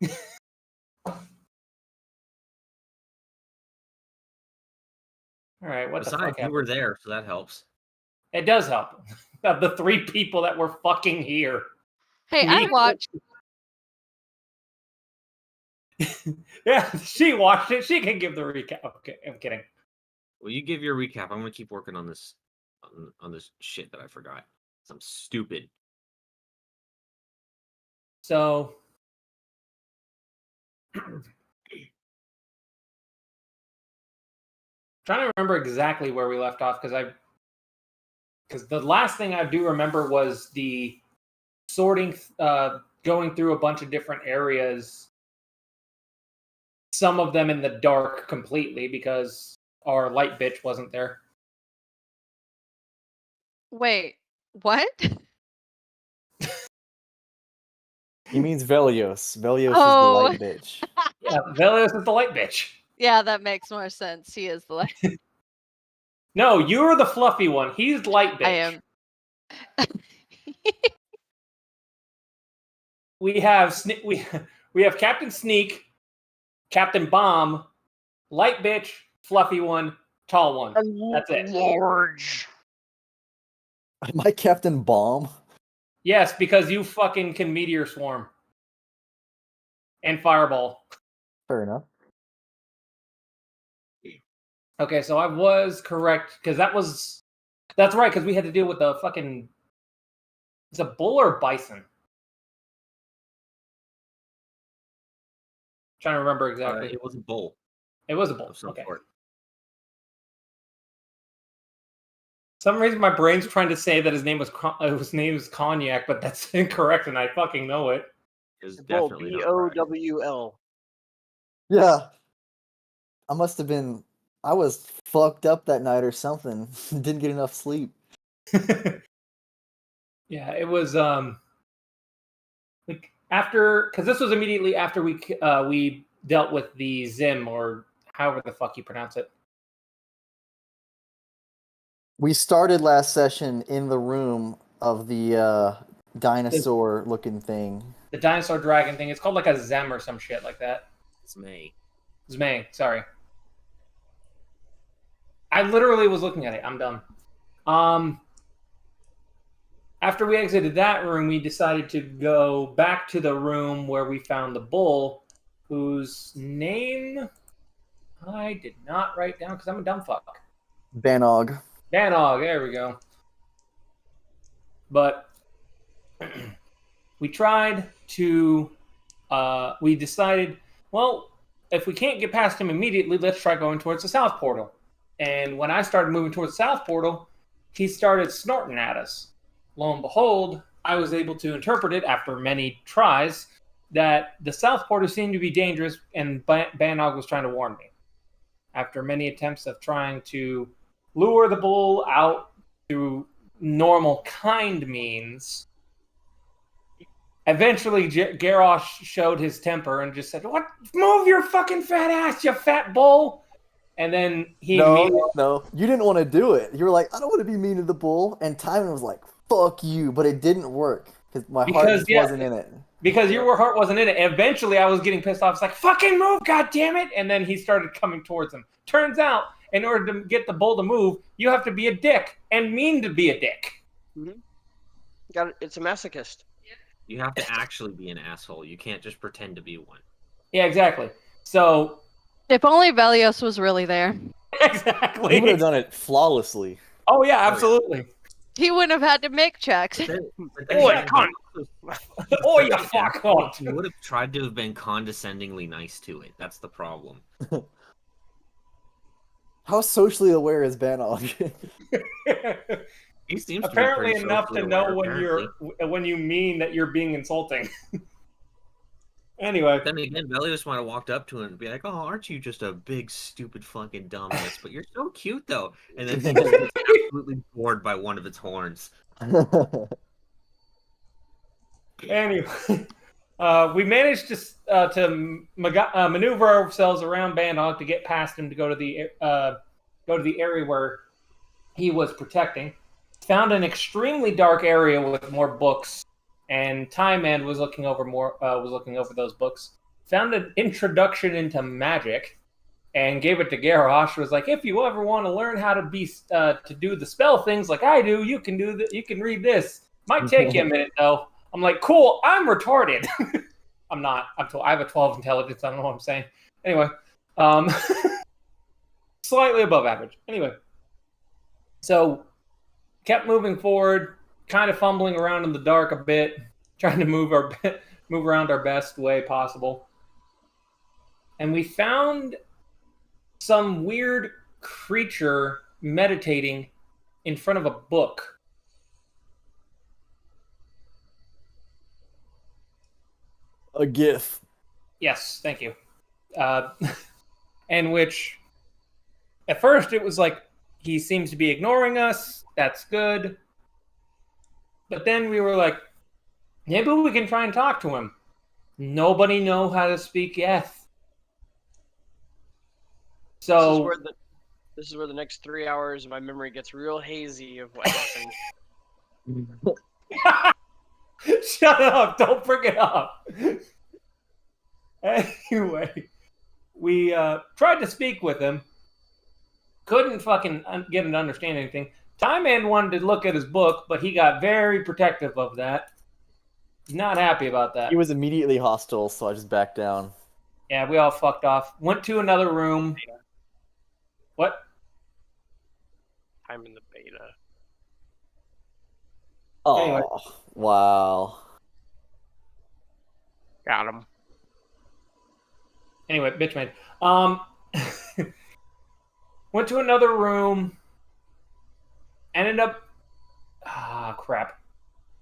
All right, what the Besides, fuck you happened? were there, so that helps. It does help. Of the 3 people that were fucking here. Hey, I watched. Yeah, she watched it. She can give the recap. Okay, I'm kidding. Well, you give your recap. I'm gonna keep working on this on this shit that I forgot. I'm stupid. So trying to remember exactly where we left off because the last thing I do remember was the sorting, going through a bunch of different areas. Some of them in the dark completely because our light bitch wasn't there. Wait, what? He means Velios. Velios is the Oh. light bitch. Yeah, Velios is the light bitch. Yeah, that makes more sense. He is the light. No, you're the fluffy one. He's light bitch. I am. We have we have Captain Sneak, Captain Bomb, light bitch, fluffy one, tall one. That's it. Large. Am I Captain Bomb? Yes, because you fucking can meteor swarm and fireball. Fair enough. Okay, so I was correct because that's right because we had to deal with the fucking. Is it bull or bison? Trying to remember exactly. It was a bull. It was a bull. Of some Okay. sort. Some reason my brain's trying to say that his name is Cognac, but that's incorrect, and I fucking know it. It's Bull, definitely not right. BOWL. Yeah. I was fucked up that night or something. Didn't get enough sleep. Yeah, it was like after because this was immediately after we dealt with the Zim or however the fuck you pronounce it. We started last session in the room of the dinosaur looking thing. The dinosaur dragon thing. It's called like a Zem or some shit like that. It's May. Zmang, sorry. I literally was looking at it. I'm done. After we exited that room, we decided to go back to the room where we found the bull, whose name I did not write down because I'm a dumb fuck. Banog. Banog, there we go. But we tried to, we decided, well, if we can't get past him immediately, let's try going towards the south portal. And when I started moving towards the south portal, he started snorting at us. Lo and behold, I was able to interpret it after many tries that the south portal seemed to be dangerous, and Banog was trying to warn me. After many attempts of trying to lure the bull out through normal kind means, eventually Garrosh showed his temper and just said, "What? Move your fucking fat ass, you fat bull!" And then he No, you didn't want to do it. You were like, I don't want to be mean to the bull. And Timon was like, fuck you, but it didn't work because my heart just wasn't in it. Because your heart wasn't in it. And eventually, I was getting pissed off. It's like, fucking move, goddammit! And then he started coming towards him. Turns out, in order to get the bull to move, you have to be a dick and mean to be a dick. Mm-hmm. It's a masochist. You have to actually be an asshole. You can't just pretend to be one. Yeah, exactly. So, if only Velios was really there. Exactly. He would have done it flawlessly. Oh yeah, absolutely. He wouldn't have had to make checks. Oh, you cunt! Oh, you fuck cunt! He would have tried to have been condescendingly nice to it. That's the problem. How socially aware is Banog? He seems apparently to be enough to know aware, when you mean that you're being insulting. Anyway. Then again, Velios might have walked up to him and be like, "Oh, aren't you just a big, stupid fucking dumbass? But you're so cute, though." And then he just gets absolutely bored by one of its horns. Anyway, we managed to maneuver ourselves around Banog to get past him to go to the area where he was protecting. Found an extremely dark area with more books. And Time Man was looking over those books. found an introduction into magic, and gave it to Garrosh. Was like, if you ever want to learn how to be to do the spell things like I do, you can do that. You can read this. Might take you a minute though. I'm like, cool. I'm retarded. I'm not. I have a 12 intelligence. I don't know what I'm saying. Anyway, slightly above average. Anyway, so kept moving forward, kind of fumbling around in the dark a bit, trying to move around our best way possible, and we found some weird creature meditating in front of a book. A GIF. Yes, thank you. And which, at first, it was like, he seems to be ignoring us. That's good. But then we were like, maybe we can try and talk to him. Nobody know how to speak Yeth. So this is where the next 3 hours of my memory gets real hazy of what happened. Shut up! Don't bring it up. Anyway, we tried to speak with him. Couldn't fucking get him to understand anything. Time Man wanted to look at his book, but he got very protective of that. He's not happy about that. He was immediately hostile, so I just backed down. Yeah, we all fucked off. Went to another room. What? I'm in the beta. Oh, Anyway. wow. Got him. Anyway, bitch made. Went to another room. Ended up. Crap.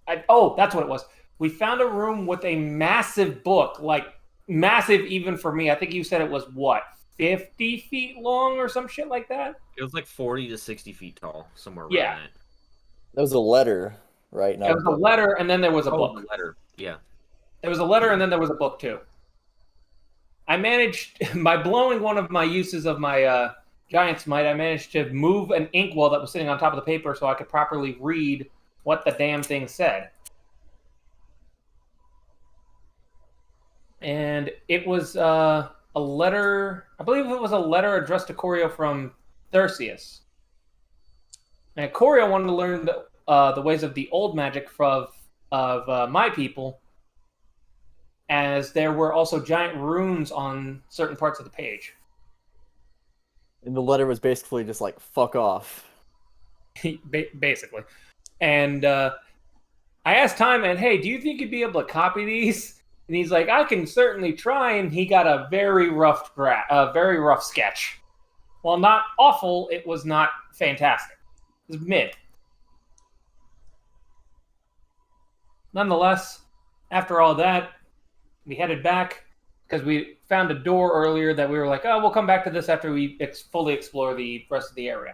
That's what it was. We found a room with a massive book, like massive even for me. I think you said it was what, 50 feet long or some shit like that? It was like 40 to 60 feet tall, somewhere around Yeah. that. That was a letter, right? There was a letter, and then there was a book. The letter. Yeah. There was a letter, and then there was a book too. I managed, by blowing one of my uses of my Giant's Might, I managed to move an inkwell that was sitting on top of the paper so I could properly read what the damn thing said. And it was a letter, I believe it was a letter addressed to Corio from Theseus. And Corio wanted to learn the ways of the old magic of my people, as there were also giant runes on certain parts of the page. And the letter was basically just like, fuck off. Basically. And I asked Time Man, hey, do you think you'd be able to copy these? And he's like, I can certainly try, and he got a very rough sketch. Well, not awful, it was not fantastic. It was mid. Nonetheless, after all that, we headed back because we found a door earlier that we were like, oh, we'll come back to this after we fully explore the rest of the area.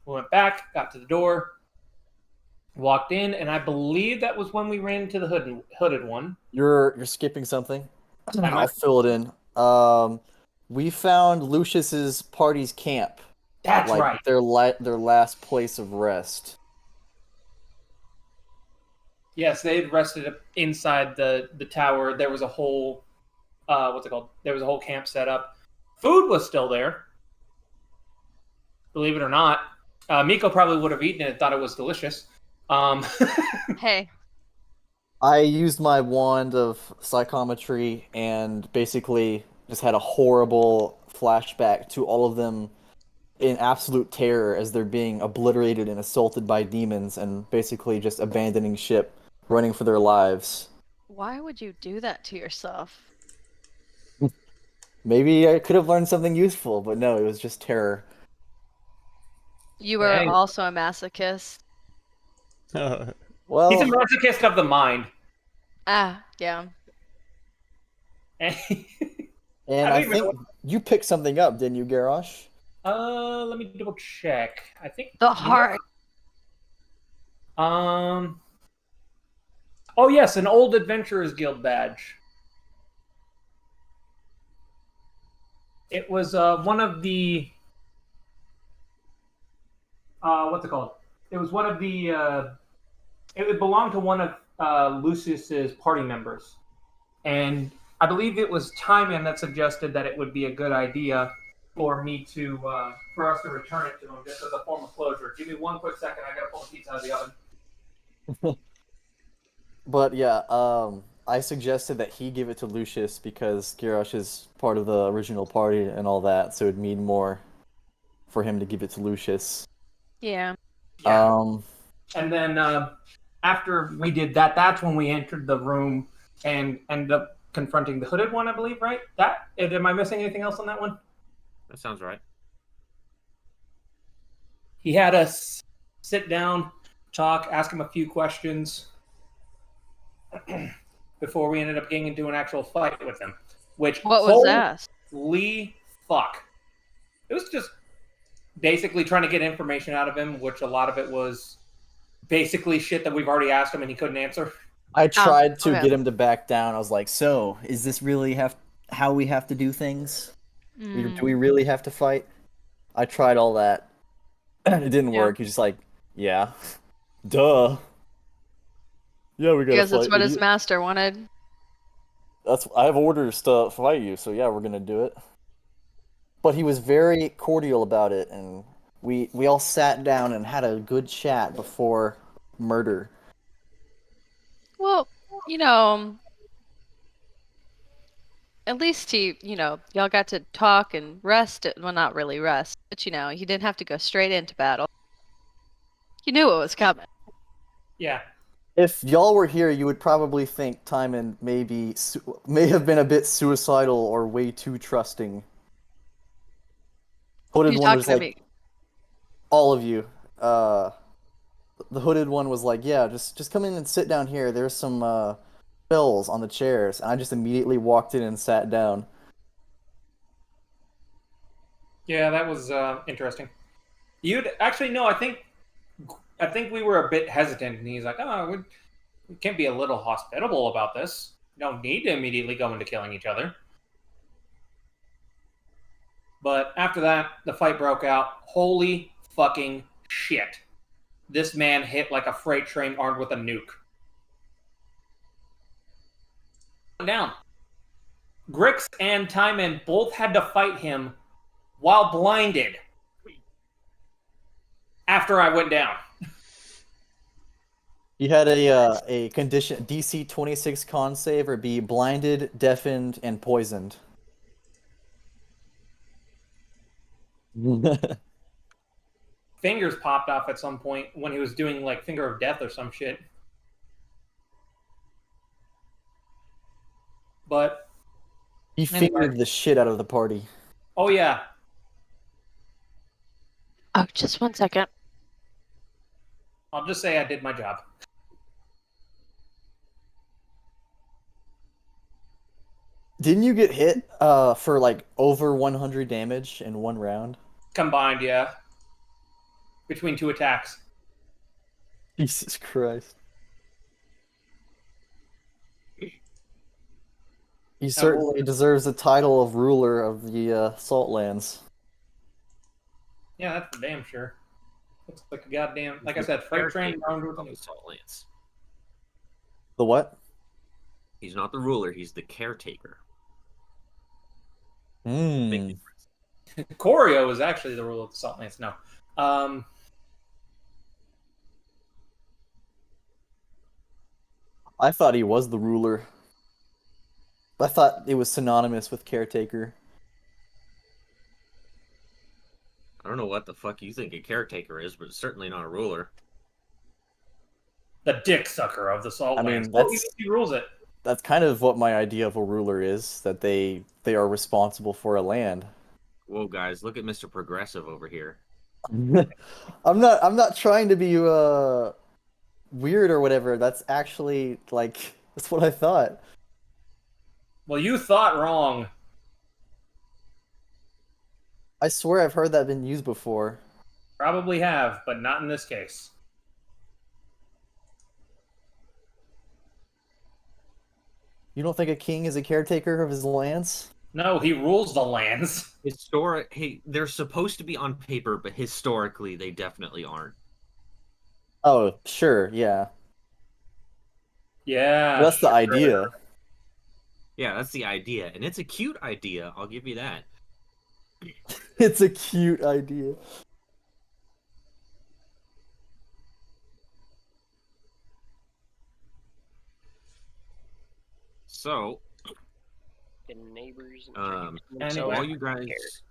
We went back, got to the door, walked in, and I believe that was when we ran into the hooded one. You're skipping something. I'll fill it in. We found Lucius's party's camp. That's like right. Their last place of rest. Yes, they had rested inside the tower. There was a whole, There was a whole camp set up. Food was still there. Believe it or not. Miko probably would have eaten it and thought it was delicious. Hey, I used my wand of psychometry and basically just had a horrible flashback to all of them in absolute terror as they're being obliterated and assaulted by demons and basically just abandoning ship, running for their lives. why would you do that to yourself? Maybe I could have learned something useful, but no, it was just terror. You were Dang. also a masochist. Well, He's a masochist of the mind. Ah, yeah. and I I don't even think you picked something up, didn't you, Garrosh? Let me double check. I think The heart. Oh yes, an old Adventurers Guild badge. It was one of the what's it called? It was one of the it belonged to one of Lucius's party members, and I believe it was Timon that suggested that it would be a good idea for me to, for us to return it to him just as a form of closure. Give me one quick second. I gotta pull the pizza out of the oven. But yeah, I suggested that he give it to Lucius because Garrosh is part of the original party and all that, so it'd mean more for him to give it to Lucius. Yeah. And then after we did that, that's when we entered the room and ended up confronting the hooded one, I believe, right? Am I missing anything else on that one? That sounds right. He had us sit down, talk, ask him a few questions before we ended up getting into an actual fight with him. Which, What was that? holy fuck. It was just basically trying to get information out of him, which a lot of it was basically shit that we've already asked him and he couldn't answer. I tried to okay. get him to back down. I was like, "So, is this really how we have to do things? Do we really have to fight?" I tried all that. It didn't Yeah. work. He's just like, "Yeah, duh. Yeah, we gotta Because it's fight. what his idiot. master wanted. I have orders to fight you, so yeah, we're gonna do it." But he was very cordial about it, and we all sat down and had a good chat before murder. Well, at least y'all got to talk and rest. Well, not really rest, but you didn't have to go straight into battle. You knew what was coming. Yeah. If y'all were here, you would probably think Timon may have been a bit suicidal or way too trusting. Hooded You one talking was to like, me. all of you. The hooded one was like, "Yeah, just come in and sit down here. There's some pills on the chairs." And I just immediately walked in and sat down. Yeah, that was interesting. You'd actually no, I think we were a bit hesitant, and he's like, "Oh, we can't be a little hospitable about this. No need to immediately go into killing each other." But after that, the fight broke out. Holy fucking shit! This man hit like a freight train armed with a nuke. Down. Grix and Timon both had to fight him while blinded. After I went down. You had a condition DC 26 con save or be blinded, deafened, and poisoned. Fingers popped off at some point when he was doing like Finger of Death or some shit. But He fingered the shit out of the party. oh yeah, Oh, just 1 second. I'll just say I did my job. Didn't you get hit for like over 100 damage in one round? Combined, yeah. Between two attacks. Jesus Christ. He certainly deserves the title of ruler of the Saltlands. Yeah, that's for damn sure. Looks like a goddamn, like I said, freight train armed with a Saltlands. The what? He's not the ruler, he's the caretaker. Hmm. Corio is actually the ruler of the Saltlands. No. I thought he was the ruler. I thought it was synonymous with caretaker. I don't know what the fuck you think a caretaker is, but it's certainly not a ruler. The dick sucker of the Saltlands. I mean, Well, he rules it. That's kind of what my idea of a ruler is, that they are responsible for a land. Whoa, guys, look at Mr. Progressive over here. I'm not trying to be weird or whatever. That's actually like that's what I thought. Well, you thought wrong. I swear I've heard that been used before. Probably have, but not in this case. You don't think a king is a caretaker of his lands? No, he rules the lands. Hey, they're supposed to be on paper, but historically they definitely aren't. Oh, sure, yeah. Yeah. That's the sure. idea. Yeah, that's the idea, and it's a cute idea. I'll give you that. It's a cute idea. So, The neighbors. Anyway. all you guys.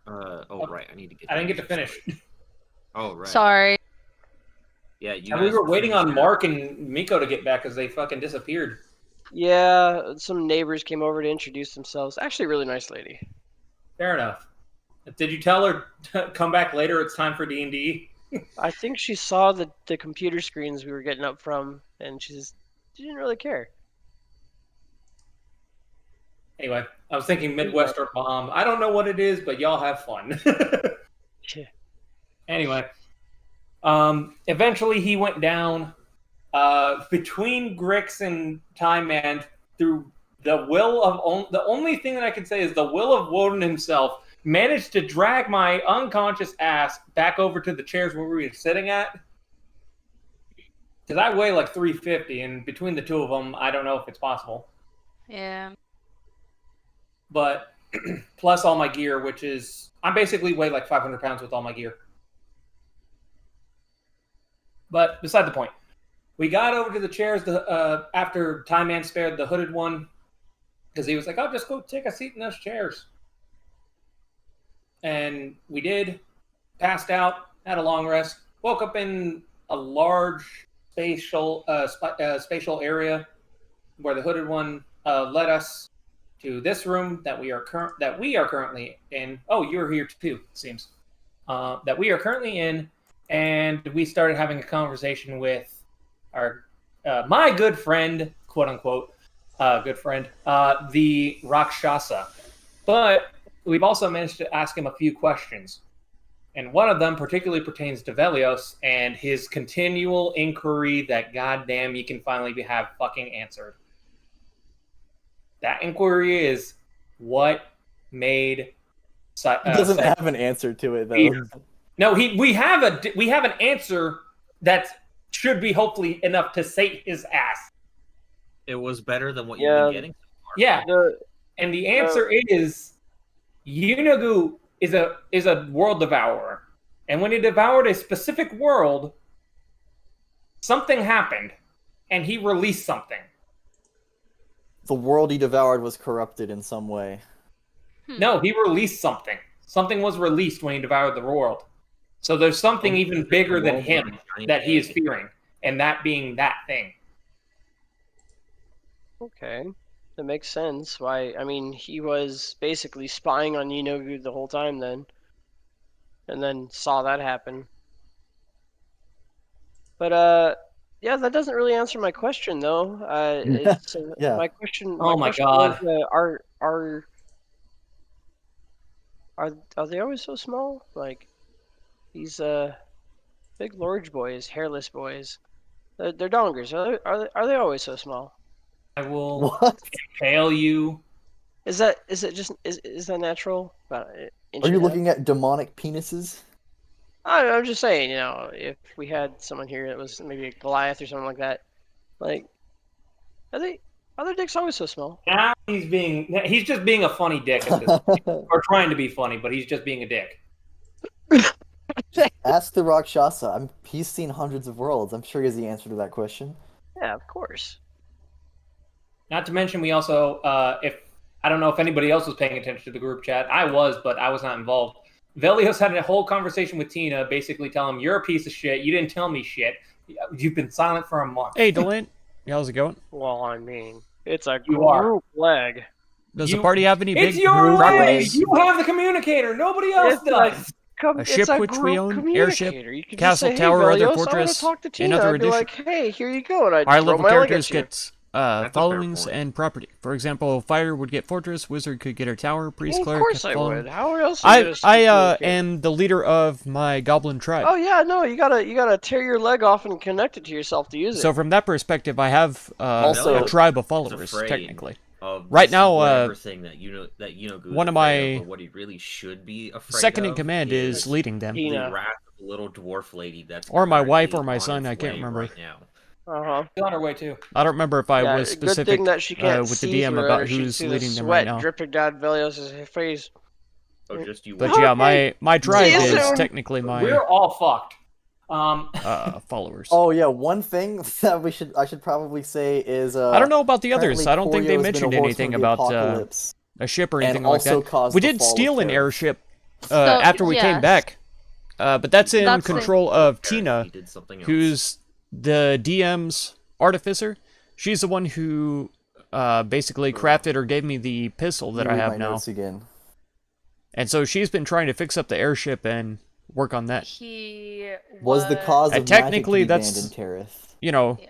Oh, right. I need to get. I didn't get to that. finish. Oh, right. Sorry. Yeah, you. And we guys were waiting on finished Mark and Miko to get back because they fucking disappeared. Yeah, some neighbors came over to introduce themselves. Actually, a really nice lady. Fair enough. Did you tell her to come back later? It's time for D&D. I think she saw the computer screens we were getting up from, and she didn't really care. Anyway, I was thinking Midwest or Bomb. I don't know what it is, but y'all have fun. Yeah. Anyway, eventually he went down between Grix and Time Man through the will of the only thing that I can say is the will of Woden himself managed to drag my unconscious ass back over to the chairs where we were sitting at. Because I weigh like 350, and between the two of them, I don't know if it's possible. Yeah. But plus all my gear, which is I'm basically weigh like 500 pounds with all my gear. But beside the point, we got over to the chairs after Time Man spared the hooded one because he was like, "I'll just go take a seat in those chairs," and we did. Passed out, had a long rest, woke up in a large spatial area where the hooded one led us to this room that we are currently in. Oh, you're here too, it seems. That we are currently in, and we started having a conversation with our my good friend, quote unquote, good friend, the Rakshasa. But we've also managed to ask him a few questions, and one of them particularly pertains to Velios and his continual inquiry that goddamn you can finally have fucking answered. That inquiry is what made. He doesn't have an answer to it though. Yeah. No, we have an answer that should be hopefully enough to sate his ass. It was better than what Yeah. you've been getting so far. Yeah, The, and the answer is Yunagu is a world devourer, and when he devoured a specific world, something happened, and he released something. The world he devoured was corrupted in some way. No, he released something. Something was released when he devoured the world. So there's something even bigger than him that he is fearing, and that being that thing. okay, that makes sense. Why? I mean, he was basically spying on Yunogu the whole time then, and then saw that happen. But yeah, that doesn't really answer my question though. It's, Yeah. My question. Oh my question God. Was, are they always so small? Like these big large boys, hairless boys. They're dongers. Are they always so small? I will What? impale you. Is that natural? Are you looking at demonic penises? I'm just saying, if we had someone here that was maybe a Goliath or something like that, like, are their dicks always so small? Now he's just being a funny dick at this point. Or trying to be funny, but he's just being a dick. Ask the Rakshasa. He's seen hundreds of worlds. I'm sure he has the answer to that question. Yeah, of course. Not to mention, we also, I don't know if anybody else was paying attention to the group chat. I was, but I was not involved. Velios had a whole conversation with Tina, basically telling him, "You're a piece of shit. You didn't tell me shit. You've been silent for a month." Hey, Delint. How's it going? Well, I mean, it's a You are. group leg. Does You- the party have any It's big your way. properties? You have the communicator. Nobody else It's does. A ship which we group own, airship, communicator. You could castle, just say, tower, hey, other Velios, fortress, I want to talk to and Tina. other I'd be like, hey, here you go, and I'd High throw level my leg characters at you. get a fair followings point. and property. For example, fighter would get fortress, wizard could get her tower, priest, Well, of cleric. course I following. would. How else? Are you gonna I communicate? am the leader of my goblin tribe. Oh yeah, no, you gotta tear your leg off and connect it to yourself to use it. So from that perspective, I have Also- a tribe of followers, afraid. technically. Right Right now, whatever thing that Yunogu one is of afraid my but what he really should be afraid Second in of command is leading them. Tina. the wrath of the little dwarf lady that's Or my currently wife or my on son, its I can't way remember. right now. Uh-huh. She's on her way too. I don't remember if I Yeah, was good thing specific that she can't with the see DM through about it, or she'd who's see the leading them right sweat now. dripping down Velios' face. Oh, just you. But wait. yeah, Okay. my tribe See you is soon. technically my We're all fucked. followers. Oh yeah, one thing that I should probably say is I don't know about the others. apparently I don't think they Koryo has been a mentioned horseman anything of the about apocalypse, a ship or and anything like also that. caused We the did fall of steal an Terra. airship So, after we came yes. back, but that's in That's the- control of Apparently Tina, he did something else. who's the DM's artificer. She's the one who basically crafted or gave me the pistol that I Read my have now. notes again. And so she's been trying to fix up the airship and work on that. He Was the cause And of technically magic to be that's- banned in Terith. You know, Yeah.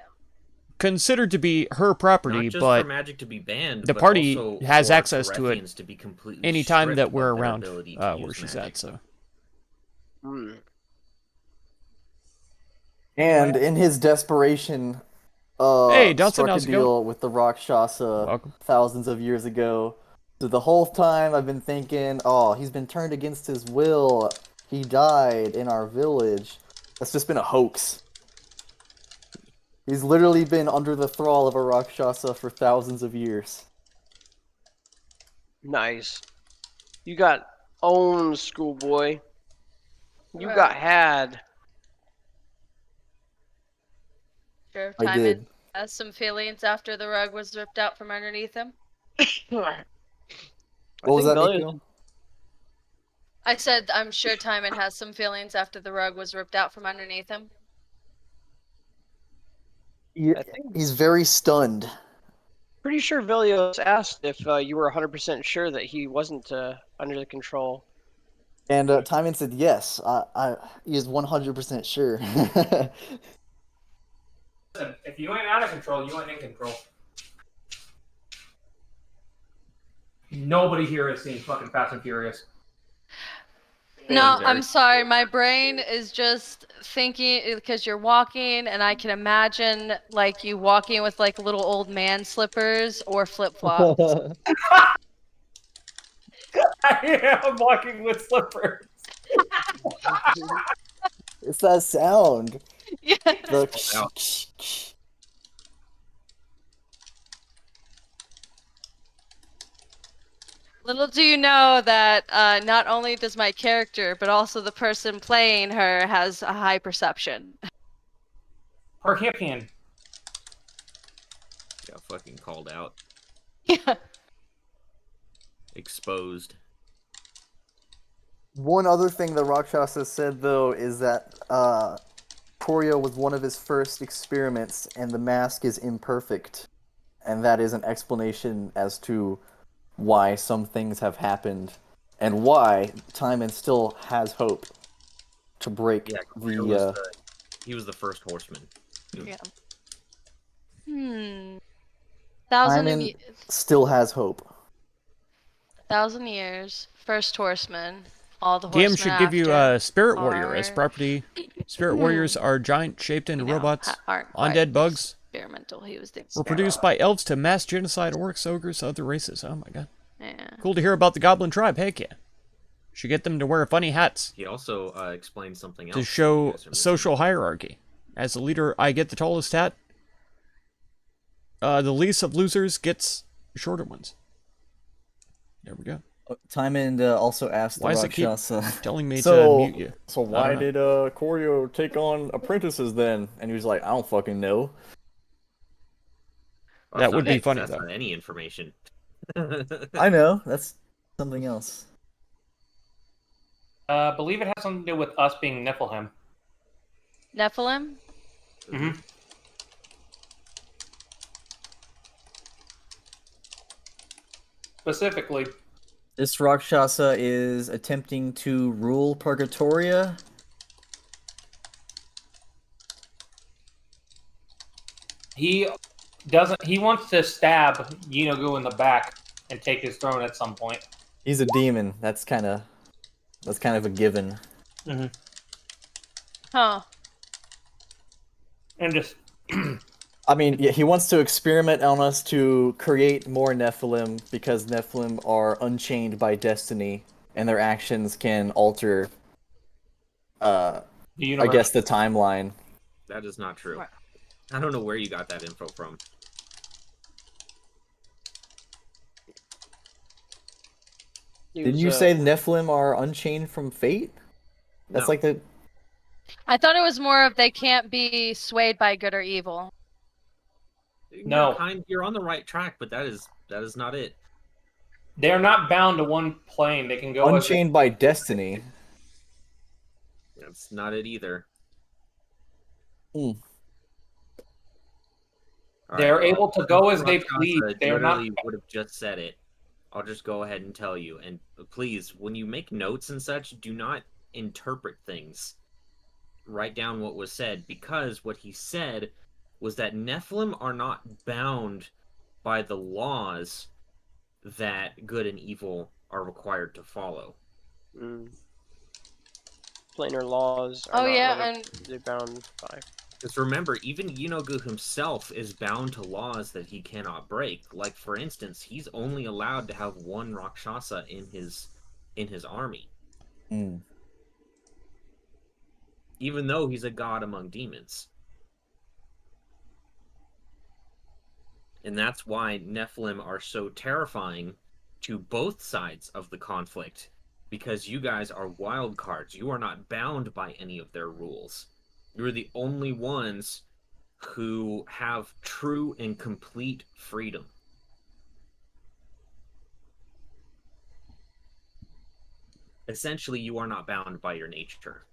considered to be her property, Not just but for magic to be banned, the but party also has for access to it Tarethians to be completely anytime stripped that we're of their around ability to where use she's magic. at. So Hmm. And in his desperation, Hey, Dustin, struck a how's it deal with the Rakshasa Welcome. thousands of years ago. So the whole time I've been thinking, oh, he's been turned against his will. He died in our village. That's just been a hoax. He's literally been under the thrall of a Rakshasa for thousands of years. Nice. You got owned, schoolboy. You Right. got had. Sheriff I Timon did. has some feelings after the rug was ripped out from underneath him. What was that, Nico? I said I'm sure Timon has some feelings after the rug was ripped out from underneath him. I think He's very stunned. pretty sure Velios asked if you were 100% sure that he wasn't under the control. And Timon said, yes, he is 100% sure. If you ain't out of control, you ain't in control. Nobody here has seen fucking Fast and Furious. No, Very- I'm sorry. My brain is just thinking because you're walking, and I can imagine like you walking with like little old man slippers or flip flops. I'm walking with slippers. It's that sound. Yeah. The Little do you know that not only does my character, but also the person playing her has a high perception. Her hip hand. Got fucking called out, Yeah. exposed. One other thing that Rakshasa said, though, is that Koryo was one of his first experiments, and the mask is imperfect. And that is an explanation as to why some things have happened, and why Timon still has hope to break Yeah, the... he was the first horseman. Yeah. Thousand Timon years. still has hope. 1,000 years. First horseman. All the DM horsemen should give you after a spirit warrior as are- property. Spirit warriors are giant shaped into you know, robots, aren't quite undead bugs, experimental. He was the were produced by elves to mass genocide orcs, ogres, other races. Oh my god. Yeah. Cool to hear about the goblin tribe. Heck yeah. Should get them to wear funny hats He also explained something else to that you show guys are missing. social hierarchy. As the leader, I get the tallest hat. The least of losers gets shorter ones. There we go. Timon also asked Why the does it keep Rakshasa... telling me So- to mute you? So I why don't know. did Koryo take on apprentices then? And he was like, I don't fucking know. Well, That that's would not be it, funny, that's though. not any information. I know, that's something else. Believe it has something to do with us being Niflheim. Nephilim? Mm-hmm. Specifically, This Rakshasa is attempting to rule Purgatoria. he doesn't. He wants to stab Yenogu in the back and take his throne at some point. He's a demon. That's kind of a given. Huh. And just I mean, yeah, he wants to experiment on us to create more Nephilim because Nephilim are unchained by destiny and their actions can alter, the I universe. guess, the timeline. That is not true. Right. I don't know where you got that info from. Didn't you say the Nephilim are unchained from fate? That's No. like the. I thought it was more of they can't be swayed by good or evil. No. You're on the right track, but that is not it. They are not bound to one plane. They can go Unchained by destiny. That's not it either. Hmm. They're able to go as they please. They are not. Literally would have just said it. I'll just go ahead and tell you. And please, when you make notes and such, do not interpret things. Write down what was said, because what he said was that Nephilim are not bound by the laws that good and evil are required to follow. Planar laws are Oh not yeah, what and they're bound by. Because remember, even Inogu himself is bound to laws that he cannot break. Like, for instance, he's only allowed to have one Rakshasa in his army. Hmm. Even though he's a god among demons. And that's why Nephilim are so terrifying to both sides of the conflict. Because you guys are wild cards. You are not bound by any of their rules. You're the only ones who have true and complete freedom. Essentially, you are not bound by your nature.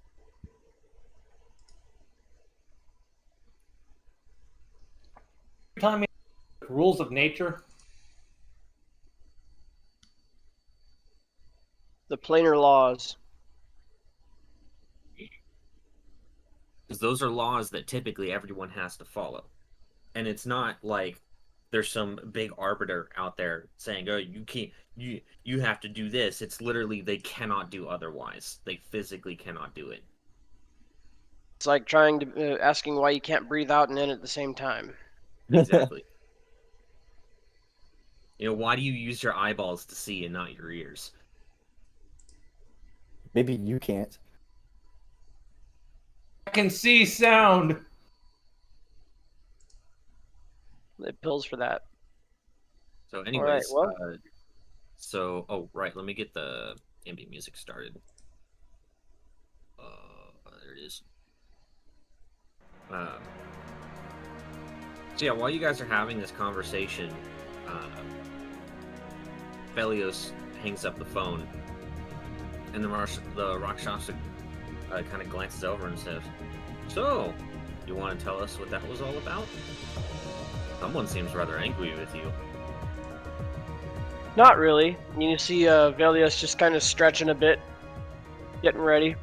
You're telling me rules of nature? The planar laws. Because those are laws that typically everyone has to follow. And it's not like there's some big arbiter out there saying, oh, you can't, you have to do this. It's literally they cannot do otherwise. They physically cannot do it. It's like trying to asking why you can't breathe out and in at the same time. Exactly. You know, why do you use your eyeballs to see and not your ears? Maybe you can't. I can see sound. They have pills for that. So anyways, well. oh, right, let me get the ambient music started. There it is. So yeah, while you guys are having this conversation, Velios hangs up the phone, and the Rakshasa kind of glances over and says, "So, you want to tell us what that was all about? Someone seems rather angry with you." Not really. You see Velios just kind of stretching a bit, getting ready.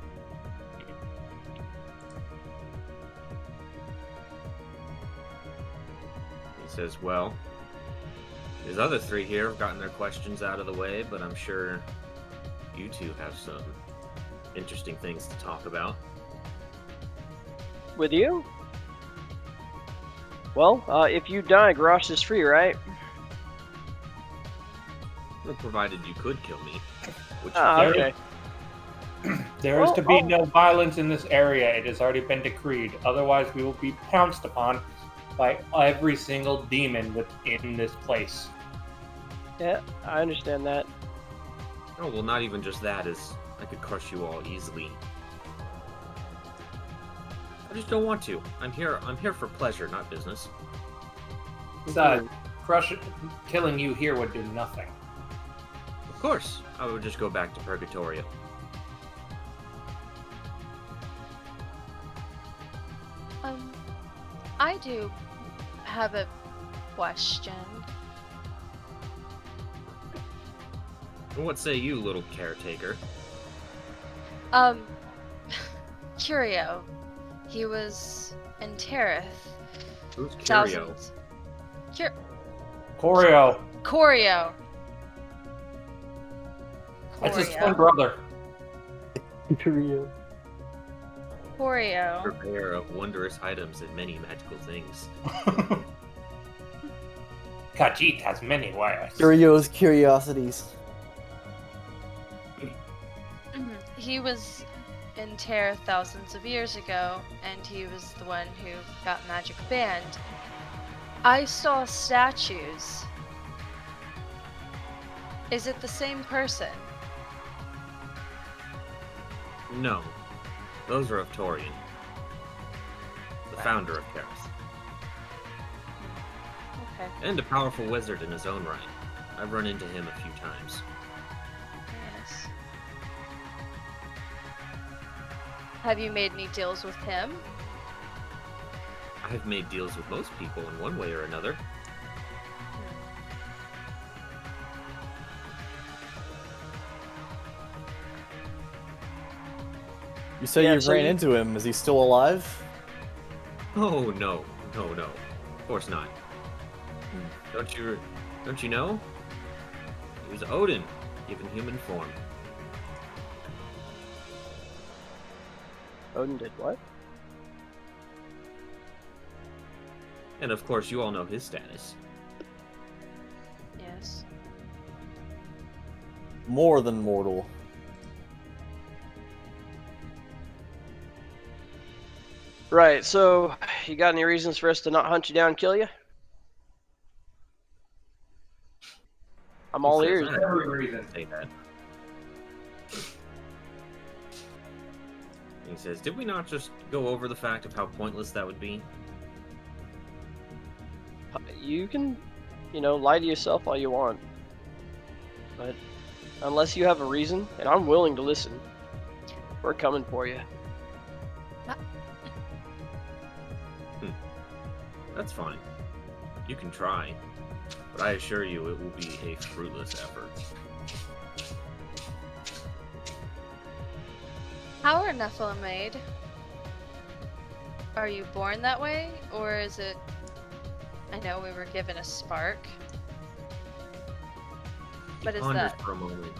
He says, well, these other three here have gotten their questions out of the way, but I'm sure you two have some interesting things to talk about. With you? Well, if you die, Garrosh is free, right? Well, provided you could kill me. Which Okay. There is to be no violence in this area. It has already been decreed. Otherwise, we will be pounced upon by every single demon within this place. Yeah, I understand that. Oh, well, not even just that, is I could crush you all easily. I just don't want to. I'm here for pleasure, not business. Besides, killing you here would do nothing. Of course, I would just go back to Purgatorio. I do have a question. What say you, little caretaker? Curio. He was in Terith. Who's Curio? Thousands. Corio. Corio. That's his twin brother. Trio. Corio. Purveyor of wondrous items and many magical things. Khajiit has many wives. Curio's curiosities. He was in Terra thousands of years ago, and he was the one who got magic banned. I saw statues. Is it the same person? No. Those are of Torian, the founder of Terrace. Okay. And a powerful wizard in his own right. I've run into him a few times. Yes. Have you made any deals with him? I've made deals with most people in one way or another. You say Yeah, you so ran you- into him. Is he still alive? Oh no, no, no. Of course not. Don't you know? He was Odin, given human form. Odin did what? And of course you all know his status. Yes. More than mortal. Right, so you got any reasons for us to not hunt you down and kill you? I'm all He says ears. that. Every reason. Say that. He says, did we not just go over the fact of how pointless that would be? You can, lie to yourself all you want. But unless you have a reason, and I'm willing to listen, we're coming for you. That's fine. You can try. But I assure you it will be a fruitless effort. How are Nephilim made? Are you born that way, or is it... I know we were given a spark. What He is ponders that? for a moment.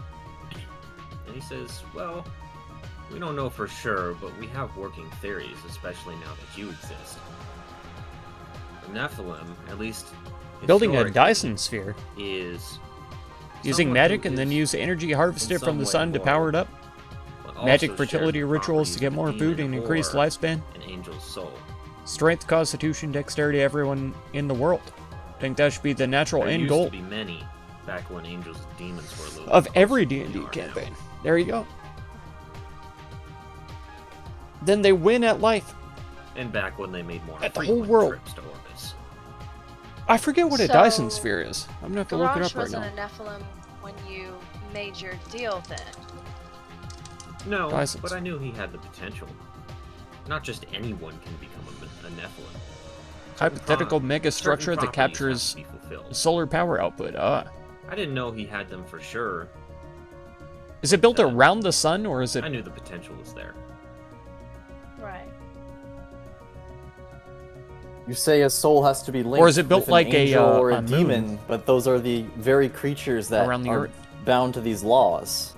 And he says, well, we don't know for sure, but we have working theories, especially now that you exist. The Nephilim, at least Building a historically, Dyson sphere. is Using someone magic who and then is use energy harvested in from some the way sun to mortal, power it up. but Magic also fertility shares rituals to properties get with more a food demon and increased or lifespan. An angel's soul. Strength, constitution, dexterity, everyone in the world. Think that should be the natural There end used goal to be many back when angels and demons were a little of closer every than they D&D are now. campaign. There you go. Then they win at life. And back when they made more At the whole frequent world. trips to Orbis. I forget what a Dyson So, sphere is. I'm gonna have to look it Garage up right wasn't now. a Nephilim when you made your deal then. No, Dysons. but I knew he had the potential. Not just anyone can become a Nephilim. Hypothetical Certain mega structure that properties have captures to be fulfilled. solar power output. I didn't know he had them for sure. Is it built Uh, around the sun or is it? I knew the potential was there. Right. You say a soul has to be linked Or is it built with an like a, angel or a a moon? demon, but those are the very creatures that Around the are earth. bound to these laws.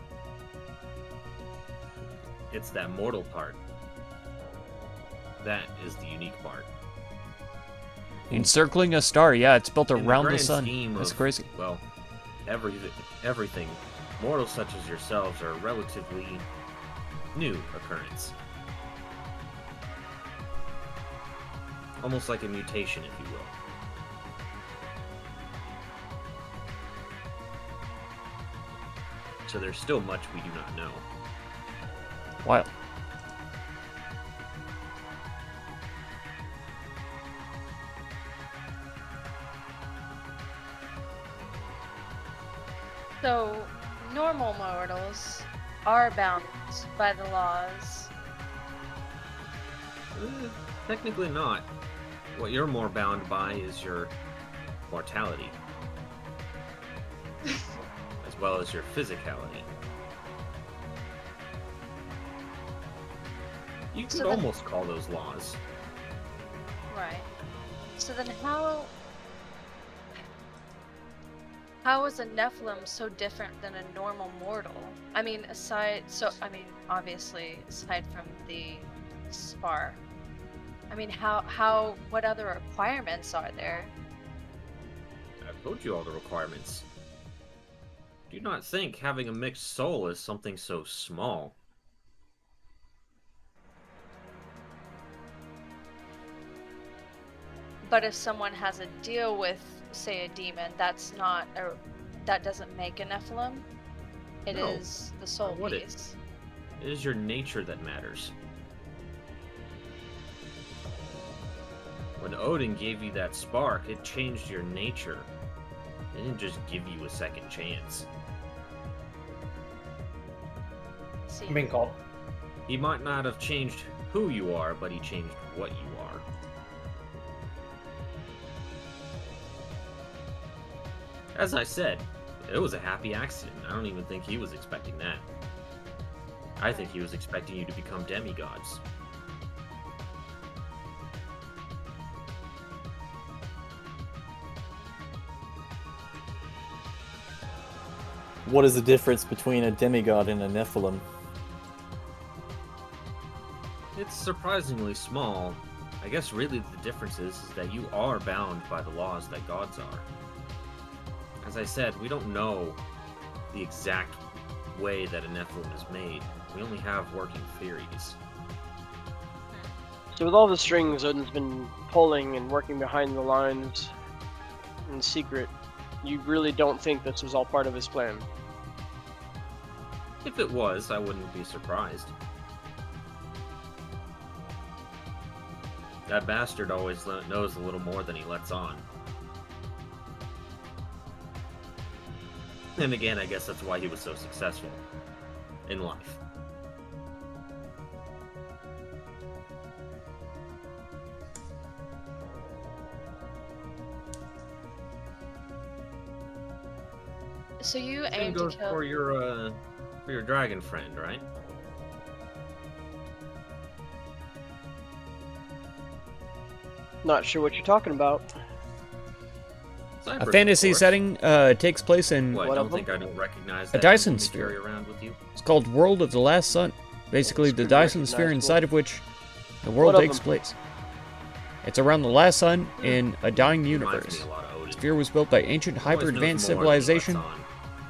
It's that mortal part. That is the unique part. Encircling a star? Yeah, it's built In around the grand sun. scheme That's of, crazy. Well, everything. Mortals such as yourselves are a relatively new occurrence. Almost like a mutation, if you will. So there's still much we do not know. Wild. So, normal mortals are bound by the laws. Technically not. What you're more bound by is your mortality. As well as your physicality. You could So then- almost call those laws. Right. So then how is a Nephilim so different than a normal mortal? I mean, obviously, aside from the spar. I mean, what other requirements are there? I've told you all the requirements. Do not think having a mixed soul is something so small. But if someone has a deal with, say, a demon, that doesn't make a Nephilim. It No. is the soul would it? piece. It is your nature that matters. When Odin gave you that spark, it changed your nature. It didn't just give you a second chance. See, I'm being called. He might not have changed who you are, but he changed what you are. As I said, it was a happy accident. I don't even think he was expecting that. I think he was expecting you to become demigods. What is the difference between a demigod and a Nephilim? It's surprisingly small. I guess really the difference is that you are bound by the laws that gods are. As I said, we don't know the exact way that a Nephilim is made. We only have working theories. So with all the strings Odin's been pulling and working behind the lines in secret, you really don't think this was all part of his plan? If it was, I wouldn't be surprised. That bastard always knows a little more than he lets on. And again, I guess that's why he was so successful in life. so you Same aim to goes kill. for your dragon friend, right? Not sure what you're talking about. Cypress, A of fantasy course. setting takes place in. What, What don't of think I don't recognize A that Dyson emblem you sphere. carry around with you? It's called World of the Last Sun. Basically, It's the pretty Dyson sphere recognizable. inside of which the world What of takes them? place. It's around the last sun in a dying Reminds universe. me a lot of Odin. The sphere was built by ancient, Always knows hyper-advanced more than he lets civilization. on.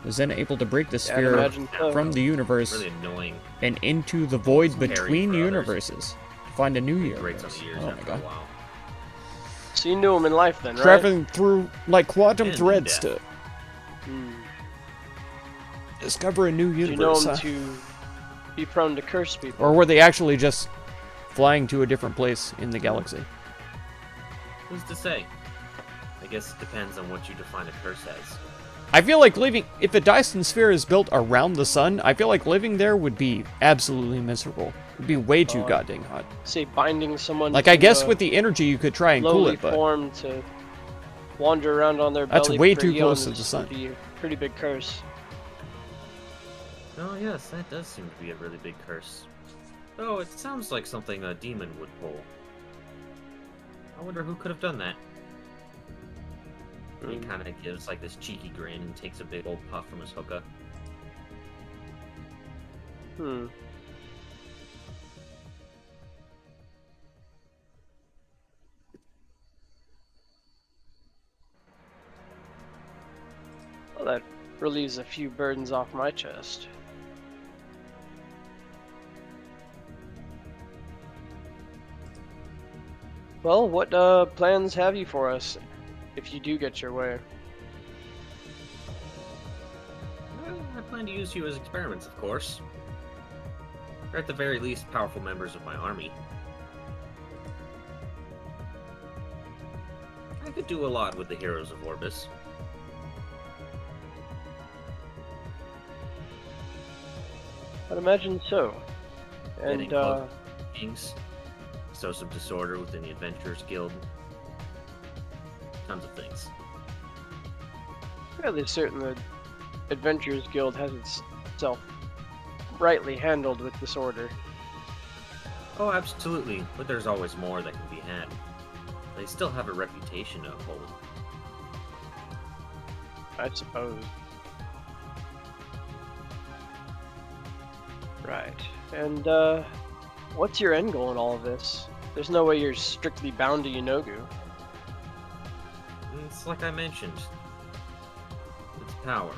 Was then able to break the Yeah, I'd sphere imagine so. from the universe Really annoying. and into the void Scary between for others. universes to find a new It breaks universe. on the ears Oh my after a god. while. So you knew him in life then, right? Traveling through like quantum And in threads death. to Hmm. discover a new Do you know universe. him huh? to be prone to curse people? Or were they actually just flying to a different place in the galaxy? Who's to say? I guess it depends on what you define a curse as. I feel like if a Dyson sphere is built around the sun, I feel like living there would be absolutely miserable. It'd be way too goddamn hot. Say binding someone Like, to I guess a with the energy you could try and cool lowly it, but form to wander around on their That's belly way for too close to eons the sun. would be a pretty big curse. Oh yes, that does seem to be a really big curse. Though it sounds like something a demon would pull. I wonder who could have done that. He Mm. kind of gives like this cheeky grin and takes a big old puff from his hookah. Hmm. Well, that relieves a few burdens off my chest. Well, what plans have you for us if you do get your way? Well, I plan to use you as experiments, of course. Or at the very least, powerful members of my army. I could do a lot with the heroes of Orbis. I'd imagine so. Getting And close to kings, sow some disorder within the Adventurers Guild. Tons of things. fairly certain the Adventurers Guild has itself rightly handled with disorder. Oh, absolutely, but there's always more that can be had. They still have a reputation to uphold. I suppose. Right. And, what's your end goal in all of this? There's no way you're strictly bound to Yunogu. It's like I mentioned. It's power.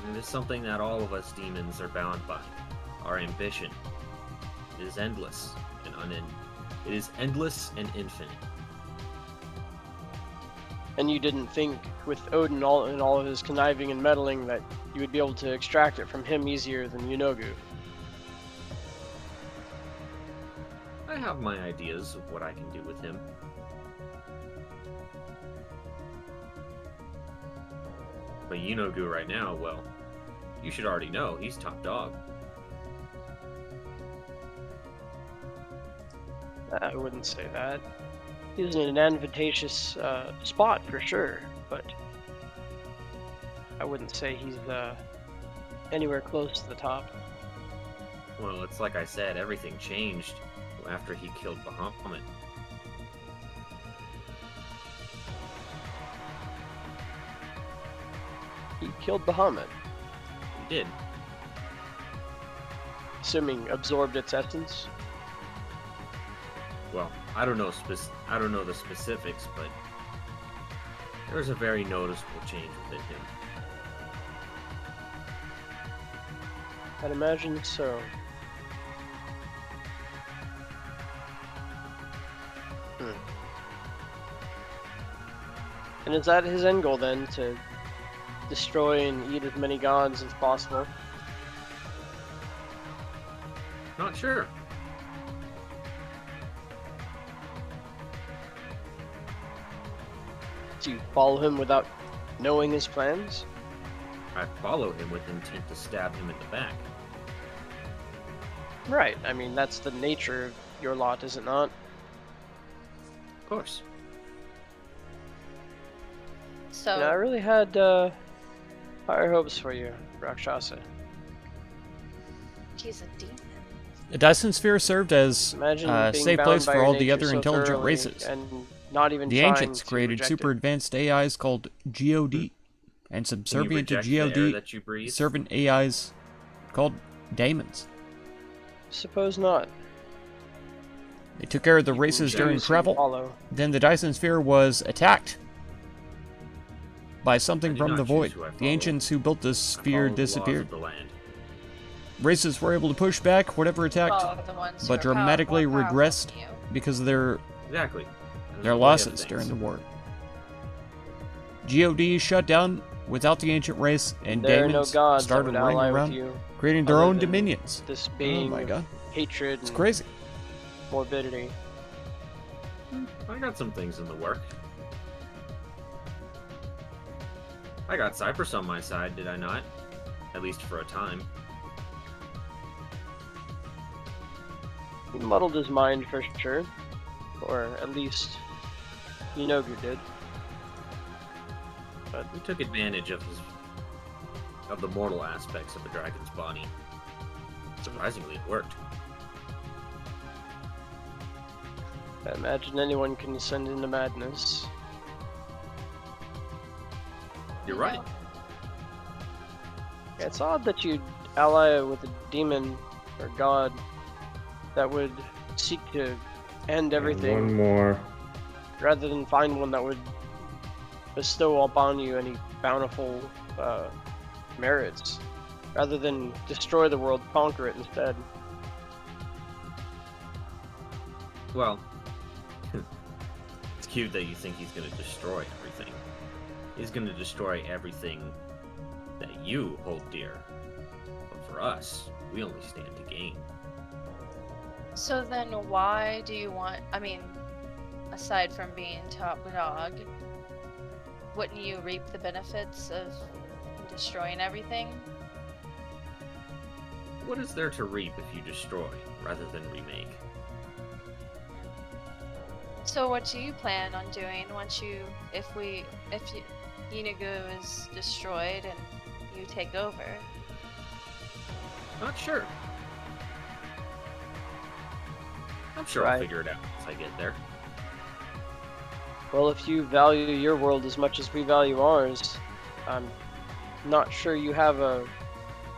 And it is something that all of us demons are bound by. Our ambition is endless and unending. It is endless and infinite. And you didn't think, with Odin and all of his conniving and meddling, that you would be able to extract it from him easier than Yunogu. I have my ideas of what I can do with him. But Yunogu right now, well, you should already know, he's top dog. I wouldn't say that. He's in an advantageous spot for sure, but I wouldn't say he's anywhere close to the top. Well, it's like I said, everything changed after he killed Bahamut. He killed Bahamut, He did. assuming absorbed its essence. Well, I don't know the specifics, but there was a very noticeable change within him. I'd imagine so. And is that his end goal then, to destroy and eat as many gods as possible? Not sure. Do you follow him without knowing his plans? I follow him with intent to stab him in the back. Right, I mean, that's the nature of your lot, is it not? Of course. So, And I really had higher hopes for you, Rakshasa. he's a demon. The Dyson Sphere served as Imagine a being safe bound place by for your all the nature other so intelligent thoroughly races. and not even The trying ancients to created reject super it. advanced AIs called GOD, and Can you subservient to reject the air GOD that you breathe? servant AIs called daemons. Suppose not. They took care of the You can races during choose and travel. follow. Then the Dyson Sphere was attacked by I something did from not the choose void. who I The follow. ancients who built this I sphere follow the laws disappeared. of the land. Races were able to push back whatever attacked, Follow the ones who but are dramatically more powerful regressed than you. because of their Exactly. their losses during the war. GOD shut down without the ancient race, and There are no daemons gods that started would running ally with around, you, creating their other own than dominions. this Oh being my of god, hatred it's and crazy. morbidity. I got some things in the work. I got Cyprus on my side, did I not? At least for a time. He muddled his mind for sure, or at least Yunogu did. But he took advantage of the mortal aspects of a dragon's body. Surprisingly, it worked. I imagine anyone can descend into madness. You're right. Yeah, it's odd that you'd ally with a demon or god that would seek to end everything, One more. rather than find one that would bestow upon you any bountiful merits, rather than destroy the world, conquer it instead. Well, it's cute that you think he's going to destroy everything. He's going to destroy everything that you hold dear. But for us, we only stand to gain. So then why do you want, I mean, aside from being top dog, wouldn't you reap the benefits of destroying everything? What is there to reap if you destroy rather than remake? So what do you plan on doing once if Yunogu is destroyed and you take over? Not sure. I'm sure I'll figure it out once I get there. Well, if you value your world as much as we value ours, I'm not sure you have a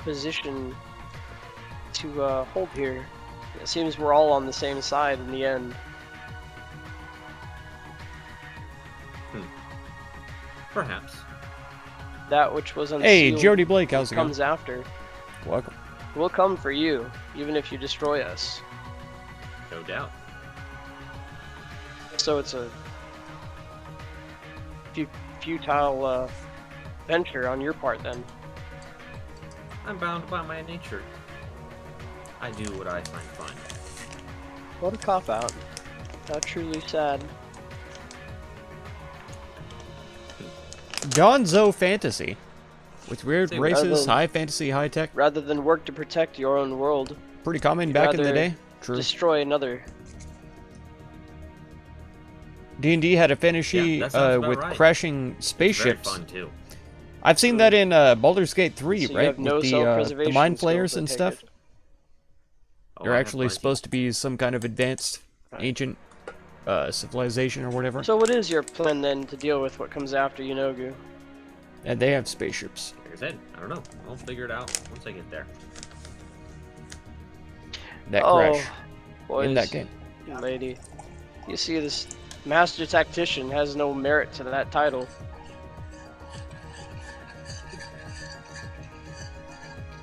position to hold here. It seems we're all on the same side in the end. Perhaps. That which was unsealed Hey, Jody Blake, how's it going? comes after. Welcome. We'll come for you, even if you destroy us. No doubt. So it's a futile venture on your part, then. I'm bound by my nature. I do what I find fun. What a cop-out. How truly sad. Gonzo fantasy. With weird Say, races, rather- high fantasy, high tech. Rather than work to protect your own world, Pretty common You'd back in the rather day. True. destroy another. D&D had a fantasy Yeah, that sounds about with right. crashing Very spaceships. fun too. I've seen that in Baldur's Gate 3, So you right? have no With the self-preservation mind skills, flayers I and take stuff. it. Oh, You're I have actually plenty. supposed to be some kind of advanced ancient civilization or whatever. So what is your plan then to deal with what comes after Yunogu? And they have spaceships. Like I said, I don't know. I'll figure it out once I get there. That oh, crash boys, in that game. lady. You see, this Master Tactician has no merit to that title.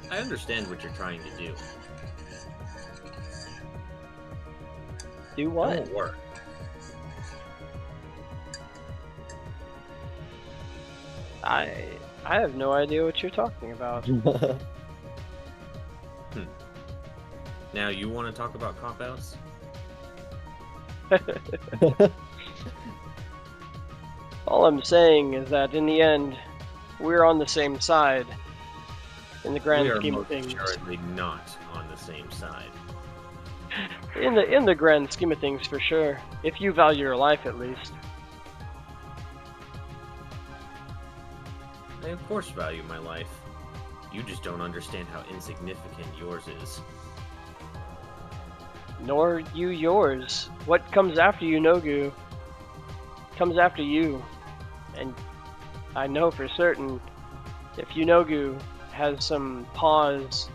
I understand what you're trying to do. Do It what? won't work. I have no idea what you're talking about. Now you want to talk about cop-outs? All I'm saying is that in the end, we're on the same side. In the grand We are scheme of most things. assuredly not on the same side. In the grand scheme of things, for sure. If you value your life, at least. I of course value my life. You just don't understand how insignificant yours is. Nor you yours. What comes after Yunogu comes after you. And I know for certain if Yunogu has some pause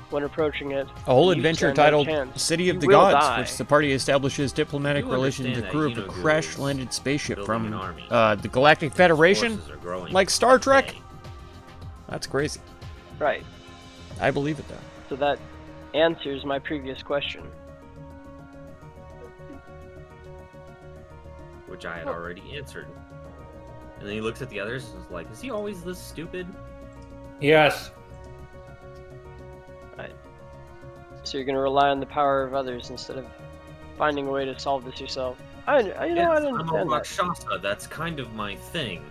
when approaching it, A whole you adventure stand no titled chance. City of You the will Gods, die. which the party establishes diplomatic You relations with the understand crew of that a Yunogu is crash-landed spaceship building from an army. the Galactic Federation? Forces are growing Like Star Trek? today. That's crazy. Right. I believe it, though. So that answers my previous question. Which I had already answered. And then he looks at the others and is like, is he always this stupid? Yes. So you're going to rely on the power of others instead of finding a way to solve this yourself. I Yes, don't I'm a understand that. Rakshasa. That's kind of my thing.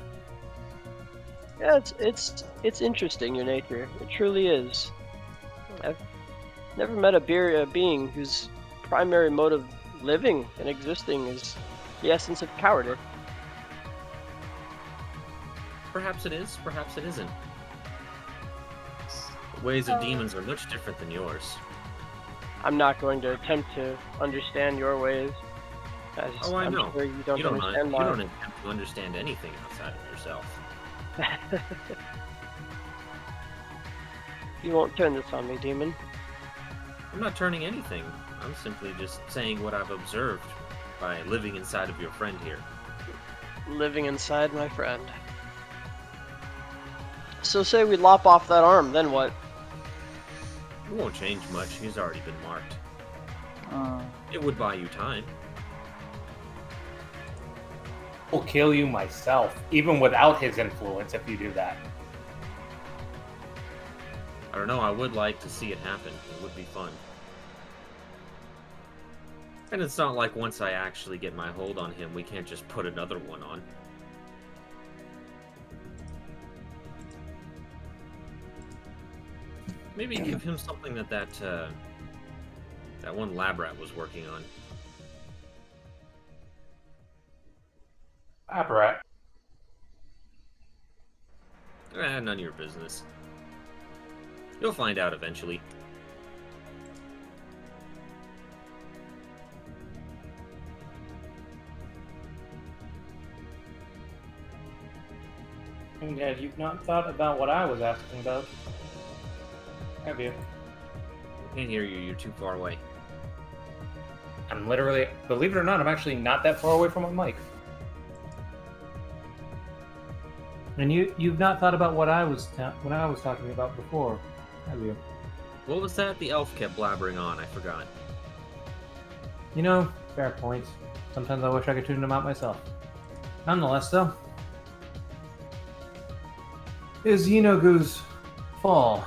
Yeah, it's interesting, your nature. It truly is. I've never met a being whose primary mode of living and existing is the essence of cowardice. Perhaps it is, perhaps it isn't. The ways of demons are much different than yours. I'm not going to attempt to understand your ways. As Oh, I I'm know. sure you don't You don't understand you mine. don't attempt to understand anything outside of yourself. You won't turn this on me, demon. I'm not turning anything. I'm simply just saying what I've observed by living inside of your friend here. Living inside my friend. So say we lop off that arm, then what? It won't change much. He's already been marked. It would buy you time. I'll kill you myself, even without his influence, if you do that. I don't know. I would like to see it happen. It would be fun. And it's not like once I actually get my hold on him, we can't just put another one on. Maybe give him something that one lab rat was working on. Apparat. None of your business. You'll find out eventually. And yeah, you've not thought about what I was asking about, have you? I can't hear you. You're too far away. I'm literally, believe it or not, I'm actually not that far away from my mic. And you've not thought about what I was talking about before, have you? What was that the elf kept blabbering on? I forgot. You know, fair point. Sometimes I wish I could tune them out myself. Nonetheless, though, is Yenogu's fall.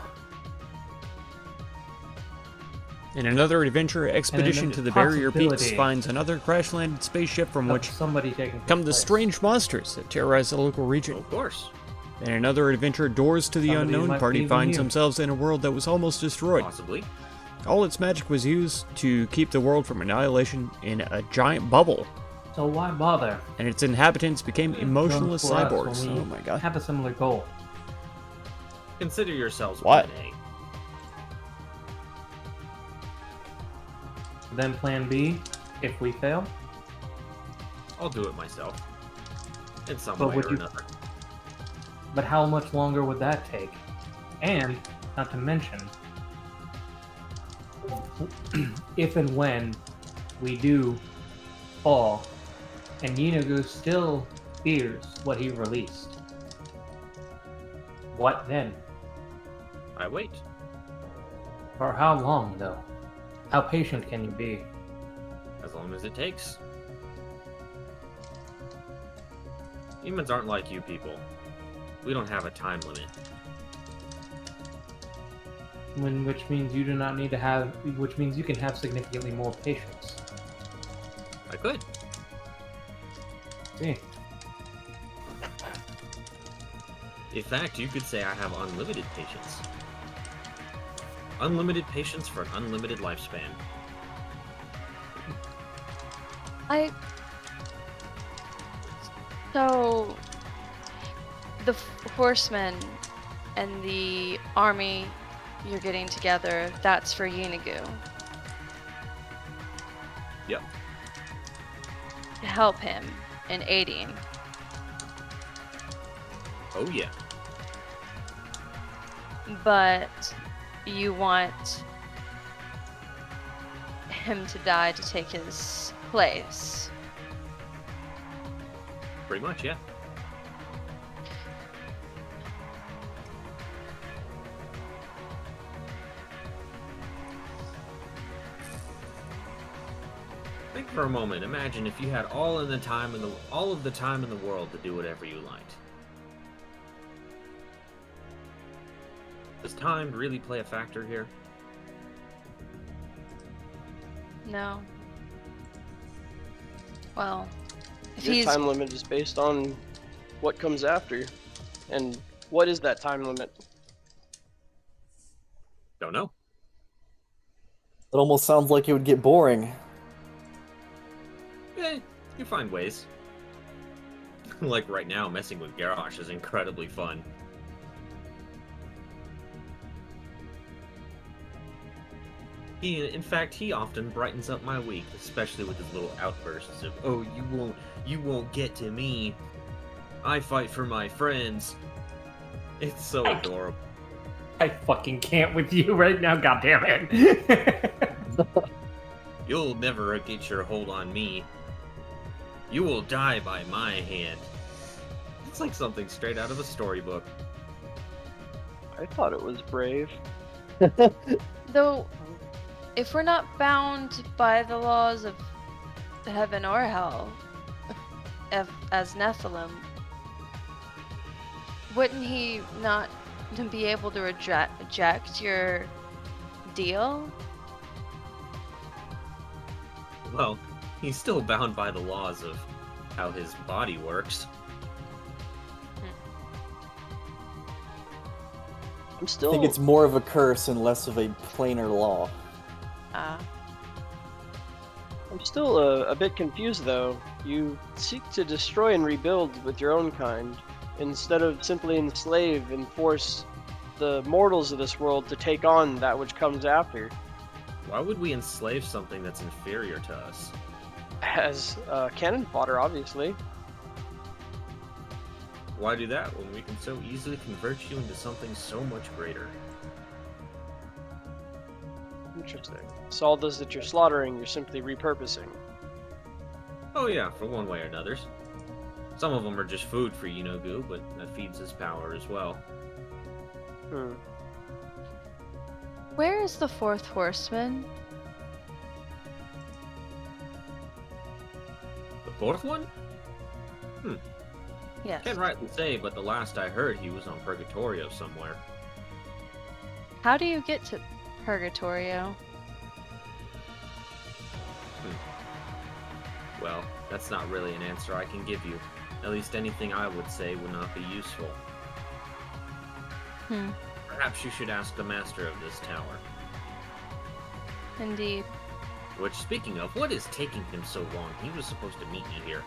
In another adventure, expedition to the Barrier Peaks possibility finds another crash-landed spaceship from of which somebody taking come the place. strange monsters that terrorize the local region. Of course. In another adventure, Doors to the Somebody Unknown might party be finds you. themselves in a world that was almost destroyed. Possibly. All its magic was used to keep the world from annihilation in a giant bubble, So why bother? and its inhabitants became emotionless For us cyborgs. when we Oh my god. have a similar goal. Consider yourselves What? Plan A. Then plan B, if we fail. I'll do it myself. In some But way would or you- another. But how much longer would that take? And, not to mention, if and when we do fall, and Yenogu still fears what he released, what then? I wait. For how long, though? How patient can you be? As long as it takes. Humans aren't like you people. We don't have a time limit. Which means you do not need to have, which means you can have significantly more patience. I could. See, In fact, you could say I have unlimited patience. Unlimited patience for an unlimited lifespan. So, the horsemen and the army you're getting together, that's for Yeenagu. Yep. To help him in aiding. Oh yeah. But you want him to die to take his place. Pretty much, yeah. Think for a moment. Imagine if you had all of the time in the world to do whatever you liked. Does time really play a factor here? No. Well, if Your he's time limit is based on what comes after. And what is that time limit? Don't know. It almost sounds like it would get boring. You find ways. Like right now, messing with Garrosh is incredibly fun. In fact, he often brightens up my week, especially with his little outbursts of, "Oh, you won't get to me. I fight for my friends." It's so adorable. I fucking can't with you right now, goddammit. You'll never get your hold on me. You will die by my hand. It's like something straight out of a storybook. I thought it was brave. though, if we're not bound by the laws of heaven or hell, as Nephilim, wouldn't he not be able to reject your deal? Well, he's still bound by the laws of how his body works. I'm I still. think it's more of a curse and less of a plainer law. I'm still a bit confused though. You seek to destroy and rebuild with your own kind, instead of simply enslave and force the mortals of this world to take on that which comes after. Why would we enslave something that's inferior to us? As cannon fodder, obviously. Why do that when we can so easily convert you into something so much greater? Interesting. So all those that you're slaughtering, you're simply repurposing. Oh yeah, for one way or another. Some of them are just food for Yenogu, but that feeds his power as well. Where is the fourth horseman? fourth one? Yes. Can't rightly say, but the last I heard, he was on Purgatorio somewhere. How do you get to Purgatorio? Well, that's not really an answer I can give you. At least anything I would say would not be useful. Hmm. Perhaps you should ask the master of this tower. Indeed. Which, speaking of, what is taking him so long? He was supposed to meet me here.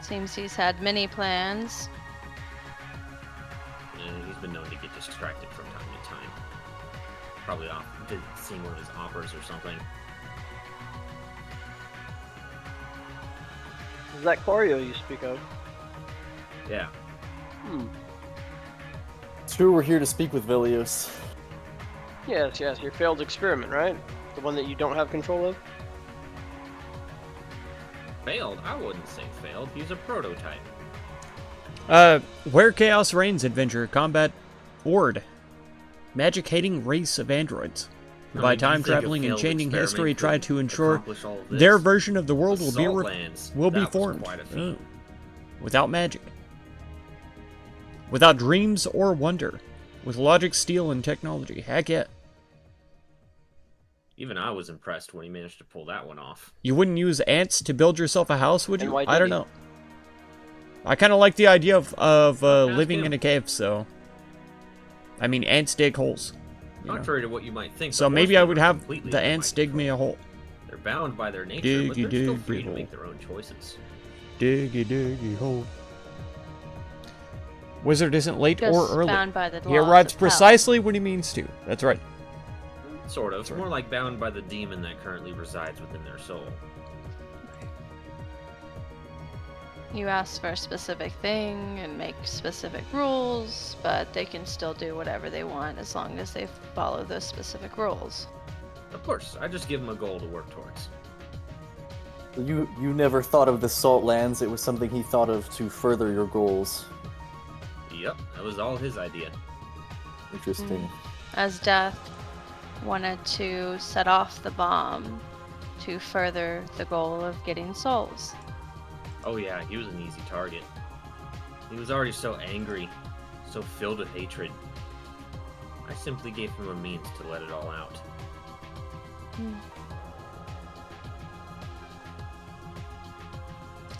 Seems he's had many plans. He's been known to get distracted from time to time. Probably off seeing one of his operas or something. Is that Corio you speak of? Yeah. It's true, we're here to speak with Vilios. Yes, your failed experiment, right? The one that you don't have control of? Failed? I wouldn't say failed. He's a prototype. Where Chaos Reigns adventure, combat Ord. Magic-hating race of androids. Who by time traveling and changing history try to ensure their version of the world will be formed. Oh. Without magic. Without dreams or wonder. With logic, steel, and technology. Heck yeah. Even I was impressed when he managed to pull that one off. You wouldn't use ants to build yourself a house, would And you? why I did don't he? know. I kind of like the idea of living in a cave, so... I mean, ants dig holes. You know. Contrary to what you might think. So the maybe I horsemen would are have completely the ants dig me a hole. They're bound by their nature, but Diggy, they're still diggy free to hole. make their own choices. Diggy, diggy hole. Wizard isn't late Just or early. bound by the He laws arrives of precisely when he means to. That's right. Sort of. That's right. More like bound by the demon that currently resides within their soul. You ask for a specific thing and make specific rules, but they can still do whatever they want as long as they follow those specific rules. Of course, I just give them a goal to work towards. You never thought of the Salt Lands, it was something he thought of to further your goals. Yep, that was all his idea. Interesting. As Death wanted to set off the bomb to further the goal of getting souls. Oh yeah, he was an easy target. He was already so angry, so filled with hatred. I simply gave him a means to let it all out.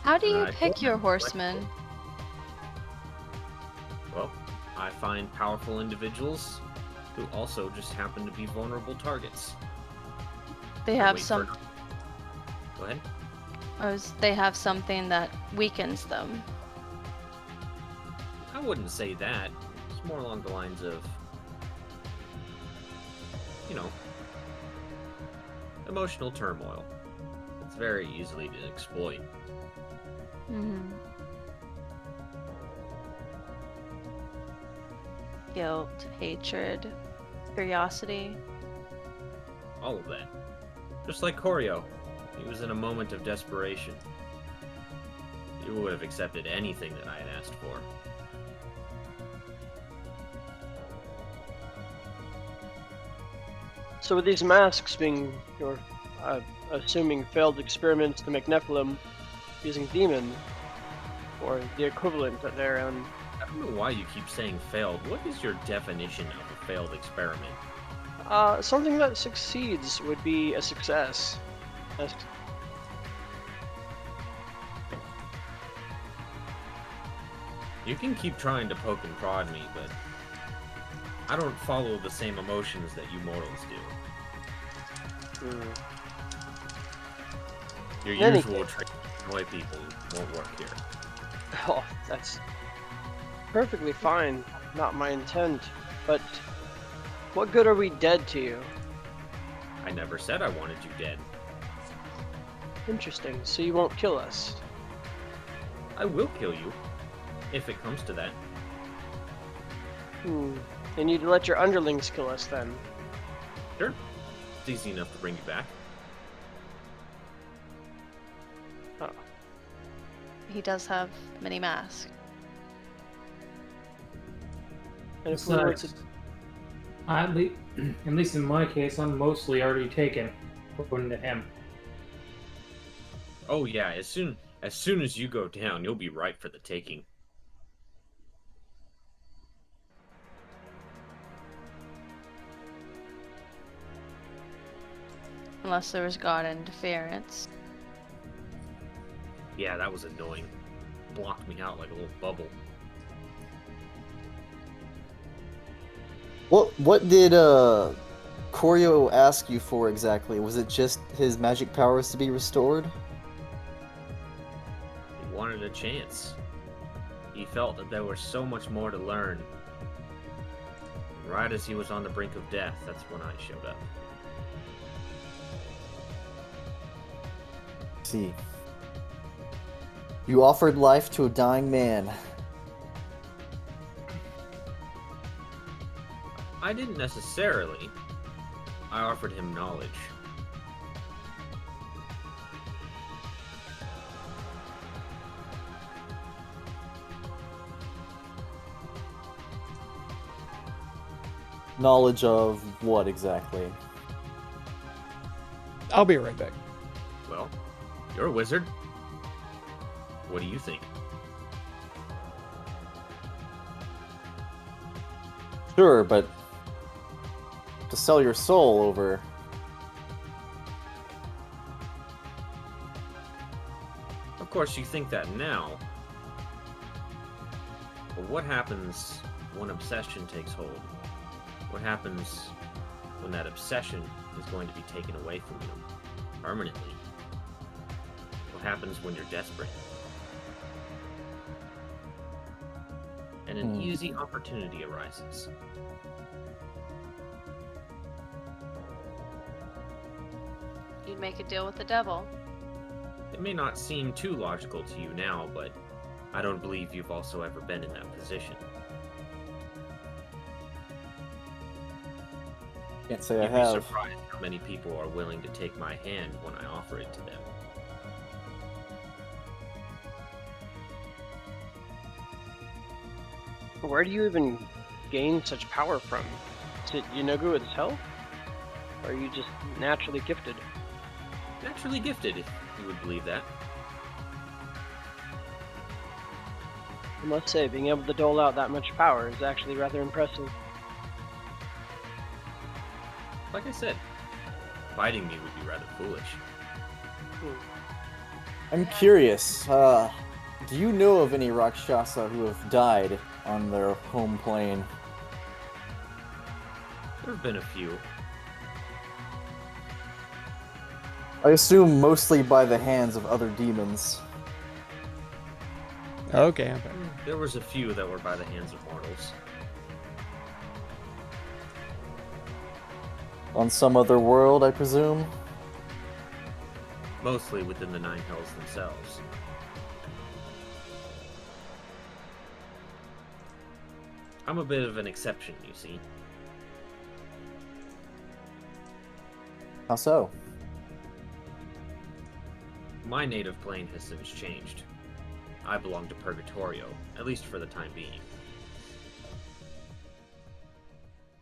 How do you I pick told your him, horsemen? Well, I find powerful individuals who also just happen to be vulnerable targets. They I have wait some. for- Go ahead. They have something that weakens them. I wouldn't say that. It's more along the lines of, you know, emotional turmoil. It's very easily to exploit. Guilt, hatred, curiosity. All of that. Just like Corio. He was in a moment of desperation. He would have accepted anything that I had asked for. So with these masks being your, assuming failed experiments to make Nephilim using demon, or the equivalent that they're on, I don't know why you keep saying failed. What is your definition of a failed experiment? something that succeeds would be a success. You can keep trying to poke and prod me, but I don't follow the same emotions that you mortals do. Your In any usual trick to annoy people won't work here. Oh, that's perfectly fine. Not my intent. But what good are we dead to you? I never said I wanted you dead. Interesting. So you won't kill us. I will kill you, if it comes to that. And you'd let your underlings kill us then? Sure. It's easy enough to bring you back. He does have many masks. And if we were to... Besides, at least in my case, I'm mostly already taken, according to him. Oh yeah, as soon as you go down, you'll be ripe for the taking. Unless there was God interference. Yeah, that was annoying. Blocked me out like a little bubble. What did Koryo ask you for exactly? Was it just his magic powers to be restored? He wanted a chance. He felt that there was so much more to learn. Right as he was on the brink of death, that's when I showed up. See. You offered life to a dying man. I didn't necessarily. I offered him knowledge. Knowledge of what exactly? I'll be right back. Well, you're a wizard. What do you think? Sure, but to sell your soul over... Of course, you think that now. But what happens when obsession takes hold? What happens when that obsession is going to be taken away from you permanently? What happens when you're desperate? And an easy opportunity arises. You'd make a deal with the devil. It may not seem too logical to you now, but I don't believe you've also ever been in that position. Can't say I You'd be have. surprised how many people are willing to take my hand when I offer it to them. Where do you even gain such power from? Is it Yunogu itself? Or are you just naturally gifted? Naturally gifted, if you would believe that. I must say, being able to dole out that much power is actually rather impressive. Like I said, fighting me would be rather foolish. I'm curious, do you know of any Rakshasa who have died on their home plane? There have been a few. I assume mostly by the hands of other demons. Okay. There was a few that were by the hands of mortals. On some other world, I presume? Mostly within the Nine Hells themselves. I'm a bit of an exception, you see. How so? My native plane has since changed. I belong to Purgatorio, at least for the time being.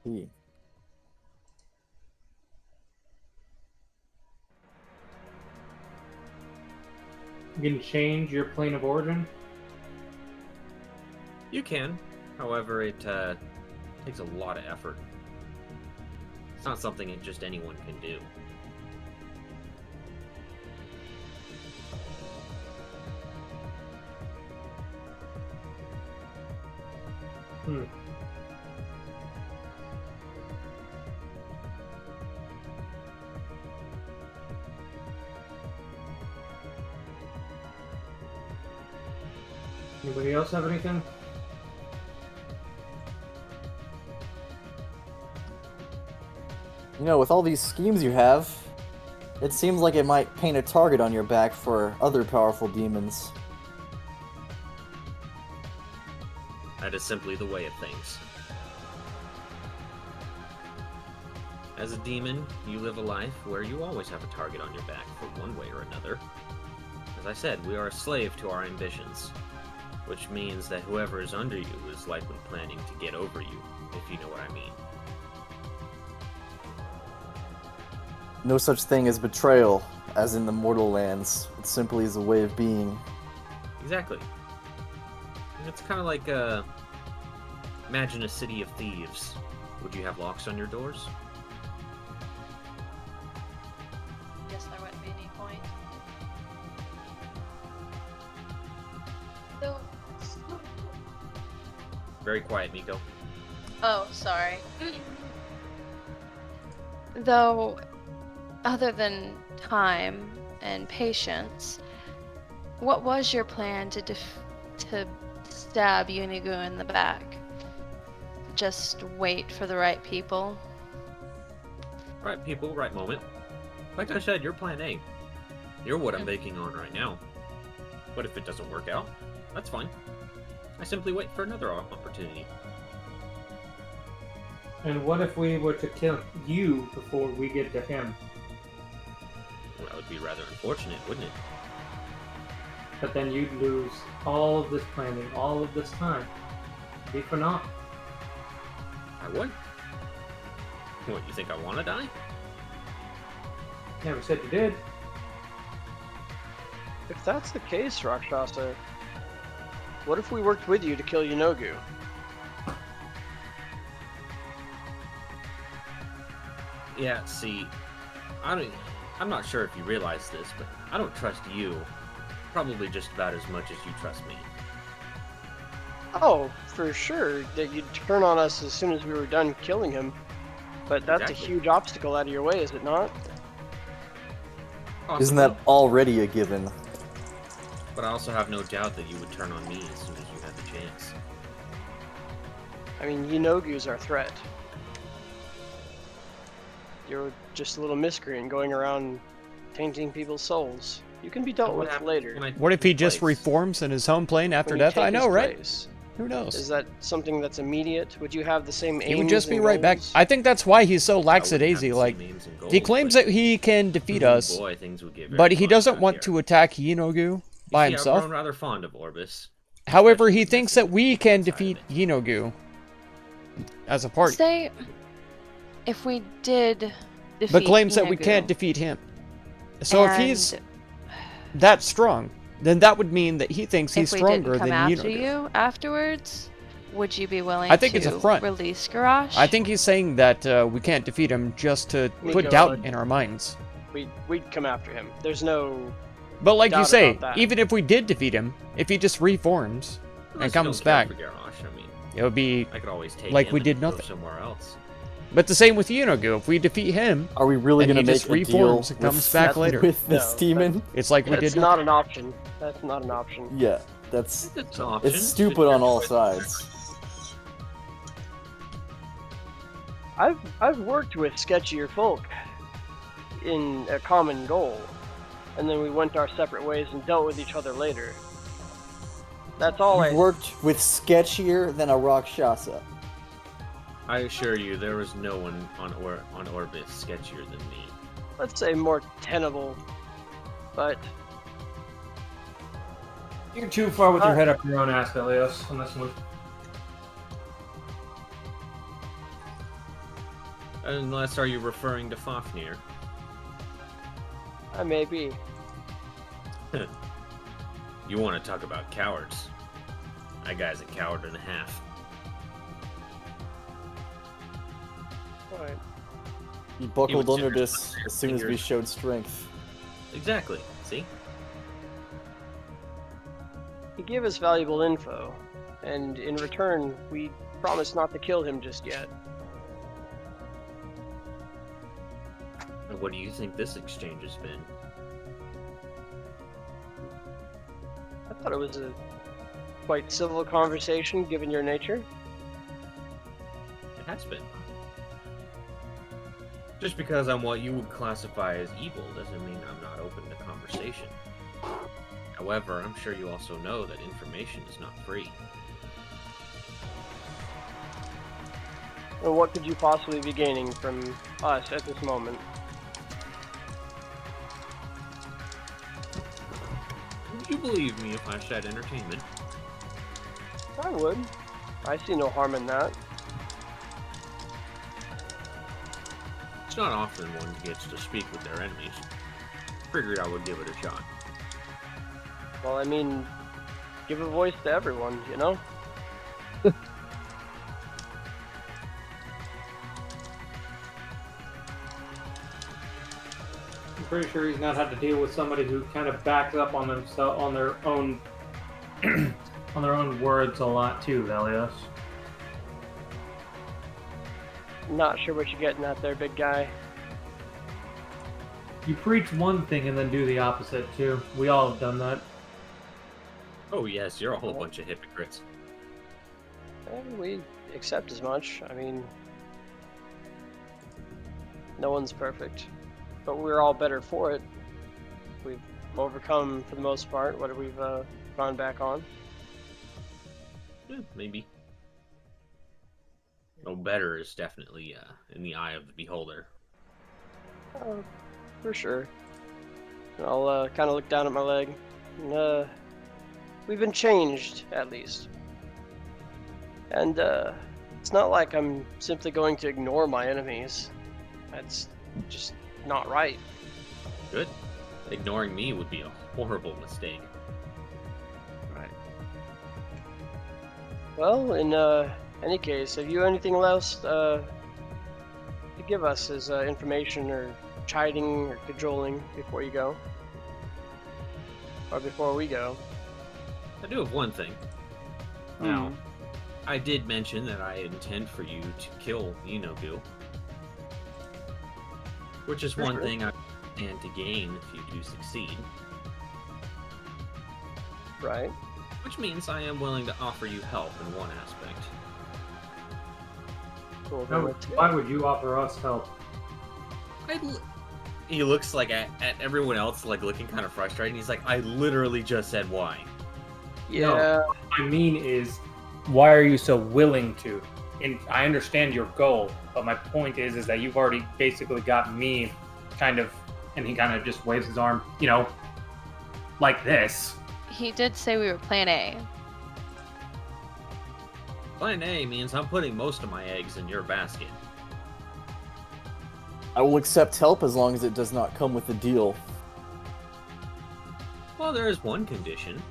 You can change your plane of origin? You can. However, it takes a lot of effort. It's not something that just anyone can do. Anybody else have anything? You know, with all these schemes you have, it seems like it might paint a target on your back for other powerful demons. That is simply the way of things. As a demon, you live a life where you always have a target on your back for one way or another. As I said, we are a slave to our ambitions, which means that whoever is under you is likely planning to get over you, if you know what I mean. No such thing as betrayal, as in the mortal lands. It simply is a way of being. Exactly. It's kind of like, imagine a city of thieves. Would you have locks on your doors? Guess there wouldn't be any point. So, Very quiet, Miko. oh, sorry. Though, other than time and patience, what was your plan to stab Unigu in the back? Just wait for the right people? Right people, right moment. Like I said, you're plan A. You're what I'm banking on right now. But if it doesn't work out, that's fine. I simply wait for another opportunity. And what if we were to kill you before we get to him? Well, that would be rather unfortunate, wouldn't it? But then you'd lose all of this planning, all of this time. It'd be for naught. I would. What, you think I want to die? Never said you did. If that's the case, Rakshasa, what if we worked with you to kill Yunogu? Yeah, see, I'm not sure if you realize this, but I don't trust you probably just about as much as you trust me. Oh, for sure, that you'd turn on us as soon as we were done killing him. But that's Exactly. a huge obstacle out of your way, is it not? Isn't that already a given? But I also have no doubt that you would turn on me as soon as you had the chance. I mean, Yunogu's our threat. You're just a little miscreant going around tainting people's souls. You can be dealt What with happens later. when I What if he take just place? reforms in his home plane after When you death? take I know, his right? place. Who Is knows? that something that's immediate? Would you have the same aims He would just be and right back. goals? I think that's why he's so I wouldn't have lackadaisy. the Like, same aims and he goals, claims but that he can defeat us, boy, things would get very but he fun doesn't around want here. to attack Yinogu by You see, himself. I've grown rather fond of Orbis. However, especially he with thinks messing that we with can inside of defeat it. Yinogu as a party, Say, if we did defeat but claims that we Yunogu, can't defeat him. So if he's and that strong, then that would mean that he thinks he's if we didn't stronger come than after Yinogu. you afterwards, would you be willing I think to it's a front. release Garrosh? I think he's saying that we can't defeat him just to put Miko, doubt in our minds. We'd come after him. There's no... But like you doubt say, about that. even if we did defeat him, if he just reforms Unless and you comes don't care back, for Garrosh, I mean, it would be I could always take like him we and did go nothing. somewhere else. But the same with Yinogu. If we defeat him, Are we really And going to he make just a deal reforms and comes back later. with this No, demon? it's like we That's did nothing. not an option. That's not an option. Yeah, that's... It's an option. It's stupid on all sides. I've worked with sketchier folk in a common goal, and then we went our separate ways and dealt with each other later. That's all You've worked with sketchier than a Rakshasa. I assure you, there was no one on Orbis sketchier than me. Let's say more tenable, but You're too far with your head up your own ass, Elios, on this one. Unless, are you referring to Fafnir? I may be. You want to talk about cowards? That guy's a coward and a half. Alright. He buckled would under just this snap as soon as we fingers. showed strength. Exactly. See? He gave us valuable info, and in return, we promised not to kill him just yet. And what do you think this exchange has been? I thought it was a quite civil conversation, given your nature. It has been. Just because I'm what you would classify as evil doesn't mean I'm not open to conversation. However, I'm sure you also know that information is not free. And what could you possibly be gaining from us at this moment? Would you believe me if I said entertainment? I would. I see no harm in that. It's not often one gets to speak with their enemies. figured I would give it a shot. Well, I mean, give a voice to everyone, you know? I'm pretty sure he's not had to deal with somebody who kind of backs up on themselves, on their own, on their own words a lot too, Velios. Not sure what you're getting at there, big guy. You preach one thing and then do the opposite too. We all have done that. Oh yes, you're a whole bunch of hypocrites. We accept as much. I mean, no one's perfect, but we're all better for it. We've overcome, for the most part, what we've gone back on. Maybe. No, better is definitely in the eye of the beholder. For sure. And I'll kind of look down at my leg. And, we've been changed, at least. And it's not like I'm simply going to ignore my enemies. That's just not right. Good. Ignoring me would be a horrible mistake. Right. Well, in any case, have you anything else to give us as information or chiding or cajoling before you go? Or before we go? I do have one thing. Now, I did mention that I intend for you to kill Inogu. Which is one thing I stand to gain if you do succeed. Right. Which means I am willing to offer you help in one aspect. Cool. Why would you offer us help? He looks like at everyone else, like looking kind of frustrated. He's like, I literally just said why. Yeah. No, what I mean is, why are you so willing to? And I understand your goal, but my point is that you've already basically got me kind of, and he kind of just waves his arm, you know, like this. He did say we were plan A. Plan A means I'm putting most of my eggs in your basket. I will accept help as long as it does not come with a deal. Well, there is one condition.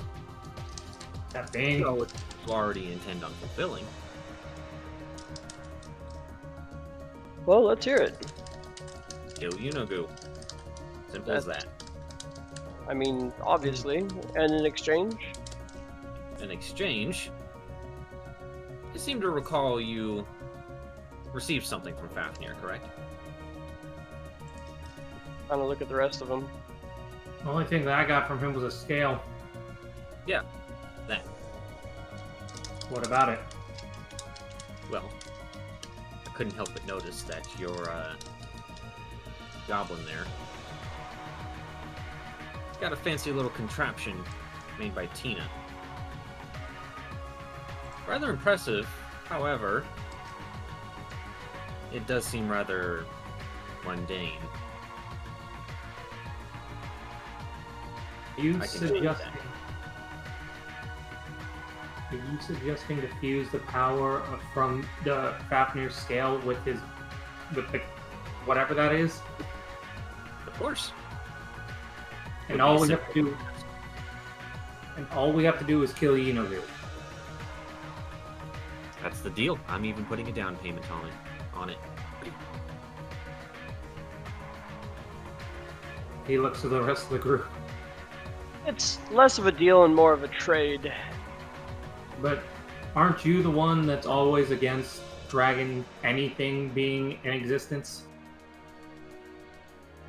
That being, You already intend on fulfilling. Well, let's hear it. Kill Inogu. Simple as that. I mean, obviously. And in exchange? In exchange, I seem to recall you received something from Fafnir, correct? Kind of look at the rest of them. the only thing that I got from him was a scale. Yeah, that. What about it? Well, I couldn't help but notice that your goblin there got a fancy little contraption made by Tina. Rather impressive, however, it does seem rather mundane. Are you I can see that. suggesting to fuse the power from the Fafnir scale with the whatever that is? Of course. And all we have to do is kill Inogu. That's the deal. I'm even putting a down payment on it. He looks to the rest of the group. It's less of a deal and more of a trade. But aren't you the one that's always against dragon anything being in existence?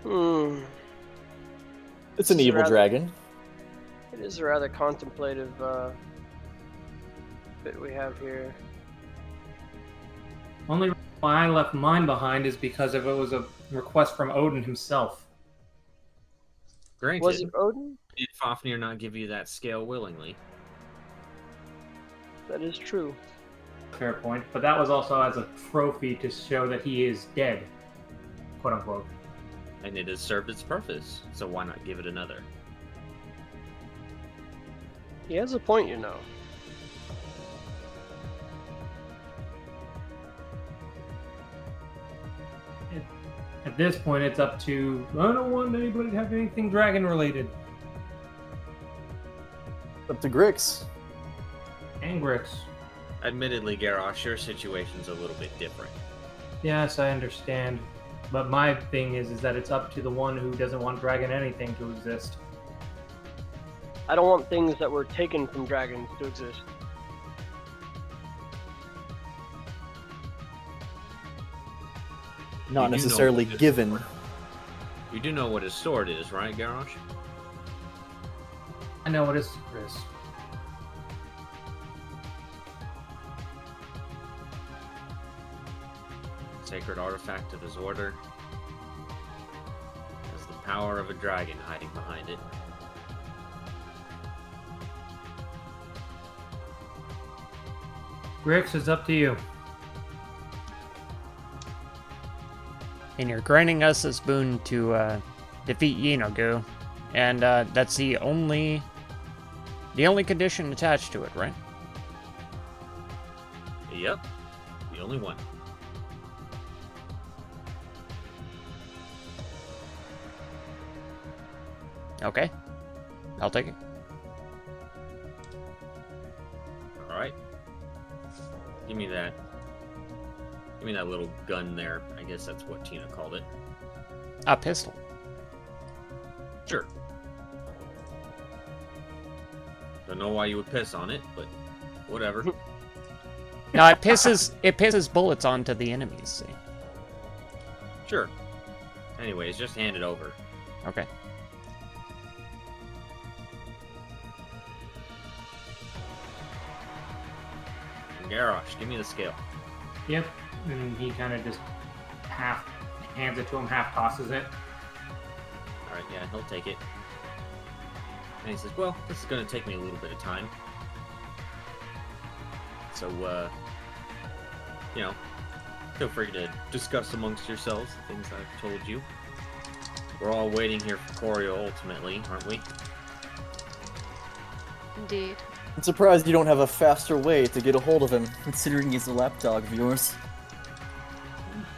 It's an evil dragon. It is a rather contemplative bit we have here. Only reason why I left mine behind is because if it was a request from Odin himself. Granted, Was it Odin? did Fafnir not give you that scale willingly? That is true. Fair point. But that was also as a trophy to show that he is dead. Quote unquote. And it has served its purpose, so why not give it another? He has a point, you know. At this point, it's up to, I don't want anybody to have anything dragon related. Up to Grix. And Grix. Admittedly, Garrosh, your situation's a little bit different. Yes, I understand. But my thing is that it's up to the one who doesn't want dragon anything to exist. I don't want things that were taken from dragons to exist. Not necessarily given. You do know what his sword is, right, Garrosh? I know what his is. Sacred artifact of his order. Has the power of a dragon hiding behind it. Grix, it's up to you. And you're granting us this boon to defeat Yeenoghu, and that's the only condition attached to it, right? Yep, the only one. Okay, I'll take it. Alright. Give me that. Give me that little gun there. I guess that's what Tina called it. A pistol. Sure. Don't know why you would piss on it, but whatever. No, it pisses bullets onto the enemies, see? Sure. Anyways, just hand it over. Okay. Garrosh, give me the scale. Yep. And he kind of just half hands it to him, half tosses it. Alright, yeah, he'll take it. And he says, well, this is going to take me a little bit of time. So, you know, feel free to discuss amongst yourselves the things I've told you. We're all waiting here for Corio ultimately, aren't we? Indeed. I'm surprised you don't have a faster way to get a hold of him, considering he's a lapdog of yours.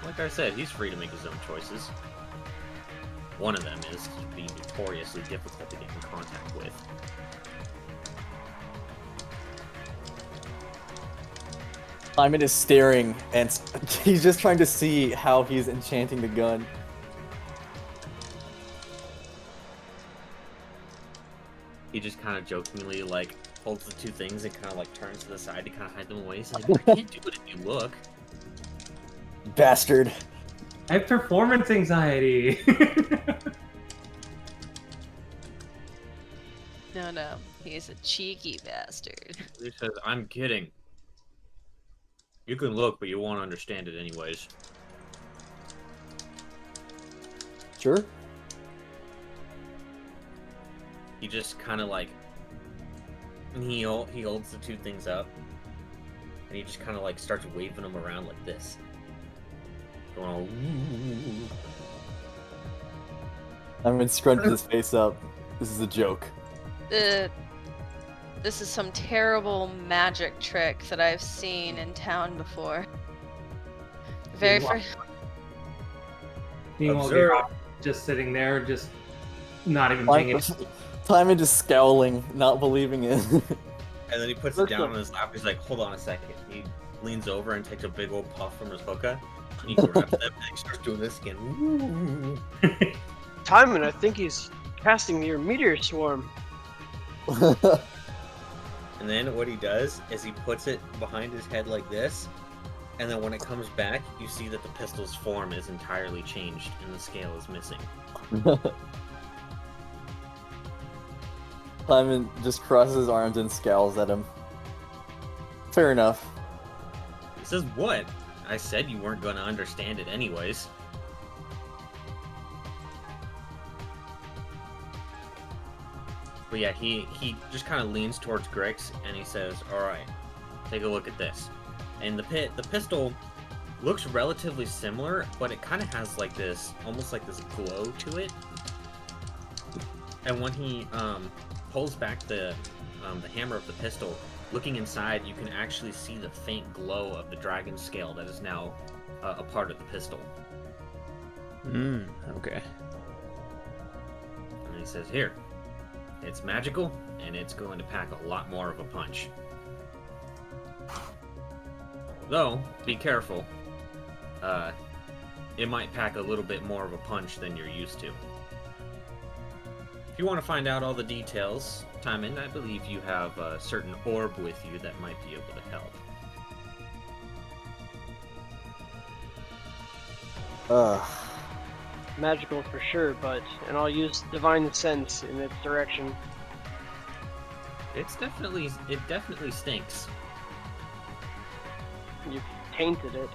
Like I said, he's free to make his own choices. One of them is being notoriously difficult to get in contact with. Simon is staring, and he's just trying to see how he's enchanting the gun. He just kind of jokingly, like, holds the two things and kind of, like, turns to the side to kind of hide them away. He's like, I can't do it if you look. Bastard. I have performance anxiety. No, he's a cheeky bastard. He says, I'm kidding. You can look, but you won't understand it anyways. Sure. He just kind of, like, he holds the two things up, and he just kind of, like, starts waving them around like this. Going all, ooh. Simon scrunches his face up. This is a joke. This is some terrible magic trick that I've seen in town before. Very first. Meanwhile, Geralt just sitting there, just not even paying attention. Simon just scowling, not believing it. And then he puts it down on his lap. He's like, hold on a second. He leans over and takes a big old puff from his hookah. And he grabs them and he starts doing this again. Ooh. Timon, I think he's casting your meteor swarm. And then what he does is he puts it behind his head like this, and then when it comes back, you see that the pistol's form is entirely changed and the scale is missing. Simon just crosses his arms and scowls at him. Fair enough. He says, what? I said you weren't going to understand it anyways. But yeah, he just kind of leans towards Grix and he says, alright, take a look at this. And the pistol looks relatively similar, but it kind of has like this, almost like this glow to it. And when he pulls back the hammer of the pistol, looking inside, you can actually see the faint glow of the dragon scale that is now a part of the pistol. Okay. And he says, here, it's magical, and it's going to pack a lot more of a punch. Though, be careful. It might pack a little bit more of a punch than you're used to. If you want to find out all the details, Timon, I believe you have a certain orb with you that might be able to help. Magical for sure, and I'll use divine sense in its direction. It definitely stinks. You've tainted it,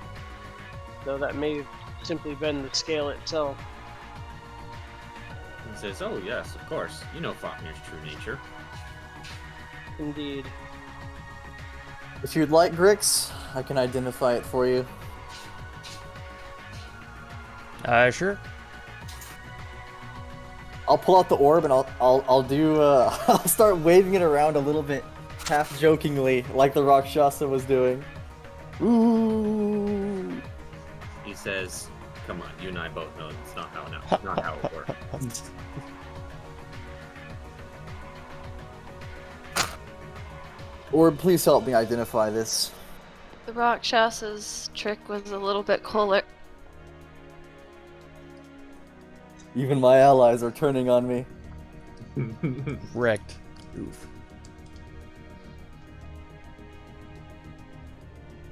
though that may have simply been the scale itself. He says, oh yes, of course, you know Fafnir's true nature. Indeed. If you'd like, Grix, I can identify it for you. Sure. I'll pull out the orb and I'll do I'll start waving it around a little bit, half jokingly, like the Rakshasa was doing. Ooh. He says, come on, you and I both know it's not how it works. Orb, please help me identify this. The Rakshasa's trick was a little bit cooler. Even my allies are turning on me. Wrecked. Oof.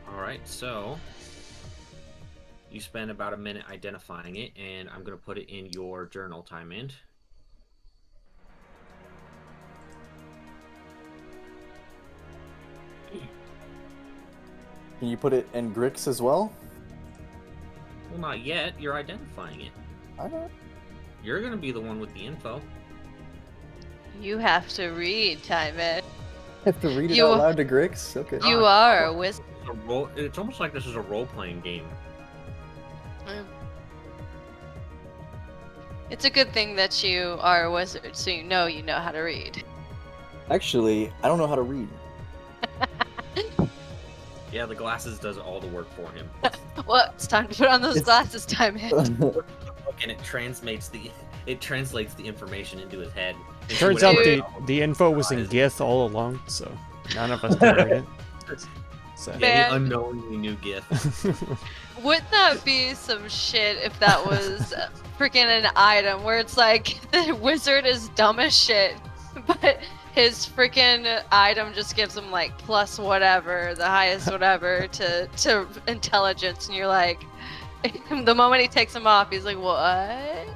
Alright, so you spend about a minute identifying it, and I'm going to put it in your journal, Timon. Can you put it in Grix as well? Well, not yet. You're identifying it. I don't. You're going to be the one with the info. You have to read, Timon. I have to read it You- out loud to Grix? Okay. You are a wizard. It's almost like this is a role-playing game. It's a good thing that you are a wizard, so you know how to read. Actually, I don't know how to read. Yeah, the glasses does all the work for him. Well, it's time to put on those It's- glasses, Timon. And it translates the information into his head. into Turns out whatever- the info was in Gith all along, so none of us can read it. So. Yeah, Man. he unknowingly knew Gith. Wouldn't that be some shit if that was freaking an item where it's like the wizard is dumb as shit, but his freaking item just gives him like plus whatever, the highest whatever to intelligence, and you're like, the moment he takes him off, he's like, what?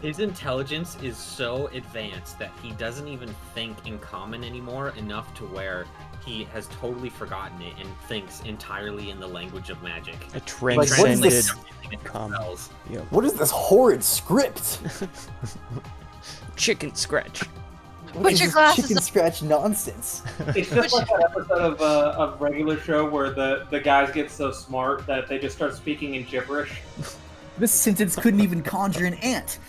His intelligence is so advanced that he doesn't even think in common anymore, enough to where he has totally forgotten it and thinks entirely in the language of magic. A what is transcended this? common. Spells. Yep. What is this horrid script? Chicken scratch. What Put is your this glasses chicken on. scratch nonsense? It's just like that episode of regular show where the guys get so smart that they just start speaking in gibberish. This sentence couldn't even conjure an ant.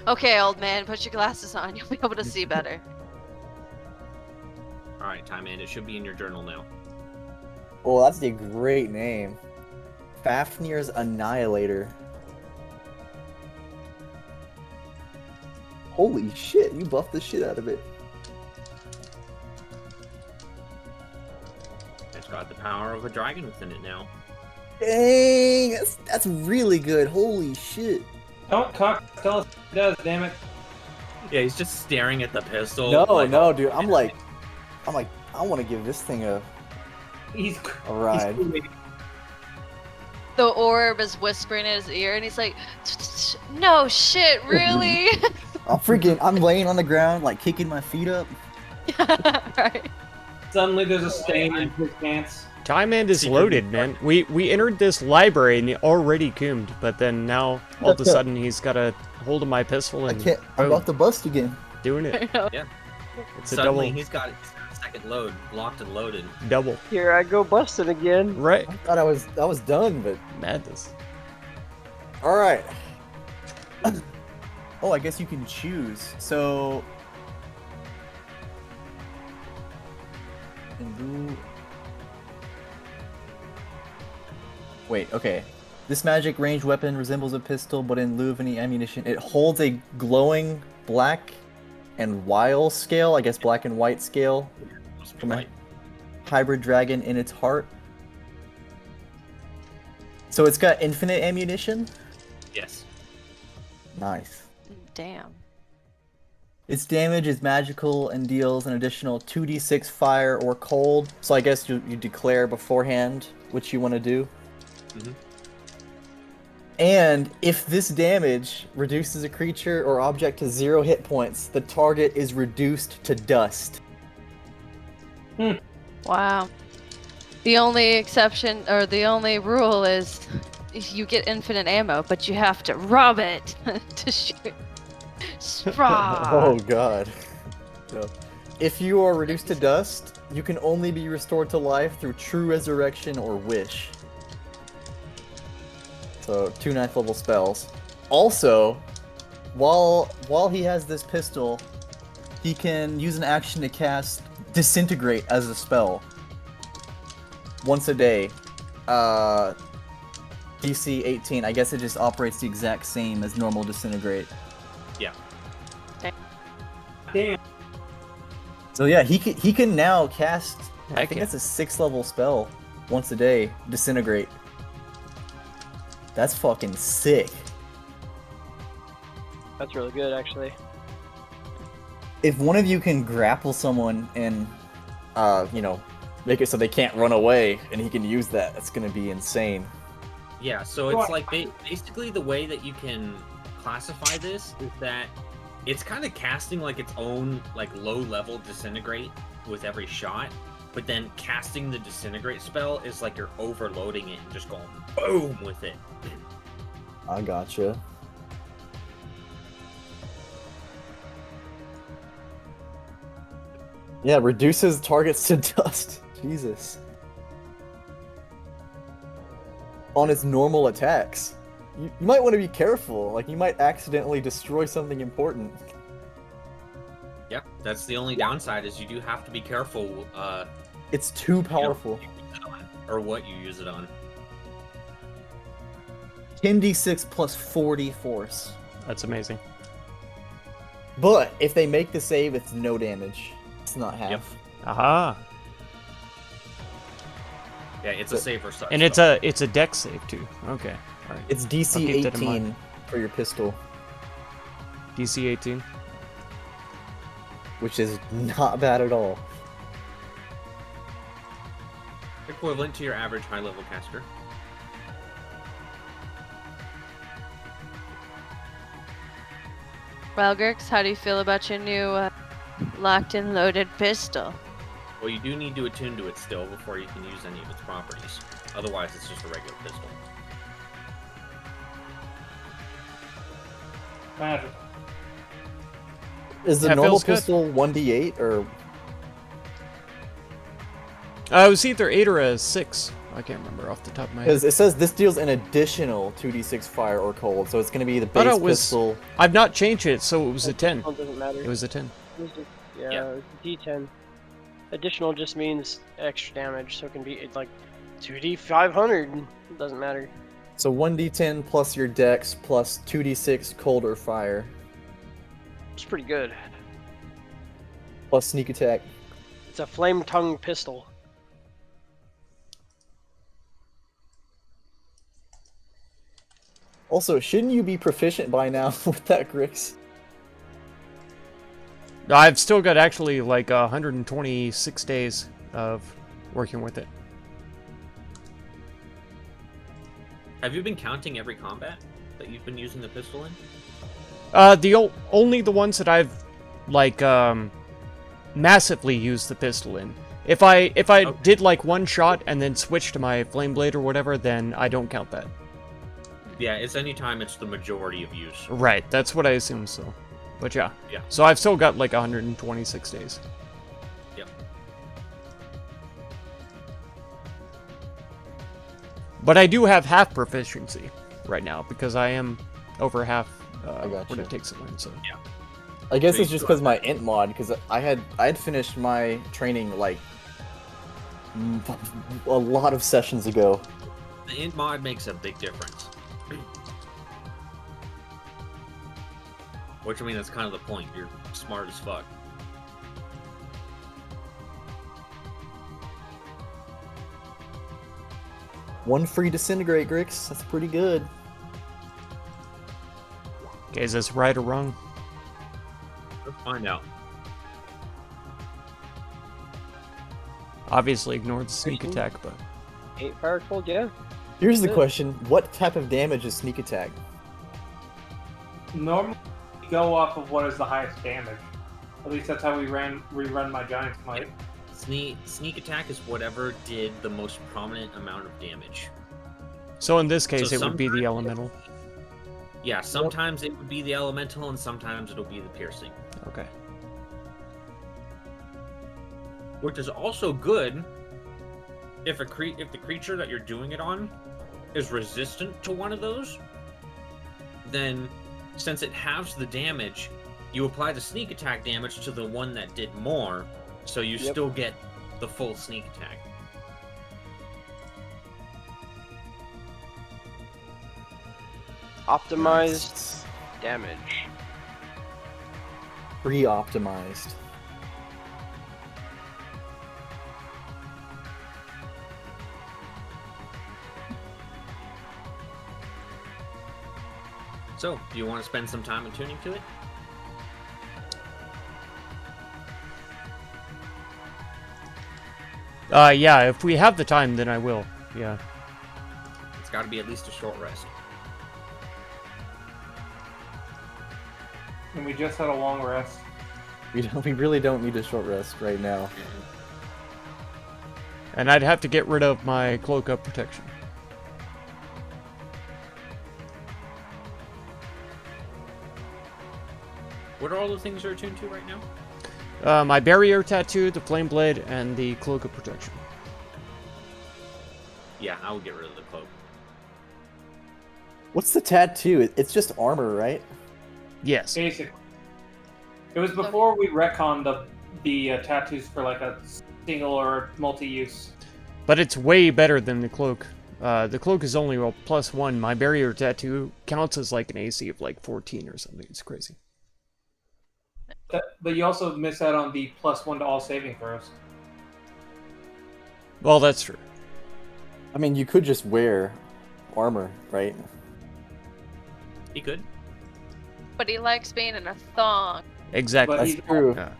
Okay, old man, put your glasses on. You'll be able to see better. Alright, Timon, it should be in your journal now. Oh, that's a great name. Fafnir's Annihilator. Holy shit, you buffed the shit out of it. It's got the power of a dragon within it now. Dang, that's really good. Holy shit. Don't cock tell us what it does, damn it. Yeah, he's just staring at the pistol. No, like, no, dude. I'm like, I want to give this thing a He's ride. The orb is whispering in his ear, and he's like, no shit, really? I'm laying on the ground, like kicking my feet up. Right. Suddenly there's a stain in his pants. Time End is loaded, man. We entered this library and he already coomed, but then now all of a sudden he's got a hold of my pistol I and can't. I'm boom, about to bust again. doing it. Yeah. It's a Suddenly, double. he's got a second load locked and loaded. Double. Here I go busting again. Right. I thought I was done, but Madness. all right. Oh, I guess you can choose. So. Wait, okay. This magic ranged weapon resembles a pistol, but in lieu of any ammunition, it holds a glowing black and while scale, I guess black and white scale, from a hybrid dragon in its heart. So it's got infinite ammunition? Yes. Nice. Damn. Its damage is magical and deals an additional 2d6 fire or cold. So I guess you declare beforehand what you want to do. Mhm. And if this damage reduces a creature or object to 0 hit points, the target is reduced to dust. Wow. The only exception, or the only rule is you get infinite ammo, but you have to rub it to shoot. Oh god. So, if you are reduced to dust, you can only be restored to life through true resurrection or wish. So 2 9th level spells. Also, while he has this pistol, he can use an action to cast Disintegrate as a spell. Once a day. DC 18. I guess it just operates the exact same as normal Disintegrate. Yeah. Damn. So yeah, he can now cast. I Heck think yeah. it's a 6th level spell once a day. Disintegrate. That's fucking sick. That's really good, actually. If one of you can grapple someone and, make it so they can't run away, and he can use that, that's gonna be insane. Yeah, so it's like basically the way that you can classify this is that it's kind of casting like its own like low level disintegrate with every shot, but then casting the disintegrate spell is like you're overloading it and just going boom with it. I gotcha. Yeah, reduces targets to dust. Jesus. On its normal attacks. You might want to be careful. Like, you might accidentally destroy something important. Yep, that's the only downside is you do have to be careful It's too powerful. or what you use it on. 10d6 plus 40 force. That's amazing. But if they make the save, it's no damage. It's not half. Yep. Aha. Yeah, it's a save or such. And it's a dex save too. Okay. All right. It's I'll DC keep that in 18 mind. for your pistol, DC 18. which is not bad at all. equivalent to your average high level caster. Well, Grix, how do you feel about your new locked and loaded pistol? Well, you do need to attune to it still before you can use any of its properties. Otherwise, it's just a regular pistol. Magic. Is the That normal feels good. pistol 1d8 or? It was either 8 or a 6. I can't remember off the top of my head. Because it says this deals an additional 2d6 fire or cold, so it's going to be the Thought base it was- pistol. I've not changed it, so it was a 10. It doesn't matter. It was a 10. Yeah, Yeah. it's a D10. Additional just means extra damage, so it can be it's like 2d 500. It doesn't matter. So 1d10 plus your dex plus 2d6 cold or fire It's pretty good. plus sneak attack. It's a flame tongue pistol. Also, shouldn't you be proficient by now with that, Grix? I've still got actually like 126 days of working with it. Have you been counting every combat that you've been using the pistol in? Only the ones that I've like massively used the pistol in. If I Okay. did like one shot and then switched to my flame blade or whatever, then I don't count that. Yeah, it's any time it's the majority of use. Right, that's what I assume so. But yeah. Yeah. So I've still got like 126 days. Yep. But I do have half proficiency right now because I am over half I what gotcha. it takes to learn. So I guess So it's you just still because my int mod, because I had finished my training like a lot of sessions ago, The int mod makes a big difference. Which, I mean, that's kind of the point. You're smart as fuck. One free disintegrate, Grix. That's pretty good. Okay, is this right or wrong? Let's find out. Obviously ignored the sneak attack, but 8 fire cold, yeah. Here's the Good. question: what type of damage is sneak attack? Normally, we go off of what is the highest damage. At least that's how we rerun my giant smite. Sneak attack is whatever did the most prominent amount of damage. so in this case So it would be the sometimes- elemental. Yeah, sometimes it would be the elemental, and sometimes it'll be the piercing. Okay. Which is also good if the creature that you're doing it on is resistant to one of those. Then, since it halves the damage, you apply the sneak attack damage to the one that did more, so you Yep. still get the full sneak attack. Optimized damage. Pre-optimized. So, do you want to spend some time attuning to it? Yeah, if we have the time, then I will. Yeah. It's got to be at least a short rest. And we just had a long rest. We really don't need a short rest right now. And I'd have to get rid of my cloak of protection. What are all the things you're attuned to right now? My barrier tattoo, the flame blade, and the cloak of protection. Yeah, I would get rid of the cloak. What's the tattoo? It's just armor, right? Yes. Basically, it was before we retconned the tattoos for like a single or multi-use. But it's way better than the cloak. The cloak is only a +1. My barrier tattoo counts as like an AC of like 14 or something. It's crazy. But you also miss out on the +1 to all saving throws. Well, that's true. I mean, you could just wear armor, right? He could. But he likes being in a thong. Exactly. But That's he's- true. Yeah.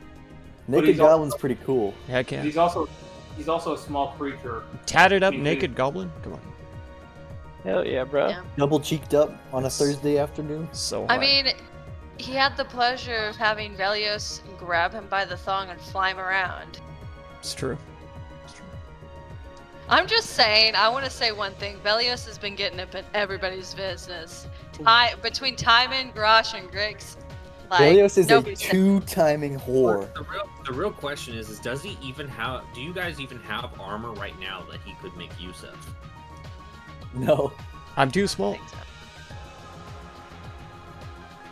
Naked he's also- Goblin's pretty cool. Heck yeah. He's also a small creature. Tatted up he's- naked goblin? Come on. Hell yeah, bro. Yeah. Double cheeked up on a Thursday afternoon. So I hot. mean, he had the pleasure of having Velios grab him by the thong and fly him around. It's true. It's true. I'm just saying, I want to say one thing. Velios has been getting up in everybody's business. Between Timon, Grosh, and Grix, like, Velios is a nobody's- two-timing whore. The real question is does he even have? Do you guys even have armor right now that he could make use of? No. I'm too I small. think so.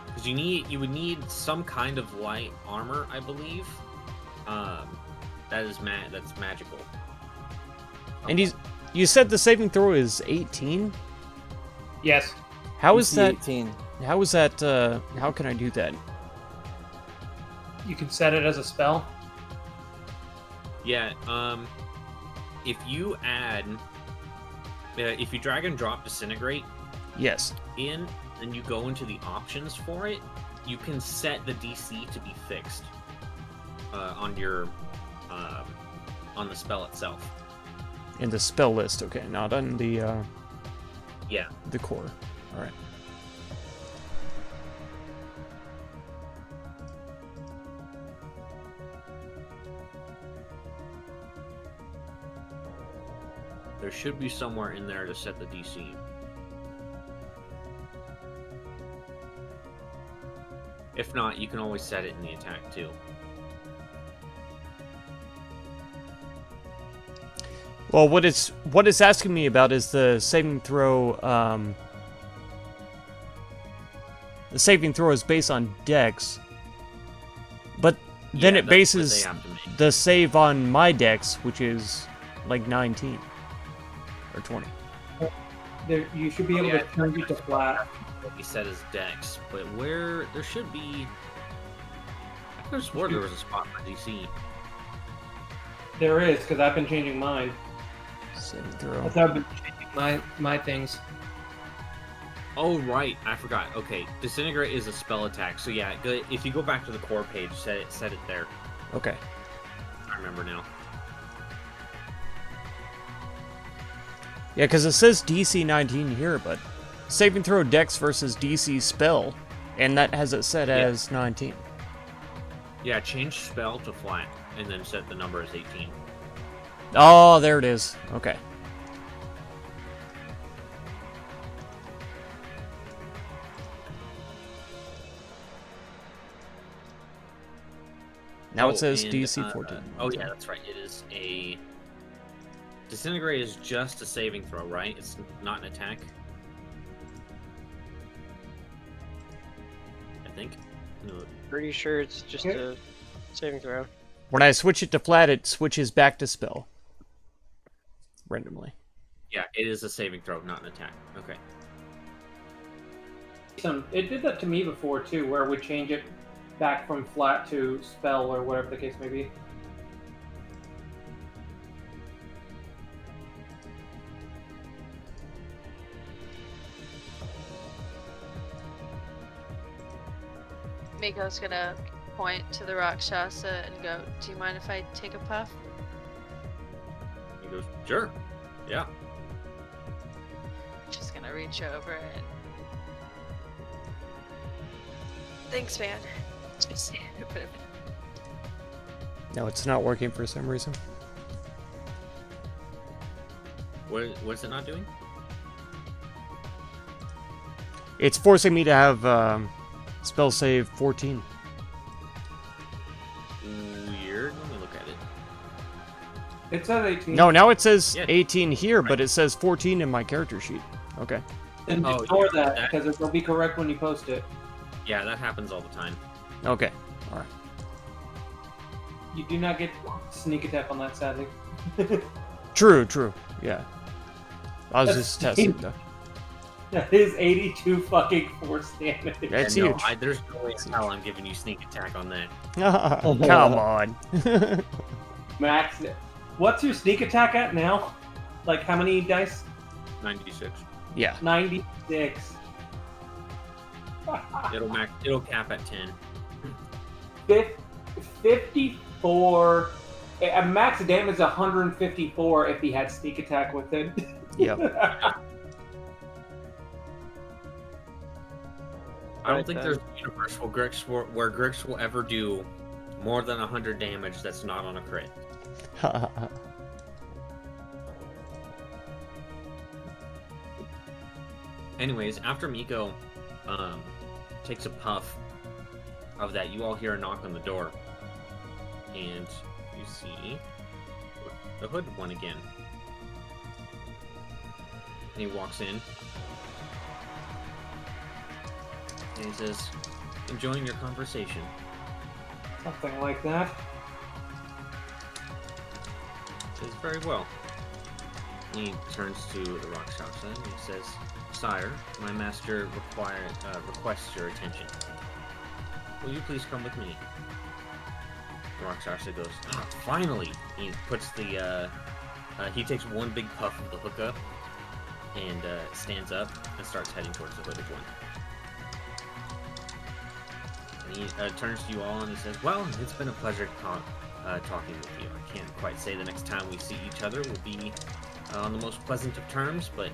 Because you would need some kind of light armor, I believe. That's magical. And you said the saving throw is 18? Yes. How is DC that? 18. How is that? How can I do that? You can set it as a spell. Yeah. If you add, if you drag and drop disintegrate Yes. in, and you go into the options for it, you can set the DC to be fixed on your on the spell itself. In the spell list, okay, not on the Yeah. the core. All right. There should be somewhere in there to set the DC. If not, you can always set it in the attack too. Well, what it's asking me about is the saving throw. The saving throw is based on Dex, but then Yeah, it that's what bases they have to make. the save on my Dex, which is like 19 or 20. There, you should be able to change it to flat. What he said is Dex, but where there should be. I could have swore there was a spot for DC. There is, because I've been changing mine. Saving throw. That's how I've been changing my things. Oh right, I forgot. Okay, Disintegrate is a spell attack. So yeah, if you go back to the core page, set it there. Okay. I remember now. Yeah, because it says DC 19 here, but saving throw Dex versus DC spell, and that has it set as 19. Yeah, change spell to flat, and then set the number as 18. Oh, there it is. Okay. Now it says DC 14. Oh yeah, that's right. It is a... Disintegrate is just a saving throw, right? It's not an attack? I think. No. Pretty sure it's just a saving throw. When I switch it to flat, it switches back to spell. Randomly. Yeah, it is a saving throw, not an attack. Okay. It did that to me before too, where we change it back from flat to spell or whatever the case may be. Miko's gonna point to the Rakshasa and go, "Do you mind if I take a puff?" He goes, sure. Yeah. She's gonna reach over and... Thanks, man. Just put it... No, it's not working for some reason. What's it not doing? It's forcing me to have spell save 14. Weird. Let me look at it. It says 18. No, now it says Yeah. 18 here, Right. but it says 14 in my character sheet. Okay. And Oh, ignore yeah, that, because it'll be correct when you post it. Yeah, that happens all the time. Okay. All right. You do not get sneak attack on that, sadly. True. Yeah. I was That's just testing though. That is 82 fucking force damage. That's And huge. there's no way in hell I'm giving you sneak attack on that. Come on. Max, what's your sneak attack at now? Like how many dice? 96. Yeah. 96. It'll cap at 10. 54. Max damage is 154 if he had sneak attack with it. Yep. I don't Right think then. there's a universe where Grix will ever do more than 100 damage that's not on a crit. Anyways, after Miko takes a puff of that, you all hear a knock on the door. And you see the hooded one again. And he walks in. And he says, enjoying your conversation. Something like that. Says, very well. He turns to the Rakshasa and he says, Sire, my master requests your attention. Will you please come with me? The Rakshasa goes, ah, finally! He puts the, he takes one big puff of the hookah and stands up and starts heading towards the hooded one. And he turns to you all and he says, well, it's been a pleasure talking with you. I can't quite say the next time we see each other will be on the most pleasant of terms, but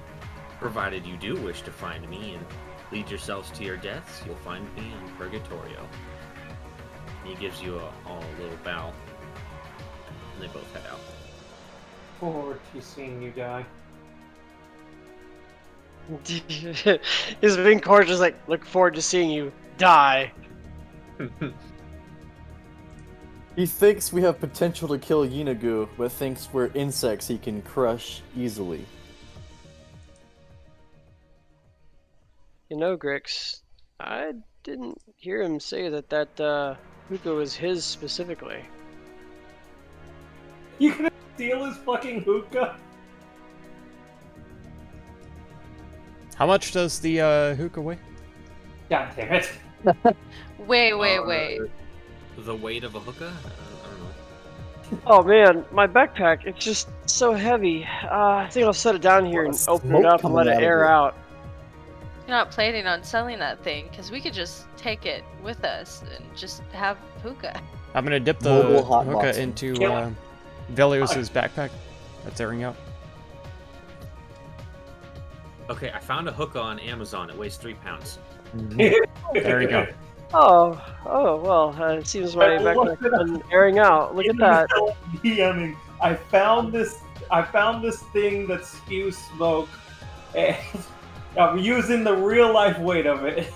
provided you do wish to find me and lead yourselves to your deaths, you'll find me on Purgatorio. And he gives you all a little bow, and they both head out. Forward to seeing you die. His main course is like, look forward to seeing you die. He thinks we have potential to kill Yinagu, but thinks we're insects he can crush easily. You know, Grix, I didn't hear him say that hookah was his specifically. You gonna steal his fucking hookah? How much does the hookah weigh? God damn it. Wait. The weight of a hookah? I don't know. Oh man, my backpack, it's just so heavy. I think I'll set it down here and open it Smoke up and coming let it out of air it. out. You're not planning on selling that thing, because we could just take it with us and just have hookah. I'm gonna dip the Mobile hot hookah box. into Yeah. Velios's backpack. That's airing out. Okay, I found a hookah on Amazon. It weighs 3 pounds. There you go. Oh, well, it seems my backpack's been airing out. Look at that. I mean, I found this thing that spews smoke, and I'm using the real life weight of it.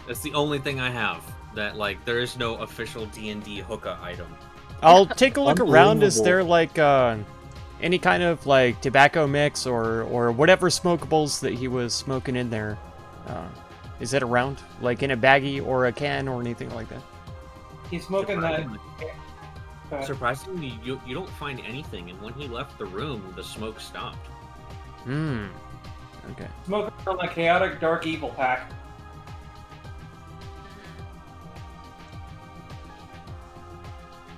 That's the only thing I have. That, like, there is no official D&D hookah item. I'll take a look around. Is Unbelievable. there like any kind of like tobacco mix or whatever smokables that he was smoking in there? Is it around, like in a baggie or a can or anything like that? He's smoking that. Surprisingly, you don't find anything, and when he left the room, the smoke stopped. Hmm. Okay. Smoking on the chaotic dark evil pack.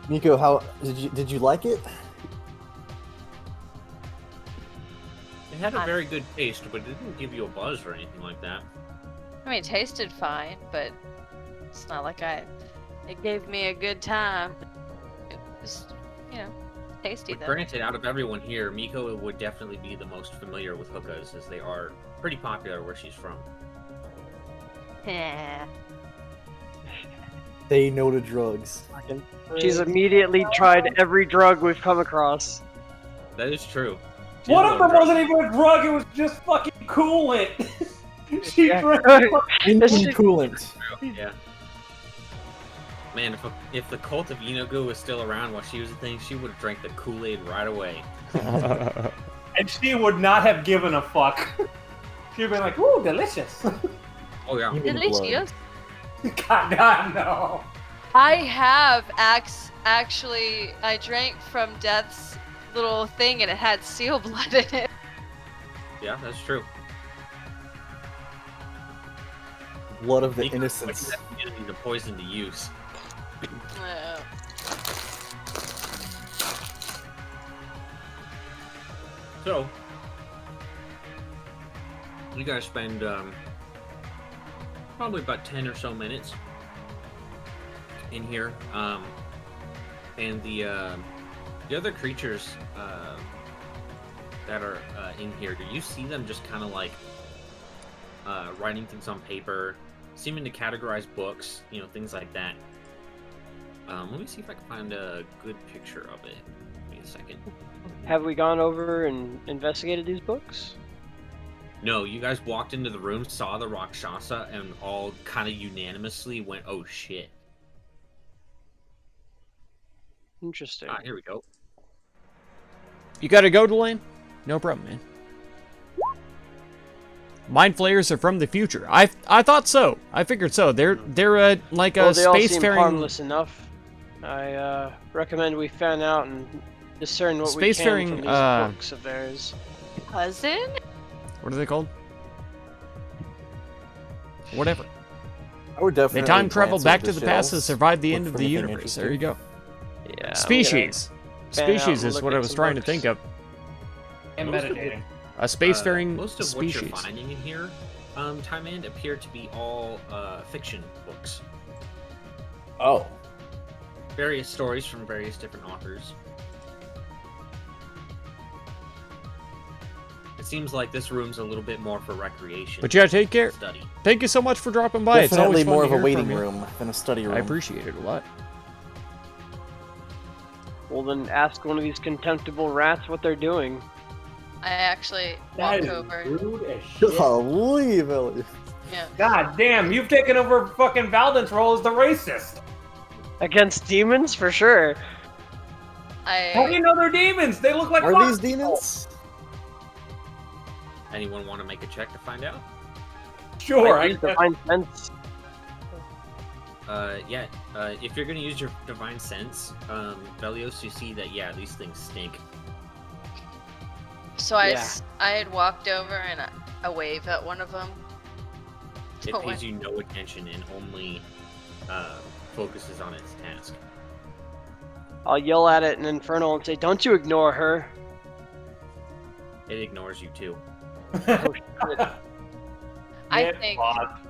Nico, how did you like it? It had a very good taste, but it didn't give you a buzz or anything like that. I mean, it tasted fine, but it's not like it gave me a good time. It was, tasty But though. granted, out of everyone here, Miko would definitely be the most familiar with hookahs, as they are pretty popular where she's from. Yeah. They know the drugs. She's immediately tried every drug we've come across. That is true. One of them wasn't even a drug, it was just fucking coolant. She Yeah. drank Engine coolant. Yeah. Man, if the cult of Inogu was still around while she was a thing, she would have drank the Kool-Aid right away. and she would not have given a fuck. She'd have been like, ooh, delicious. Oh yeah. Human Delicious. God, no. I have actually. I drank from Death's little thing, and it had seal blood in it. Yeah, that's true. Blood of the Miko innocents. put that into poison to use. So, you guys spend probably about 10 or so minutes in here, and the other creatures that are in here, do you see them just kind of like writing things on paper, seeming to categorize books, things like that? Let me see if I can find a good picture of it. Give me a second. Have we gone over and investigated these books? No, you guys walked into the room, saw the Rakshasa, and all kind of unanimously went, "Oh shit!" Interesting. Here we go. You gotta go, Delane? No problem, man. Mind flayers are from the future. I thought so. I figured so. They're like a Well, they all seem spacefaring. harmless enough. I recommend we fan out and discern what we can Spacefaring, from these books of theirs. Cousin? What are they called? Whatever. I would They definitely time traveled glance back over to the past to shelves, survive the look end of for the anything universe. There you go. Yeah. Species. fan out Species and is look what I at was some trying to books. think of. And Most of meditating. A spacefaring Most of species. what you're finding in here, Time-End, appear to be all fiction books. Oh. Various stories from various different authors. It seems like this room's a little bit more for recreation. But yeah, take care. than study. Thank you so much for dropping by. It's Definitely always fun more to of a hear waiting from you. room than a study room. I appreciate it a lot. Well, then ask one of these contemptible rats what they're doing. I actually That walked is over. rude as shit. Golly, Elliot. Yeah. God damn, you've taken over fucking Valdent's role as the racist. Against demons, for sure. How do you I know they're demons? They look like Are fuck- these demons? Anyone want to make a check to find out? Sure, I use divine sense. Yeah. If you're gonna use your divine sense, Velios, you see that these things stink. So I Yeah. had walked over and I wave at one of them. It pays you no attention and only focuses on its task. I'll yell at it in Infernal and say, "Don't you ignore her." It ignores you too. I Get think lost.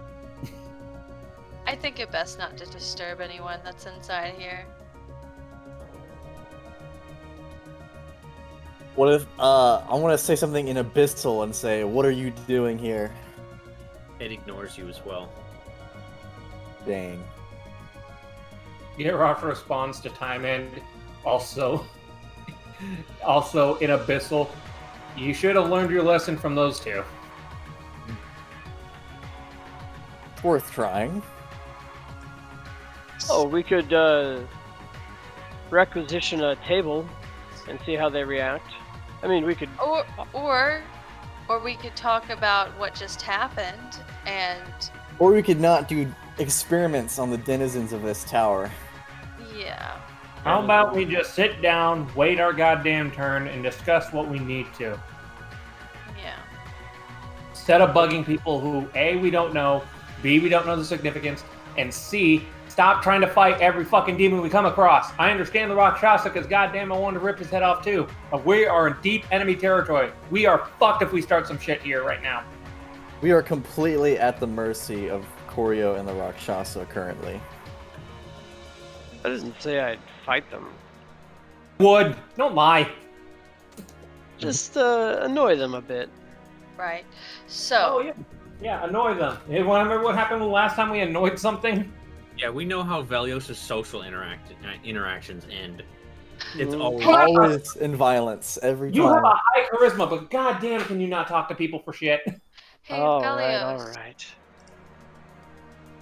I think it best not to disturb anyone that's inside here. What if I want to say something in Abyssal and say, "What are you doing here?" It ignores you as well. Dang. Geralt responds to Time End. Also in Abyssal. You should have learned your lesson from those two. It's worth trying. Oh, we could requisition a table and see how they react. I mean, we could. Or we could talk about what just happened and Or we could not do experiments on the denizens of this tower. yeah. How about we just sit down, wait our goddamn turn, and discuss what we need to? Yeah. Instead of bugging people who, A, we don't know, B, we don't know the significance, and C, stop trying to fight every fucking demon we come across. I understand the Rakshasa, because goddamn, I wanted to rip his head off too. But we are in deep enemy territory. We are fucked if we start some shit here right now. We are completely at the mercy of Koryo and the Rakshasa currently. I didn't say I'd fight them. Would. Don't lie. Just annoy them a bit. Right. So yeah. Yeah, annoy them. You remember what happened the last time we annoyed something? Yeah, we know how Velios' social interactions end. It's Mm. always Always in violence, every You time. have a high charisma, but goddamn can you not talk to people for shit? hey, All Velios. right.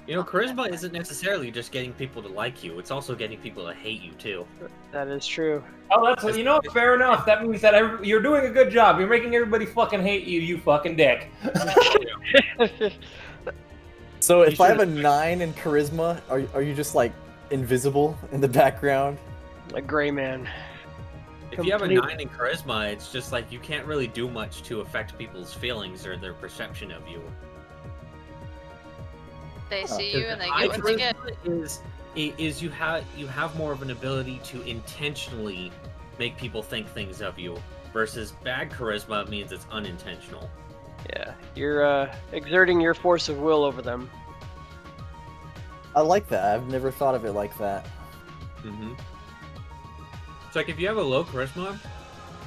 You know, charisma isn't necessarily just getting people to like you, it's also getting people to hate you, too. That is true. Oh, that's, you know, fair enough. That means that you're doing a good job. You're making everybody fucking hate you, you fucking dick. So if You I have a should've- 9 in charisma, are you just like invisible in the background? A gray man. If you have a Complete- 9 in charisma, it's just like you can't really do much to affect people's feelings or their perception of you. They see you and they High get what they get. charisma is you have more of an ability to intentionally make people think things of you, versus bad charisma means it's unintentional. Yeah, you're exerting your force of will over them. I like that. I've never thought of it like that. Mm-hmm. It's like if you have a low charisma,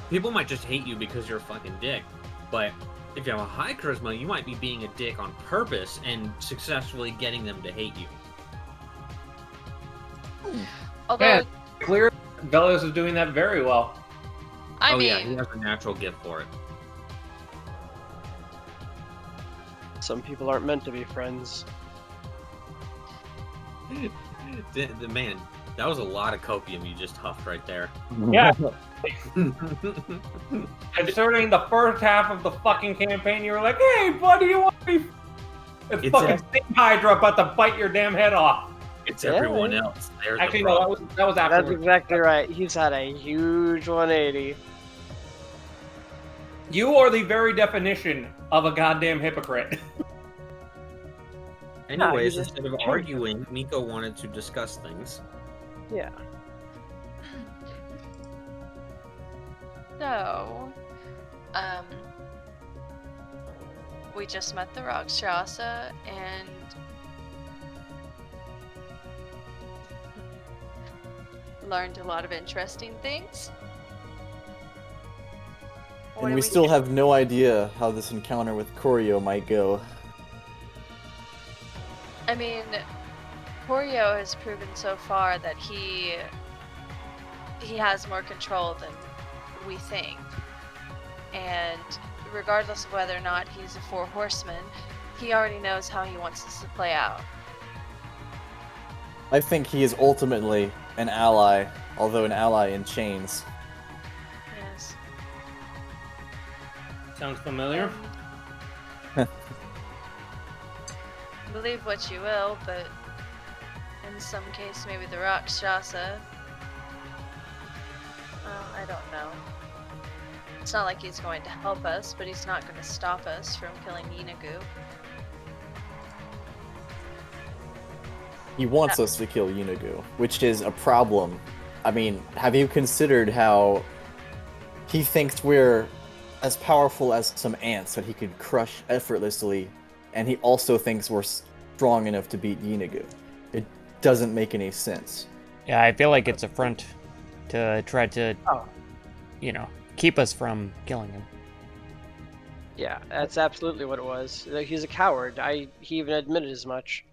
people might just hate you because you're a fucking dick. But if you have a high charisma, you might be being a dick on purpose and successfully getting them to hate you. Although Yeah. Clear, Velios is doing that very well. I oh mean, yeah, he has a natural gift for it. Some people aren't meant to be friends. The man, that was a lot of copium you just huffed right there. Yeah. Concerning the first half of the fucking campaign, you were like, "Hey, buddy, you want to be?" It's fucking Sting Hydra about to bite your damn head off. It's Yeah, everyone yeah. else. There's Actually, the no, problem. that was That's afterwards. exactly right. He's had a huge 180. You are the very definition of a goddamn hypocrite. Anyways, he's a instead of jerk. arguing, Miko wanted to discuss things. Yeah. so, we just met the Rakshasa and learned a lot of interesting things. What And do we still do? have no idea how this encounter with Koryo might go. I mean, Koryo has proven so far that he has more control than we think. And regardless of whether or not he's a Four Horseman, he already knows how he wants this to play out. I think he is ultimately an ally, although an ally in chains. Yes. Sounds familiar. Believe what you will, but in some case, maybe the Rakshasa. Well, I don't know. It's not like he's going to help us, but he's not going to stop us from killing Yeenoghu. He wants us to kill Yeenoghu, which is a problem. I mean, have you considered how he thinks we're as powerful as some ants that he could crush effortlessly, and he also thinks we're strong enough to beat Yeenoghu? It doesn't make any sense. Yeah, I feel like it's a front to try to, keep us from killing him. Yeah, that's absolutely what it was. He's a coward. He even admitted as much.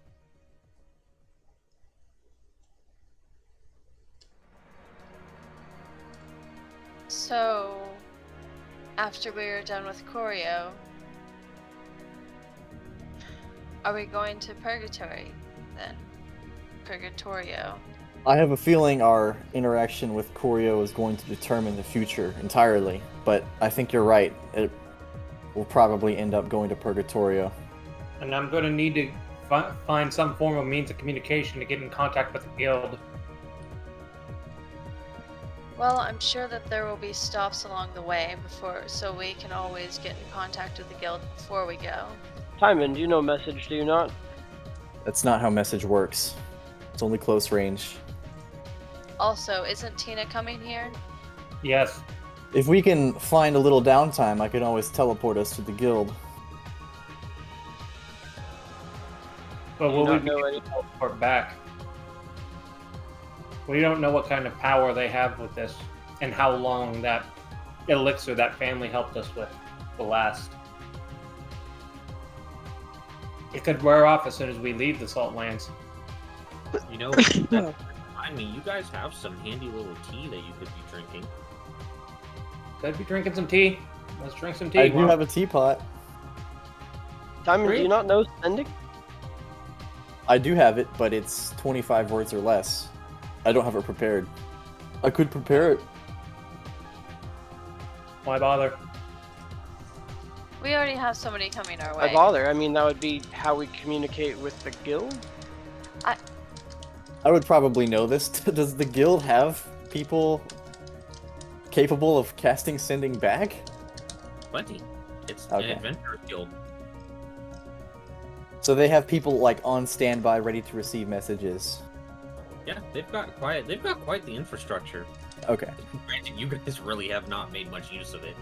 So, after we're done with Corio, are we going to Purgatory then? Purgatorio. I have a feeling our interaction with Corio is going to determine the future entirely, but I think you're right. It will probably end up going to Purgatorio. And I'm going to need to find some form of means of communication to get in contact with the guild. Well, I'm sure that there will be stops along the way so we can always get in contact with the guild before we go. Timon, do you know message, do you not? That's not how message works. It's only close range. Also, isn't Tina coming here? Yes. If we can find a little downtime, I can always teleport us to the guild. But will we be know able to teleport back? We don't know what kind of power they have with this, and how long that elixir that family helped us with will last. It could wear off as soon as we leave the Salt Lands. You know, remind me, you guys have some handy little tea that you could be drinking. Could be drinking some tea. Let's drink some tea. I do have a teapot. Timon, do Really? you not know sending? I do have it, but it's 25 words or less. I don't have it prepared. I could prepare it. Why bother? We already have somebody coming our Why way. bother? I mean, that would be how we communicate with the guild. I would probably know this. Does the guild have people capable of casting sending back? Plenty. It's Okay. an adventure guild. So they have people like on standby ready to receive messages. Yeah, they've got quite the infrastructure. Okay. Granted, you guys really have not made much use of it.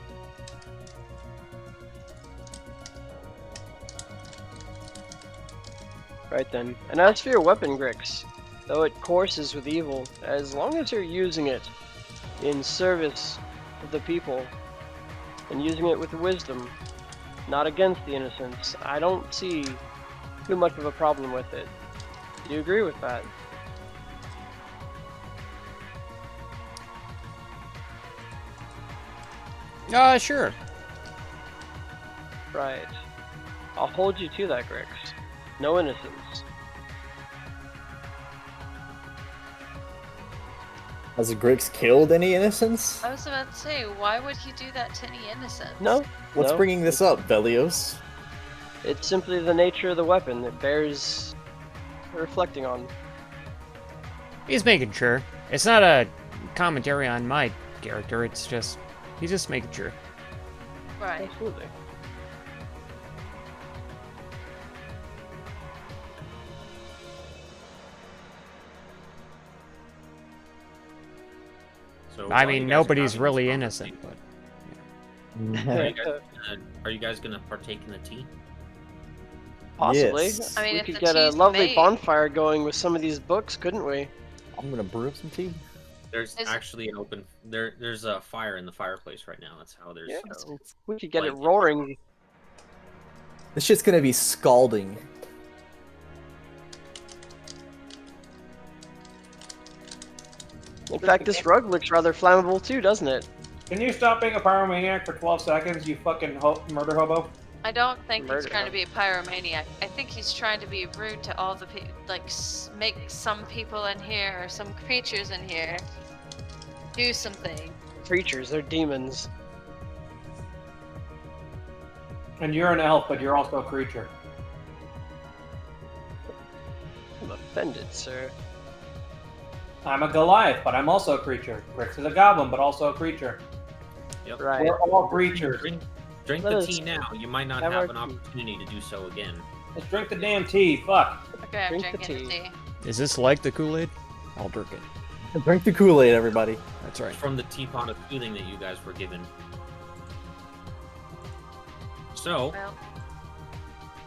Right then. And as for your weapon, Grix, though it courses with evil, as long as you're using it in service of the people, and using it with wisdom, not against the innocents, I don't see too much of a problem with it. Do you agree with that? Sure. Right. I'll hold you to that, Grix. No innocence. Has Grix killed any innocents? I was about to say, why would he do that to any innocents? No. What's no. bringing this up, Velios? It's simply the nature of the weapon. It bears reflecting on. He's making sure. It's not a commentary on my character, it's just... He's just making sure. Right. Absolutely. So, I while mean, you guys are nobody's having really this innocent, conversation, but... are you guys gonna partake in the tea? Possibly. Yes. I mean, We if could the get a tea's lovely made- bonfire going with some of these books, couldn't we? I'm gonna brew up some tea. There's Is- actually an open. There's a fire in the fireplace right now. That's how there's. Yeah. We could get it Like- roaring. This shit's gonna be scalding. In fact, this rug looks rather flammable too, doesn't it? Can you stop being a pyromaniac for 12 seconds, you fucking murder hobo? I don't think Murder he's trying to him. be a pyromaniac. I think he's trying to be rude to all the people, like make some people in here or some creatures in here do something. Creatures, they're demons. And you're an elf, but you're also a creature. I'm offended, sir. I'm a Goliath, but I'm also a creature. Grix is a goblin, but also a creature. Yep. Right. We're all breachers. Drink Let the us tea now. You might not have have our an tea. opportunity to do so again. Let's drink the damn tea. Fuck. Okay, I'm Drink the drinking the tea. tea. Is this like the Kool-Aid? I'll drink it. Drink the Kool-Aid, everybody. That's right. It's from the teapot of feeling that you guys were given. So, Well,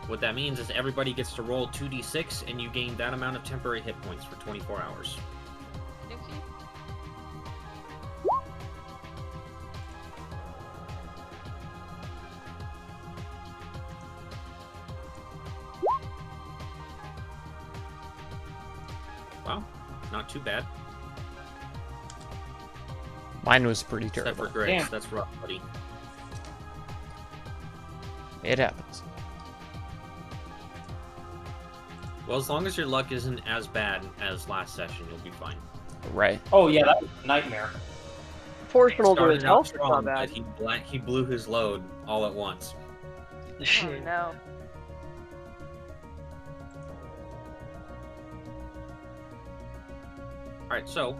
what that means is everybody gets to roll 2d6, and you gain that amount of temporary hit points for 24 hours. okay. Wow, not too bad. Mine was pretty Except for terrible. Greg's. Damn. That's rough, buddy. It happens. Well, as long as your luck isn't as bad as last session, you'll be fine. Right. Oh yeah, that was a nightmare. Proportional to his Started out health, it's not strong, bad. but he blew his load all at once. Oh no. Alright, so,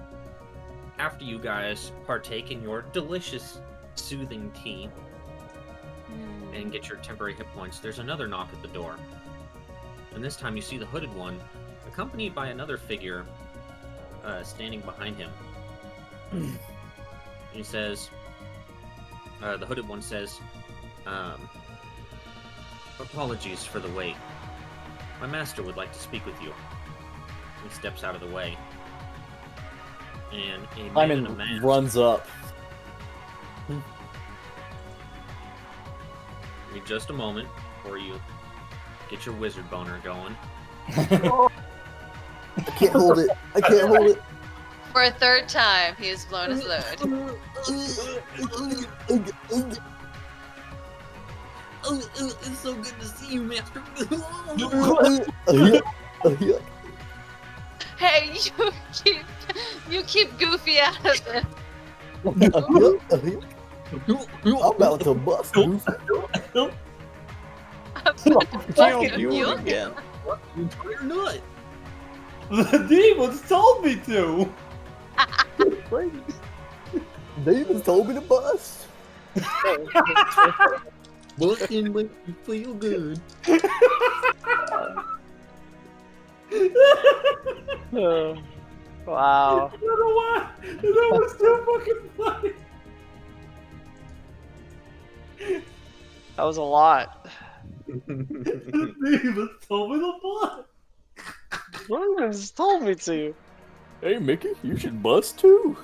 after you guys partake in your delicious, soothing tea and get your temporary hit points, there's another knock at the door. And this time you see the hooded one, accompanied by another figure standing behind him. He says, the hooded one says, apologies for the wait. My master would like to speak with you. He steps out of the way. And a man in a Simon mask. runs up. Give me just a moment before you get your wizard boner going. I can't hold it. I can't hold it. For a third time, he has blown his load. It's so good to see you, master. Hey, you keep Goofy out of it. I'm about to bust. Goofy. Fucking you you. again. You're not. The demons told me to. David told me to bust. Busting makes you feel good. Wow. I don't know why. That was so fucking funny. That was a lot. The demons told me to bust. Williams told me to. Hey, Mickey, you should bust too.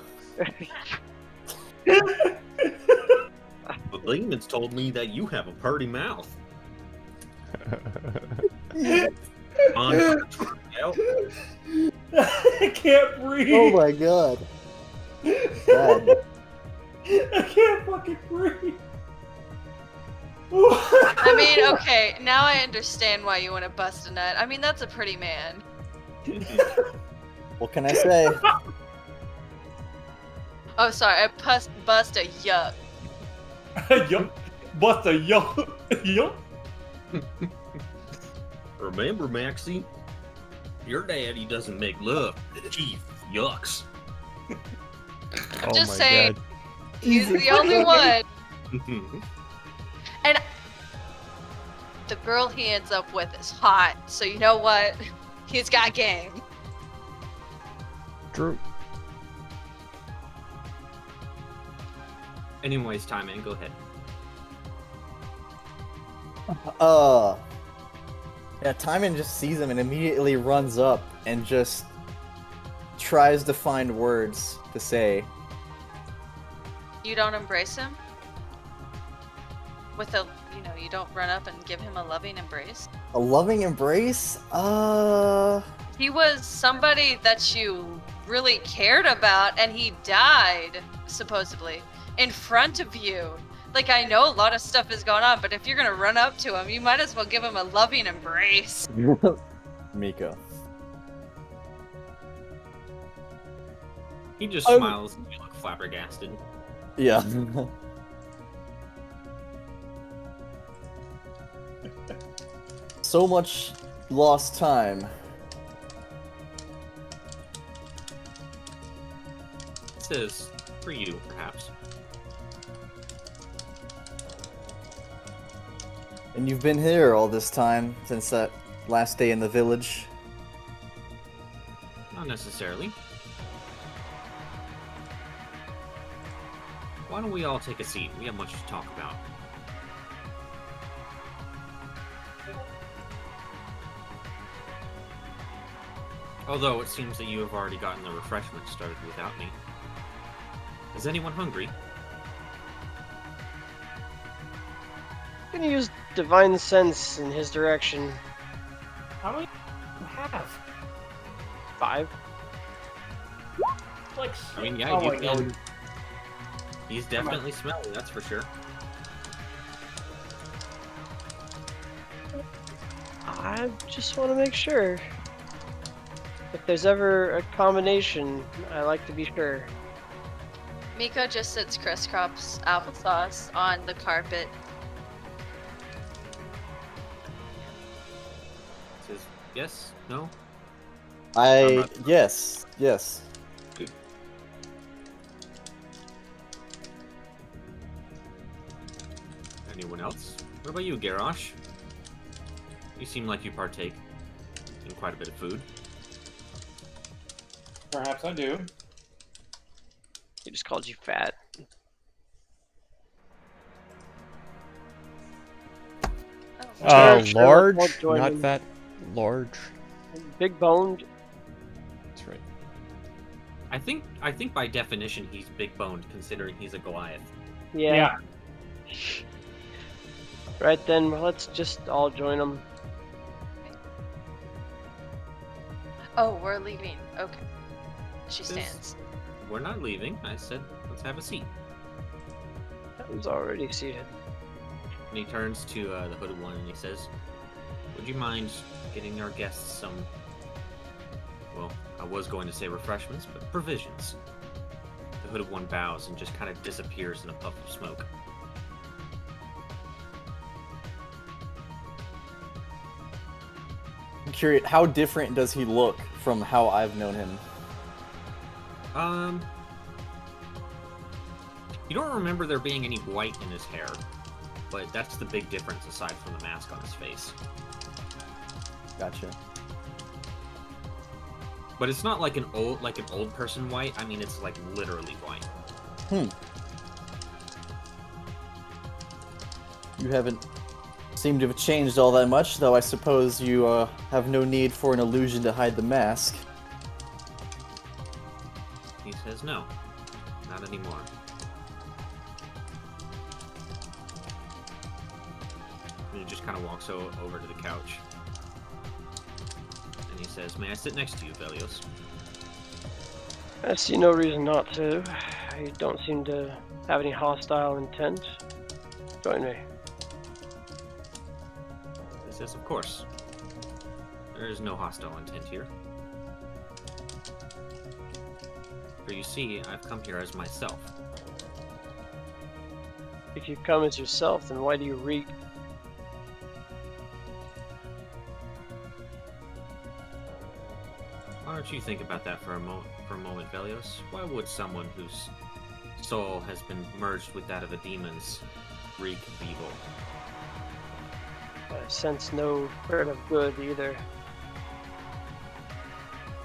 The demons told me that you have a purty mouth. On out. I can't breathe. Oh my god. Bad. I can't fucking breathe. I mean, okay, now I understand why you want to bust a nut. I mean, that's a pretty man. What can I say? Oh, sorry, I bust a yuck. Yup. Bust a yup. Yup. Remember, Maxie, your daddy doesn't make love. He yucks. Oh Just my saying. god. He's the only one. And the girl he ends up with is hot, so you know what? He's got game. True. Anyways, Timon, go ahead. Yeah, Timon just sees him and immediately runs up and just tries to find words to say. You don't embrace him? With a, you don't run up and give him a loving embrace? A loving embrace? He was somebody that you really cared about, and he died, supposedly, in front of you. Like, I know a lot of stuff is going on, but if you're gonna run up to him, you might as well give him a loving embrace. Miko. He just smiles and you look flabbergasted. Yeah. So much lost time. This is for you, perhaps. And you've been here all this time, since that last day in the village? Not necessarily. Why don't we all take a seat? We have much to talk about. Although it seems that you have already gotten the refreshments started without me. Is anyone hungry? I'm gonna use divine sense in his direction. How many do you have? 5. Like, I mean, yeah, oh you my can. God. He's definitely smelly, that's for sure. I just want to make sure. If there's ever a combination, I like to be sure. Miko just sits crisscross applesauce on the carpet. Says yes, no. Yes. Good. Anyone else? What about you, Garrosh? You seem like you partake in quite a bit of food. Perhaps I do. He just called you fat. Oh. Sure, Large, won't join not in. fat. Large. Big boned. That's right. I think by definition he's big boned, considering he's a Goliath. Yeah. Right then, well, let's just all join them. Oh, we're leaving. Okay. She stands. We're not leaving. I said, let's have a seat. I was already seated. And he turns to the hooded one and he says, would you mind getting our guests some, well, I was going to say refreshments, but provisions. The hooded one bows and just kind of disappears in a puff of smoke. I'm curious, how different does he look from how I've known him? You don't remember there being any white in his hair, but that's the big difference aside from the mask on his face. Gotcha. But it's not like an old person white. I mean, it's like literally white. You haven't seemed to have changed all that much, though I suppose you have no need for an illusion to hide the mask. He says, no, not anymore. And he just kind of walks over to the couch. And he says, may I sit next to you, Velios? I see no reason not to. You don't seem to have any hostile intent. Join me. He says, of course. There is no hostile intent here. For you see, I've come here as myself. If you come as yourself, then why do you reek? Why don't you think about that for a moment, Velios? Why would someone whose soul has been merged with that of a demon's reek of evil? I sense no spirit of good either.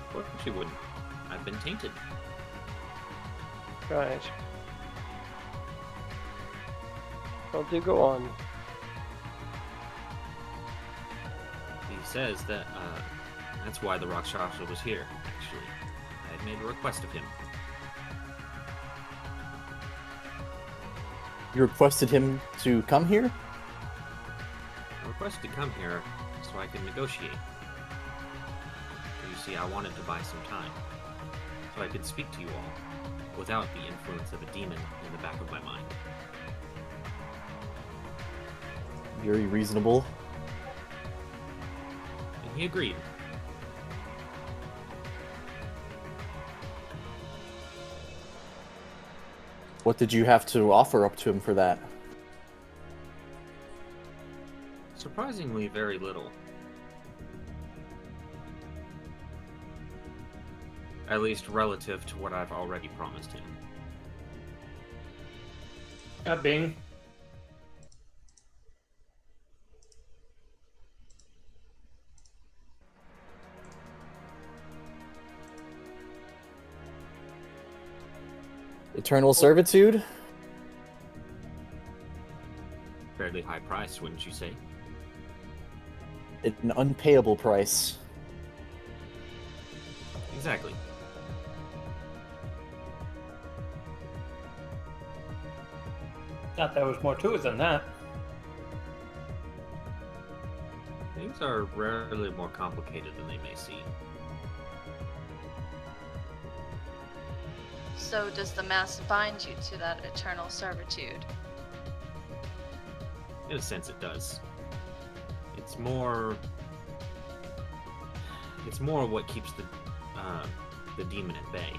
Of course you wouldn't. I've been tainted. Right. Well, do go on. He says that, that's why the Rakshasa was here, actually. I had made a request of him. You requested him to come here? I requested to come here so I could negotiate. You see, I wanted to buy some time, so I could speak to you all, without the influence of a demon in the back of my mind. Very reasonable. And he agreed. What did you have to offer up to him for that? Surprisingly, very little. At least relative to what I've already promised him. Bing. Eternal servitude? Fairly high price, wouldn't you say? It's an unpayable price. Exactly. Thought there was more to it than that. Things are rarely more complicated than they may seem. So does the mask bind you to that eternal servitude? In a sense, it does. It's more what keeps the demon at bay.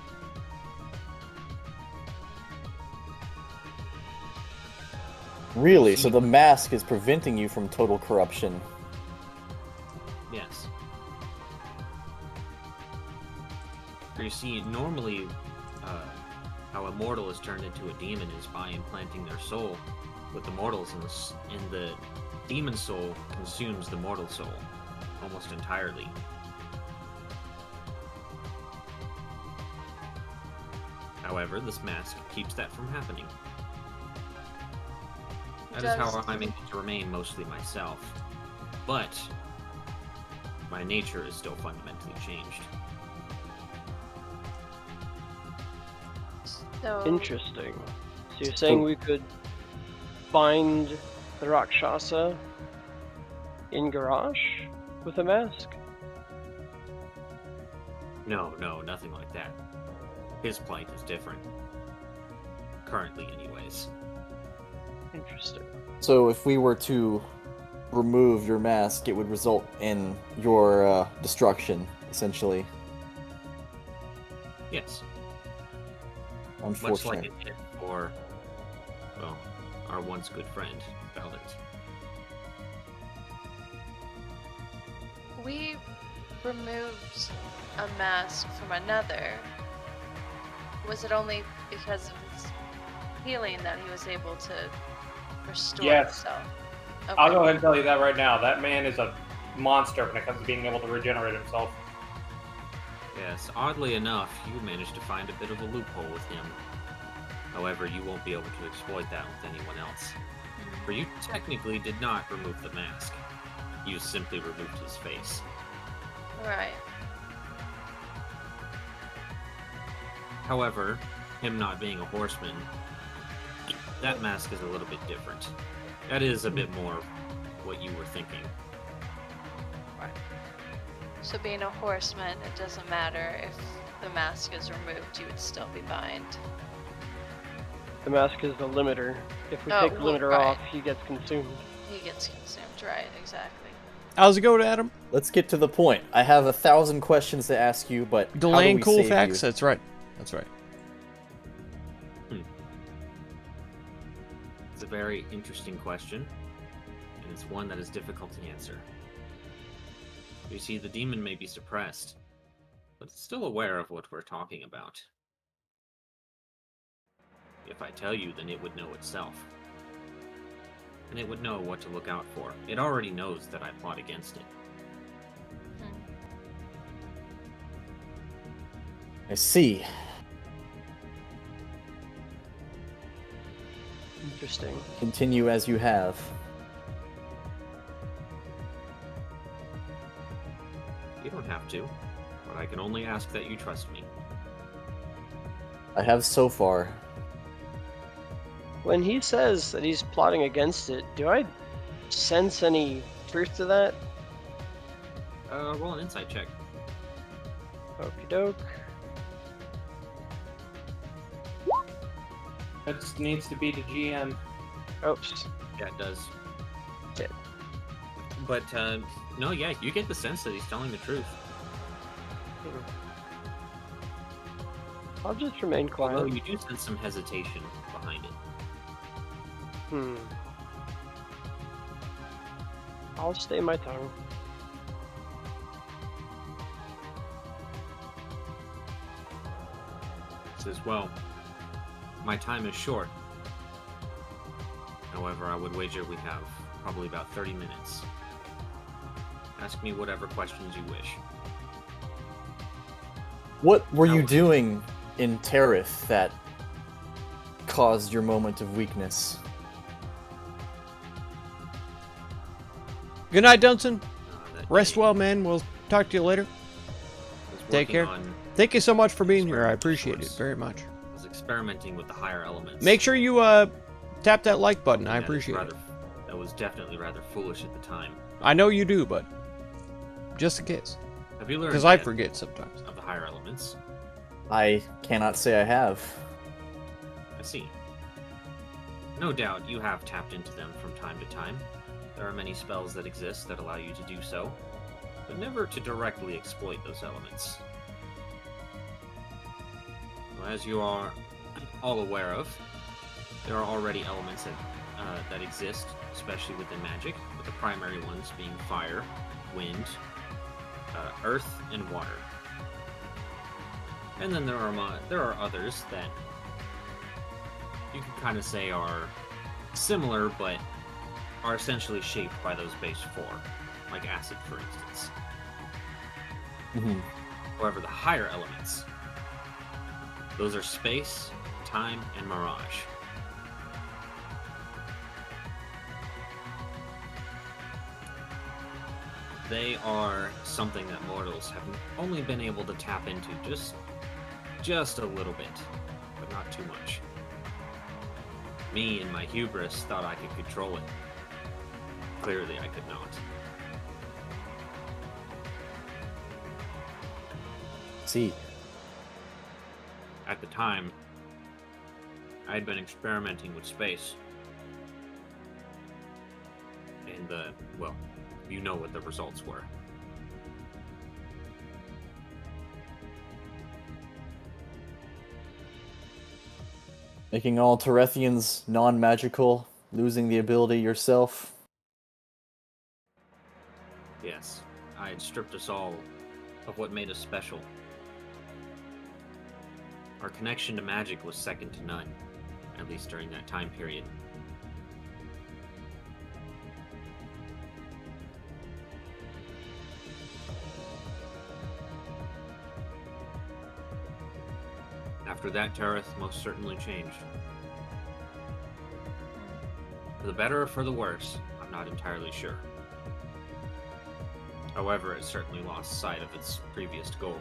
Really? So the mask is preventing you from total corruption? Yes. You see, normally, how a mortal is turned into a demon is by implanting their soul with the mortals, and the demon soul consumes the mortal soul almost entirely. However, this mask keeps that from happening. That is how I'm able to remain mostly myself. But my nature is still fundamentally changed. So Interesting. So you're saying we could bind the Rakshasa in Garrosh with a mask? No, nothing like that. His plight is different. Currently, anyways. Interesting. So if we were to remove your mask, it would result in your destruction, essentially. Yes. Unfortunate. Much like it did for, well, our once good friend, Valiant. we removed a mask from another. Was it only because of his healing that he was able to restore Yes. himself? Okay. I'll go ahead and tell you that right now. That man is a monster when it comes to being able to regenerate himself. Yes, oddly enough, you managed to find a bit of a loophole with him. However, you won't be able to exploit that with anyone else. For you technically did not remove the mask. You simply removed his face. Right. However, him not being a horseman, that mask is a little bit different. That is a bit more what you were thinking. So being a horseman, it doesn't matter if the mask is removed, you would still be bind. The mask is the limiter. If we Oh, take the well, limiter right. off, he gets consumed. He gets consumed, right, exactly. How's it going, Adam? Let's get to the point. I have 1,000 questions to ask you, but how do Delaying we cool save facts? you? That's right. That's right. It's a very interesting question, and it's one that is difficult to answer. You see, the demon may be suppressed, but it's still aware of what we're talking about. If I tell you, then it would know itself. And it would know what to look out for. It already knows that I plot against it. I see. Interesting. Continue as you have. You don't have to, but I can only ask that you trust me. I have so far. When he says that he's plotting against it, do I sense any truth to that? Roll an insight check. Okie doke. That needs to be the GM. Oops. Yeah, it does. Shit. But, no, yeah, you get the sense that he's telling the truth. I'll just remain quiet. Although you do sense some hesitation behind it. I'll stay my tongue. Says, well, my time is short. However, I would wager we have probably about 30 minutes. Ask me whatever questions you wish. What were you No. doing in Terith that caused your moment of weakness. Good night, Dunson. That Rest day well, man. We'll talk to you later. I was Take working care. on Thank you so much for being here. I experimental appreciate it source. very much. I was experimenting with the higher elements. Make sure you tap that like button. I That is appreciate it. rather- That was definitely rather foolish at the time. I know you do, but just in case. Have you learned Because I yet forget sometimes. of the higher elements? I cannot say I have. I see. No doubt you have tapped into them from time to time. There are many spells that exist that allow you to do so, but never to directly exploit those elements. Well, as you are all aware of, there are already elements that exist, especially within magic, with the primary ones being fire, wind, earth, and water. And then there are others that you can kind of say are similar, but are essentially shaped by those base four, like acid, for instance. Mhm. However, the higher elements, those are space, time, and mirage. They are something that mortals have only been able to tap into just a little bit, but not too much. Me and my hubris thought I could control it. Clearly, I could not. See. At the time, I had been experimenting with space. And well, you know what the results were. Making all Terethians non-magical, losing the ability yourself. Yes, I had stripped us all of what made us special. Our connection to magic was second to none, at least during that time period. After that, Tareth most certainly changed. For the better or for the worse, I'm not entirely sure. However, it certainly lost sight of its previous goal.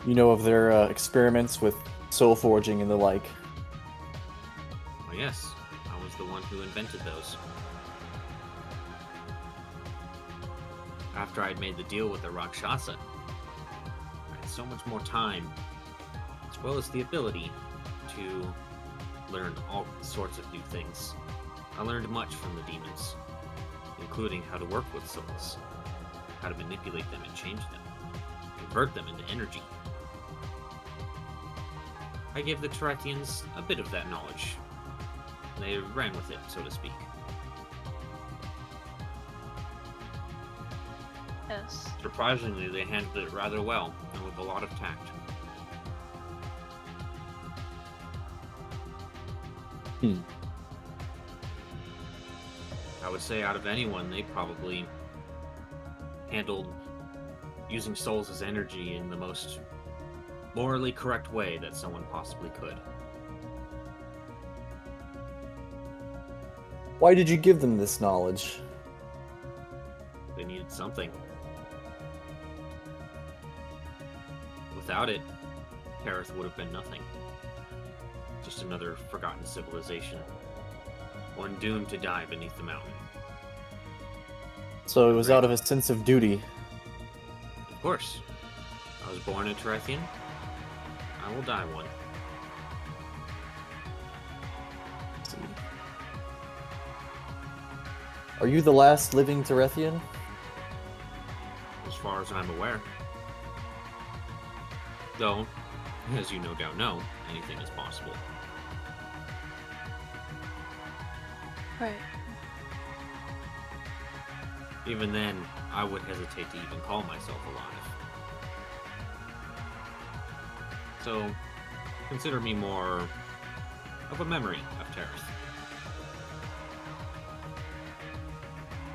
You know of their experiments with soul forging and the like. Oh yes, I was the one who invented those. After I'd made the deal with the Rakshasa, I had so much more time, as well as the ability to learn all sorts of new things. I learned much from the demons, including how to work with souls, how to manipulate them and change them, convert them into energy. I gave the Terethians a bit of that knowledge. They ran with it, so to speak. Yes. Surprisingly, they handled it rather well, and with a lot of tact. I would say out of anyone, they probably handled using souls as energy in the most morally correct way that someone possibly could. Why did you give them this knowledge? They needed something. Without it, Tareth would have been nothing. Just another forgotten civilization. One doomed to die beneath the mountain. So it was out of a sense of duty. Of course. I was born a Terethian. I will die one. Are you the last living Terethian? As far as I'm aware. Though, as you no doubt know, anything is possible. Right. Even then, I would hesitate to even call myself alive. So, consider me more of a memory of Tareth.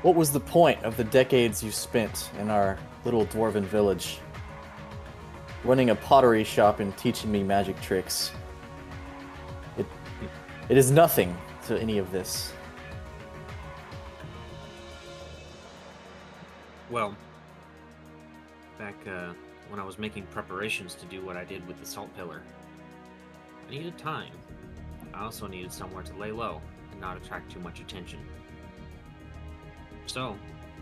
What was the point of the decades you spent in our little dwarven village? Running a pottery shop and teaching me magic tricks. It is nothing to any of this. Well, back when I was making preparations to do what I did with the salt pillar, I needed time. I also needed somewhere to lay low and not attract too much attention. So,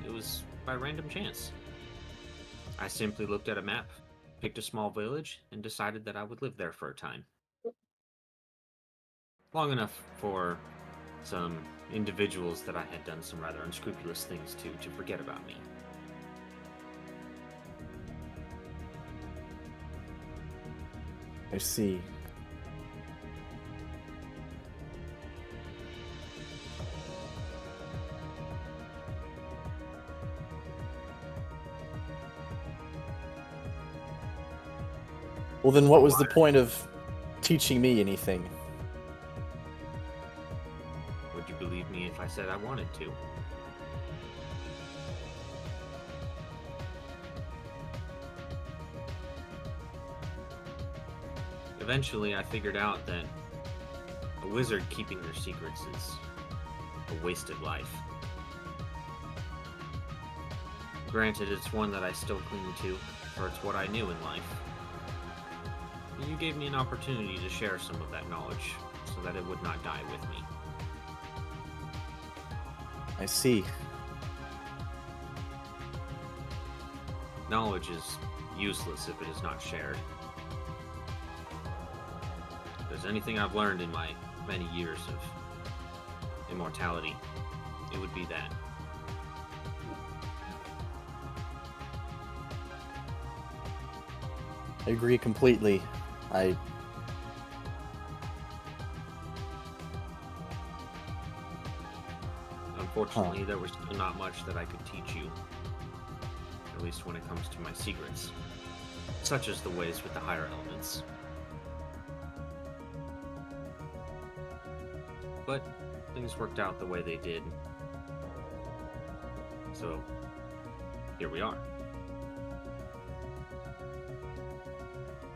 it was by random chance. I simply looked at a map, picked a small village, and decided that I would live there for a time. Long enough for some individuals that I had done some rather unscrupulous things to forget about me. I see. Well, then what was the point of teaching me anything? Would you believe me if I said I wanted to? Eventually, I figured out that a wizard keeping their secrets is a wasted life. Granted, it's one that I still cling to, for it's what I knew in life. You gave me an opportunity to share some of that knowledge, so that it would not die with me. I see. Knowledge is useless if it is not shared. If there's anything I've learned in my many years of immortality, it would be that. I agree completely. Unfortunately, there was still not much that I could teach you. At least when it comes to my secrets. Such as the ways with the higher elements. But things worked out the way they did. So, here we are.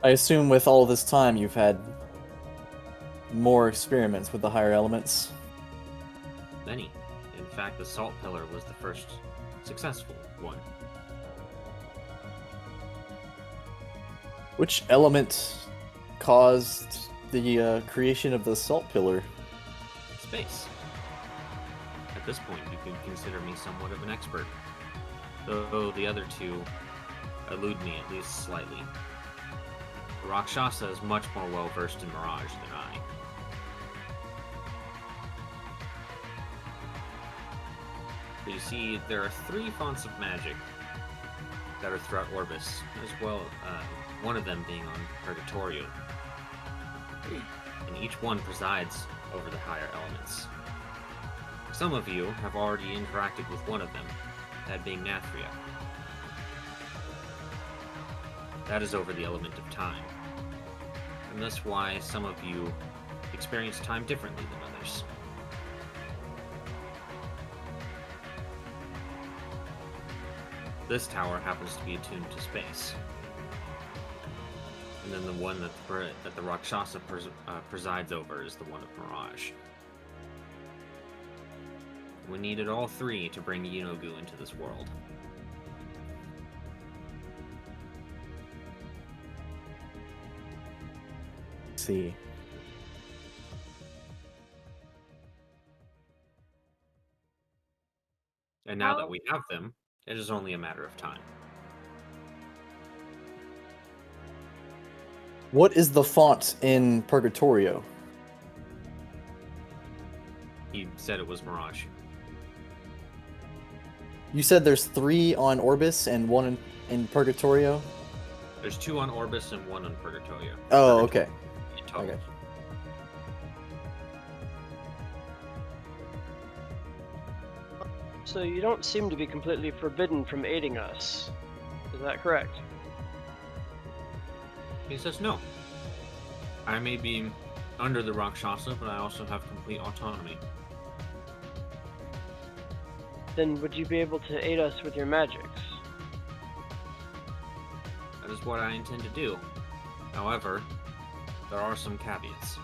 I assume with all this time you've had more experiments with the higher elements. Many. In fact, the salt pillar was the first successful one. Which element caused the creation of the salt pillar? Space. At this point, you can consider me somewhat of an expert. Though the other two elude me at least slightly. Rakshasa is much more well-versed in Mirage than I. But you see, there are 3 fonts of magic that are throughout Orbis, as well, one of them being on Purgatorio. And each one presides over the higher elements. Some of you have already interacted with one of them, that being Nathria. That is over the element of time. And that's why some of you experience time differently than others. This tower happens to be attuned to space. And then the one that the Rakshasa presides over is the one of Mirage. We needed all 3 to bring Yeenoghu into this world. See. And now that we have them, it is only a matter of time. What is the font in Purgatorio? He said it was Mirage. You said there's 3 on Orbis and 1 in Purgatorio? There's 2 on Orbis and 1 on Purgatorio. Oh, okay. In total. Okay. So you don't seem to be completely forbidden from aiding us. Is that correct? He says no. I may be under the Rakshasa, but I also have complete autonomy. then would you be able to aid us with your magics? That is what I intend to do. However, there are some caveats.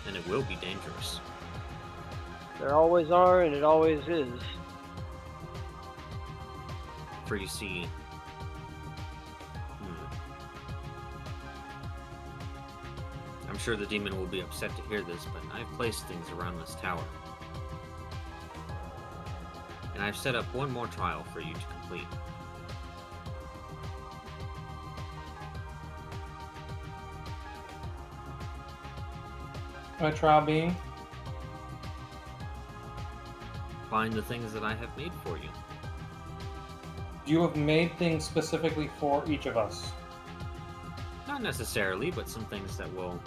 And it will be dangerous. There always are, and it always is. For you see... I'm sure the demon will be upset to hear this, but I've placed things around this tower. And I've set up one more trial for you to complete. My trial being? Find the things that I have made for you. You have made things specifically for each of us. Not necessarily, but some things that will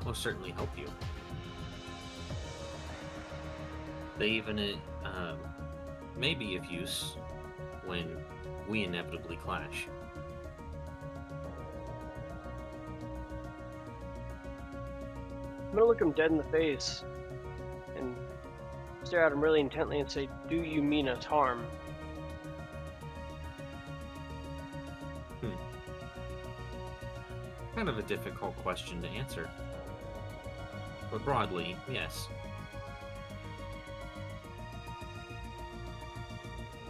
most certainly help you. They even may be of use when we inevitably clash. I'm gonna look him dead in the face and stare at him really intently and say, "Do you mean us harm?" Kind of a difficult question to answer. But broadly, yes.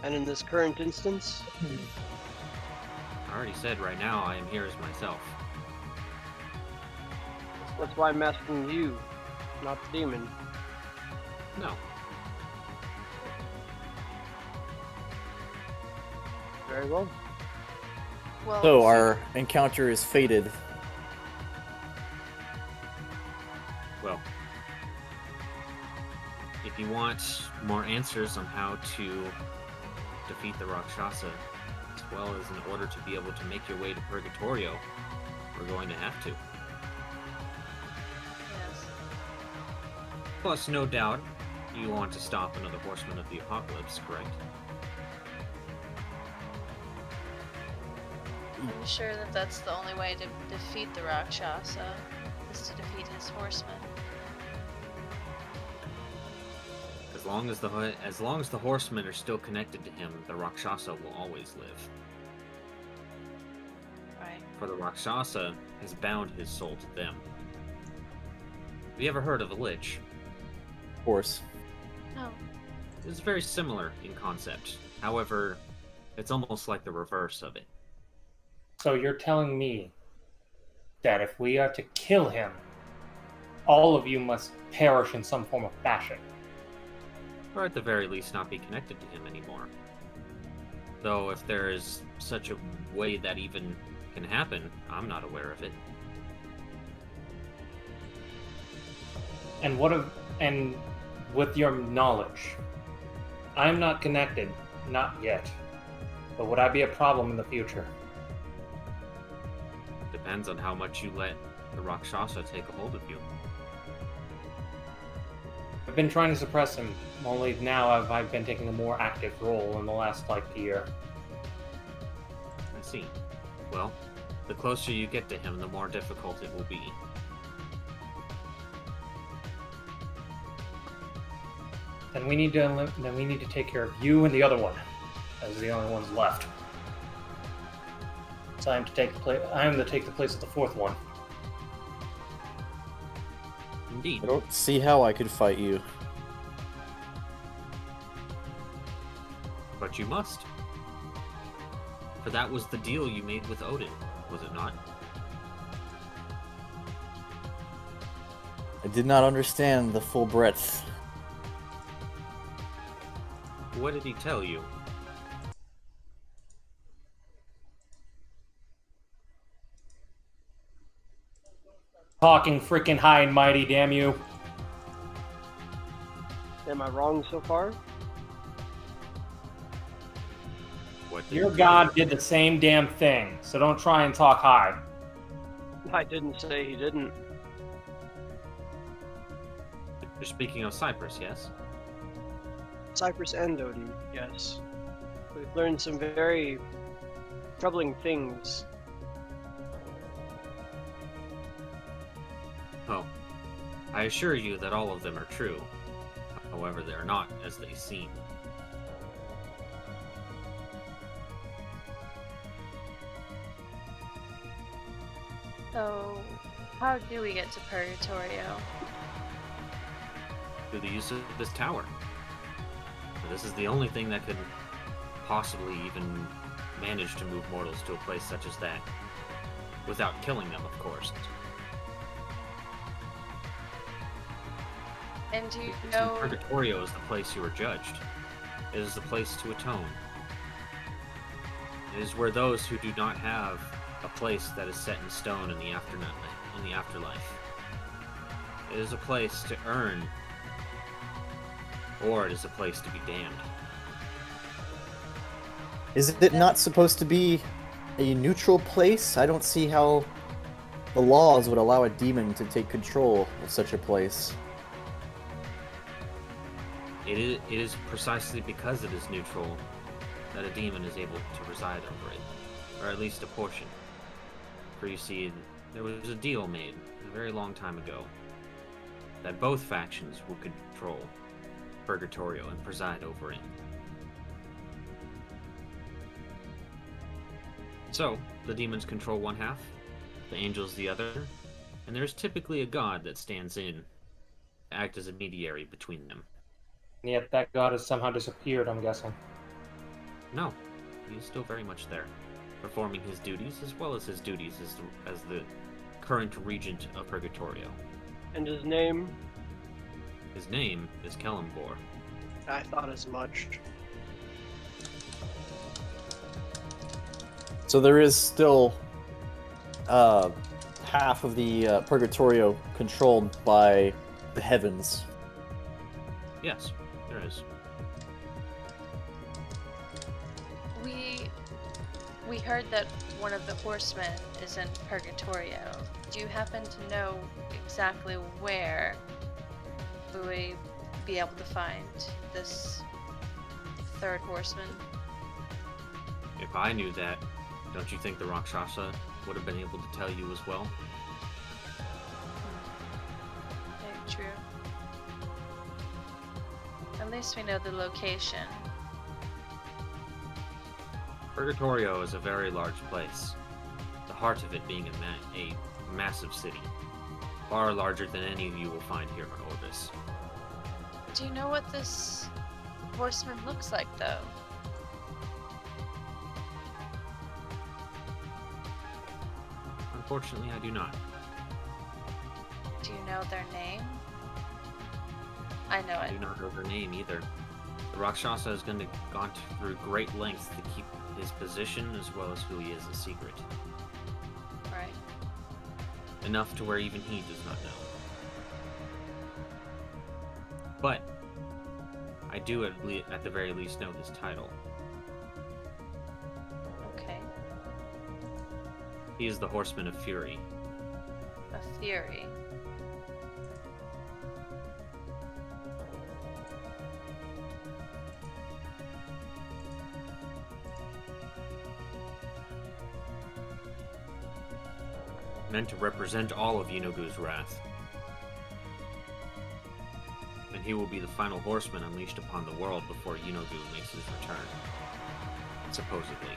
And in this current instance? I already said right now I am here as myself. That's why I'm asking you, not the demon. No. Very well. Well, So our encounter is fated. Well, if you want more answers on how to defeat the Rakshasa, as well as in order to be able to make your way to Purgatorio, we're going to have to. yes. Plus, no doubt, you want to stop another Horseman of the Apocalypse, correct? Are you sure that that's the only way to defeat the Rakshasa? Is to defeat his horsemen? As long as the Horsemen are still connected to him, the Rakshasa will always live. Right. For the Rakshasa has bound his soul to them. Have you ever heard of a Lich? Of course. No. It's very similar in concept. However, it's almost like the reverse of it. So you're telling me that if we are to kill him, all of you must perish in some form of fashion. Or at the very least not be connected to him anymore. Though if there is such a way that even can happen, I'm not aware of it. And with your knowledge, I'm not connected, not yet. But would I be a problem in the future? Depends on how much you let the Rakshasa take a hold of you. I've been trying to suppress him, only now I've been taking a more active role in the last, year. I see. Well, the closer you get to him, the more difficult it will be. Then we need to take care of you and the other one, as the only ones left. So I am to take the place of the fourth one. Indeed. I don't see how I could fight you. But you must. For that was the deal you made with Odin, was it not? I did not understand the full breadth. What did he tell you? Talking freaking high and mighty, damn you. Am I wrong so far? What did Your he god tell you? did the same damn thing, so don't try and talk high. I didn't say he didn't. You're speaking of Cyprus, yes? Cyprus and Odin, yes. We've learned some very troubling things. Oh, I assure you that all of them are true. However, they are not as they seem. So, how do we get to Purgatorio? Through the use of this tower. This is the only thing that could possibly even manage to move mortals to a place such as that. Without killing them, of course. And do you Because know... Purgatorio is the place you are judged. It is the place to atone. It is where those who do not have a place that is set in stone in the afterlife. It is a place to earn, or it is a place to be damned. Is it not supposed to be a neutral place? I don't see how the laws would allow a demon to take control of such a place. It is precisely because it is neutral that a demon is able to reside over it, or at least a portion. For you see, there was a deal made a very long time ago that both factions would control Purgatorio and preside over it. So, the demons control one half, the angels the other, and there's typically a god that stands in to act as a mediator between them. And yet that god has somehow disappeared, I'm guessing. No, he is still very much there, performing his duties as well as his duties as the current regent of Purgatorio. And his name? His name is Kellumbor. I thought as much. So there is still half of the Purgatorio controlled by the heavens. Yes, there is. We heard that one of the horsemen is in Purgatorio. Do you happen to know exactly where would we be able to find this third horseman? If I knew that, don't you think the Rakshasa would have been able to tell you as well? Very true. At least we know the location. Purgatorio is a very large place, the heart of it being a massive city, far larger than any of you will find here on Orbis. Do you know what this horseman looks like, though? Unfortunately, I do not. Do you know their name? I know I it. do not know their name either. The Rakshasa has gone through great lengths to keep his position as well as who he is a secret. Right. Enough to where even he does not know. But I do at the very least know this title. Okay. He is the Horseman of Fury. A Fury. Meant to represent all of Yeenoghu's wrath. And he will be the final horseman unleashed upon the world before Yeenoghu makes his return. Supposedly.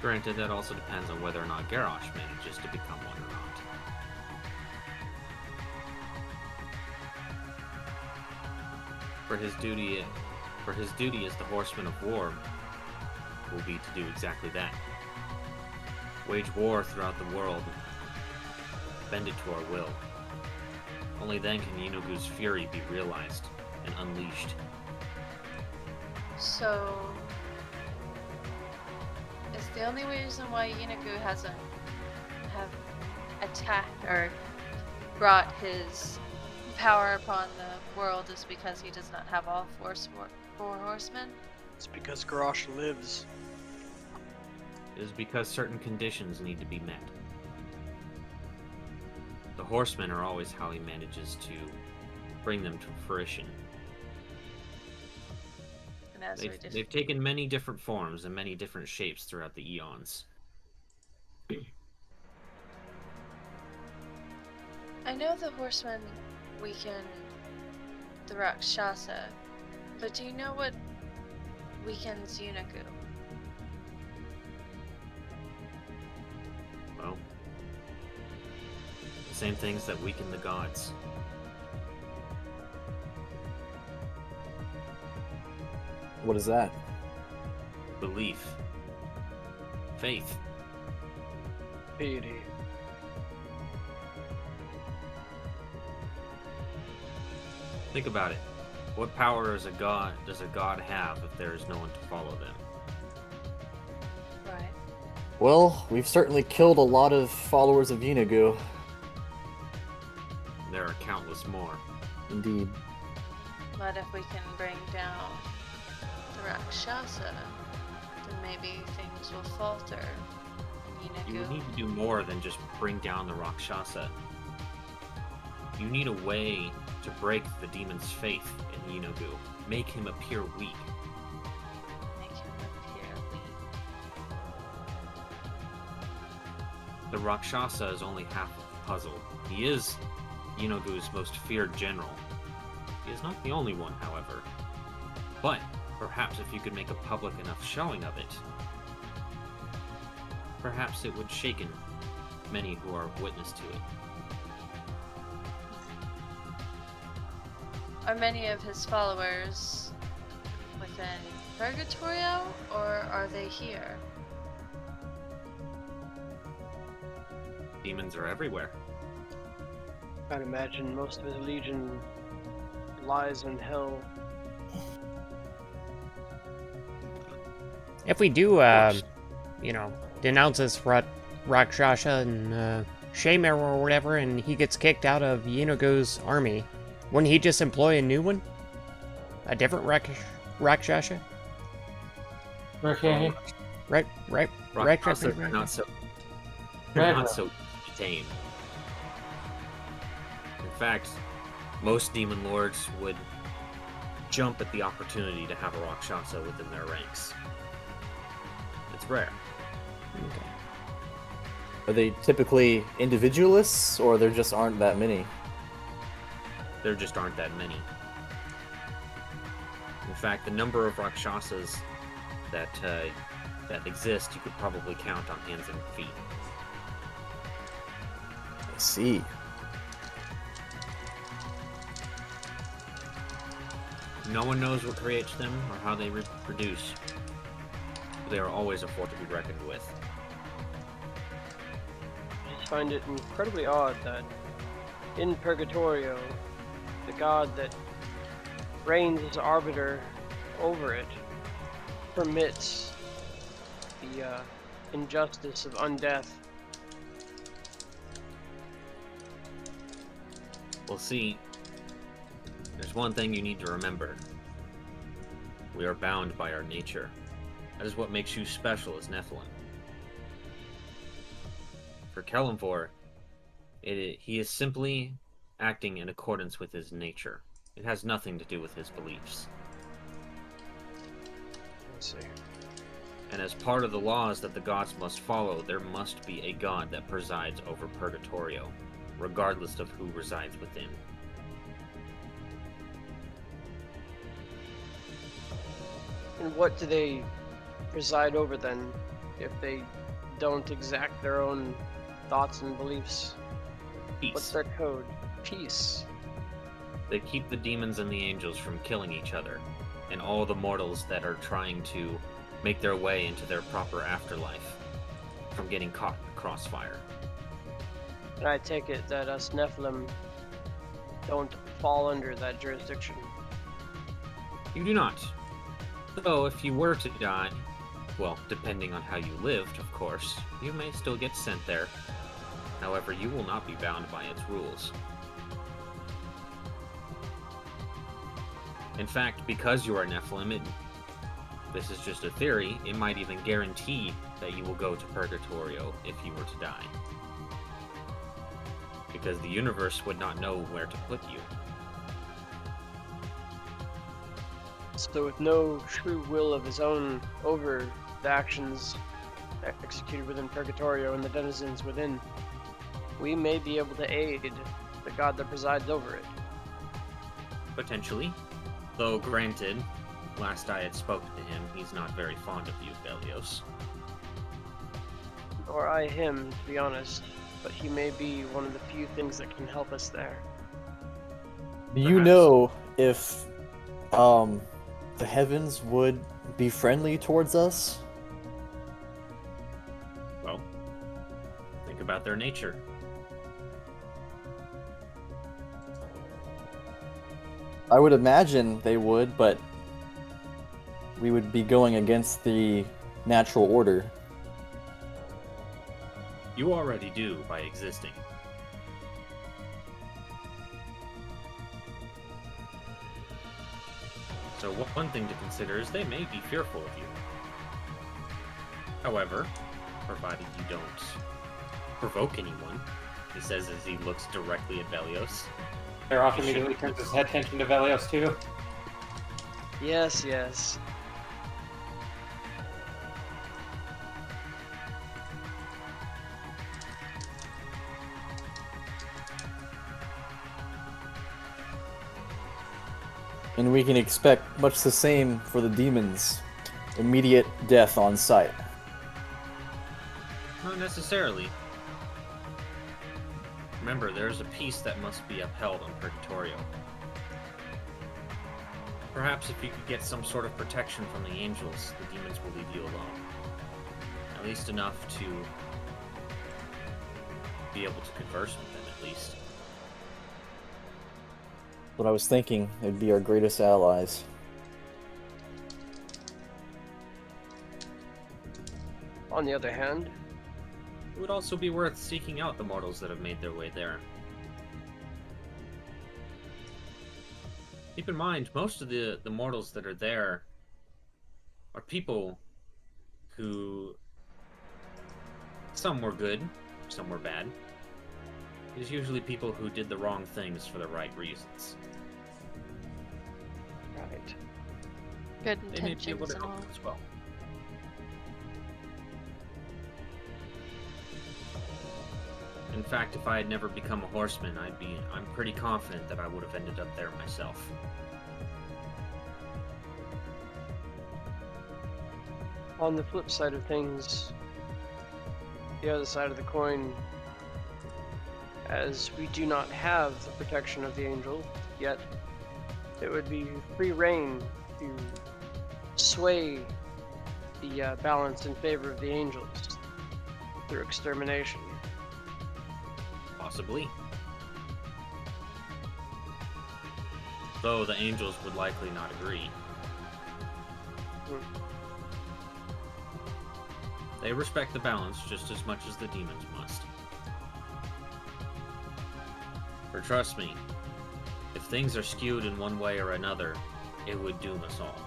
Granted, that also depends on whether or not Garrosh manages to become one or not. For his duty as the Horseman of War will be to do exactly that. Wage war throughout the world. Bend it to our will. Only then can Yeenoghu's fury be realized and unleashed. So, is the only reason why Yeenoghu hasn't have attacked or brought his power upon the world is because he does not have all four horsemen? It's because Garrosh lives. It is because certain conditions need to be met. The horsemen are always how he manages to bring them to fruition. And as They've taken many different forms and many different shapes throughout the eons. I know the horsemen weaken the Rakshasa, but do you know what weakens Yunagu? Well, the same things that weaken the gods. What is that? Belief. Faith. Piety. Think about it. What power does a god have if there is no one to follow them? Right. Well, we've certainly killed a lot of followers of Yunagu. There are countless more. Indeed. But if we can bring down the Rakshasa, then maybe things will falter in You would Yunagu. need to do more than just bring down the Rakshasa. You need a way to break the demon's faith in Yunagu. Make him appear weak. Make him appear weak. The Rakshasa is only half of the puzzle. He is Yunagu's most feared general. He is not the only one, however. But perhaps if you could make a public enough showing of it, perhaps it would shaken many who are witness to it. Are many of his followers within Purgatorio, or are they here? Demons are everywhere. I'd imagine most of his legion lies in hell. If we do, course. denounce this Rakshasa and Shamer or whatever, and he gets kicked out of Yunagu's army, wouldn't he just employ a new one? A different Rakshasa? Okay. Right. Rakshasa are not so tame. In fact, most demon lords would jump at the opportunity to have a Rakshasa within their ranks. It's rare. Okay. Are they typically individualists, or there just aren't that many? There just aren't that many. In fact, the number of Rakshasas that exist, you could probably count on hands and feet. I see. No one knows what creates them or how they reproduce. They are always a force to be reckoned with. I just find it incredibly odd that in Purgatorio, the god that reigns as arbiter over it permits the injustice of undeath. Well, see, there's one thing you need to remember. We are bound by our nature. That is what makes you special as Nephilim. For Kelemvor, he is simply acting in accordance with his nature. It has nothing to do with his beliefs. Let's see. And as part of the laws that the gods must follow, there must be a god that presides over Purgatorio, regardless of who resides within. And what do they preside over then, if they don't exact their own thoughts and beliefs? Peace. What's their code? Peace. They keep the demons and the angels from killing each other, and all the mortals that are trying to make their way into their proper afterlife from getting caught in the crossfire. And I take it that us Nephilim don't fall under that jurisdiction. You do not. Though if you were to die, well, depending on how you lived, of course, you may still get sent there. However, you will not be bound by its rules. In fact, because you are Nephilim, this is just a theory, it might even guarantee that you will go to Purgatorio if you were to die. Because the universe would not know where to put you. So with no true will of his own over the actions executed within Purgatorio and the denizens within, we may be able to aid the god that presides over it. Potentially. Though, granted, last I had spoken to him, he's not very fond of you, Velios. Or I him, to be honest, but he may be one of the few things that can help us there. Do you know if the heavens would be friendly towards us? Well, think about their nature. I would imagine they would, but we would be going against the natural order. You already do by existing. So one thing to consider is they may be fearful of you. However, provided you don't provoke anyone, he says as he looks directly at Velios. Theroth immediately turns his attention to Velios too. Yes, yes. And we can expect much the same for the demons. Immediate death on sight. Not necessarily. Remember, there's a peace that must be upheld on Purgatorio. Perhaps if you could get some sort of protection from the angels, the demons will leave you alone. At least enough to be able to converse with them, at least. What I was thinking, they'd be our greatest allies. On the other hand, It would also be worth seeking out the mortals that have made their way there. Keep in mind, most of the mortals that are there are people who... some were good, some were bad. It is usually people who did the wrong things for the right reasons. right. Good They may be able intentions to and help all. you as well. In fact, if I had never become a horseman, I'm pretty confident that I would have ended up there myself. On the flip side of things, the other side of the coin, as we do not have the protection of the angel yet, it would be free reign to sway the balance in favor of the angels through extermination. Possibly. Though the angels would likely not agree. They respect the balance just as much as the demons must. For trust me, if things are skewed in one way or another, it would doom us all.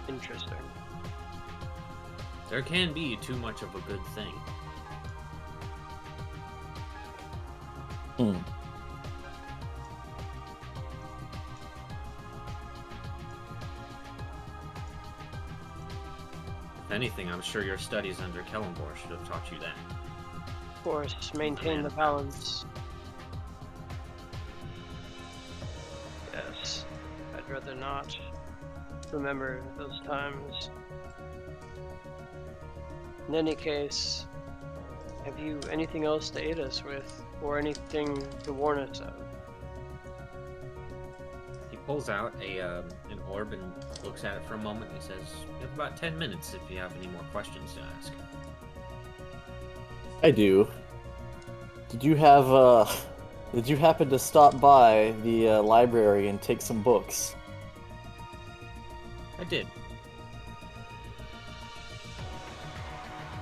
Interesting. There can be too much of a good thing. If anything, I'm sure your studies under Kellenborg should have taught you that. Of course, maintain the balance. Yes, I'd rather not remember those times. In any case, have you anything else to aid us with, or anything to warn us of? He pulls out an orb and looks at it for a moment and he says, "You have about 10 minutes if you have any more questions to ask." I do. Did you happen to stop by the library and take some books? I did.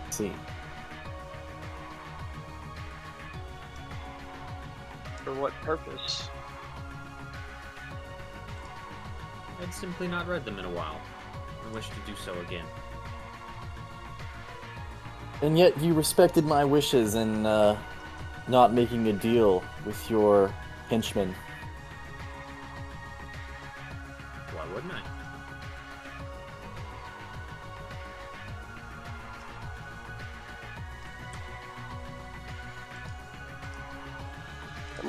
Let's see. For what purpose? I'd simply not read them in a while. I wish to do so again. And yet you respected my wishes in not making a deal with your henchmen. Why wouldn't I?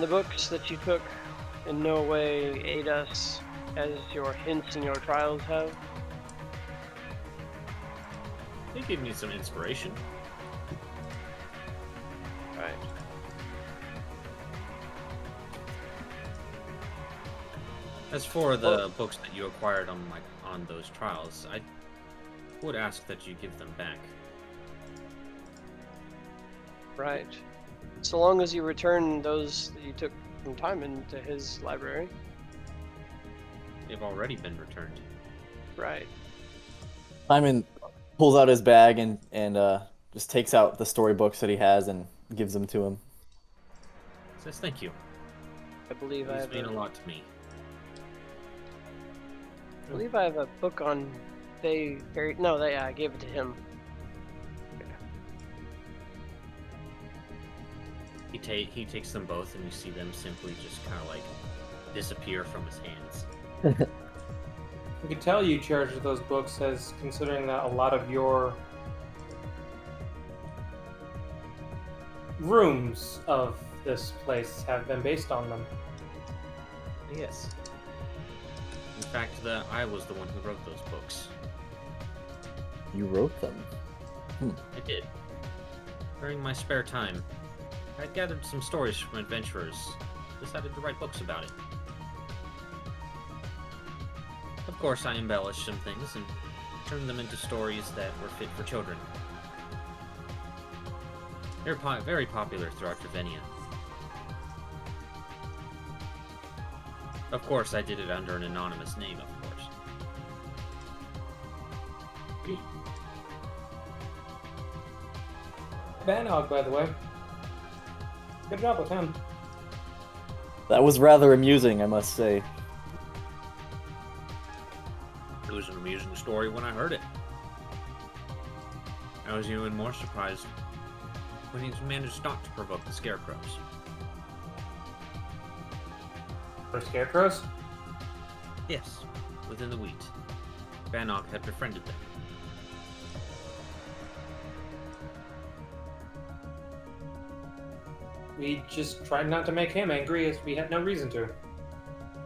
The books that you took in no way aid us as your hints in your trials have. They give me some inspiration. Right. As for the books that you acquired on those trials, I would ask that you give them back. Right. So long as you return those that you took from Timon to his library. They've already been returned. Right. Simon pulls out his bag and just takes out the storybooks that he has and gives them to him. Says thank you. I believe I It's have mean a lot to me. I believe I have a book on Fairy. No, I gave it to him. He takes them both, and you see them simply just kind of like disappear from his hands. I can tell you cherish those books, as considering that a lot of your rooms of this place have been based on them. Yes. In fact, I was the one who wrote those books. You wrote them? I did. During my spare time, I gathered some stories from adventurers. Decided to write books about it. Of course, I embellished some things and turned them into stories that were fit for children. They're very popular throughout Dravenia. Of course, I did it under an anonymous name, of course. Banog, by the way. Good job with him. That was rather amusing, I must say. It was an amusing story when I heard it. I was even more surprised when he managed not to provoke the scarecrows. For scarecrows? Yes, within the wheat. Banog had befriended them. We just tried not to make him angry, as we had no reason to.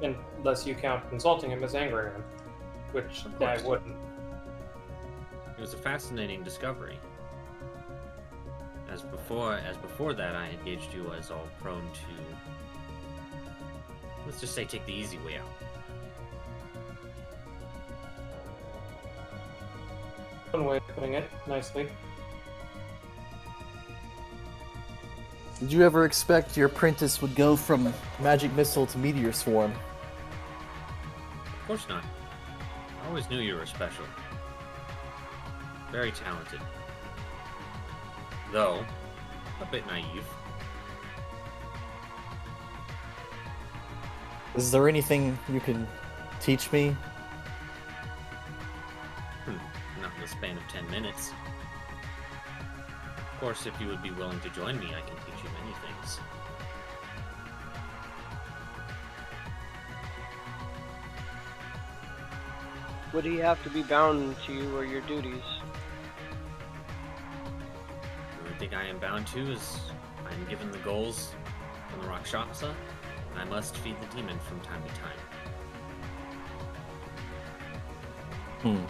Unless you count insulting him as angering him. Which I wouldn't. It was a fascinating discovery. As before that, I engaged you as all prone to, let's just say, take the easy way out. One way of putting it, nicely. Did you ever expect your apprentice would go from magic missile to meteor swarm? Of course not. I always knew you were special. Very talented. Though, a bit naive. Is there anything you can teach me? Not in the span of 10 minutes. Of course, if you would be willing to join me, I can teach you many things. Would he have to be bound to you or your duties? The only thing I am bound to is I am given the goals from the Rakshasa, and I must feed the demon from time to time.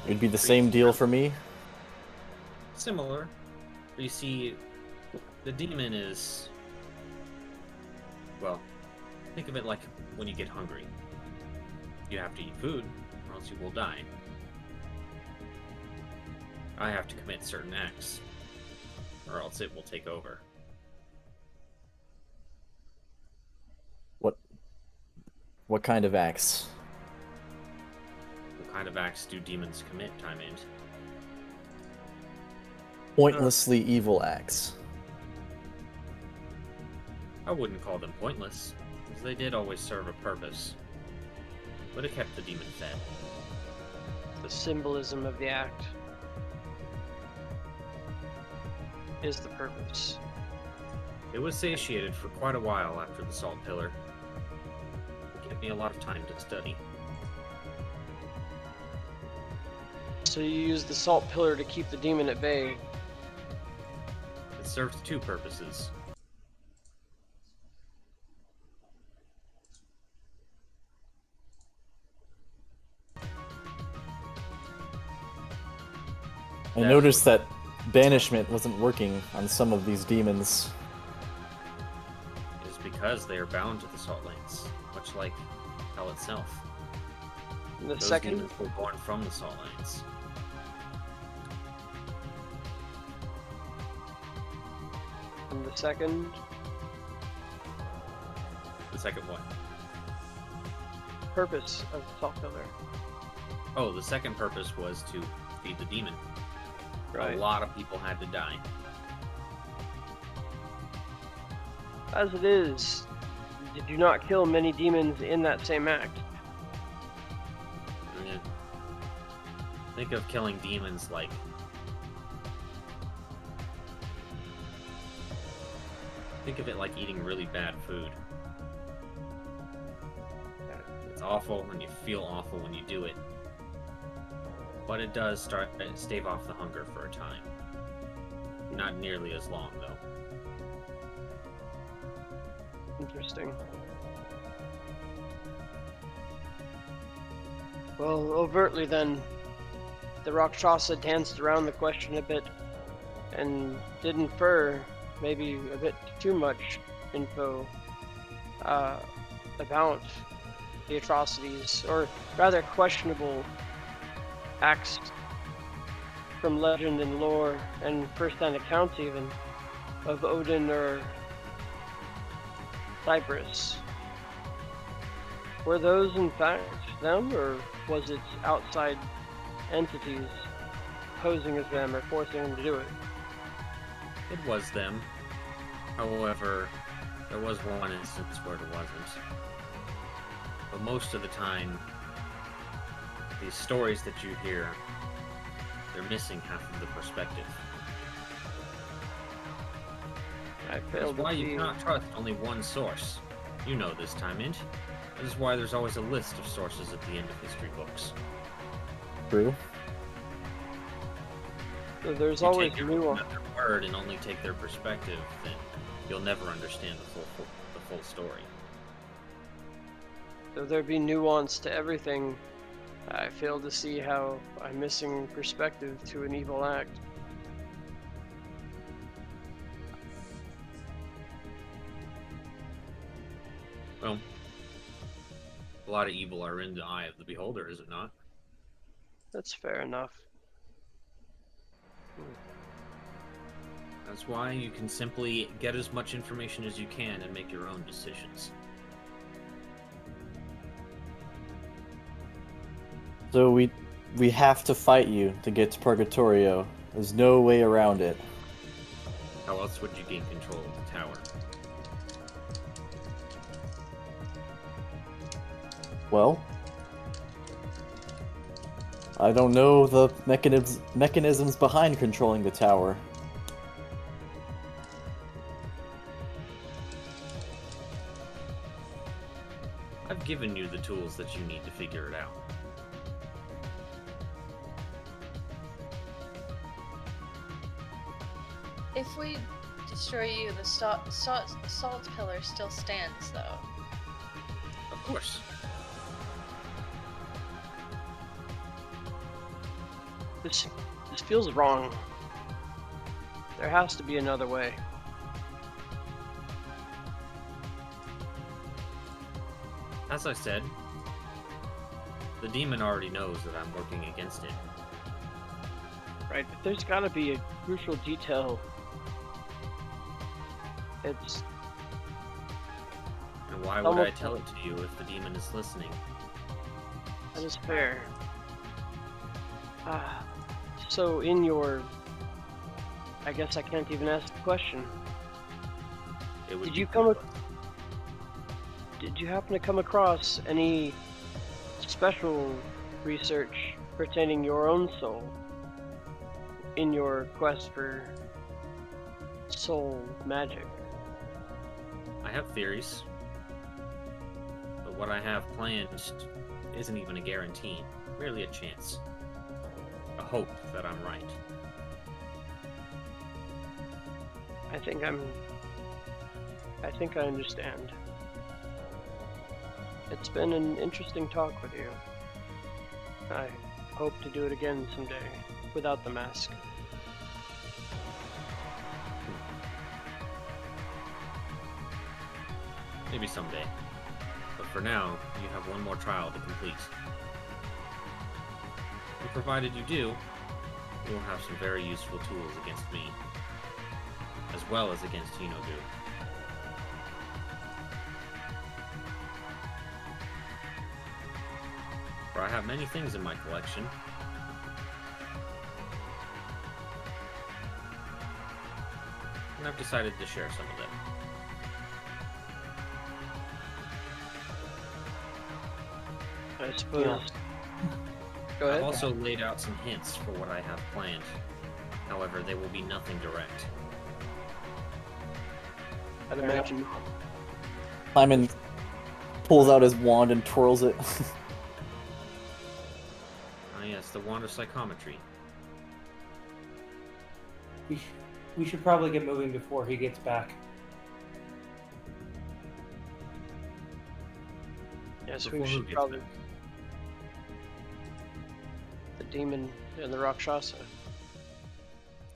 It'd be the same deal for me? Similar. You see, the demon is... Well, think of it like when you get hungry. You have to eat food, or else you will die. I have to commit certain acts, or else it will take over. What kind of acts? What kind of acts do demons commit, Time-End? Pointlessly evil acts. I wouldn't call them pointless, as they did always serve a purpose. But it kept the demon fed. The symbolism of the act is the purpose. It was satiated for quite a while after the Salt Pillar. It gave me a lot of time to study. So you use the salt pillar to keep the demon at bay. It's serves two purposes. I noticed that banishment wasn't working on some of these demons. It is because they are bound to the Salt Lands, much like hell itself. The Those second, demons were born from the Salt Lands. and the second, The second what? purpose of Salt Pillar. Oh, the second purpose was to feed the demon. Right. A lot of people had to die. As it is, did you not kill many demons in that same act? I mean, think of killing demons like... Think of it like eating really bad food. It's awful and you feel awful when you do it. But it does stave off the hunger for a time. Not nearly as long, though. Interesting. Well, overtly then, the Rakshasa danced around the question a bit and did infer maybe a bit too much info about the atrocities, or rather questionable acts from legend and lore and first-hand accounts even of Odin or Cyprus. Were those in fact them, or was it outside entities posing as them or forcing them to do it? It was them. However, there was one instance where it wasn't. But most of the time, these stories that you hear, they're missing half of the perspective. I That's failed why to you see. cannot trust only one source. You know this, Time Int. That is why there's always a list of sources at the end of history books. True. So there's If you always take everyone nuance. at their word and only take their perspective, then you'll never understand the full story. Though there be nuance to everything, I fail to see how I'm missing perspective to an evil act. Well, a lot of evil are in the eye of the beholder, is it not? That's fair enough. That's why you can simply get as much information as you can and make your own decisions. So we have to fight you to get to Purgatorio. There's no way around it. How else would you gain control of the tower? Well, I don't know the mechanisms behind controlling the tower. I've given you the tools that you need to figure it out. If we destroy you, the salt pillar still stands, though. Of course. This feels wrong. There has to be another way. As I said, the demon already knows that I'm working against it. Right, but there's gotta be a crucial detail. It's And why would I almost tell it to you if the demon is listening? that is fair. So in your, I guess I can't even ask the question. It would Did be you come pointless. Did you happen to come across any special research pertaining your own soul in your quest for soul magic? I have theories, but what I have planned isn't even a guarantee, merely a chance. A hope that I'm right. I I think I understand. It's been an interesting talk with you. I hope to do it again someday, without the mask. Maybe someday. But for now, you have one more trial to complete. And provided you do, you will have some very useful tools against me, as well as against Hinogu. For I have many things in my collection. And I've decided to share some of them. I suppose. Go ahead. I've also laid out some hints for what I have planned. However, they will be nothing direct. I'd imagine. Simon pulls out his wand and twirls it. Ah, yes, the wand of psychometry. We should probably get moving before he gets back. Yes, Before we who should gets probably. back? The demon and the Rakshasa.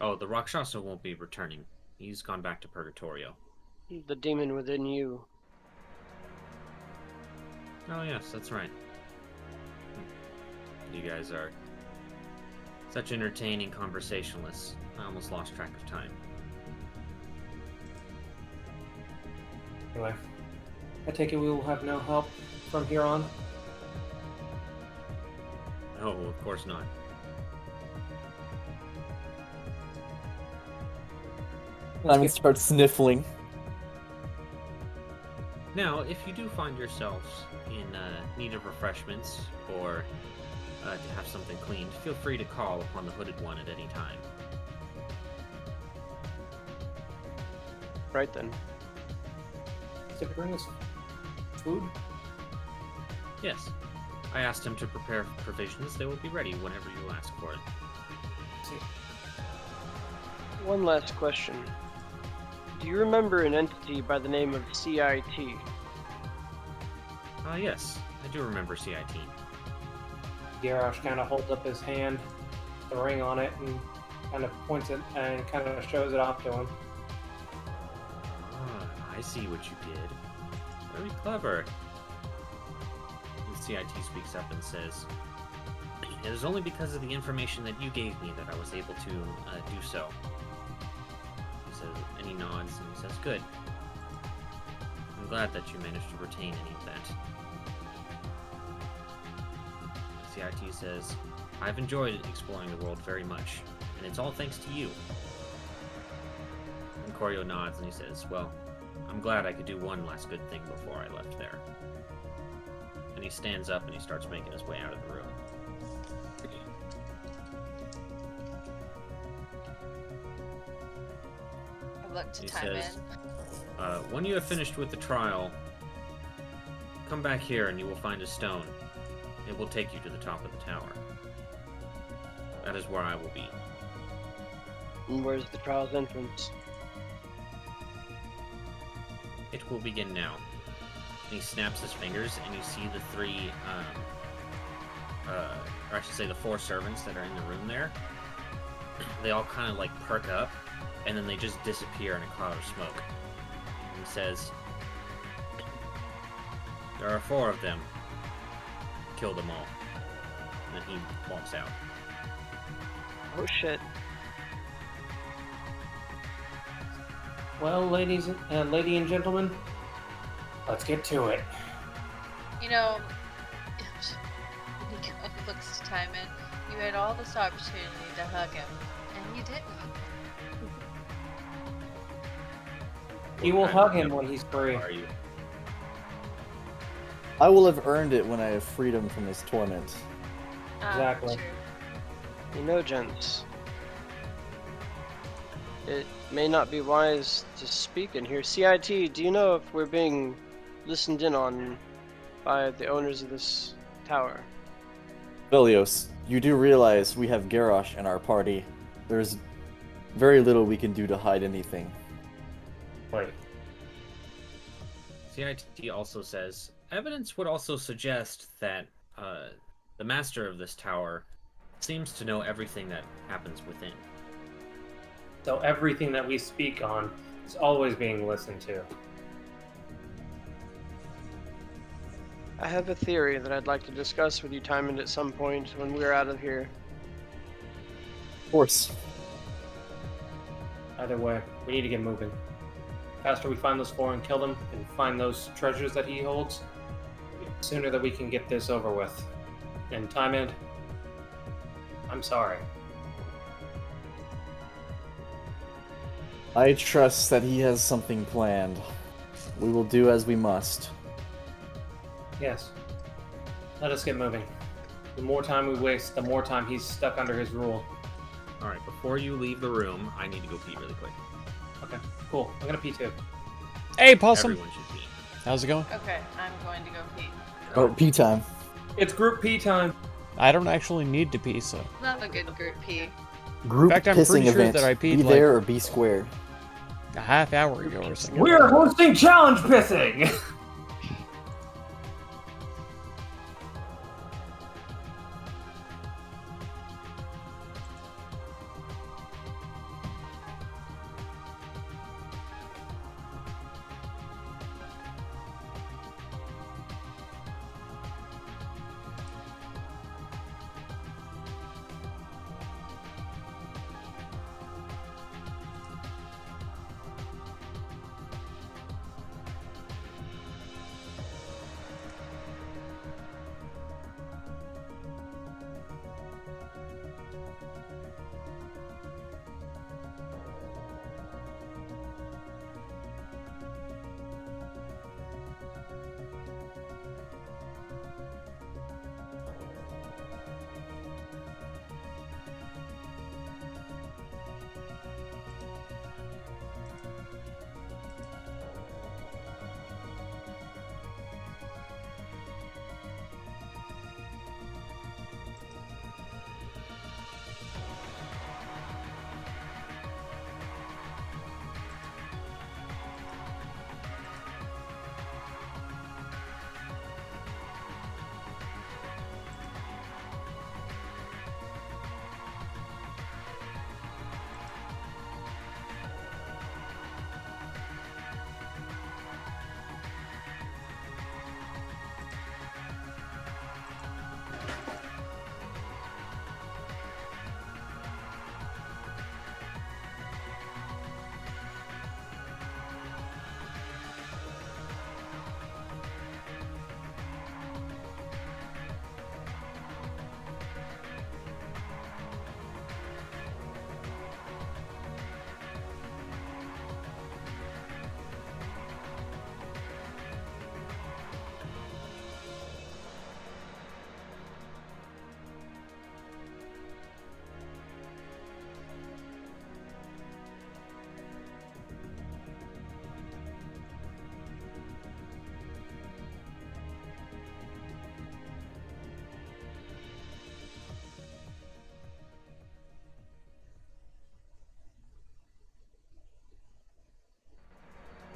Oh, the Rakshasa won't be returning. He's gone back to Purgatorio. The demon within you. Oh, yes, that's right. You guys are such entertaining conversationalists. I almost lost track of time. Anyway, I take it we will have no help from here on. No, of course not. Simon starts sniffling. Now, if you do find yourselves in need of refreshments or to have something cleaned, feel free to call upon the Hooded One at any time. Right then. Does it bring us food? Yes. I asked him to prepare provisions. They will be ready whenever you ask for it. See. One last question. Do you remember an entity by the name of CIT? Yes. I do remember CIT. Garrosh kind of holds up his hand, the ring on it, and kind of points it and kind of shows it off to him. Ah, I see what you did. Very clever. The CIT speaks up and says, "It is only because of the information that you gave me that I was able to do so." He says, and he nods and he says, "Good. I'm glad that you managed to retain any of that." The CIT says, "I've enjoyed exploring the world very much, and it's all thanks to you." And Koryo nods and he says, "Well, I'm glad I could do one last good thing before I left there." And he stands up and he starts making his way out of the room. I look to He Timon. says, when you have finished with the trial, come back here and you will find a stone. It will take you to the top of the tower. That is where I will be. And where's the trial's entrance? It will begin now. And he snaps his fingers, and you see the three, or I should say the four servants that are in the room there. They all kind of like perk up, and then they just disappear in a cloud of smoke. And he says, "There are 4 of them. Kill them all." And then he walks out. Oh shit. Well, lady and gentlemen, let's get to it. You know, Nico looks to Timon. You had all this opportunity to hug him, and you didn't. You will What hug kind him of when he's free. Are you? I will have earned it when I have freedom from this torment. Exactly. True. You know, gents, it may not be wise to speak in here. CIT, do you know if we're being listened in on by the owners of this tower? Velios, you do realize we have Garrosh in our party. There's very little we can do to hide anything. Wait. CIT also says, evidence would also suggest that the master of this tower seems to know everything that happens within. So everything that we speak on is always being listened to. I have a theory that I'd like to discuss with you, Tymon, at some point when we're out of here. Of course. Either way, we need to get moving. The faster we find those four and kill them, and find those treasures that he holds, the sooner that we can get this over with. And Tymon, I'm sorry. I trust that he has something planned. We will do as we must. Yes. Let us get moving. The more time we waste, the more time he's stuck under his rule. Alright, before you leave the room, I need to go pee really quick. Okay, cool. I'm gonna pee too. Hey, Possum. Everyone should pee. How's it going? Okay, I'm going to go pee. Oh, pee time. It's group pee time. I don't actually need to pee, so. Not a good group pee. Group In fact, I'm pissing pretty sure event. that I peed, be like- there or be square. A half hour ago or something. We're hosting challenge pissing!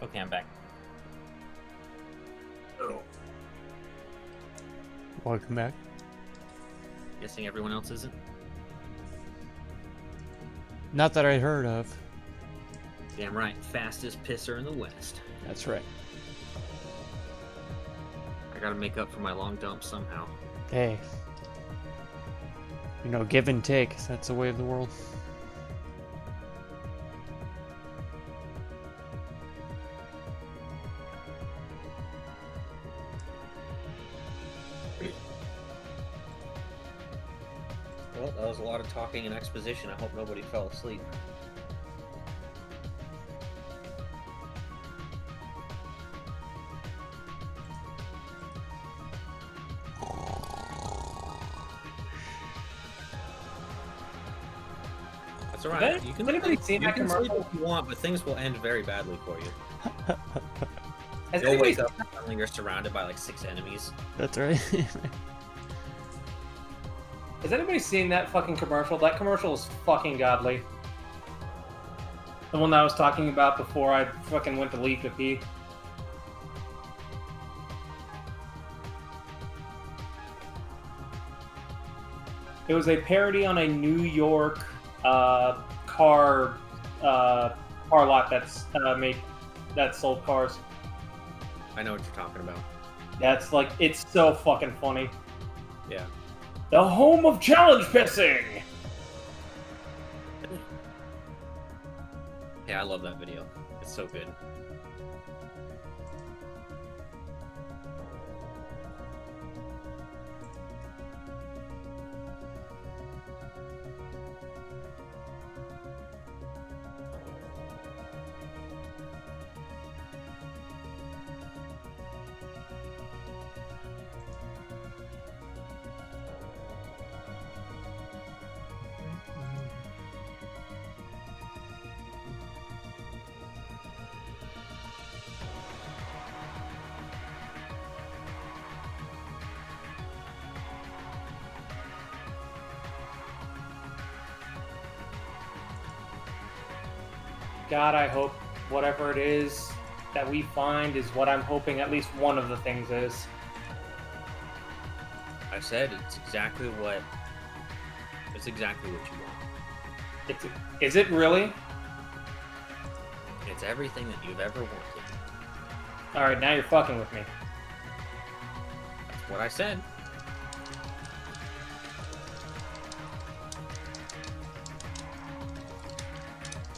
Okay, I'm back. Welcome back. Guessing everyone else isn't? Not that I heard of. Damn right, fastest pisser in the West. That's right. I gotta make up for my long dump somehow. Hey. You know, give and take. That's the way of the world. Well, that was a lot of talking and exposition. I hope nobody fell asleep. That's alright. Has You can anybody sleep, seen you that can sleep commercial? if you want, but things will end very badly for you. Has You'll anybody, wake up and suddenly you're surrounded by like 6 enemies. That's right. has anybody seen that fucking commercial? That commercial is fucking godly. The one that I was talking about before I fucking went to leave to pee. It was a parody on a New York car lot that sold cars. I know what you're talking about. That's like, it's so fucking funny. Yeah. The home of challenge pissing! Yeah, I love that video. It's so good. God, I hope whatever it is that we find is what I'm hoping at least one of the things is. I said it's exactly what you want. Is it really? It's everything that you've ever wanted. Alright, now you're fucking with me. That's what I said.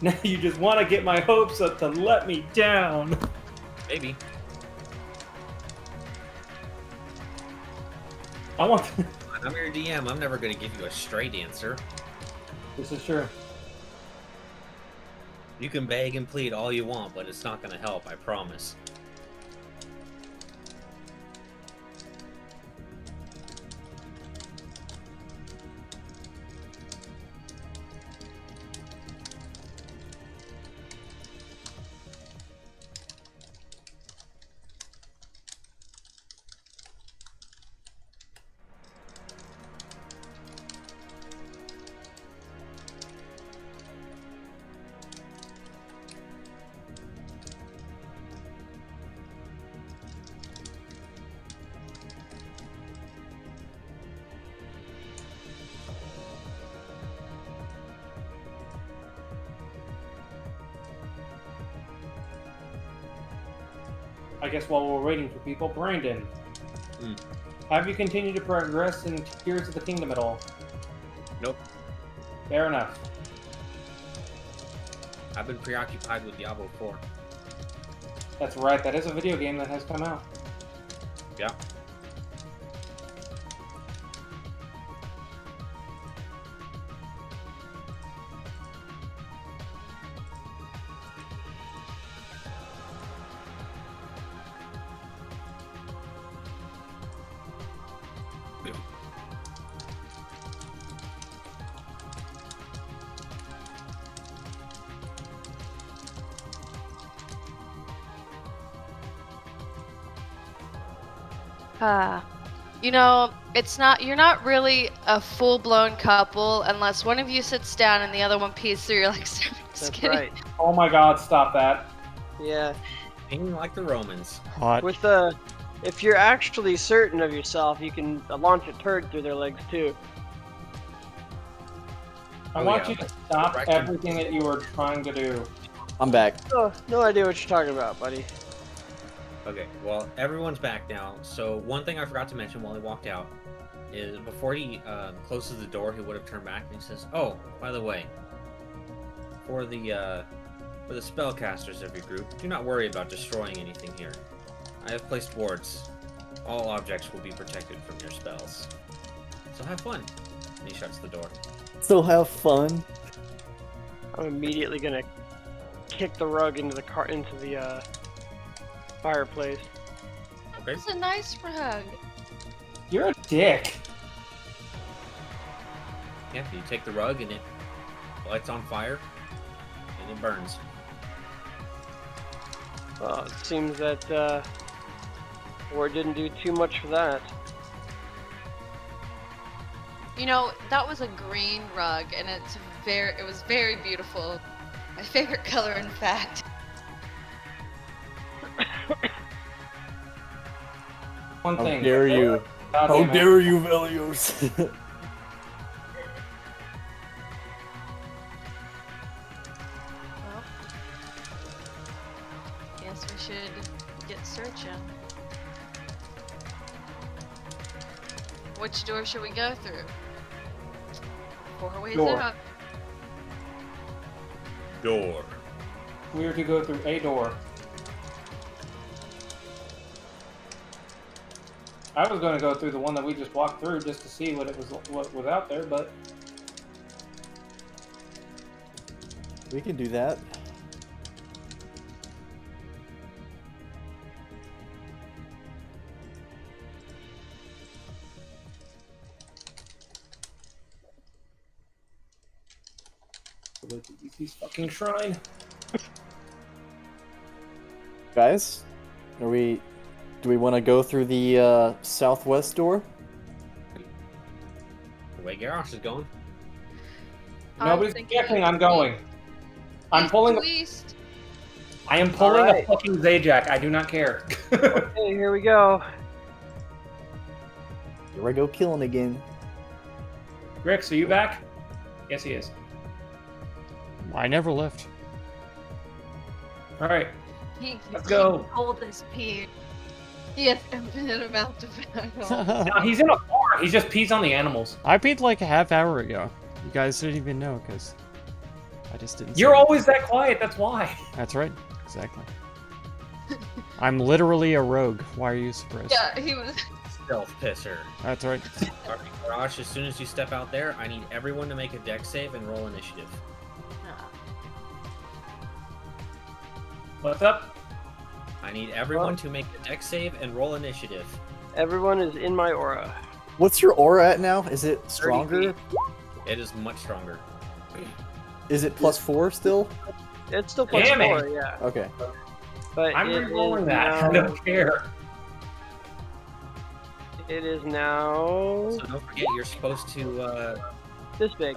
Now you just want to get my hopes up to let me down. Maybe. I want to... I'm your DM. I'm never going to give you a straight answer. This is true. You can beg and plead all you want, but it's not going to help, I promise. I guess while we're waiting for people, Brandon, have you continued to progress in Tears of the Kingdom at all? Nope. Fair enough. I've been preoccupied with Diablo 4. That's right, that is a video game that has come out. Yeah. You know, you're not really a full-blown couple unless one of you sits down and the other one pees through your legs. That's kidding. right. Oh my god, stop that. Yeah. Being like the Romans. Hot. With if you're actually certain of yourself, you can launch a turd through their legs too. I Oh, want yeah, you to but stop directing- everything that you were trying to do. I'm back. Oh, no idea what you're talking about, buddy. Okay, well, everyone's back now. So one thing I forgot to mention while he walked out is before he closes the door, he would have turned back and he says, "Oh, by the way, for the spellcasters of your group, do not worry about destroying anything here. I have placed wards. All objects will be protected from your spells. So have fun." And he shuts the door. So have fun. I'm immediately gonna kick the rug into the fireplace. Okay. It's a nice rug. You're a dick. Yeah, you take the rug and it lights on fire and it burns. Well, it seems that War didn't do too much for that. You know, that was a green rug, and it was very beautiful. My favorite color, in fact. One How thing. dare you? God How damn it. dare you, Velios? Well, guess we should get searching. Which door should we go through? 4 ways Door. out. Door. We are to go through a door. I was going to go through the one that we just walked through just to see what was out there, but We can do that. look at EC's fucking shrine. Guys, do we want to go through the southwest door? The way Garrosh is going. Nobody's objecting. I'm going. I'm pulling. East. I am pulling Alright. a fucking Zajac. I do not care. Okay, here we go. Here I go killing again. Rix, are you back? Yes, he is. I never left. All right. He Let's go. Hold his pee. He has infinite amount of battle. No, he's in a bar. He just pees on the animals. I peed like a half hour ago. You guys didn't even know because I just didn't. You're say it. always that quiet. That's why. That's right. Exactly. I'm literally a rogue. Why are you surprised? Yeah, he was. Stealth pisser. That's right. Alright, Garrosh, as soon as you step out there, I need everyone to make a dex save and roll initiative. What's up? I need everyone to make a dex save and roll initiative. Everyone is in my aura. What's your aura at now? Is it 30 stronger? feet. It is much stronger. Is it +4 still? It's still plus Damn it. 4, yeah. Okay. But I'm it re-rolling is that. I now- don't care. It is now So don't forget, you're supposed to, this big.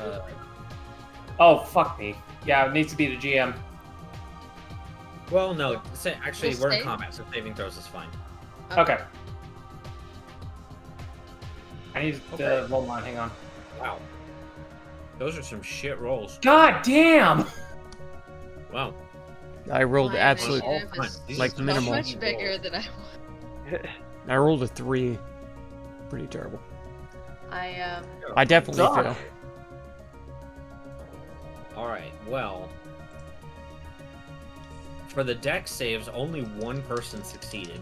Oh, fuck me. Yeah, it needs to be the GM. well, no, actually, Just we're in save? combat, so saving throws is fine. Okay. I need to Okay. roll mine. Hang on. Wow. Those are some shit rolls. God damn! Wow. I rolled My absolute. initiative all is fun. These like are some minimal. much shit bigger rolls. than I want. I rolled a 3. Pretty terrible. I I definitely Suck. fail. Alright, well. For the dex saves, only one person succeeded.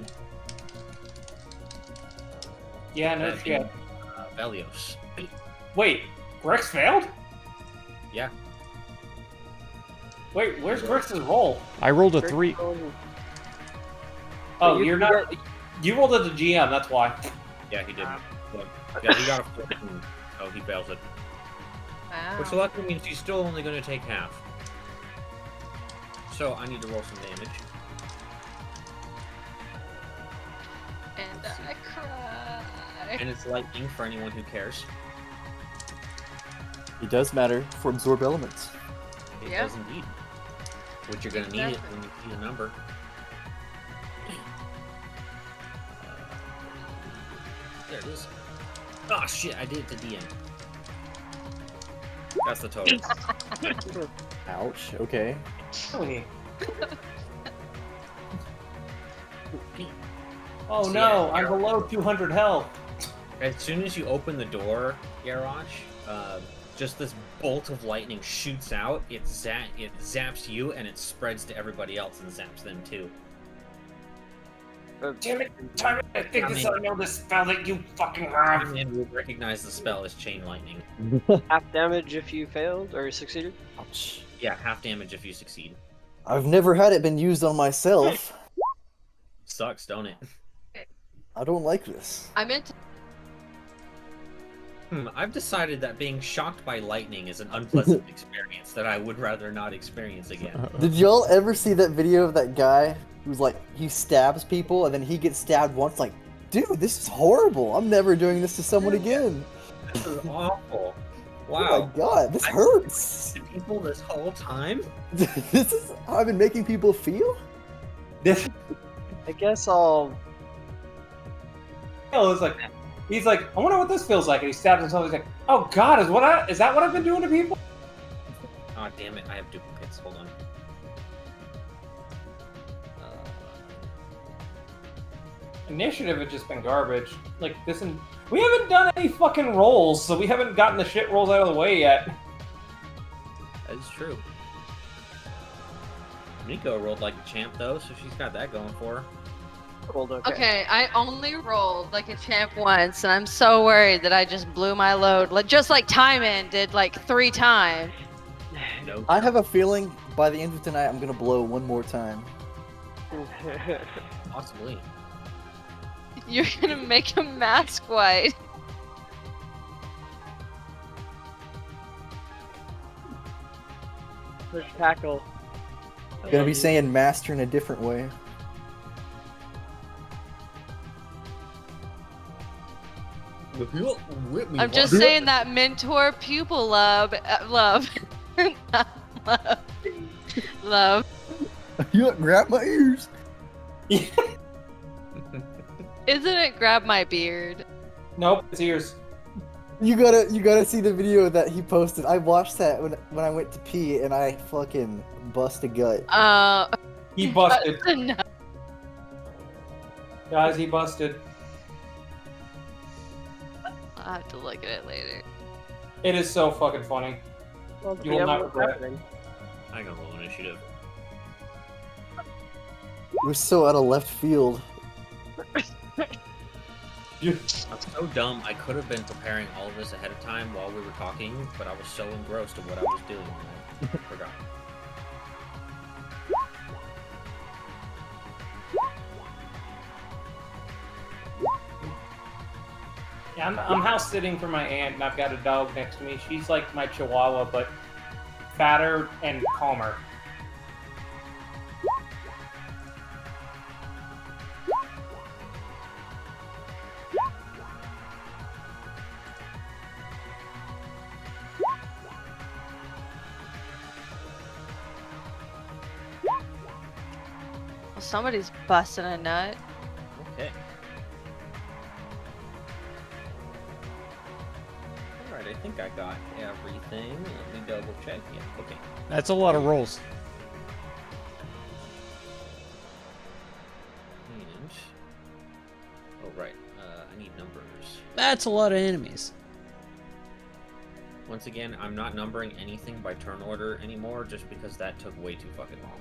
Yeah, no That shit. being, Velios. Wait, Grex failed? Yeah. Wait, where's Grex's roll? I rolled a 3. Oh, you you're can not. You rolled at the GM. That's why. Yeah, he didn't. Yeah, he got a 14. Oh, he fails it. wow. Which luckily means he's still only going to take half. So I need to roll some damage. And I cry. And it's lightning for anyone who cares. It does matter for absorb elements. It Yeah. does indeed. Which you're going to need it Exactly. when you see the number. There it is. Oh shit, I did it to DM. That's the total. Ouch. Okay. Really? Oh So, no, yeah, I'm below 200 health. As soon as you open the door, Garrosh, just this bolt of lightning shoots out. It zaps you, and it spreads to everybody else and zaps them too. Damn it, time it. I think I know this spell that you fucking have. And we recognize the spell as chain lightning. Half damage if you failed or succeeded. Ouch. Yeah, half damage if you succeed. I've never had it been used on myself. Sucks, don't it? I don't like this. I meant to. I've decided that being shocked by lightning is an unpleasant experience that I would rather not experience again. Did y'all ever see that video of that guy who's like, he stabs people and then he gets stabbed once? Like, dude, this is horrible. I'm never doing this to someone again. This is awful. Wow. Oh my god, this hurts. To people this whole time? This is how I've been making people feel? This I guess I'll. is like, he's like, I wonder what this feels like. And he stabs himself. He's like, oh god, is that what I've been doing to people? Oh damn it! I have duplicates. Hold on. Initiative has just been garbage. Like this, and we haven't done any fucking rolls, so we haven't gotten the shit rolls out of the way yet. That is true. Nico rolled like a champ though, so she's got that going for her. Rolled okay. Okay, I only rolled like a champ once, and I'm so worried that I just blew my load, just like Timon did like 3 times. No. I have a feeling by the end of tonight I'm gonna blow one more time. Possibly. You're gonna make a mask white. Push tackle. I'm gonna be saying master in a different way. I'm just saying that mentor pupil love. Not love. Love. You grab my ears. Isn't it grab my beard? Nope, it's ears. You gotta see the video that he posted. I watched that when I went to pee and I fucking bust a gut. He busted. No. Guys, he busted. I'll have to look at it later. It is so fucking funny. Well, You will yeah, not what's regret. happening? I can roll initiative. We're so out of left field. You- I'm so dumb. I could have been preparing all of this ahead of time while we were talking, but I was so engrossed in what I was doing, I forgot. Yeah, I'm house sitting for my aunt, and I've got a dog next to me. She's like my Chihuahua, but fatter and calmer. Well, somebody's busting a nut. Okay. Alright, I think I got everything. Let me double check. Yeah, okay. That's a lot of rolls. And... oh, right. I need numbers. That's a lot of enemies. Once again, I'm not numbering anything by turn order anymore, just because that took way too fucking long.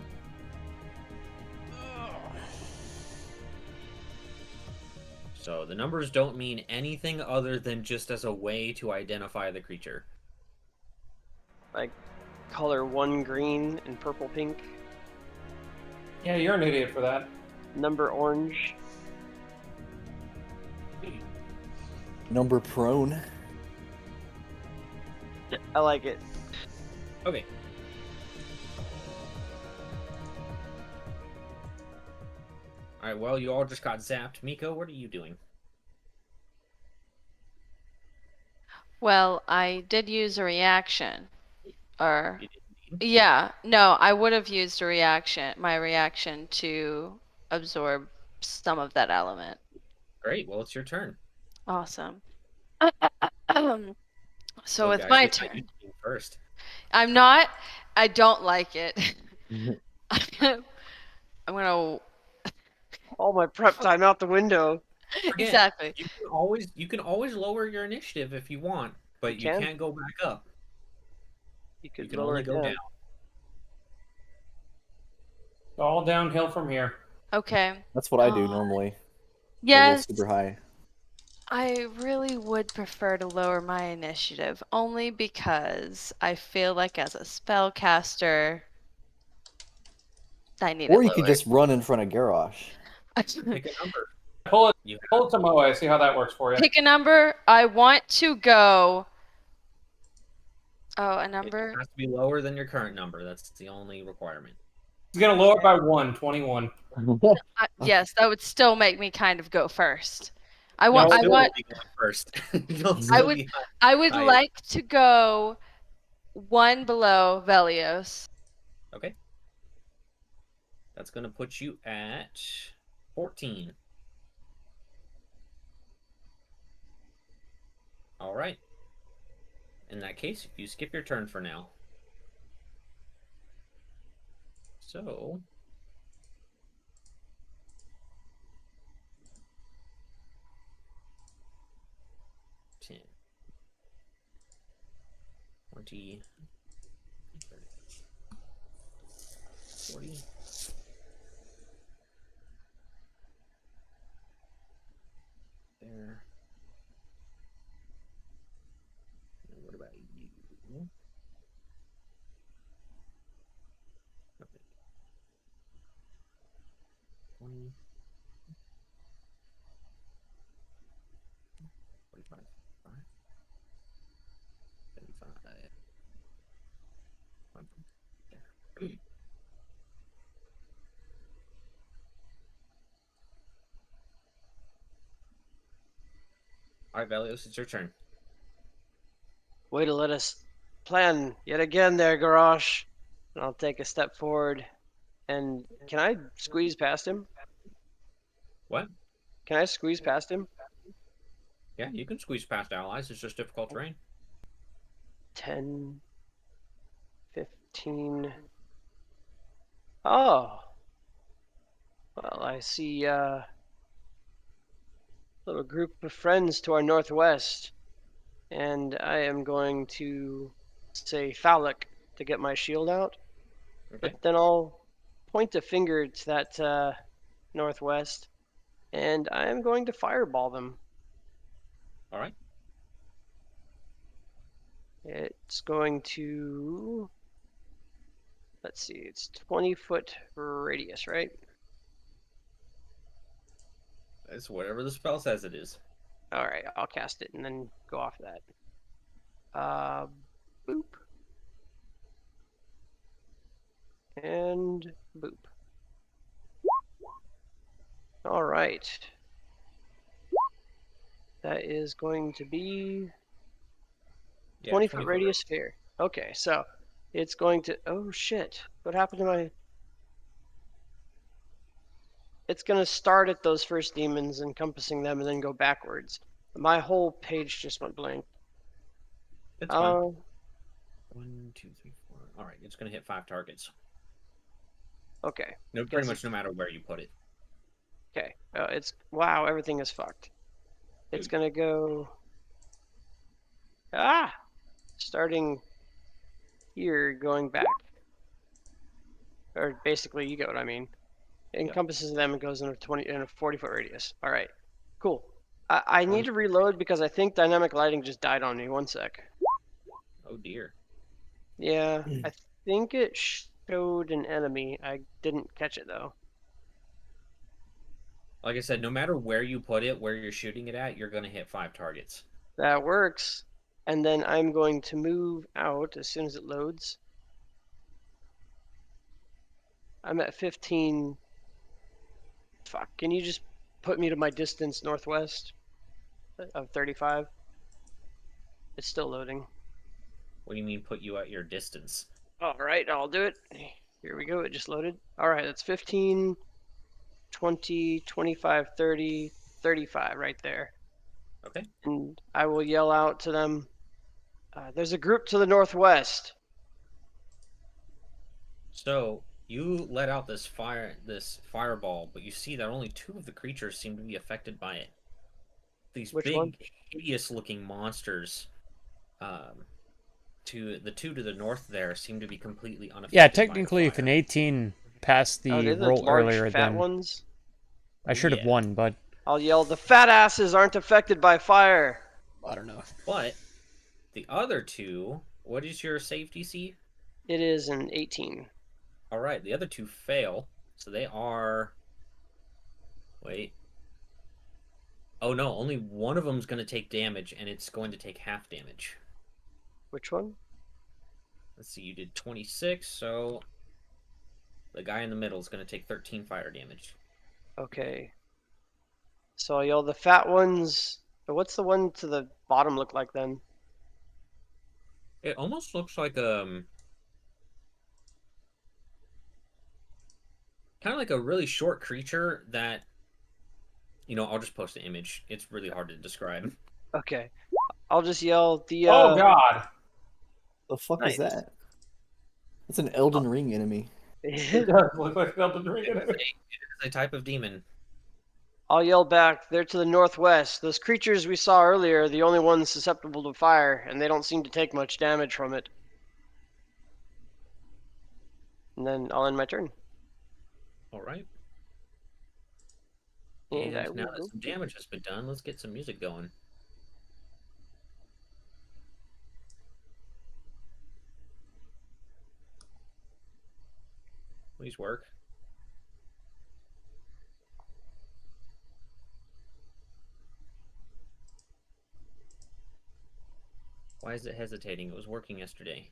So the numbers don't mean anything other than just as a way to identify the creature. Like, color 1 green and purple pink. Yeah, you're an idiot for that. Number orange. Number prone. I like it. Okay. Alright, well, you all just got zapped. Miko, what are you doing? Well, I did use a reaction. Or, You didn't. yeah, no, I would have used a reaction, my reaction to absorb some of that element. Great, well, it's your turn. Awesome. So Look, it's guys, my this might turn. be you first. I don't like it. I'm gonna All my prep time out the window. Again, exactly. You can always lower your initiative if you want, but you can. can't go back up. You You could can lower only it go down. down. All downhill from here. Okay. That's what I do normally. I go Yes, super high. I really would prefer to lower my initiative, only because I feel like as a spellcaster, I need Or it you could lower. just run in front of Garrosh. Pick a number. Pull it You to Moe, see how that works for you. Pick a number. I want to go. Oh, a It number? has to be lower than your current number. That's the only requirement. He's gonna lower it by 1, 21. Yes, that would still make me kind of go first. I want. You'll I still want. be going first. You'll I still would. be I would higher. like to go one below Velios. Okay. That's gonna put you at 14. All right. In that case, you skip your turn for now. So, 10, 20, 30, 40. There. And what about you? Okay. 20, 45, 75. There. All right, Velios, it's your turn. Way to let us plan yet again there, Garrosh. And I'll take a step forward. And can I squeeze past him? What? Can I squeeze past him? Yeah, you can squeeze past allies. It's just difficult terrain. 10, 15. Oh. Well, I see a little group of friends to our northwest. And I am going to say phallic to get my shield out. Okay. But then I'll point a finger to that northwest. And I am going to fireball them. All right. It's going to, let's see, it's 20-foot radius, right? It's whatever the spell says it is. All right, I'll cast it and then go off that. Boop. And boop. All right. That is going to be 20-foot radius sphere. Okay, so it's going to, oh shit. What happened to my... It's going to start at those first demons, encompassing them, and then go backwards. My whole page just went blank. It's fine. 1, 2, 3, 4. All right, it's going to hit 5 targets. Okay. No, pretty much no matter where you put it. Okay. It's, wow, everything is fucked. It's going to go... Starting here, going back. Or basically, you get what I mean. It encompasses them and goes in a 40-foot radius. All right, cool. I need to reload because I think dynamic lighting just died on me. 1 sec. Oh dear. Yeah, I think it showed an enemy. I didn't catch it though. Like I said, no matter where you put it, where you're shooting it at, you're going to hit 5 targets. That works. And then I'm going to move out as soon as it loads. I'm at 15. Fuck, can you just put me to my distance northwest of 35? It's still loading. What do you mean put you at your distance? All right, I'll do it. Here we go, it just loaded. All right, that's 15, 20, 25, 30, 35 right there. Okay. And I will yell out to them, there's a group to the northwest. So you let out this fireball, but you see that only 2 of the creatures seem to be affected by it. These big, hideous-looking monsters, to the 2 to the north there seem to be completely unaffected. Yeah, technically, if an 18 passed the roll earlier, then ones? I should have won, but I'll yell, the fat asses aren't affected by fire. I don't know. But the other 2, what is your save DC? It is an 18. All right, the other 2 fail, so they are. Wait. Oh no, only one of them's going to take damage, and it's going to take half damage. Which one? Let's see, you did 26, so the guy in the middle is going to take 13 fire damage. Okay. So I yell, the fat ones. But what's the one to the bottom look like then? It almost looks like kind of like a really short creature that, I'll just post an image. It's really hard to describe. Okay. I'll just yell the. Oh God! The fuck Nice. is that? It's an Elden Ring enemy. It does look like Elden Ring. It is a type of demon. I'll yell back. They're to the northwest. Those creatures we saw earlier are the only ones susceptible to fire, and they don't seem to take much damage from it. And then I'll end my turn. All right. And I And now will that go. some damage has been done, let's get some music going. Please work. Why is it hesitating? It was working yesterday.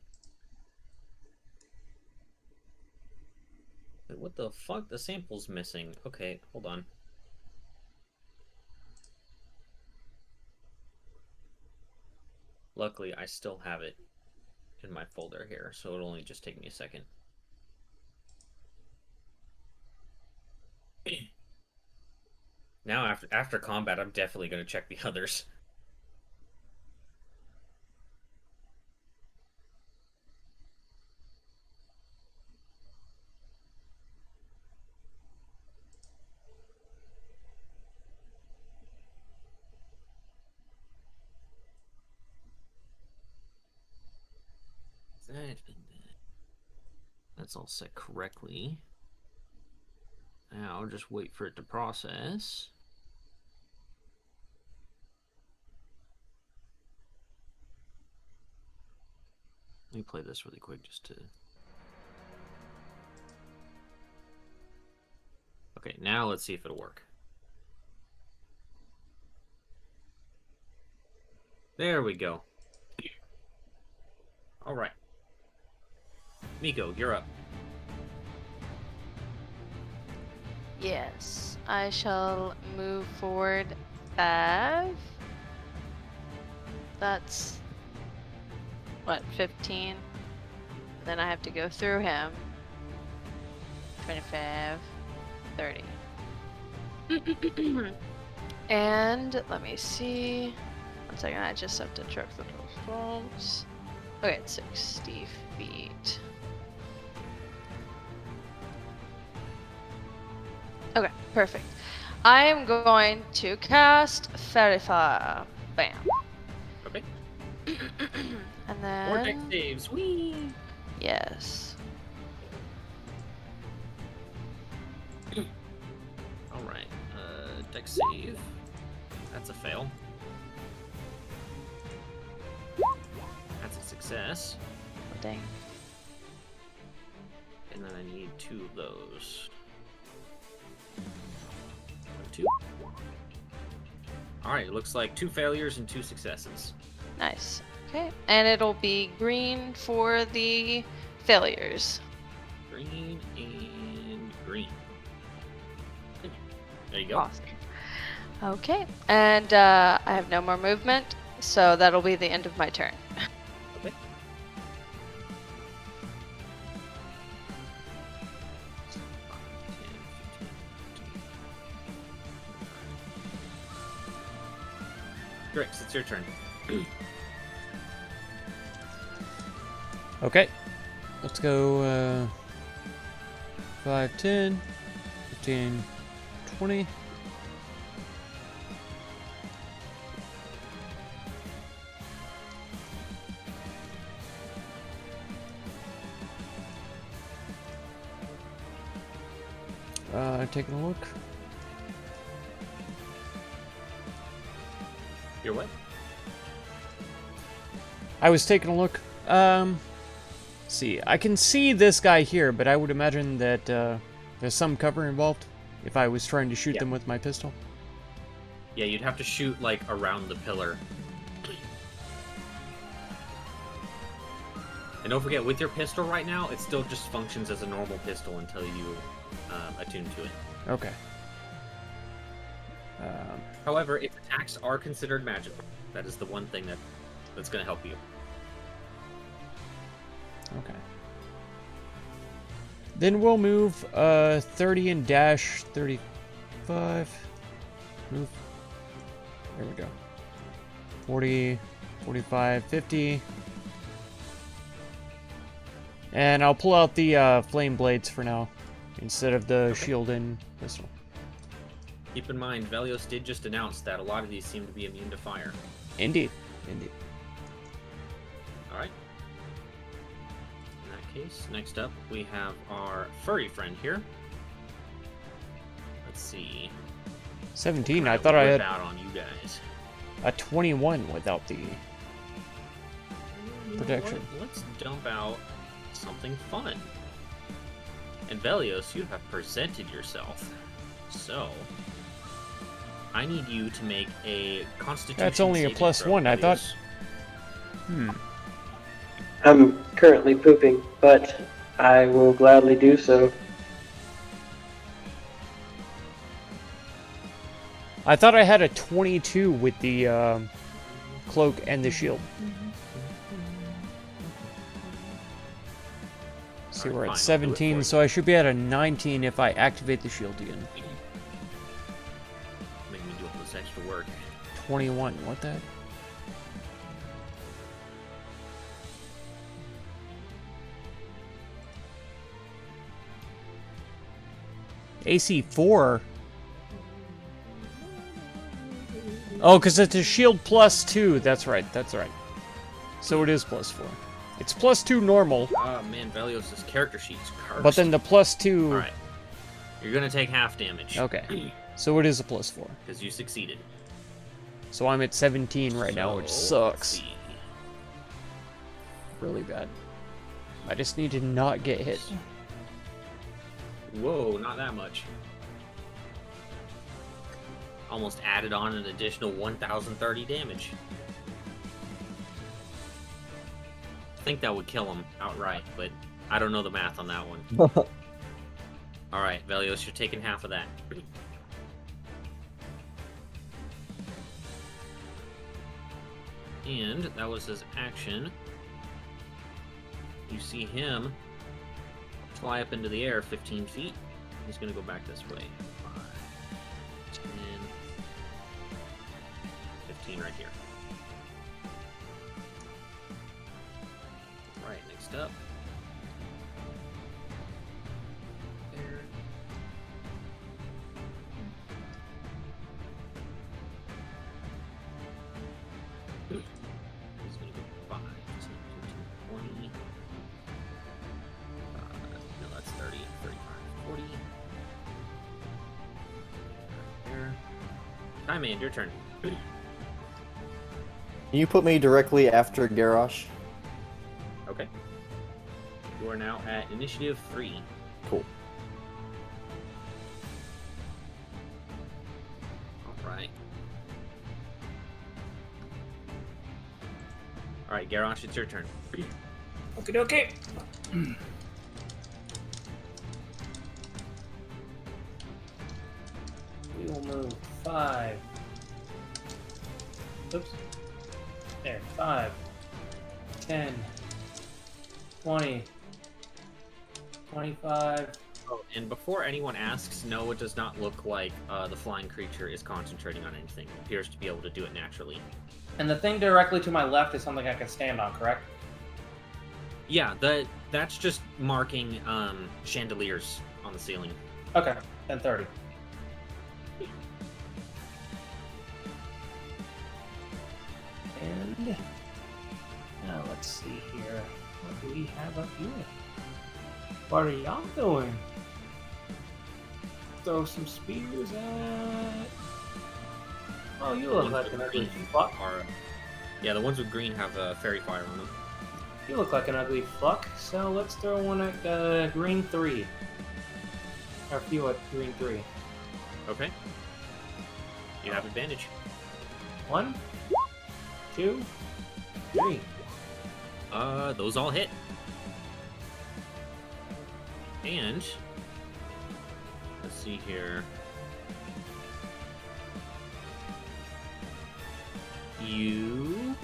Wait, what the fuck? The sample's missing. Okay, hold on. Luckily, I still have it in my folder here, so it'll only just take me a second. Now, after combat, I'm definitely going to check the others. That's all set correctly. Now, I'll just wait for it to process. Let me play this really quick just to... Okay, now let's see if it'll work. There we go. All right. Miko, you're up. Yes, I shall move forward 5. That's what, 15? Then I have to go through him. 25, 30. And let me see. 1 second, I just have to check the distance. Okay, it's 60 feet. Okay, perfect. I am going to cast Fairy Fire. Bam. Okay. And then... Vortex saves. Whee! Yes. Alright. Dex save. That's a fail. That's a success. Oh, dang. And then I need 2 of those. 2. Alright, it looks like 2 failures and 2 successes. Nice. Okay. And it'll be green for the failures. Green and green. There you go. Awesome. Okay. And I have no more movement, so that'll be the end of my turn. Okay. Grix, it's your turn. Okay. Let's go 5, 10, 15, 20. Taking a look. Your what? I was taking a look. See, I can see this guy here, but I would imagine that there's some cover involved if I was trying to shoot them with my pistol. Yeah, you'd have to shoot, like, around the pillar. And don't forget, with your pistol right now, it still just functions as a normal pistol until you attune to it. Okay. However, if attacks are considered magical, that is the one thing that's going to help you. Okay. Then we'll move 30 and dash 35. Move. There we go. 40, 45, 50. And I'll pull out the flame blades for now, instead of the shield and pistol. Keep in mind, Velios did just announce that a lot of these seem to be immune to fire. Indeed. Indeed. Alright. In that case, next up we have our furry friend here. Let's see. 17. I thought I had out on you guys. a 21 without the protection. Let's dump out something fun. And Velios, you have presented yourself. So, I need you to make a Constitution. That's only a saving plus throw, one. I thought. Velios. I'm currently pooping, but I will gladly do so. I thought I had a 22 with the cloak and the shield. See, we're at 17, so I should be at a 19 if I activate the shield again. Make me do all this extra work. 21, what the heck? AC 4? Oh, because it's a shield plus 2. That's right, that's right. So it is plus 4. It's plus 2 normal. Oh man, Velios' character sheet's cursed. But then the plus 2... Alright. You're gonna take half damage. Okay. So it is a plus 4. Because you succeeded. So I'm at 17 right now, which So, let's sucks. see. Really bad. I just need to not get hit. Whoa, not that much. Almost added on an additional 1,030 damage. I think that would kill him outright, but I don't know the math on that one. Alright, Velios, you're taking half of that. And that was his action. You see him fly up into the air 15 feet. He's going to go back this way. 5, 10, 15 right here. Right, next up. There. He's going to go 5, 10, 15, 20. No, that's 30, 35, 40. Here. Time, your turn. Can you put me directly after Garrosh? Okay. You are now at initiative 3. Cool. Alright. Alright, Garrosh, it's your turn. Okay, okay. We will move 5. Oops. There, 5, 10, 20, 25. Oh, and before anyone asks, no, it does not look like the flying creature is concentrating on anything. It appears to be able to do it naturally. And the thing directly to my left is something I can stand on, correct? Yeah, that's just marking chandeliers on the ceiling. Okay, then 30. And now let's see here. What do we have up here? What are y'all doing? Throw some spears at. Oh, you look like an ugly fuck. Yeah, the ones with green have fairy fire on them. You look like an ugly fuck. So let's throw one at green 3. Or a few at green 3. Okay. You have advantage. 1, 2, 3. Those all hit. And let's see here. You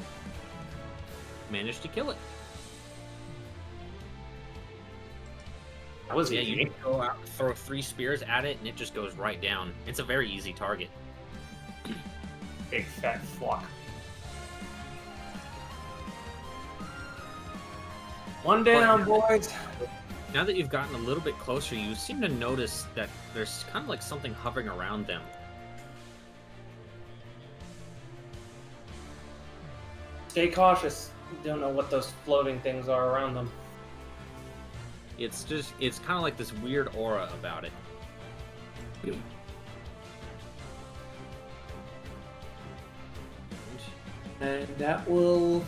managed to kill it. That was Yeah, easy. you go out, throw 3 spears at it, and it just goes right down. It's a very easy target. Big fat flock. One down, boys. Now that you've gotten a little bit closer, you seem to notice that there's kind of like something hovering around them. Stay cautious. You don't know what those floating things are around them. It's kind of like this weird aura about it. And that will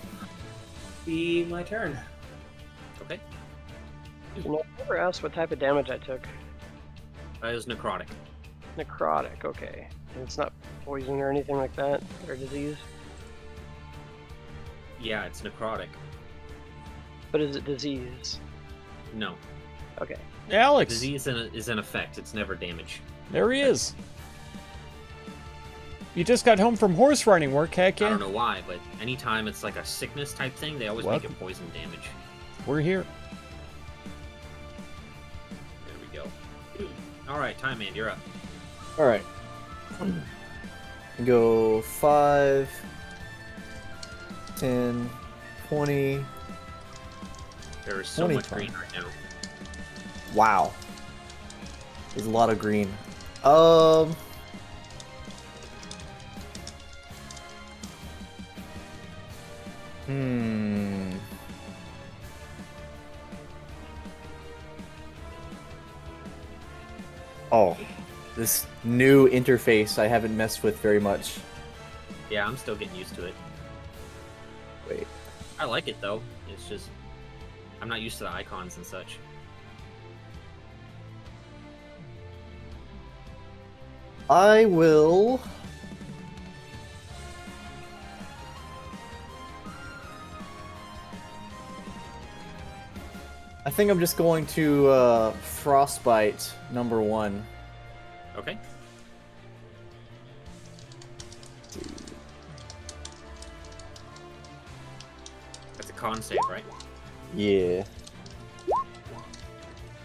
be my turn. Okay. You know, I never asked what type of damage I took. It was necrotic. Necrotic, okay. And it's not poison or anything like that, or disease. Yeah, it's necrotic. But is it disease? No. Okay. Alex, Disease is an effect. It's never damage. there he is. You just got home from horse riding work, heck I yeah. don't know why, but anytime it's like a sickness type thing, they always make Welcome. it poison damage. We're here. There we go. Alright, Time Man, you're up. All right. Go 5, 10, 20. There is so much 25. green right now. Wow. There's a lot of green. Hmm. Oh, this new interface I haven't messed with very much. Yeah, I'm still getting used to it. Wait. I like it though. It's just I'm not used to the icons and such. I will. I think I'm just going to frostbite number 1. Okay. That's a con save, right? Yeah.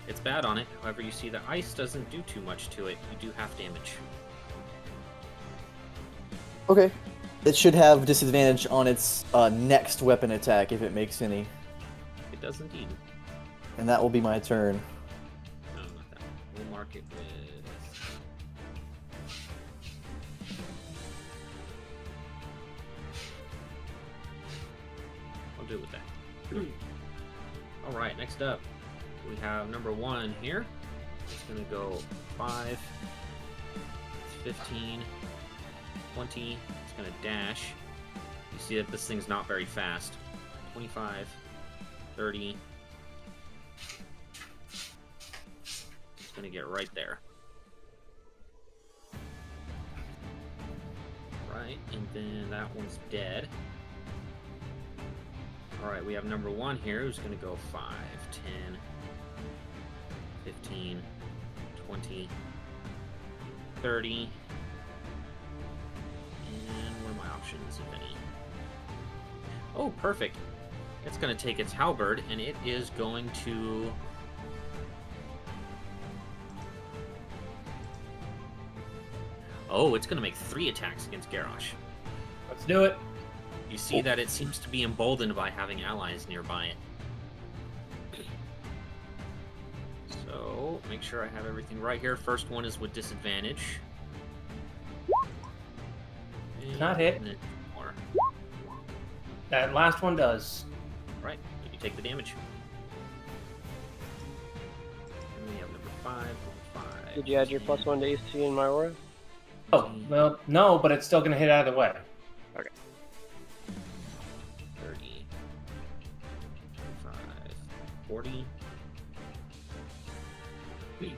It's bad on it. However, you see the ice doesn't do too much to it. You do half damage. Okay. It should have disadvantage on its next weapon attack if it makes any, It does indeed. and that will be my turn. No, not that one. We'll mark it with... I'll do it with that. Alright, next up, we have number 1 here. It's going to go 5, 15, 20. It's going to dash. You see that this thing's not very fast. 25, 30. It's going to get right there. Right, and then that one's dead. Alright, we have number 1 here who's going to go 5, 10, 15, 20, 30. And what are my options, if any? Oh, perfect. It's going to take its halberd, and it is going to... Oh, it's going to make 3 attacks against Garrosh. Let's do it. You see that it seems to be emboldened by having allies nearby it. So, make sure I have everything right here. First one is with disadvantage. Not hit. And then more. That last one does. Right, you take the damage. And we have number 5. Did you add your 10, +1 to AC in my aura? Oh, well, no, but it's still going to hit either way. 30, 25, 40. 15, 20,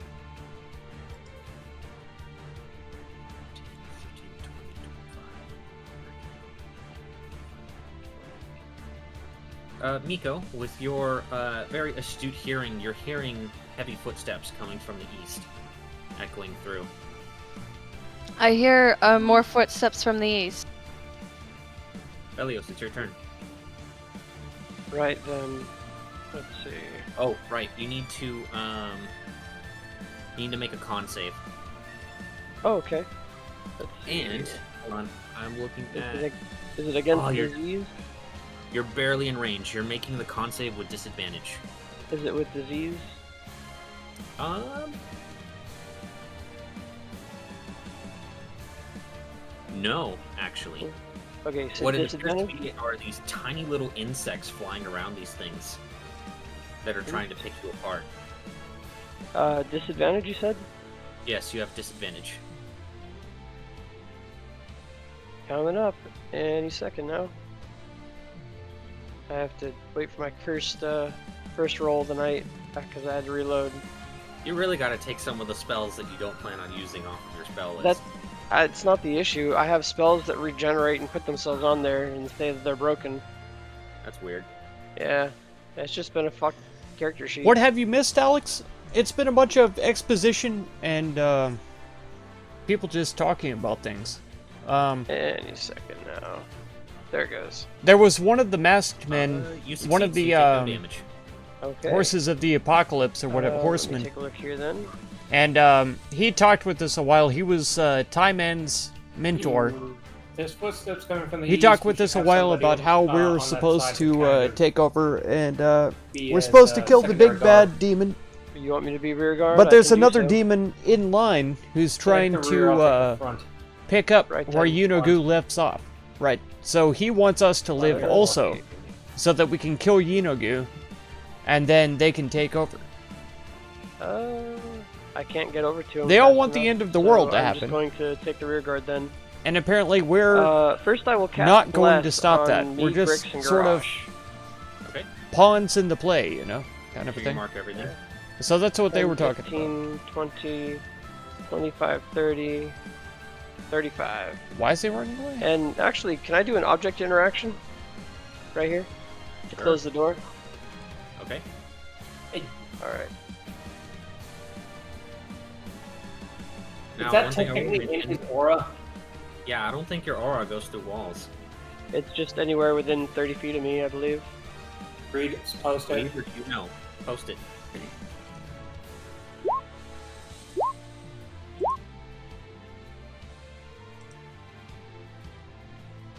25. Miko, with your very astute hearing, you're hearing heavy footsteps coming from the east, echoing through. I hear more footsteps from the east. Belios, it's your turn. Right then. Let's see. Oh, right. You need to make a con save. Oh, okay. Let's see. And hold on, I'm looking at. Is it against Oh, you're- disease? You're barely in range. You're making the con save with disadvantage. Is it with disease? No, actually. Okay, so What it appears to disadvantage? be are these tiny little insects flying around these things that are trying to pick you apart. Disadvantage, you said? Yes, you have disadvantage. Coming up any second now. I have to wait for my first roll of the night because I had to reload. You really got to take some of the spells that you don't plan on using off of your spell list. That it's not the issue. I have spells that regenerate and put themselves on there and say that they're broken. That's weird. Yeah, it's just been a fuck character sheet. What have you missed, Alex? It's been a bunch of exposition and people just talking about things. Any second now. There it goes. There was one of the masked men, You succeed, one of so the you take no damage. Okay. horses of the apocalypse or whatever, Let me horsemen. take a look here then. And he talked with us a while. He was Tyman's mentor. There's footsteps coming from the He east. talked We with should us a have while somebody about how on we're that supposed side to kind of take over, and be we're as, supposed to kill the secondary big guard. bad demon. You want me to be rear guard? But I there's can do another so. demon in line who's Take trying the rear, I'll to take the front. pick up Right where down the Yunogu front. left off. Right. So he wants us to live Right. also, so that we can kill Yunogu, and then they can take over. I can't get over to him. They all fast want the enough, end of the so world to I'm happen. just going to take the rear guard then. And apparently we're First I will cast not going to Bless stop on that. me, We're just Bricks, and sort of Garage. Okay. pawns in the play, you know, kind of a So you thing. mark everything. So that's what they 10, were talking about. 15, 20, 25, 30, 35. Why is he running away? And actually, can I do an object interaction? Right here? To Sure. close the door? Okay. Alright. Now, Is that one thing I will technically in mention- his aura? Yeah, I don't think your aura goes through walls. It's just anywhere within 30 feet of me, I believe. Read, post it. Believe or do you know? Post it.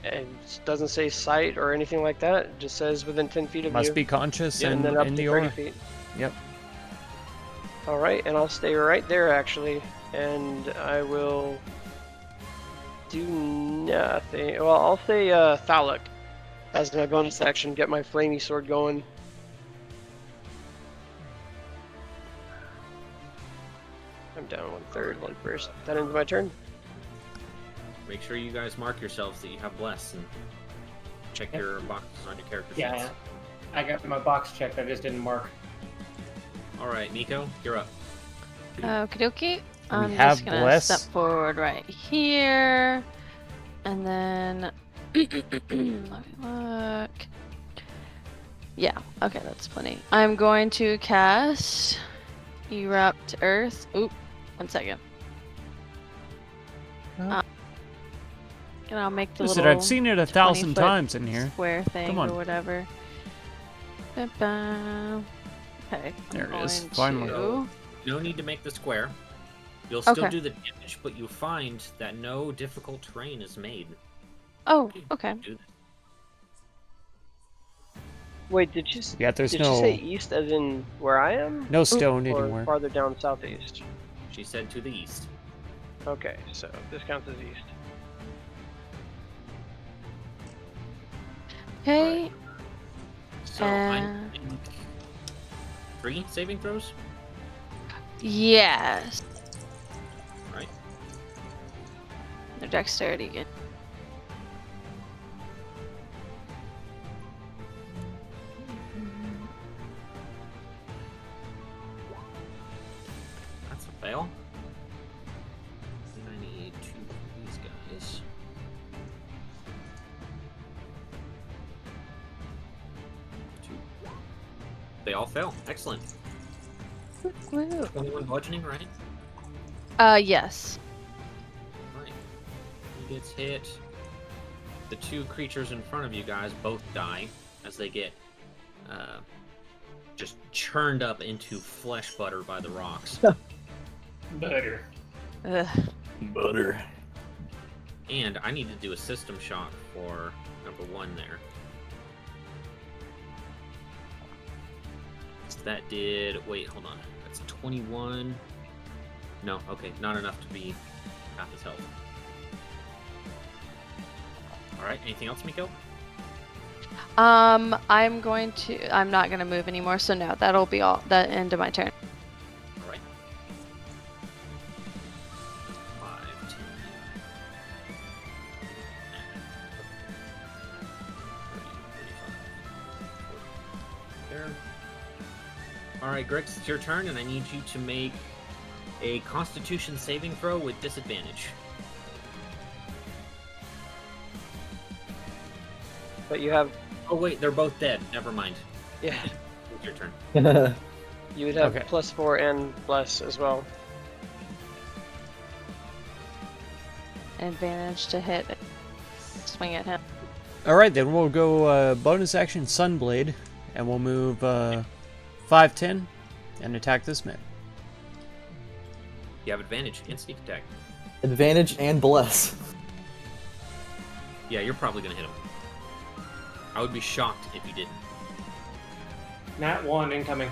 It doesn't say sight or anything like that. It just says within 10 feet of Must you. be conscious Yeah, and and then up in to the 30 aura. feet. Yep. Alright, and I'll stay right there actually. And I will do nothing. Well, I'll say Thalic as my bonus action, get my flamey sword going. I'm down 1/3, 1/1. That ends my turn. Make sure you guys mark yourselves that you have bless and check your boxes on your character sheets. Yeah, I got my box checked. I just didn't mark. All right, Nico, you're up. Okie dokie. I'm have just gonna Bless. step forward right here. And then let me look. Yeah, okay, that's plenty. I'm going to cast Erupt Earth. Oop, 1 second. And I'll make the Listen, little I've seen it 1,000 20-foot times in here. square thing Come on. or whatever. Ba-ba. Okay. There I'm it is, going finally. to- No need to make the square. You'll still Okay. do the damage, but you'll find that no difficult terrain is made. Oh, okay. Do this. Wait, did you Yeah, there's did no you say east as in where I am? no stone Or anywhere. farther down southeast? She said to the east. Okay, so this counts as east. Okay. So I think 3 saving throws. Yes. Right. Their dexterity good. That's a fail. And I need 2 of these guys. Two. They all fail. Excellent. Woo. 21 bludgeoning, right? Yes. Right. He gets hit. the two creatures in front of you guys both die as they get just churned up into flesh butter by the rocks. Butter. Ugh. Butter. And I need to do a system shock for number 1 there. So that did... Wait, hold on. That's 21. No, okay, not enough to be half his health. Alright, anything else, Miko? I'm not gonna move anymore, so no, that'll be all. The end of my turn. Alright. 5, 10... There. Alright, Grix, it's your turn, and I need you to make a Constitution saving throw with disadvantage. But you have, Oh wait, they're both dead. Never mind. yeah, It's your turn. you would have Okay. +4 and bless as well. An advantage to hit. Swing at him. Alright, then we'll go bonus action Sunblade, and we'll move 5, 10, and attack this man. You have advantage against sneak attack. Advantage and bless. Yeah, you're probably gonna hit him. I would be shocked if you didn't. Nat 1 incoming.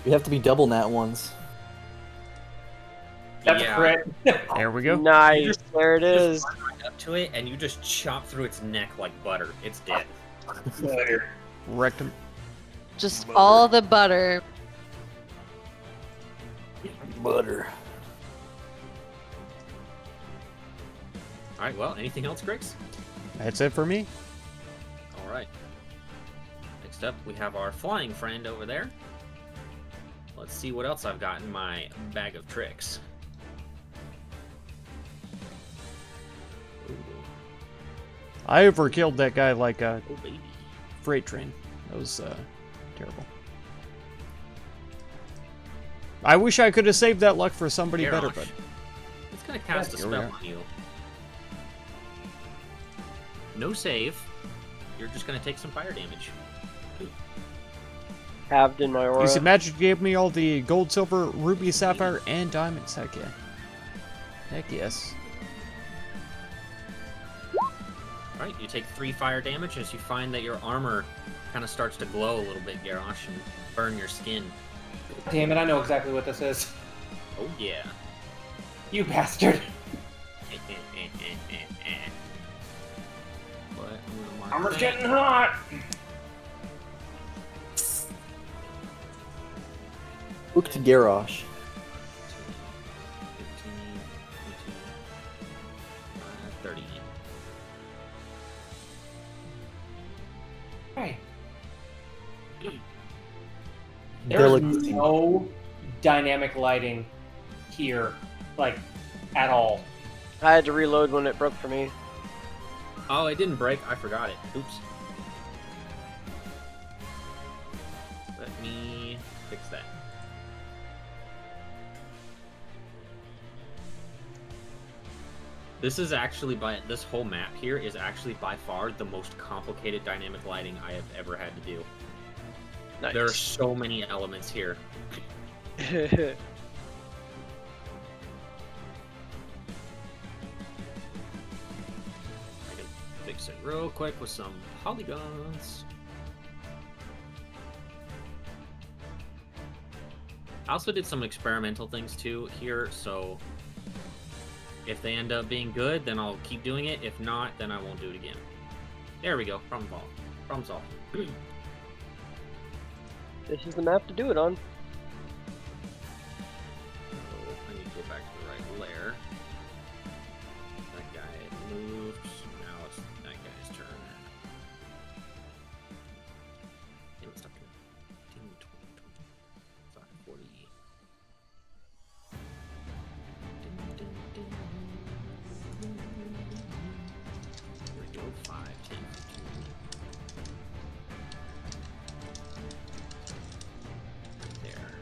You have to be double nat ones. That's Yeah. a crit. There we go. Nice, there it is. Just run right up to it, and you just chop through its neck like butter. It's dead. Butter. Wrecked him. Just all the butter. Butter. Alright, well, anything else, Grix? That's it for me. Alright. Next up, we have our flying friend over there. Let's see what else I've got in my bag of tricks. Ooh, I overkilled that guy like a oh baby. freight train. That was terrible. I wish I could have saved that luck for somebody better, Garrosh. but It's gonna cast a Here we spell are. on you. No save. You're just gonna take some fire damage. Halved in my aura. you see, Magic gave me all the gold, silver, ruby, sapphire, and diamonds. Heck yeah. Heck yes. Alright, you take 3 fire damage as you find that your armor kind of starts to glow a little bit, Garrosh, and burn your skin. Damn it, I know exactly what this is. Oh yeah. You bastard. But I'm gonna mark Armor's that. getting hot. Look to Garrosh. 15, 30. Hey. Delicacy. There's no dynamic lighting here, like, at all. I had to reload when it broke for me. Oh, it didn't break. I forgot it. Oops. Let me fix that. This is actually this whole map here is actually by far the most complicated dynamic lighting I have ever had to do. Nice. There are so many elements here. I can fix it real quick with some polygons. I also did some experimental things too here, so if they end up being good, then I'll keep doing it. If not, then I won't do it again. There we go. Problem solved. Problem solved. This is the map to do it on. So I need to go back to the right layer. That guy moved. Now it's that guy's turn. Damn, it's stuck in 20, 40. Here we go. 5, 10, 15. There.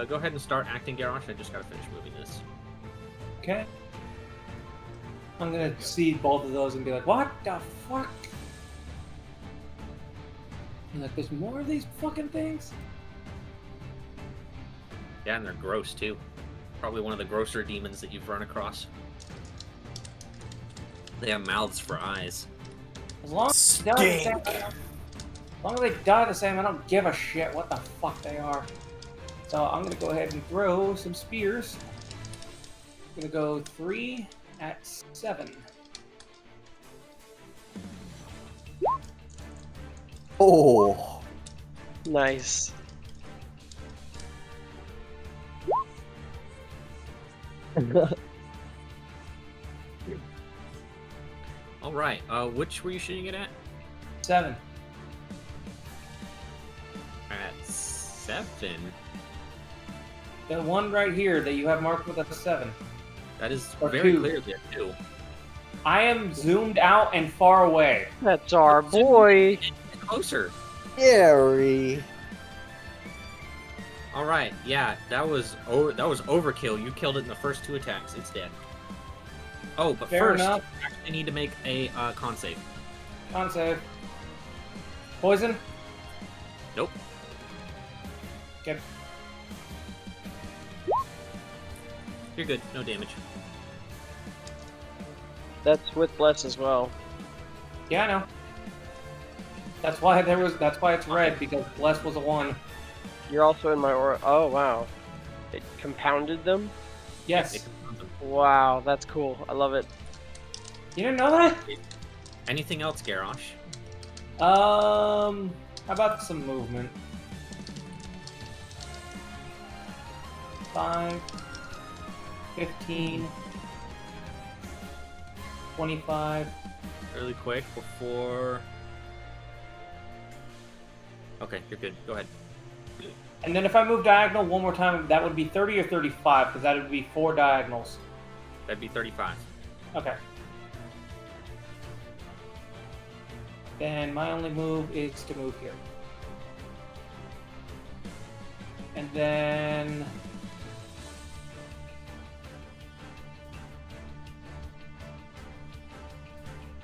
Go ahead and start acting, Garrosh. I just gotta finish moving this. Okay. I'm gonna see both of those and be like, what the fuck? And like, there's more of these fucking things? Yeah, and they're gross too. Probably one of the grosser demons that you've run across. They have mouths for eyes. As long as they die the same, as long as they die the same, I don't give a shit what the fuck they are. So I'm gonna go ahead and throw some spears. I'm gonna go 3 at 7. Oh. Nice. All right. Which were you shooting it at? 7. At 7. The one right here that you have marked with a 7. That is Or very 2. clearly a 2. I am zoomed out and far away. That's our boy. Get closer. Scary. All right. Yeah, that was overkill. You killed it in the first 2 attacks. It's dead. Oh, but Fair first, enough. you actually need to make a con save. Con save. Poison? Nope. Okay. You're good. No damage. That's with bless as well. Yeah, I know. That's why it's red, because bless was a 1. You're also in my aura. Oh wow, it compounded them. Yes. Wow, that's cool. I love it. You didn't know that? Anything else, Garrosh? How about some movement? 5, 15, 25. Really quick before. Okay, you're good. Go ahead. And then if I move diagonal one more time, that would be 30 or 35, because that would be 4 diagonals. That'd be 35. Okay. Then my only move is to move here. And then...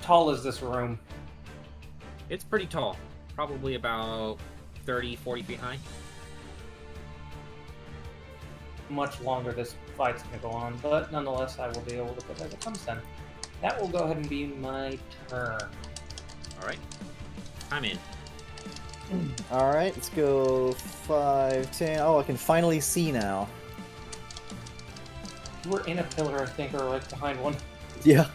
tall is this room? It's pretty tall. Probably about 30, 40 feet high. Much longer this fight's gonna go on, but nonetheless I will be able to put as it comes then. That will go ahead and be my turn. Alright. I'm in. Alright, let's go 5, 10. Oh, I can finally see now. You were in a pillar, I think, or like behind one. Yeah.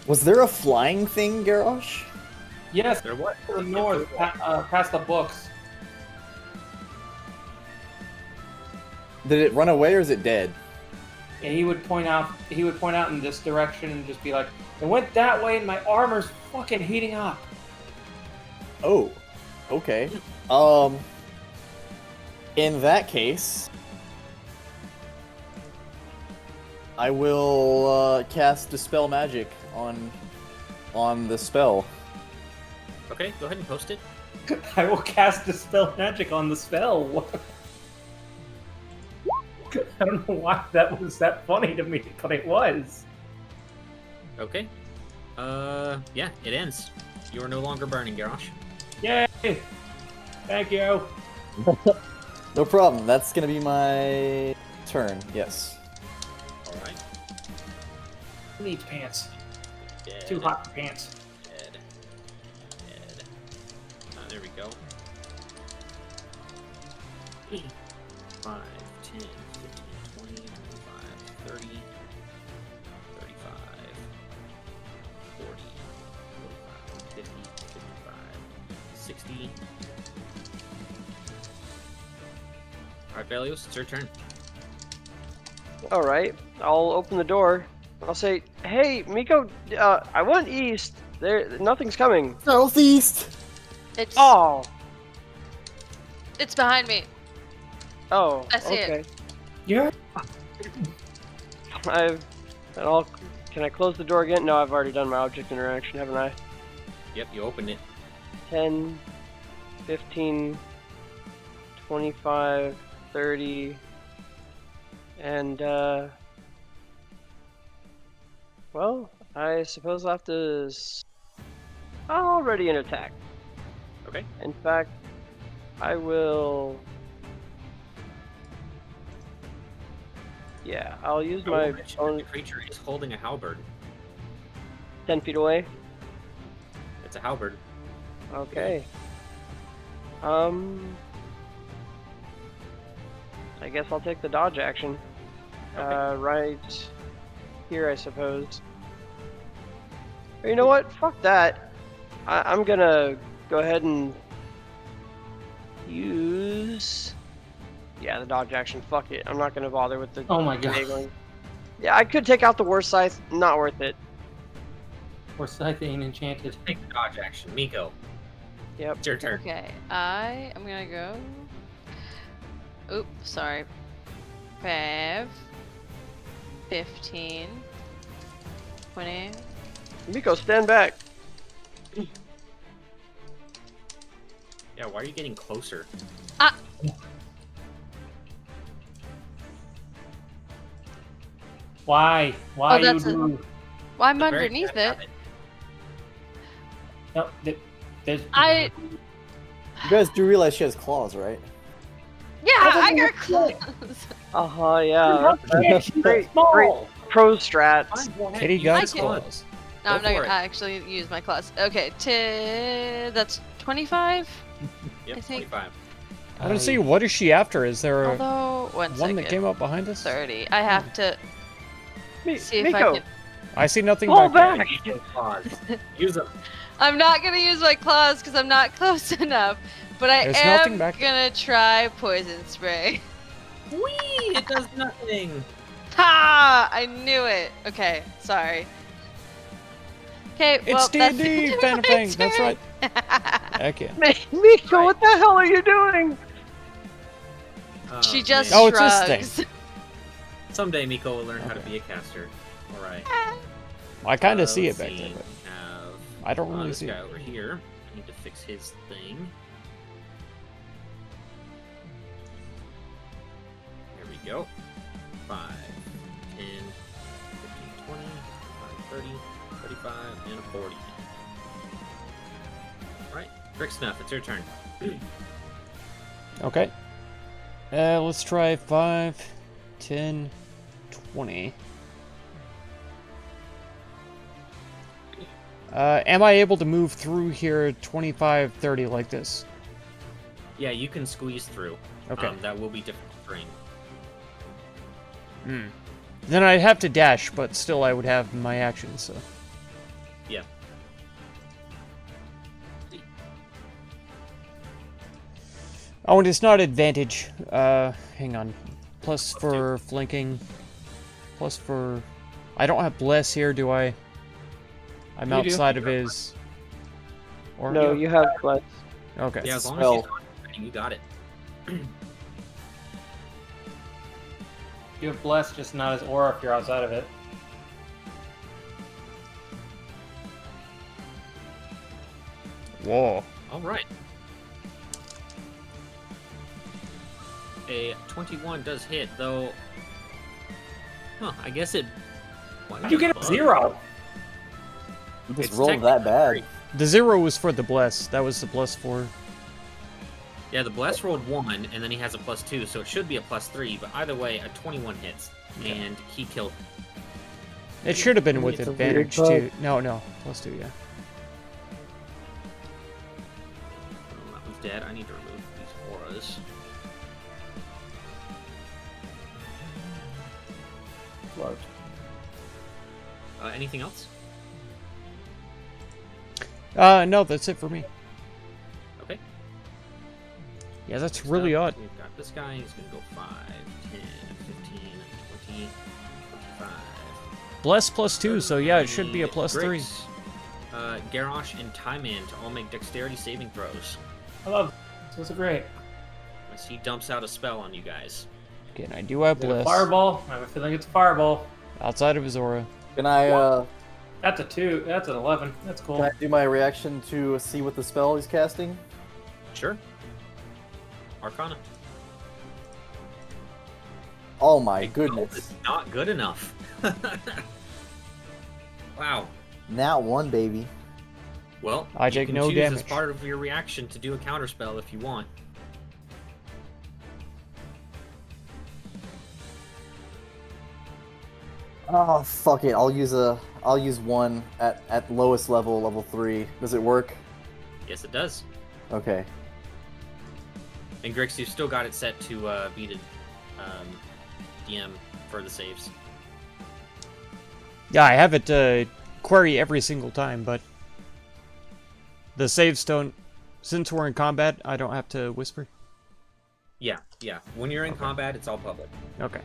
Was there a flying thing, Garrosh? Yes, There what? to the north, past the books. Did it run away or is it dead? And he would point out in this direction and just be like, it went that way and my armor's fucking heating up. Oh. Okay. In that case, I will cast Dispel Magic on the spell. Okay, go ahead and post it. I will cast Dispel Magic on the spell. I don't know why that was that funny to me, but it was. Okay. Yeah, it ends. You are no longer burning, Garrosh. Yay! Thank you. No problem. That's gonna be my turn. Yes. Alright. Who needs pants? Dead. Too hot for pants. Dead. Dead. There we go. 5, 10, 15, 20, 25, 30, 35, 40, 45, 50, 55, 60. Alright, Velios, it's your turn. All right, I'll open the door. I'll say, "Hey, Miko, I went east. There, nothing's coming." Southeast. It's Oh, it's behind me. oh, I see it. okay. Yeah. Can I close the door again? No, I've already done my object interaction, haven't I? Yep, you opened it. 10, 15, 25, 30, and well, I suppose I'll have to. I'll ready an attack. Okay. In fact, I will. Yeah, I'll use my own The creature is holding a halberd. 10 feet away. It's a halberd. Okay. I guess I'll take the dodge action. Okay. Right here, I suppose. Or you know what? Fuck that. I'm gonna go ahead and use. Yeah, the dodge action. Fuck it. I'm not gonna bother with the. Oh my god. enabling. Yeah, I could take out the war scythe. Not worth it. Or Scythe ain't enchanted. Take the dodge action. Miko, Yep. it's your turn. Okay, I am gonna go. Oops, sorry. 5, 15, 20. Miko, stand back. Yeah, why are you getting closer? Why? Why Oh, you that's do? Well, I'm The very underneath best it. No, there's. I. You guys do realize she has claws, right? Yeah, I got close. Yeah. Yeah, she's Great, small. great. Pro strats. Kitty You got got can- claws. No, I'm Go not for gonna it. actually use my class. Okay, that's 25. Yep, I think- 25. I don't see. What is she after? Is there a Although one second. that came up behind us? 30. I have to see if Miko, I can. I see nothing hold back back. Use those claws. Use them. I'm not gonna use my claws because I'm not close enough. But I There's am nothing back there. gonna try poison spray. Whee! It does nothing. Ha! I knew it. Okay, sorry. Okay, well, It's that's D&D, my Fan of Fang, that's turn. right. Okay. Miko, what the hell are you doing? She just Oh, it's shrugs. this thing. Someday Miko will learn how to be a caster. Alright. I kind of see it back Let's there, see. but We have I don't really this see guy it. over here. I need to fix his thing. There we go. 5, 10, 15, 20, 25, 30, 35, and a 40. Alright, Brick Snuff, it's your turn. Okay. Let's try 5, 10, 20. Am I able to move through here 25, 30 like this? Yeah, you can squeeze through. Okay. That will be different terrain. Then I'd have to dash, but still I would have my action, so. Yeah. Oh, and it's not advantage. Hang on. Plus for flanking. Plus for... I don't have Bless here, do I? I'm You do. outside of his... Or... No, you have class. Okay. Yeah, as long spell. as he's not, you got it. You have Bless, just not as aura if you're outside of it. Whoa. Alright. A 21 does hit, though. Huh, I guess it. Why How'd you get a bug? 0? You just It's rolled that bad. The 0 was for the Bless. That was the plus 4. Yeah, the Bless rolled 1, and then he has a +2, so it should be a +3, but either way, a 21 hits, and he killed. It should have been with It's a weird advantage, bug. too. No, plus 2, yeah. Oh, that one's dead. I need to remove these auras. Anything else? No, that's it for me. Okay. Yeah, that's Next really up, odd. We've got this guy. He's going to go 5, 10, 15, 20, 25. Bless plus 2, so yeah, it should be a plus 3. Griggs, Garrosh and Tyman to all make dexterity saving throws. I love this. Is great. As he dumps out a spell on you guys. Again, I do have Is it a Bless. fireball? I have a feeling it's a fireball. Outside of his aura. Can I That's a 2. That's an 11. That's can cool. I do my reaction to see what the spell he's casting? Sure. Arcana. Oh my A 12 goodness. is not good enough. Wow. Nat 1, baby. Well, I you take can no choose as damage. part of your reaction to do a counterspell if you want. Oh fuck it. I'll use one at lowest level, level 3. Does it work? Yes, it does. Okay. And Grix, you've still got it set to be the DM for the saves. Yeah, I have it query every single time, but the saves don't. Since we're in combat, I don't have to whisper. Yeah. When you're in Okay. combat, it's all public. Okay.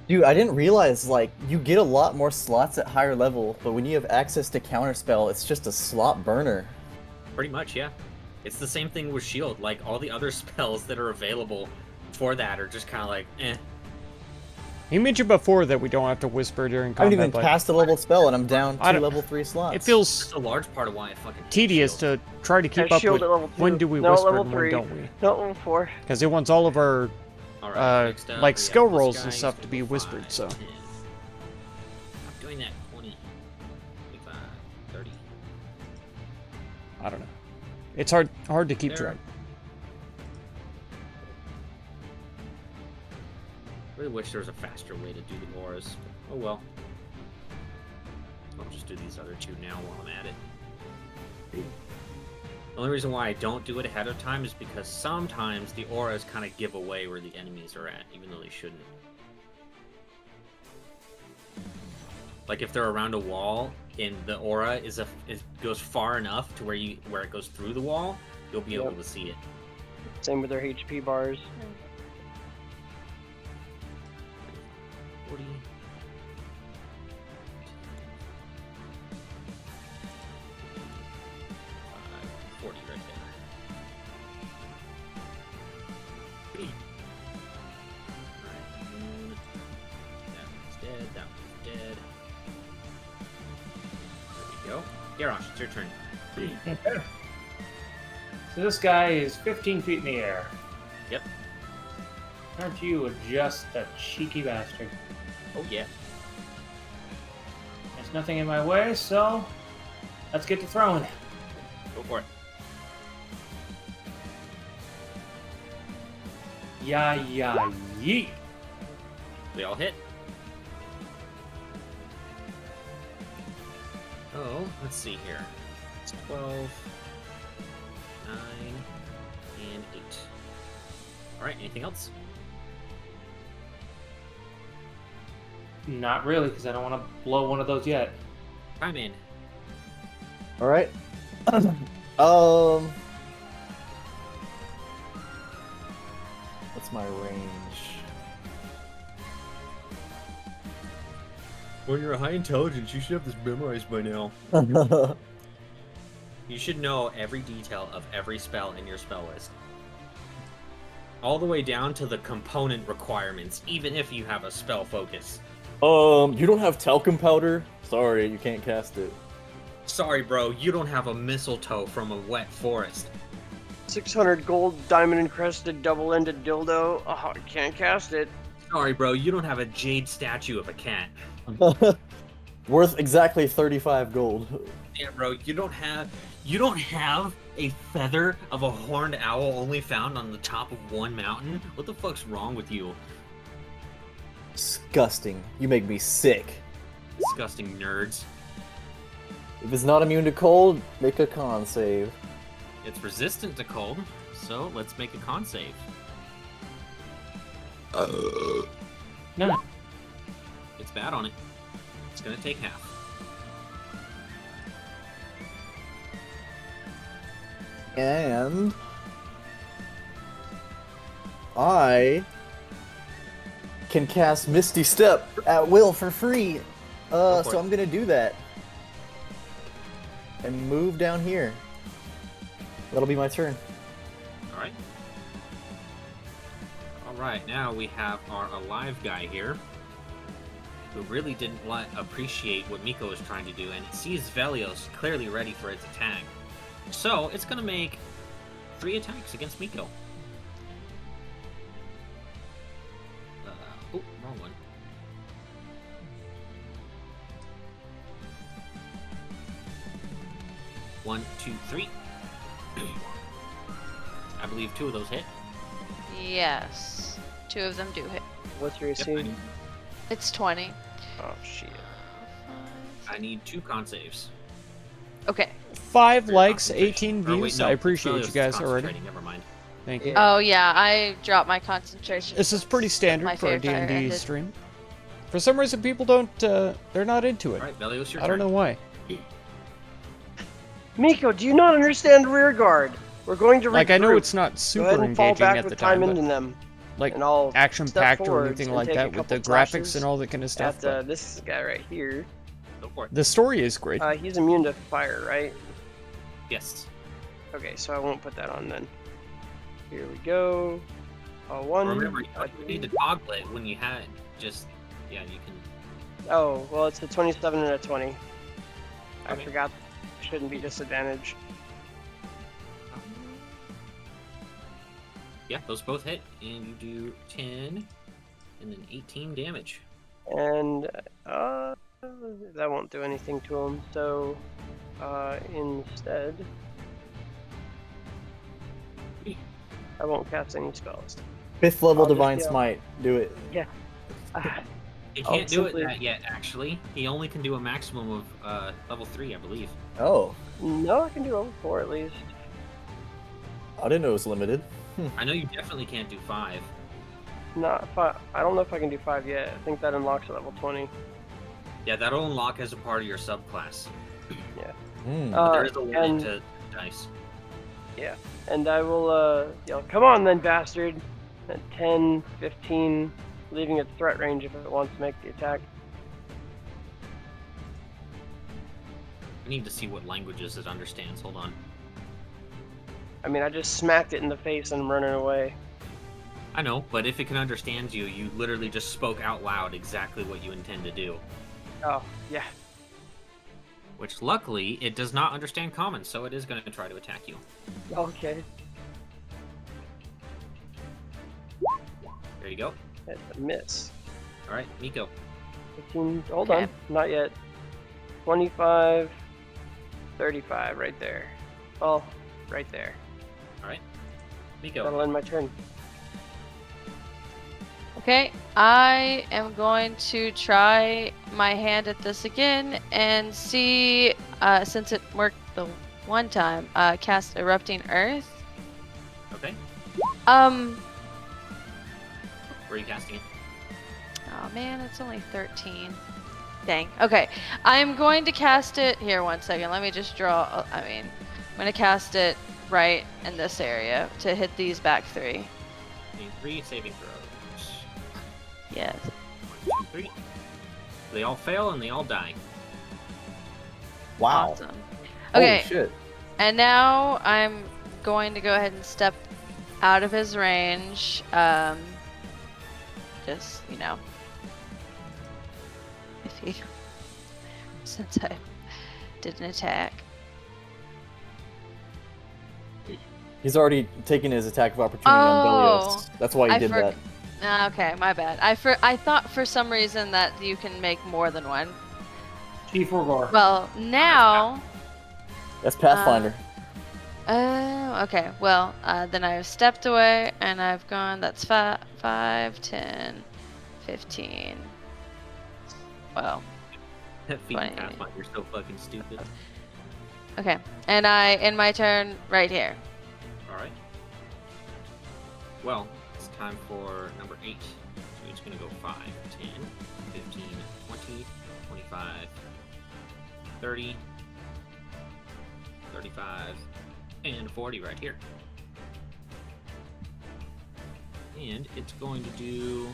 Dude, I didn't realize, like, you get a lot more slots at higher level, but when you have access to counterspell, it's just a slot burner. Pretty much, yeah. It's the same thing with Shield. Like, all the other spells that are available for that are just kind of like, eh. You mentioned before that we don't have to whisper during I haven't combat, even but cast a level spell, and I'm down I 2 don't- level 3 slots. it feels That's a large part of why I fucking hate tedious Shield. to try to keep Yeah, up shield with at level 2. when do we No, whisper level and when 3. don't we. Not level 4. Because it wants all of our Alright, next up, like we skill have this rolls guy. and He's stuff gonna to be go whispered, 5, so 10. I'm doing that 20, 25, 30. I don't know. It's hard to keep There. track. Really wish there was a faster way to do the auras. Oh well. I'll just do these other two now while I'm at it. The only reason why I don't do it ahead of time is because sometimes the auras kind of give away where the enemies are at, even though they shouldn't. Like if they're around a wall and the aura goes far enough to where it goes through the wall, you'll be able Yep. to see it. Same with their HP bars. 40. 40 right there. Alright, that one's dead, that one's dead. There we go. Garrosh, it's your turn. Okay. So this guy is 15 feet in the air. Yep. Aren't you just a cheeky bastard? Oh yeah. There's nothing in my way, so let's get to throwing. Go for it. Yeet. They all hit. Oh, let's see here. It's 12, 9, and 8. Alright, anything else? Not really, because I don't want to blow one of those yet. Time in. Alright. What's my range? Well, you're a high intelligence. You should have this memorized by now. You should know every detail of every spell in your spell list. All the way down to the component requirements, even if you have a spell focus. You don't have talcum powder? Sorry, you can't cast it. Sorry, bro, you don't have a mistletoe from a wet forest. 600 gold diamond encrusted double-ended dildo. Oh, I can't cast it. Sorry, bro, you don't have a jade statue of a cat. Worth exactly 35 gold. Yeah, bro, you don't have a feather of a horned owl only found on the top of one mountain? What the fuck's wrong with you? Disgusting. You make me sick. Disgusting nerds. If it's not immune to cold, make a con save. It's resistant to cold, so let's make a con save. No. It's bad on it. It's gonna take half. And I can cast Misty Step at will for free. Go for So it. I'm gonna do that. And move down here. That'll be my turn. Alright. Alright, now we have our alive guy here, who really didn't appreciate what Miko was trying to do, and it sees Velios clearly ready for its attack. So, it's gonna make 3 attacks against Miko. Oh, wrong one. One, two, three. I believe 2 of those hit. Yes. 2 of them do hit. What's your AC? Yep, It's 20. Oh shit. I need 2 con saves. Okay. 5 For your likes, concentration. 18 Or views. wait, no, I appreciate Velios you is guys already. concentrating, Never mind. Thank you. Yeah. Oh yeah, I dropped my concentration. This is pretty My standard for a favorite fire D&D ended. stream. For some reason, people don't, they're not into it. Alright, Velios, your I don't know turn. why. Miko, do you not understand rear guard? We're going to regroup. Like, I know it's not Go super ahead and fall engaging back at with the time, into but them, like and I'll action-packed step or forwards anything and like take a that with the couple graphics flashes and all that kind of stuff. at But this guy right here. Go for it. the story is great. He's immune to fire, right? Yes. Okay, so I won't put that on then. Here we go. One. Remember, you need to toggle it when you had just... Yeah, you can... Oh, well, it's a 27 and a 20. I Okay. forgot. Shouldn't be disadvantaged. Yeah, those both hit, and you do 10 and then 18 damage. And that won't do anything to him. So instead, I won't cast any spells. 5th level I'll just Divine yell. Smite. Do it. He I'll can't do simply- it that yet, actually. He only can do a maximum of level 3, I believe. Oh, No, I can do over 4 at least. I didn't know it was limited. I know you definitely can't do 5. Not 5. I don't know if I can do 5 yet. I think that unlocks at level 20. Yeah, that'll unlock as a part of your subclass. Hmm. But there is a limit and- to dice. And I will yell, "Come on then, bastard!" At 10, 15, leaving its threat range if it wants to make the attack. I need to see what languages it understands. Hold on. I mean, I just smacked it in the face and I'm running away. I know, but if it can understand you, you literally just spoke out loud exactly what you intend to do. Oh, yeah. Which, luckily, it does not understand common, so it is going to try to attack you. Okay. There you go. That's a miss. Alright, Miko. 15, hold Okay. on, not yet. 25, 35, right there. Well, right there. Miko. That'll end my turn. Okay, I am going to try my hand at this again and see, since it worked the one time, cast Erupting Earth. Okay. Um, Where are you casting it? oh man, it's only 13. Dang. Okay, I'm going to cast it, here, 1 second, let me just draw, I'm going to cast it right in this area to hit these back 3. Need 3 saving throws. Yes. 1, 2, 3. They all fail and they all die. Wow. Awesome. Holy Okay, shit. and now I'm going to go ahead and step out of his range. Just, you know. If he. Since I did an attack. He's already taken his attack of opportunity on Belios. That's why he I did that. Okay, my bad. I thought for some reason that you can make more than one. Chief Orgar. Well, now. That's Pathfinder. Oh, okay. Well, then I've stepped away and I've gone. That's 5, 10, 15. Well, Feet 20. Pathfinder, you're so fucking stupid. okay. And I end my turn right here. Alright. Well, it's time for number 8. So it's going to go 5, 10, 15, 20, 25, 30, 35, and 40 right here. And it's going to do...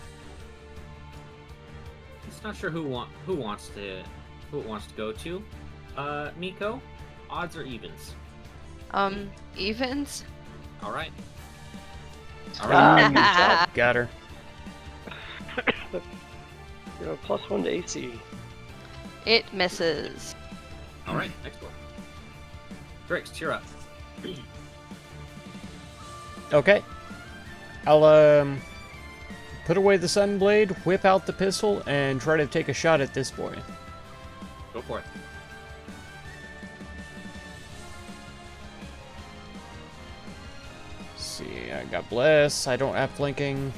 It's not sure who wants to go to. Miko, odds or evens? Evens. All right. All Ah, right. good job. Got her. You have +1 to AC. It misses. All right. Next one. Grix, cheer up. Okay. I'll put away the Sunblade, whip out the pistol, and try to take a shot at this boy. Go for it. Let's see, I got Bless. I don't have flanking.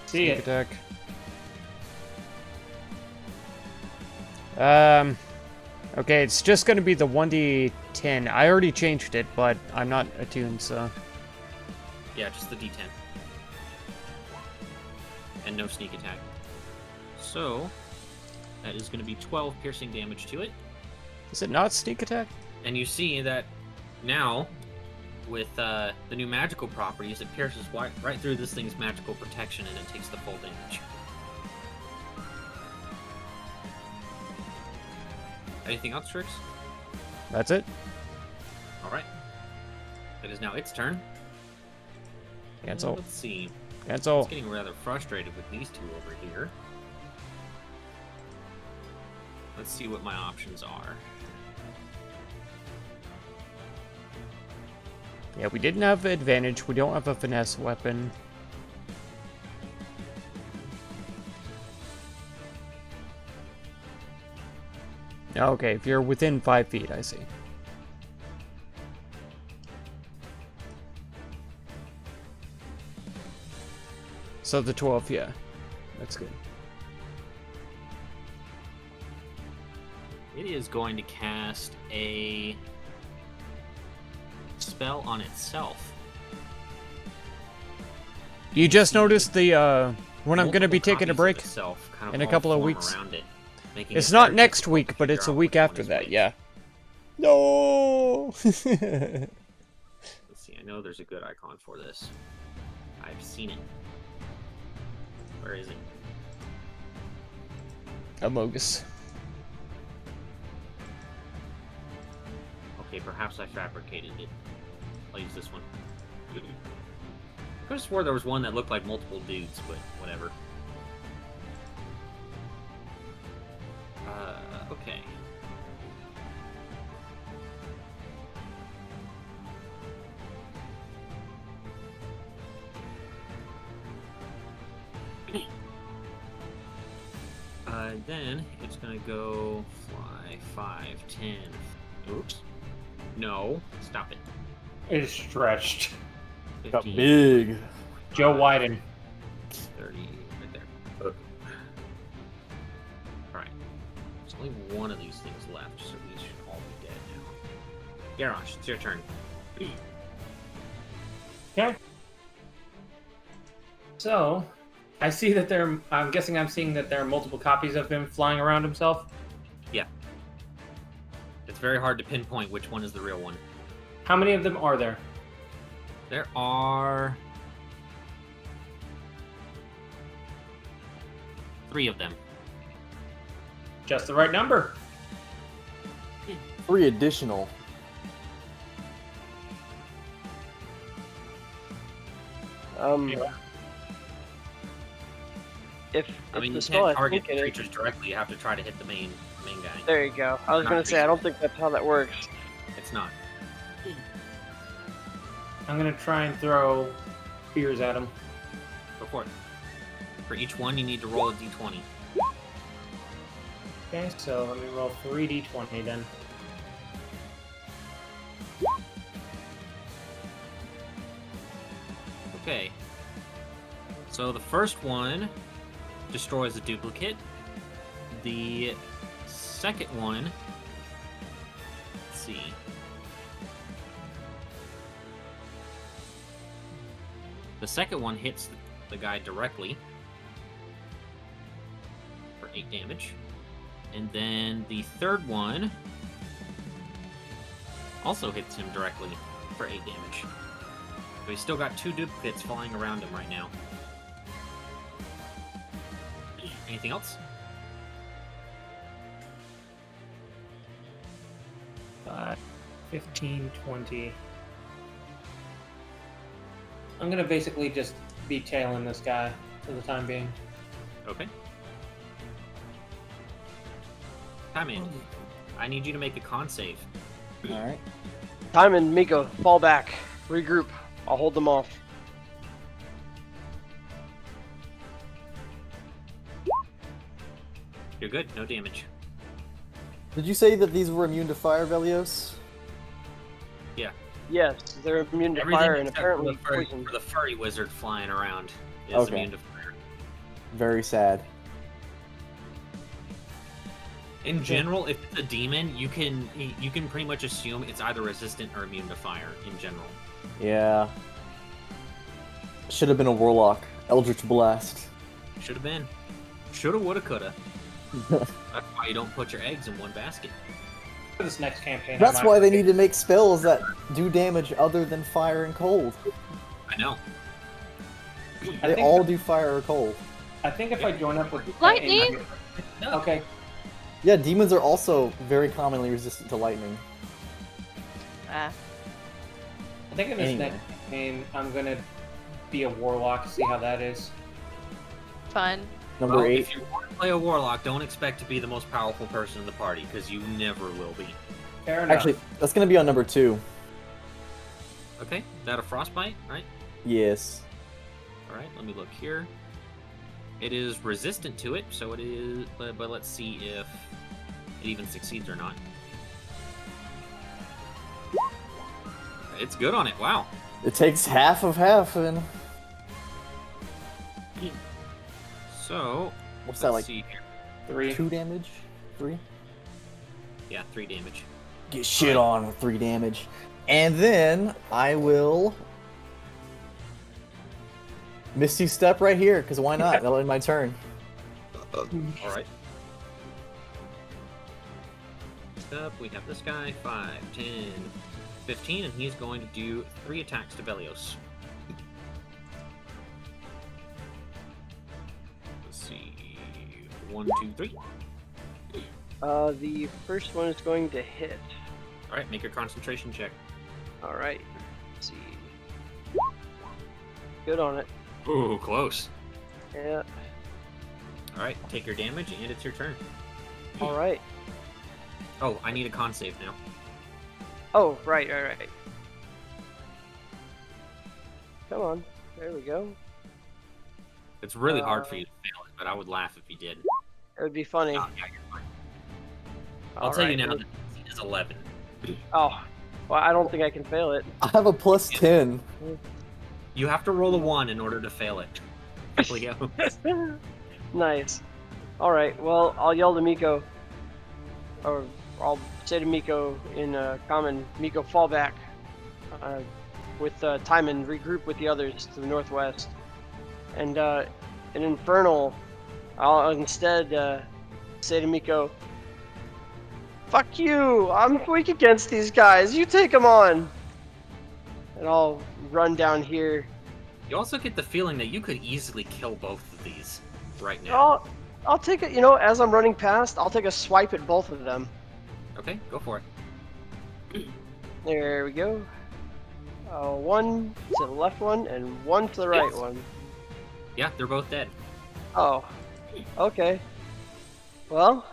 See Sneak it. attack. Okay, it's just gonna be the 1d10. I already changed it, but I'm not attuned, so... Yeah, just the D10. And no sneak attack. So, that is going to be 12 piercing damage to it. Is it not sneak attack? And you see that now, with the new magical properties, it pierces right through this thing's magical protection and it takes the full damage. Anything else, Trix? That's it? Alright. It is now its turn. Cancel. Let's see. Cancel. It's getting rather frustrated with these two over here. Let's see what my options are. Yeah, we didn't have advantage. We don't have a finesse weapon. Okay, if you're within 5 feet, I see. So the 12, yeah. That's good. It is going to cast a spell on itself. You just noticed the, when I'm going to be Multiple taking a copies of break? itself kind in a all couple of form weeks. around it, making It's it not very next difficult week, to but figure it's a out week which one after is that, which. yeah. No! Let's see, I know there's a good icon for this. I've seen it. Where is it? Amogus. Okay, perhaps I fabricated it. I'll use this one. I could have swore there was one that looked like multiple dudes, but whatever. Okay. Then it's gonna go fly 5, 10. Oops. No, stop it. It is stretched. Got 15, big. Joe Wyden. 30, right there. Alright. There's only one of these things left, so these should all be dead now. Garrosh, it's your turn. Okay. So, I see that I'm guessing I'm seeing that there are multiple copies of him flying around himself. Yeah. It's very hard to pinpoint which one is the real one. How many of them are there? There are 3 of them. Just the right number. 3 additional. If I mean, the you spell can't I target think it is, creatures directly. You have to try to hit the main guy. there you go. I was Not gonna say I don't creatures. think that's how that works. It's not. I'm gonna try and throw spears at him. Go for it. For each one, you need to roll a d20. Okay, so let me roll 3d20 then. Okay. So the first one destroys a duplicate. The second one, let's see. The second one hits the guy directly for 8 damage. And then the third one also hits him directly for 8 damage. So he's still got 2 duplicates flying around him right now. Anything else? 5, 15, 20. I'm gonna basically just be tailing this guy for the time being. Okay. Timon, I need you to make a con save. Alright. Time and Miko, fall back. Regroup. I'll hold them off. You're good. No damage. Did you say that these were immune to fire, Velios? Yes, they're immune to Everything fire and except apparently for the, poison. for the furry wizard flying around is Okay. immune to fire. Very sad. In general, if it's a demon, you can pretty much assume it's either resistant or immune to fire. In general. Yeah. Should have been a warlock. Eldritch Blast. Should have been. Shoulda, woulda, coulda. That's why you don't put your eggs in one basket. For this next campaign, I That's might- why they need to make spells that do damage other than fire and cold. I know. I They think all do fire or cold. I think if I join up with Lightning? Okay. Yeah, demons are also very commonly resistant to lightning. Ah. I think in this Anyway. next campaign, I'm gonna be a warlock. See how that is. Fun. Number Well, 8. if you want to play a warlock, don't expect to be the most powerful person in the party, because you never will be. Fair enough. Actually, that's gonna be on number 2. Okay, is that a frostbite, right? Yes. Alright, let me look here. It is resistant to it, so it is, but let's see if it even succeeds or not. It's good on it, wow. It takes half of half, and So, what's that, let's like see here. 3. 2 damage? 3? Yeah, 3 damage. Get shit on with 3 damage. And then I will Misty Step right here, because why not? That'll end my turn. Alright. Up, we have this guy, 5, 10, 15, and he's going to do 3 attacks to Velios. Let's see. 1, 2, 3. The first one is going to hit. Alright, make your concentration check. Alright. Let's see. Good on it. Ooh, close. Yeah. Alright, take your damage, and it's your turn. Alright. Oh, I need a con save now. Oh, right. Come on. There we go. It's really hard for you to fail it, but I would laugh if you did. It would be funny. Oh, yeah, you're fine. I'll tell you Alright. now that it is 11. Oh. Well, I don't think I can fail it. I have a plus 10. You have to roll a 1 in order to fail it. Leo. Nice. Alright, well, I'll yell to Miko. Or I'll say to Miko in common, Miko, fall back. With Timon, regroup with the others to the northwest. And in Infernal, I'll instead say to Miko, fuck you! I'm weak against these guys. You take them on! And I'll run down here. You also get the feeling that you could easily kill both of these right now. I'll take it, you know, as I'm running past, I'll take a swipe at both of them. Okay, go for it. There we go. One to the left one, and one to the right Yes. one. Yeah, they're both dead. Oh, okay. Well,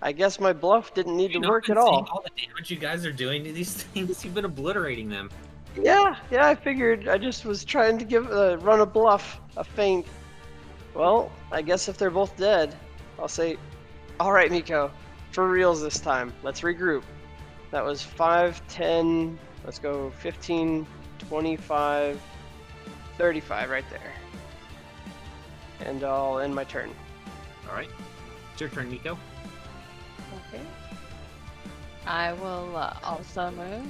I guess my bluff didn't need to You've not work been at seeing all. all the damage you guys are doing to these things. You've been obliterating them. Yeah, I figured. I just was trying to run a bluff, a feint. Well, I guess if they're both dead, I'll say, all right, Miko, for reals this time. Let's regroup. That was 5, 10, let's go 15, 25, 35 right there. And I'll end my turn. All right, it's your turn, Nico. Okay. I will also move.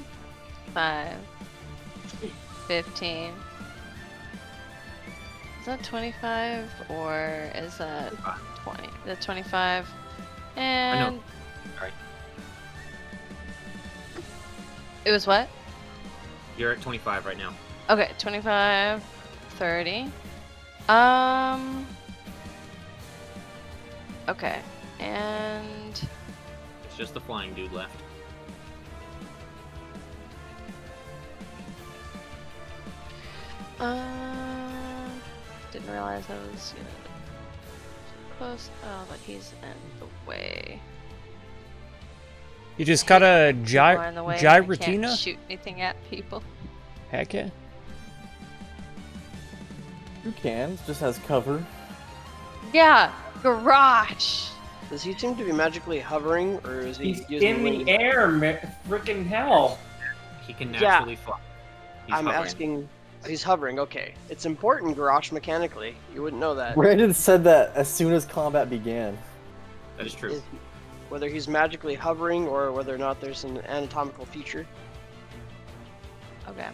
5, 15. Is that 25 or is that 20? That's 25. And Sorry. it was what? You're at 25 right now. Okay, 25, 30. Okay, and It's just the flying dude left. didn't realize I was close. Oh, but he's in the way. You just got a People are in the way, and I can't Giratina? shoot anything at people. Heck yeah. You can, just has cover. Yeah, garage. Does he seem to be magically hovering, or is he He's using in wings? the air, freaking hell. He can Yeah. naturally fly. He's I'm hovering. asking. He's hovering. Okay, it's important, Garrosh, mechanically. You wouldn't know that. Brandon said that as soon as combat began. That is true. Is- Whether he's magically hovering or whether or not there's an anatomical feature. Okay.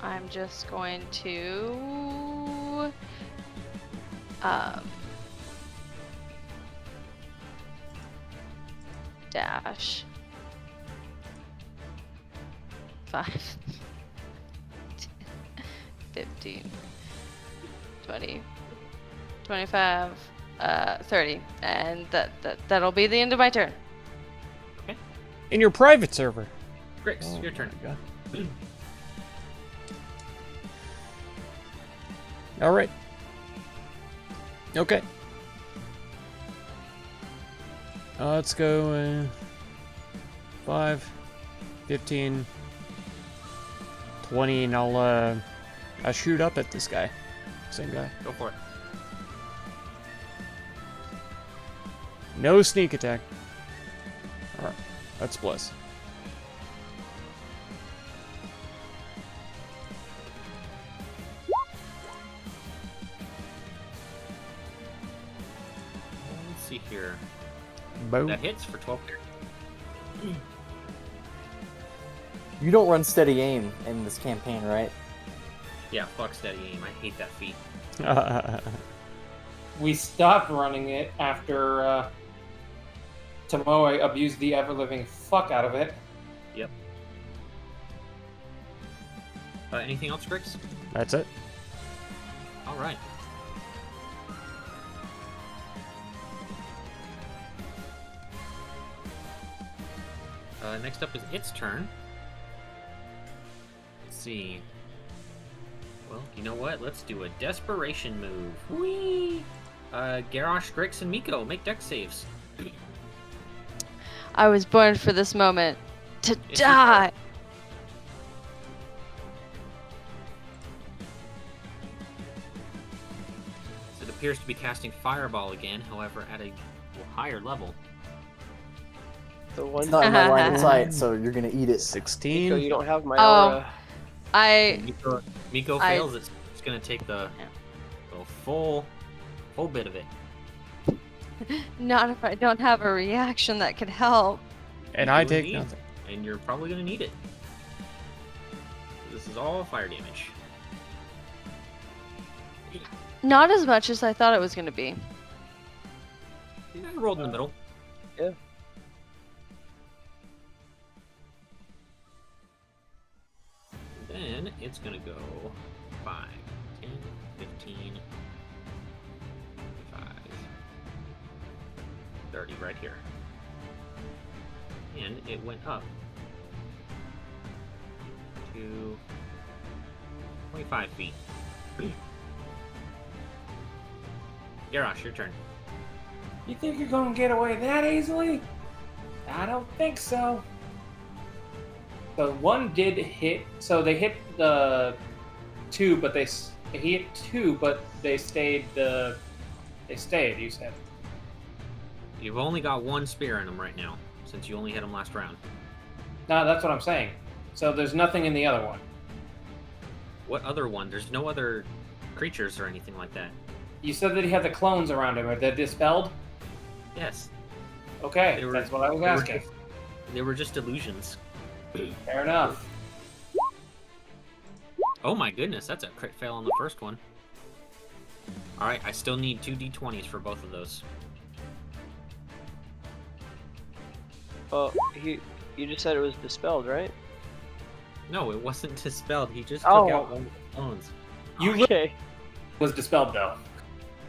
I'm just going to dash 5 15 20 25 30, and that'll be the end of my turn. In your private server. Grix, your turn. my God. All right. Okay. Let's go 5, 15, 20, and I'll shoot up at this guy. Same guy. Go for it. No sneak attack. Alright, that's plus. Let's see here. Boom. That hits for 12 damage. You don't run steady aim in this campaign, right? Yeah, fuck steady aim. I hate that feat. We stopped running it after Tomoe abused the ever-living fuck out of it. Yep. Anything else, Grix? That's it. All right. Next up is its turn. Let's see. Well, you know what? Let's do a desperation move. Whee! Garrosh, Grix, and Miko make dex saves. I was born for this moment to Yes, you die. It appears to be casting Fireball again, however, at a higher level. The one. It's not in my line of sight, so you're gonna eat it. 16. So you don't have my Oh. aura. Miko I- fails. It's going to take the full bit of it. Not if I don't have a reaction that could help. And You I do take indeed. nothing. And you're probably going to need it. This is all fire damage. Not as much as I thought it was going to be. Yeah, I rolled in the middle. Yeah. Then it's going to go 5, 10, 15, 25, 30 right here. And it went up to 25 feet. Garrosh, your turn. You think you're gonna get away that easily? I don't think so. So one did hit. So they hit the 2, but they hit 2, but they stayed. They stayed. You said. You've only got one spear in them right now, since you only hit them last round. No, that's what I'm saying. So there's nothing in the other one. What other one? There's no other creatures or anything like that. You said that he had the clones around him. Are they dispelled? Yes. Okay, They were- that's what I was they were asking. They were just illusions. Fair enough. Oh my goodness, that's a crit fail on the first one. Alright, I still need 2 d20s for both of those. Oh, you just said it was dispelled, right? No, it wasn't dispelled. He just Oh. took out one of the clones. You Okay. was dispelled though.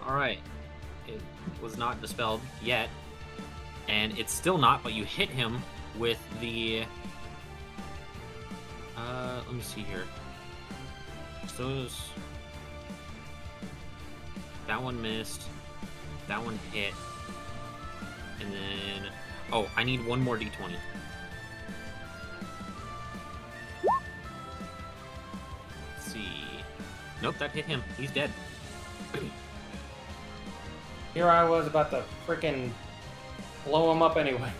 Alright. It was not dispelled yet. And it's still not, but you hit him with the... let me see here. Those... That one missed. That one hit. And then... Oh, I need one more d20. Let's see... Nope, that hit him. He's dead. Here I was about to frickin' blow him up anyway.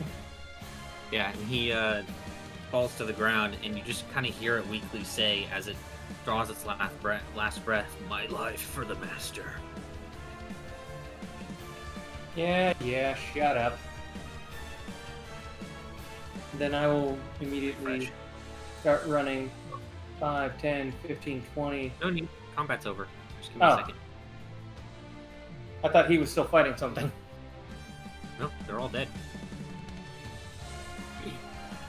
Yeah, and he falls to the ground, and you just kind of hear it weakly say as it draws its last breath, "My life for the master." Yeah, shut up. Then I will immediately start running 5, 10, 15, 20. No need. Combat's over. Just give me a second. I thought he was still fighting something. No, they're all dead.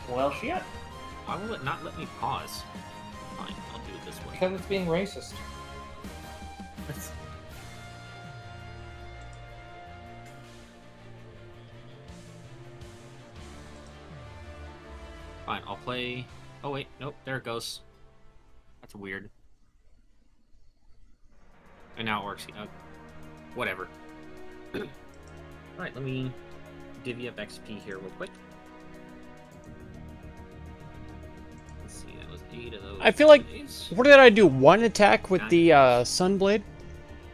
Well, shit. Why will it not let me pause? Fine, I'll do it this way. Because it's being racist. Fine, I'll play... Oh wait, nope, there it goes. That's weird. And now it works. Whatever. Alright, let me divvy up XP here real quick. Let's see, that was 8 of those. I feel like, days. what did I do? 1 attack with the Sunblade?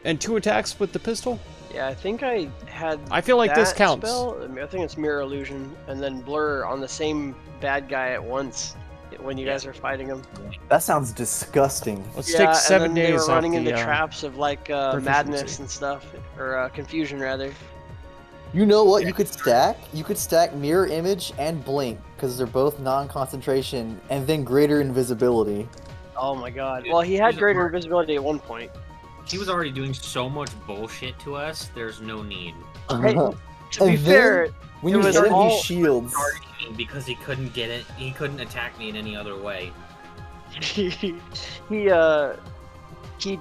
And 2 attacks with the pistol? Yeah, I think I had. I feel like this that counts. Spell. I think it's Mirror Illusion, and then Blur on the same bad guy at once when you guys are fighting him. That sounds disgusting. Let's take 7 and then days they were running off the, into traps of like proficiency. madness and stuff, or confusion rather. You know what you could stack? You could stack Mirror Image and Blink, because they're both non-concentration, and then Greater Invisibility. Oh my god. Well, he had greater invisibility at one point. He was already doing so much bullshit to us, there's no need. Hey, to be And then- fair, When it you was hit him, all- he shields. Targeting me because he couldn't get it. He couldn't attack me in any other way. he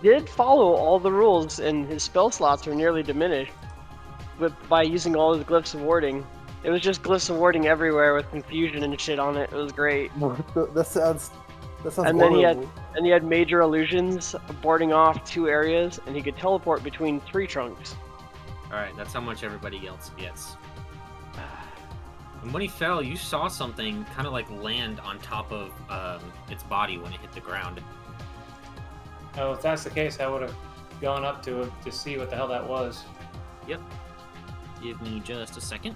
did follow all the rules, and his spell slots were nearly diminished by using all of the glyphs of warding. It was just glyphs of warding everywhere with confusion and shit on it. It was great. That sounds And then horrible. he had major illusions, boarding off 2 areas, and he could teleport between 3 trunks. Alright, that's how much everybody else gets. And when he fell, you saw something kind of like land on top of its body when it hit the ground. Oh, if that's the case, I would have gone up to it to see what the hell that was. Yep. Give me just a second.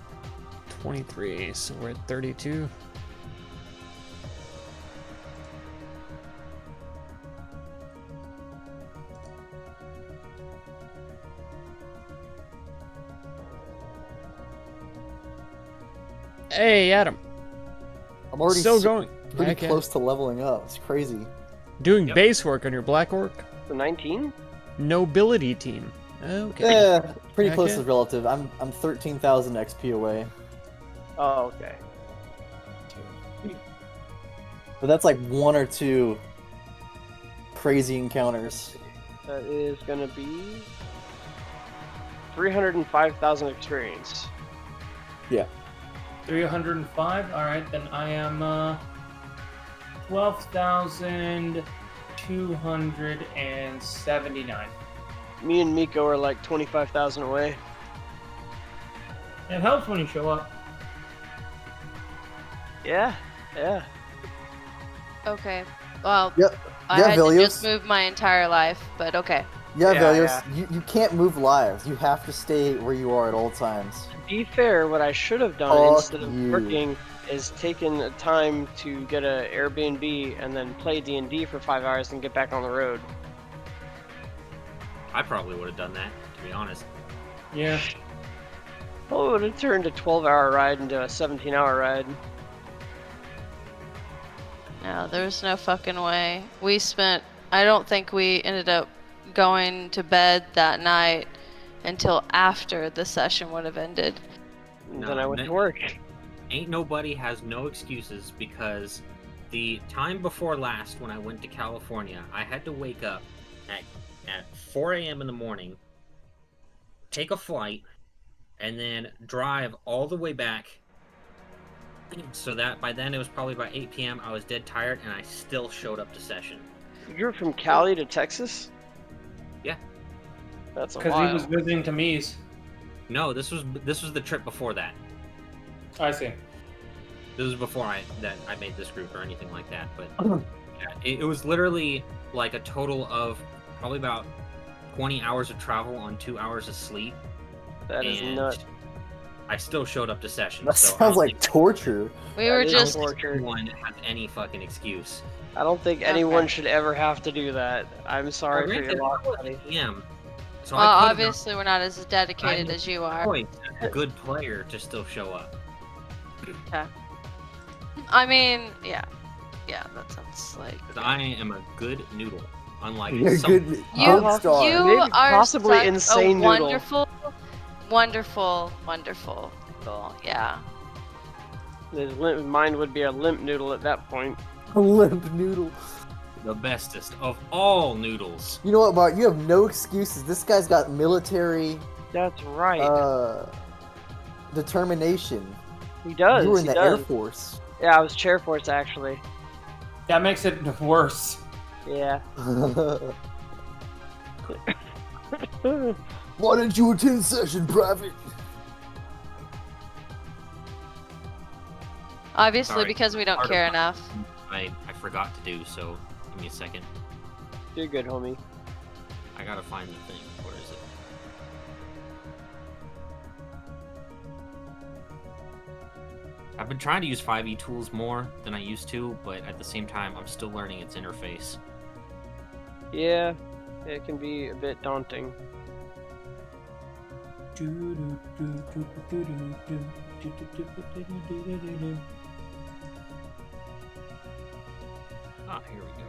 23, so we're at 32. Hey, Adam. I'm already Still going. pretty Okay. close to leveling up. It's crazy. Doing Yep. base work on your Black Orc. The 19? Nobility team. Okay. Yeah, pretty close Okay. is relative. I'm 13,000 XP away. Oh, okay. But that's like 1 or 2 crazy encounters. That is gonna be 305,000 experience. 305? Alright, then I am 12,279. Me and Miko are like 25,000 away. It helps when you show up. Yeah. Okay. Well, Yep. I Yeah, had to Vilios. just move my entire life, but okay. Yeah, Yeah, Velios, you can't move lives. You have to stay where you are at all times. To be fair, what I should have done Fuck instead of you. working is taken a time to get a Airbnb and then play D&D for 5 hours and get back on the road. I probably would have done that, to be honest. Yeah. Well, it would have turned a 12-hour ride into a 17-hour ride. No, there was no fucking way. I don't think we ended up going to bed that night until after the session would have ended. And No, then I went no- to work. Ain't nobody has no excuses because the time before last when I went to California, I had to wake up at 4 a.m. in the morning, take a flight, and then drive all the way back. So that by then it was probably about 8 p.m. I was dead tired and I still showed up to session. You were from Cali to Texas? Yeah. That's a Because while. he was visiting Tamiz. No, this was the trip before that. I see. This was before I made this group or anything like that. But yeah, it was literally like a total of probably about 20 hours of travel on 2 hours of sleep. That is and nuts. I still showed up to session. That so sounds like torture. We were That is just torture. Anyone has any fucking excuse. I don't think anyone should ever have to do that. I'm sorry for your loss, buddy. So well, I could've obviously we're not as dedicated I- as you are. choice as a good player to still show up. I mean, yeah, that sounds like. 'Cause I am a good noodle, unlike You're some. good. You, Gold star. you Maybe are possibly such insane a noodle. wonderful noodle. Yeah. Mine would be a limp noodle at that point. A limp noodle. The bestest of all noodles. You know what, Mark? You have no excuses. This guy's got military That's right. determination. He does. You were in he the Air does. Force. Yeah, I was Chair Force actually. That makes it worse. Yeah. Why didn't you attend session, Private? Obviously, Sorry. because we don't Part of care my- enough. I forgot to do, so give me a second. You're good, homie. I gotta find the thing. Where is it? I've been trying to use 5e tools more than I used to, but at the same time, I'm still learning its interface. Yeah, it can be a bit daunting. Ah, here we go.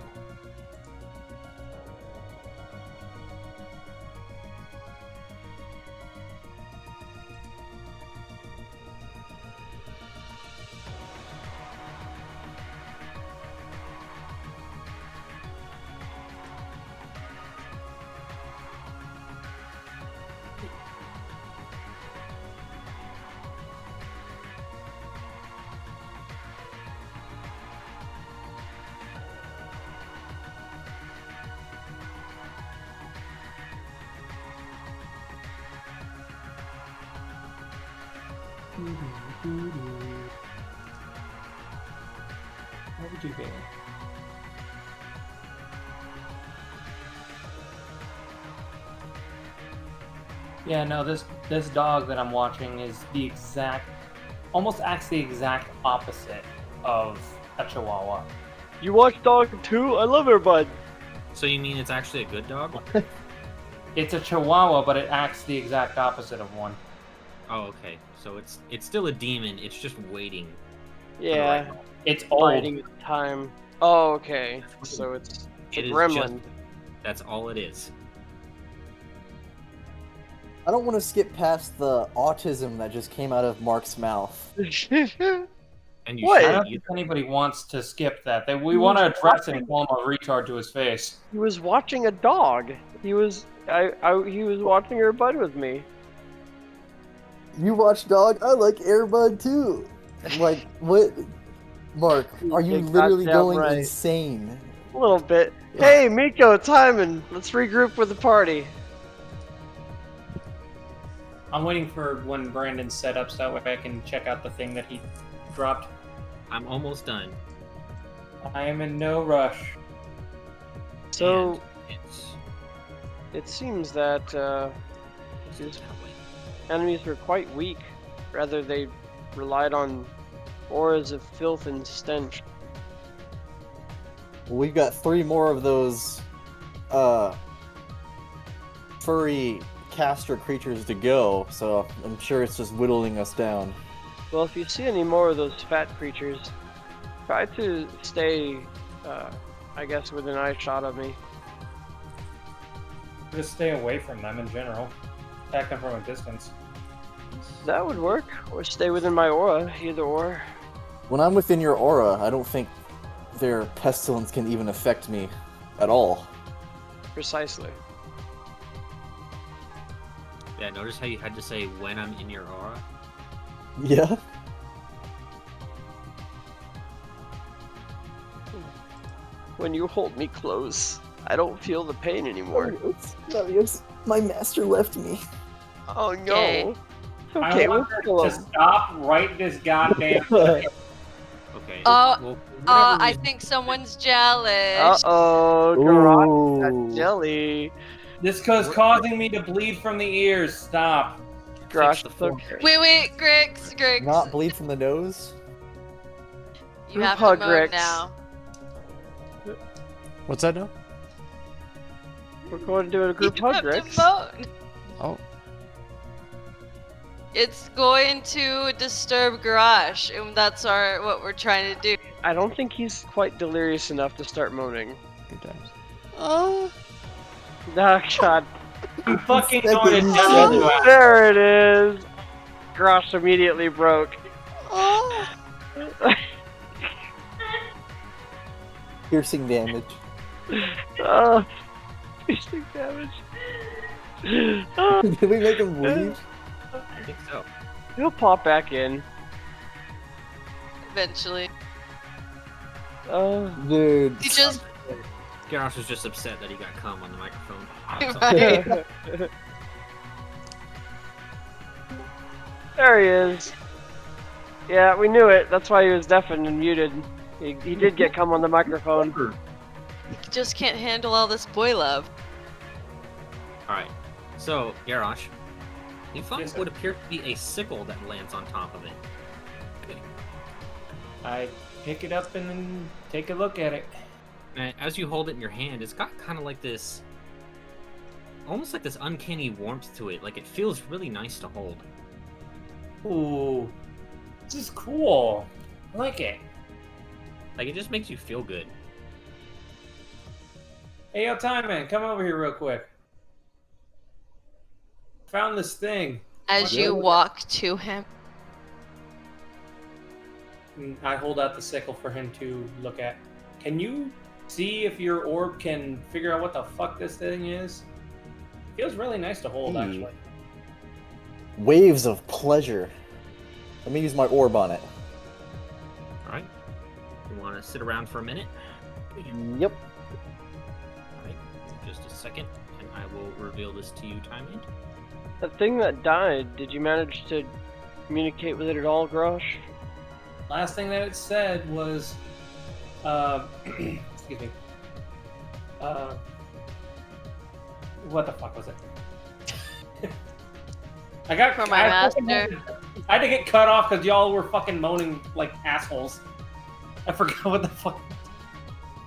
What would you get? Yeah, no, this dog that I'm watching is the exact, almost acts the exact opposite of a Chihuahua. You watch Dog 2? I love her, bud. So you mean it's actually a good dog? It's a Chihuahua, but it acts the exact opposite of one. Oh, okay. So it's still a demon. It's just waiting. Yeah, It's old. biding its time. Oh, okay. So it's a It is gremlin. That's all it is. I don't want to skip past the autism that just came out of Mark's mouth. And you What? I should don't either. think anybody wants to skip that. We want to address it and call him a retard to his face. He was watching a dog. He was he was watching her bud with me. You watch Dog? I like Airbud too. Like, what? Mark, are you You're literally goddamn going right. insane? A little bit. Hey, Miko, Timon, let's regroup with the party. I'm waiting for when Brandon's set up so that way I can check out the thing that he dropped. I'm almost done. I am in no rush. So And it's it seems that these enemies were quite weak. Rather, they relied on auras of filth and stench. Well, we've got 3 more of those furry caster creatures to go, so I'm sure it's just whittling us down. Well, if you see any more of those fat creatures, try to stay, I guess, within eye shot of me. Just stay away from them in general. Attack them from a distance. That would work. Or stay within my aura, either or. When I'm within your aura, I don't think their pestilence can even affect me at all. Precisely. Yeah, notice how you had to say when I'm in your aura? Yeah? When you hold me close, I don't feel the pain anymore. My master left me. Oh no. Okay. Okay, I we'll want her kill to him. stop right this goddamn second. Okay. Oh, well, I think someone's jealous. Uh-oh, Garage Ooh. got jelly. This is causing me to bleed from the ears. Stop. Grosh, the it's form. okay. Wait, Grix. Not bleed from the nose? You have to Hug moan Grix. now. What's that now? We're going to do a group You hug, have to Rex. moan. Oh, It's going to disturb Garage, and that's what we're trying to do. I don't think he's quite delirious enough to start moaning. good times. Oh God. I'm fucking Second going to you tell said you. it. There it is. Grosh immediately broke. Piercing damage. Oh, piercing damage. Oh, Did we make him bleed? I think so. he'll pop back in. Eventually. Dude. You just Garrosh was just upset that he got cum on the microphone. right. There he is. Yeah, we knew it. That's why he was deafened and muted. He did get cum on the microphone. You just can't handle all this boy love. Alright, so, Garrosh, you find Yes, sir. what appears to be a sickle that lands on top of it. I pick it up and then take a look at it. And as you hold it in your hand, it's got kind of like this, almost like this uncanny warmth to it. Like, it feels really nice to hold. Ooh, this is cool. I like it. Like, it just makes you feel good. Hey, yo, Time Man, come over here real quick. Found this thing. As you walk to him. And I hold out the sickle for him to look at. Can you see if your orb can figure out what the fuck this thing is? Feels really nice to hold, actually. Waves of pleasure. Let me use my orb on it. Alright? You want to sit around for a minute? Yep. Alright, just a second, and I will reveal this to you, Timing. The thing that died, did you manage to communicate with it at all, Grosh? Last thing that it said was, excuse me. What the fuck was it? I got For my I fucking- master. I had to get cut off because y'all were fucking moaning like assholes. I forgot what the fuck.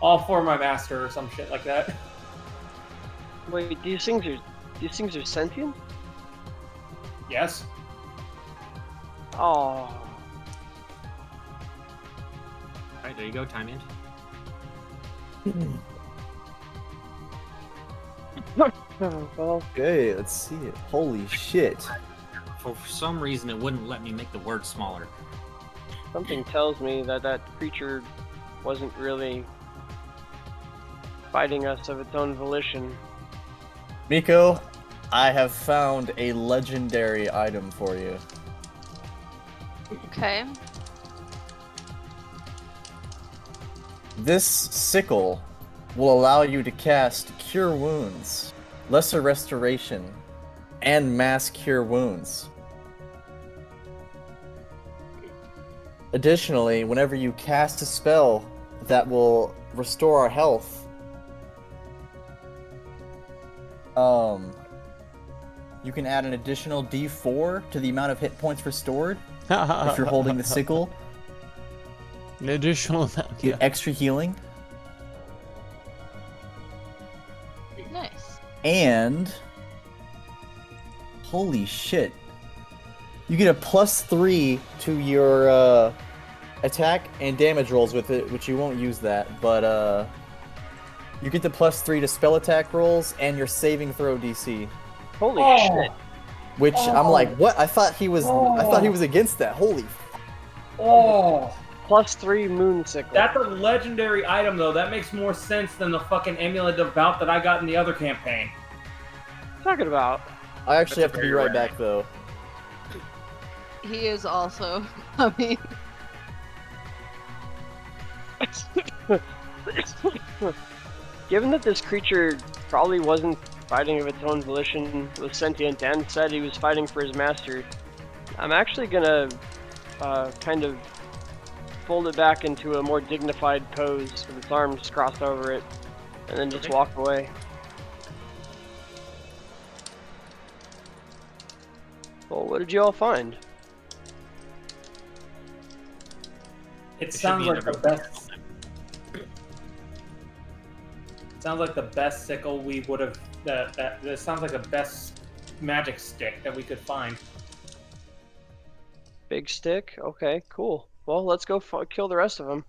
All for my master or some shit like that. Wait, these things are sentient? Yes. Oh. Alright, there you go, Timing. Well, Okay, let's see it. Holy shit. For some reason, it wouldn't let me make the word smaller. something tells me that that creature wasn't really fighting us of its own volition. Miko, I have found a legendary item for you. Okay. This sickle will allow you to cast Cure Wounds, Lesser Restoration, and Mass Cure Wounds. Additionally, whenever you cast a spell that will restore our health, you can add an additional D4 to the amount of hit points restored if you're holding the sickle. An additional amount. Get extra healing. Nice. And holy shit, you get a +3 to your attack and damage rolls with it, which you won't use that, but you get the +3 to spell attack rolls and your saving throw DC. Holy Oh. shit! Which I'm like, what? I thought he was against that. Holy. Oh, +3 moon sickle. that's a legendary item though. That makes more sense than the fucking Amulet of Bout that I got in the other campaign. What are you talking about? I actually have That's to be very right rare. back though. He is also coming. Given that this creature probably wasn't fighting of its own volition, was sentient, and said he was fighting for his master, I'm actually gonna kind of fold it back into a more dignified pose with its arms crossed over it, and then just Okay. walk away. Well, what did you all find? It should sounds be in like the every- best. Sounds like the best sickle we would have. That sounds like the best magic stick that we could find. Big stick? Okay, cool. Well, let's go kill the rest of them.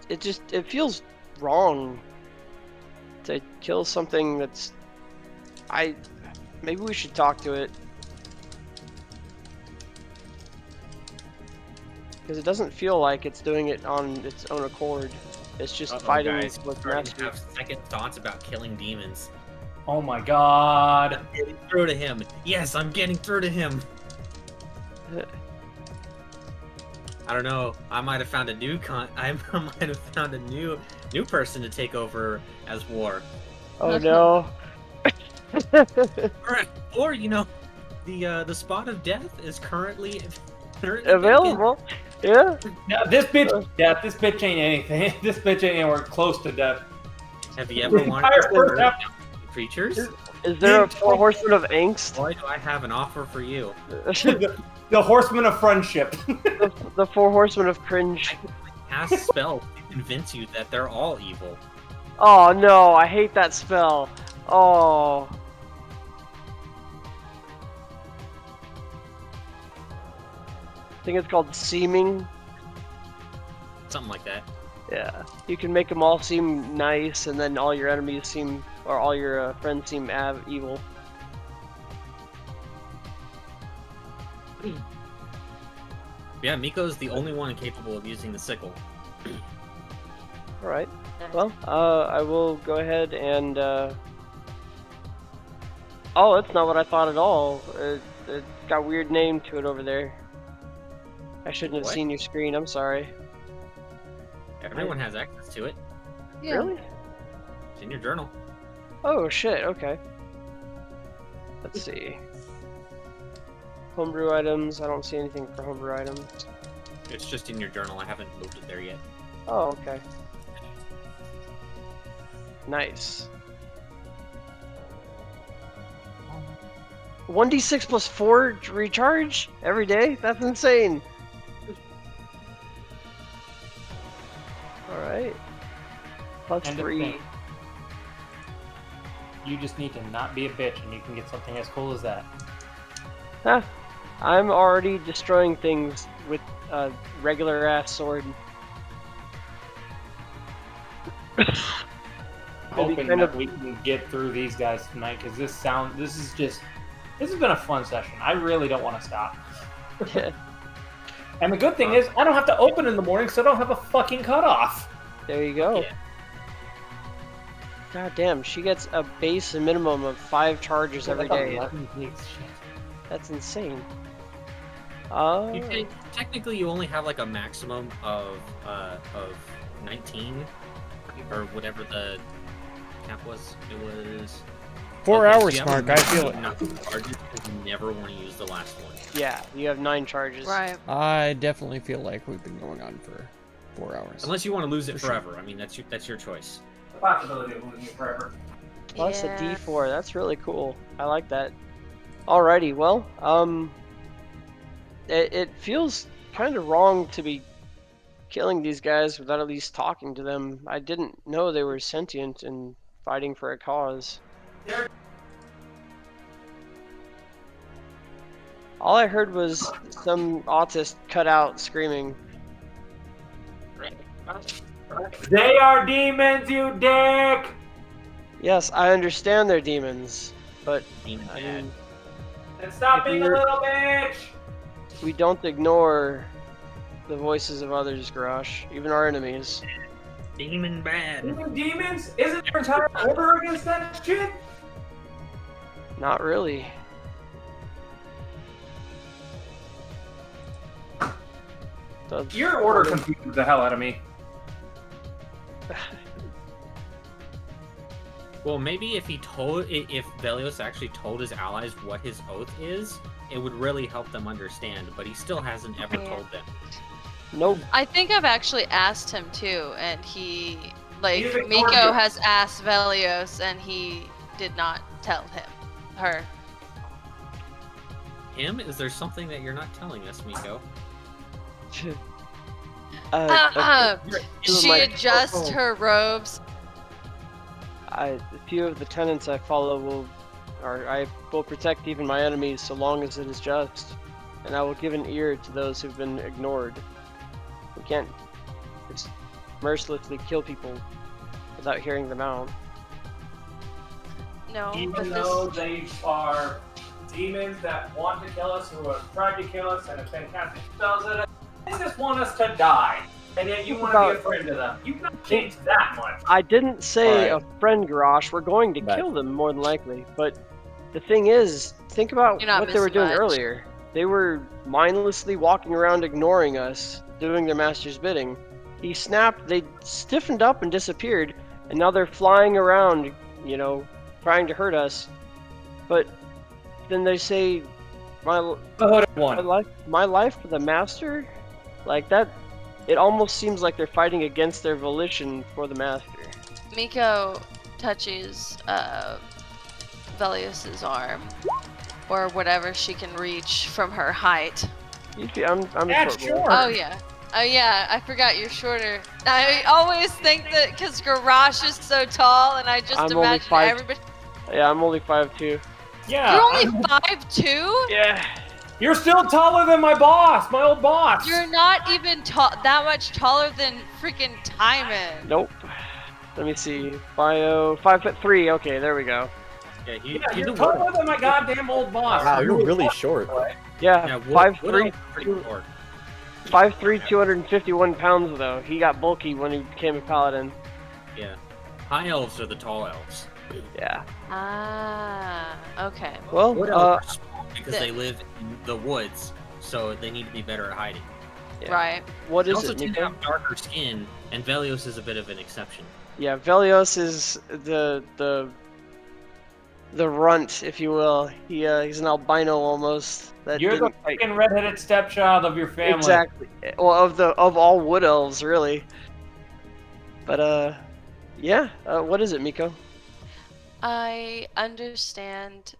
It feels wrong to kill something that's... Maybe we should talk to it. Because it doesn't feel like it's doing it on its own accord. It's just fighting guys, with starting to mastery. have second thoughts about killing demons. Oh my god! I'm getting through to him. Yes, I'm getting through to him. I don't know. I might have found a new I might have found a new person to take over as war. Oh no. Or you know, the spot of death is currently Available? Yeah? No, this bitch, death. This bitch ain't anything. This bitch ain't anywhere close to death. Have you ever The wanted entire to first kill half- creatures? Is there a 4 horsemen of angst? Boy, do I have an offer for you. The horseman of friendship. the 4 horsemen of cringe. Cast spells to convince you that they're all evil. Oh no, I hate that spell. Oh. I think it's called seeming. Something like that. Yeah. You can make them all seem nice, and then all your enemies seem, or all your friends seem evil. Yeah, Miko's the only one capable of using the sickle. Alright. Well, I will go ahead and, Oh, that's not what I thought at all. It got a weird name to it over there. I shouldn't have What? seen your screen, I'm sorry. Everyone has access to it. Yeah. Really? It's in your journal. Oh shit, okay. Let's see. Homebrew items, I don't see anything for homebrew items. It's just in your journal. I haven't moved it there yet. Oh, okay. Nice. 1d6 plus 4 recharge every day? That's insane. Alright. Plus End of 3. thing. You just need to not be a bitch, and you can get something as cool as that. Huh. I'm already destroying things with a regular ass sword. Hoping kind that of- we can get through these guys tonight, because this has been a fun session. I really don't want to stop. And the good thing is, I don't have to open in the morning, so I don't have a fucking cutoff. There you go. Yeah. God damn, she gets a base and minimum of 5 charges every day. 11 gigs, shit. That's insane. Technically, you only have like a maximum of 19, or whatever the cap was. It was 4 Okay, so hours, you have Mark. a I feel it. maximum of charges because you never want to use the last one. Yeah, you have 9 charges. Right. I definitely feel like we've been going on for 4 hours. Unless you want to lose it For sure. forever. I mean, that's your choice. The possibility of losing it forever. Plus Yeah. a D4. That's really cool. I like that. Alrighty, well, it feels kind of wrong to be killing these guys without at least talking to them. I didn't know they were sentient and fighting for a cause. All I heard was some autist cut out screaming. They are demons, you dick! Yes, I understand they're demons, but Demon I bad. mean, And stop If being a you're- little bitch! we don't ignore the voices of others, Garrosh, even our enemies. Demon bad. Even demons? Isn't your entire order against that shit? Not really. The- Your order confuses the hell out of me. Well, maybe if Velios actually told his allies what his oath is, it would really help them understand. But he still hasn't ever Yeah. told them. Nope. I think I've actually asked him too, and like, He's ignored Miko you. has asked Velios, and he did not tell him. her? Him? Is there something that you're not telling us, Miko? She adjusts her robes. A few of the tenets I follow I will protect even my enemies so long as it is just, and I will give an ear to those who've been ignored. We can't just mercilessly kill people without hearing them out. No, Even but though they are demons that want to kill us, who have tried to kill us, and have been casting spells at us, they just want us to die. And yet you want to be a friend to them. You cannot change that much. I didn't say Alright. a friend, Garrosh. We're going to Right. kill them more than likely. But the thing is, think about You're not what they were missing doing much. earlier. They were mindlessly walking around ignoring us, doing their master's bidding. He snapped, they stiffened up and disappeared, and now they're flying around, trying to hurt us. But then they say, The hooded one. my life for the master? Like that, it almost seems like they're fighting against their volition for the master. Miko touches Velios's arm, or whatever she can reach from her height. Usually I'm Yeah, a short boy. sure. Oh yeah, I forgot you're shorter. I always think that because Garrosh is so tall, and I just I'm only imagine 5'. everybody. Yeah, I'm only 5'2". Yeah. You're only 5'2". Yeah. You're still taller than my boss, my old boss. You're not even that much taller than freaking Timon. Nope. Let me see. 5'3". Okay, there we go. Yeah, Yeah, he's you're a taller than my goddamn old boss. Wow, you're really short. Yeah, Yeah, 5'3", pretty short. 5'3", 251 pounds though. He got bulky when he became a paladin. Yeah. High elves are the tall elves. Yeah. Ah, okay. Well, Wood elves are small because the- they live in the woods, so they need to be better at hiding. Yeah. Right. What They is also it, tend to Miko? have darker skin, and Velios is a bit of an exception. Yeah, Velios is the runt, if you will. He's an albino almost. That You're the didn't quite- freaking redheaded stepchild of your family. Exactly. Well, of all wood elves, really. But yeah. What is it, Miko? I understand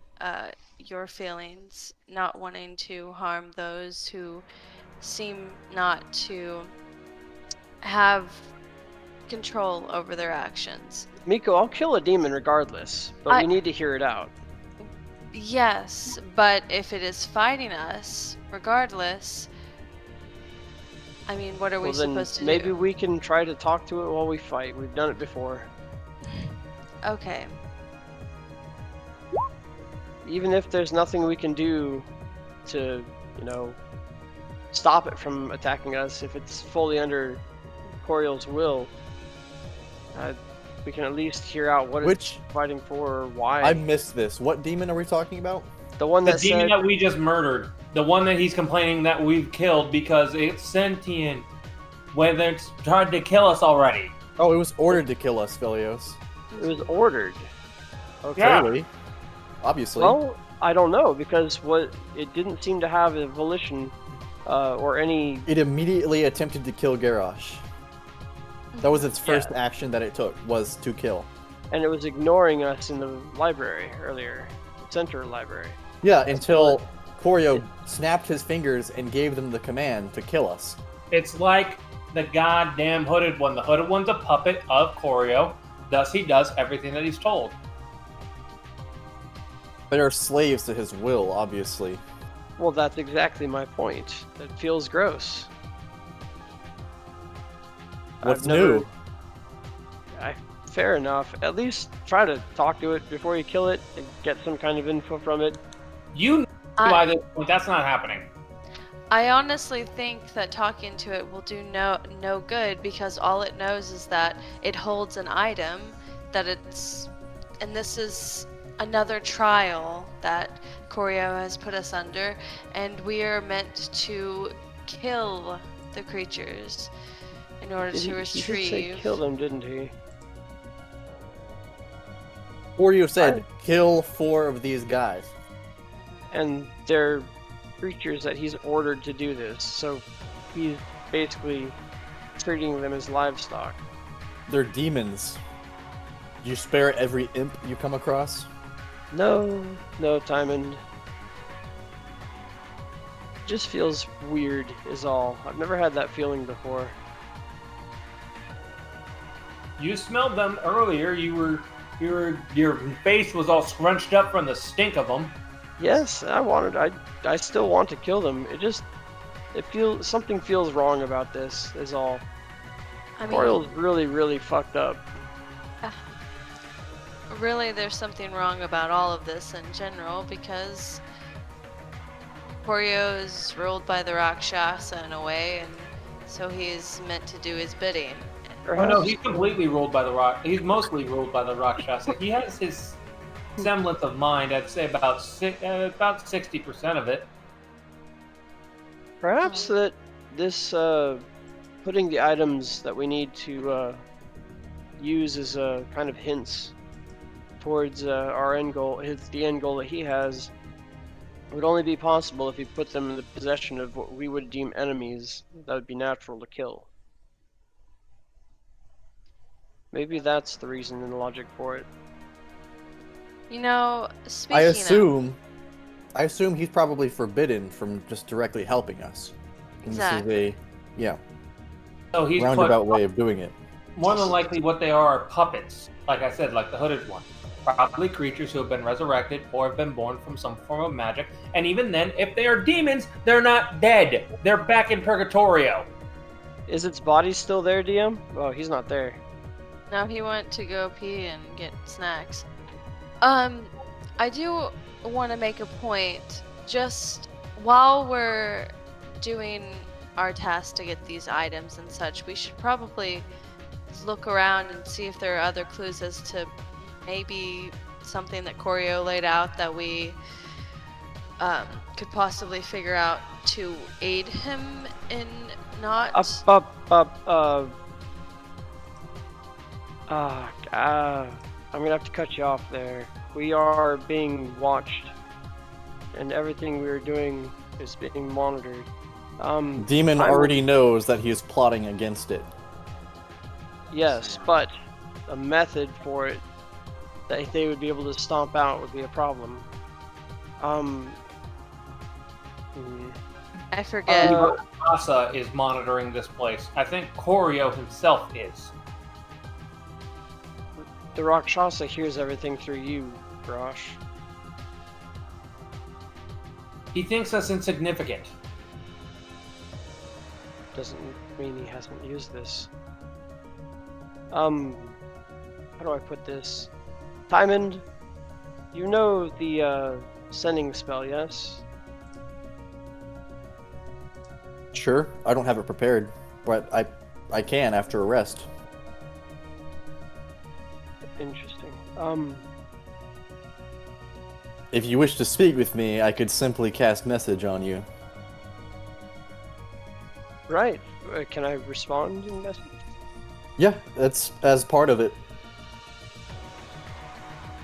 your feelings, not wanting to harm those who seem not to have control over their actions. Miko, I'll kill a demon regardless, but we need to hear it out. Yes, but if it is fighting us, regardless, I mean, what are we Well, then supposed to maybe do? we can try to talk to it while we fight. We've done it before. Okay. Even if there's nothing we can do to, stop it from attacking us, if it's fully under Coriel's will, we can at least hear out what it's fighting for or why. I missed this. What demon are we talking about? The one The that demon said, that we just murdered. The one that he's complaining that we've killed because it's sentient. When it's tried to kill us already. Oh, it was ordered to kill us, Velios. it was ordered. Okay. Yeah. Clearly. Obviously. Well, I don't know, because it didn't seem to have a volition or any. It immediately attempted to kill Garrosh. That was its first action that it took, was to kill. And it was ignoring us in the library earlier, the center library. Yeah, until Corio snapped his fingers and gave them the command to kill us. It's like the goddamn hooded one. The hooded one's a puppet of Corio. Thus, he does everything that he's told. They are slaves to his will, obviously. Well, that's exactly my point. That feels gross. What's I've never- new? Fair enough. At least try to talk to it before you kill it and get some kind of info from it. You know by this point, that's not happening. I honestly think that talking to it will do no good, because all it knows is that it holds an item, that it's, and this is another trial that Corio has put us under, and we are meant to kill the creatures in order to He did say retrieve. kill them, didn't he? Corio said, kill 4 of these guys. And they're creatures that he's ordered to do this, so he's basically treating them as livestock. They're demons. Do you spare every imp you come across? No, Timon. Just feels weird is all. I've never had that feeling before. You smelled them earlier. Your face was all scrunched up from the stink of them. Yes, I still want to kill them. Something feels wrong about this is all. I mean, Coriol's really fucked up. really, there's something wrong about all of this in general because Corio is ruled by the Rakshasa in a way, and so he's meant to do his bidding. Oh no, he's completely ruled by the rock. He's mostly ruled by the Rakshasa. He has his semblance of mind. I'd say about 60% of it. Perhaps that this putting the items that we need to use as kind of hints towards our end goal, the end goal that he has, would only be possible if he put them in the possession of what we would deem enemies that would be natural to kill. Maybe that's the reason and the logic for it. You know, speaking I assume he's probably forbidden from just directly helping us. And Exactly. This is So he's roundabout way of doing it. More than likely, what they are puppets. Like I said, like the hooded one. Probably creatures who have been resurrected or have been born from some form of magic. And even then, if they are demons, they're not dead. They're back in Purgatorio. Is its body still there, DM? Oh, he's not there. Now he went to go pee and get snacks. I do want to make a point. Just while we're doing our task to get these items and such, we should probably look around and see if there are other clues as to maybe something that Corio laid out that we could possibly figure out to aid him in not... I'm gonna have to cut you off there. We are being watched, and everything we are doing is being monitored. Demon already knows that he is plotting against it. Yes, but a method for it that they would be able to stomp out would be a problem. I forget. Rakshasa is monitoring this place. I think Corio himself is. The Rakshasa hears everything through you, Grosh. He thinks us insignificant. Doesn't mean he hasn't used this. How do I put this? Timon, you know the sending spell, yes? Sure, I don't have it prepared, but I can after a rest. Interesting. If you wish to speak with me, I could simply cast message on you. Right. Can I respond in message? Yeah, that's as part of it.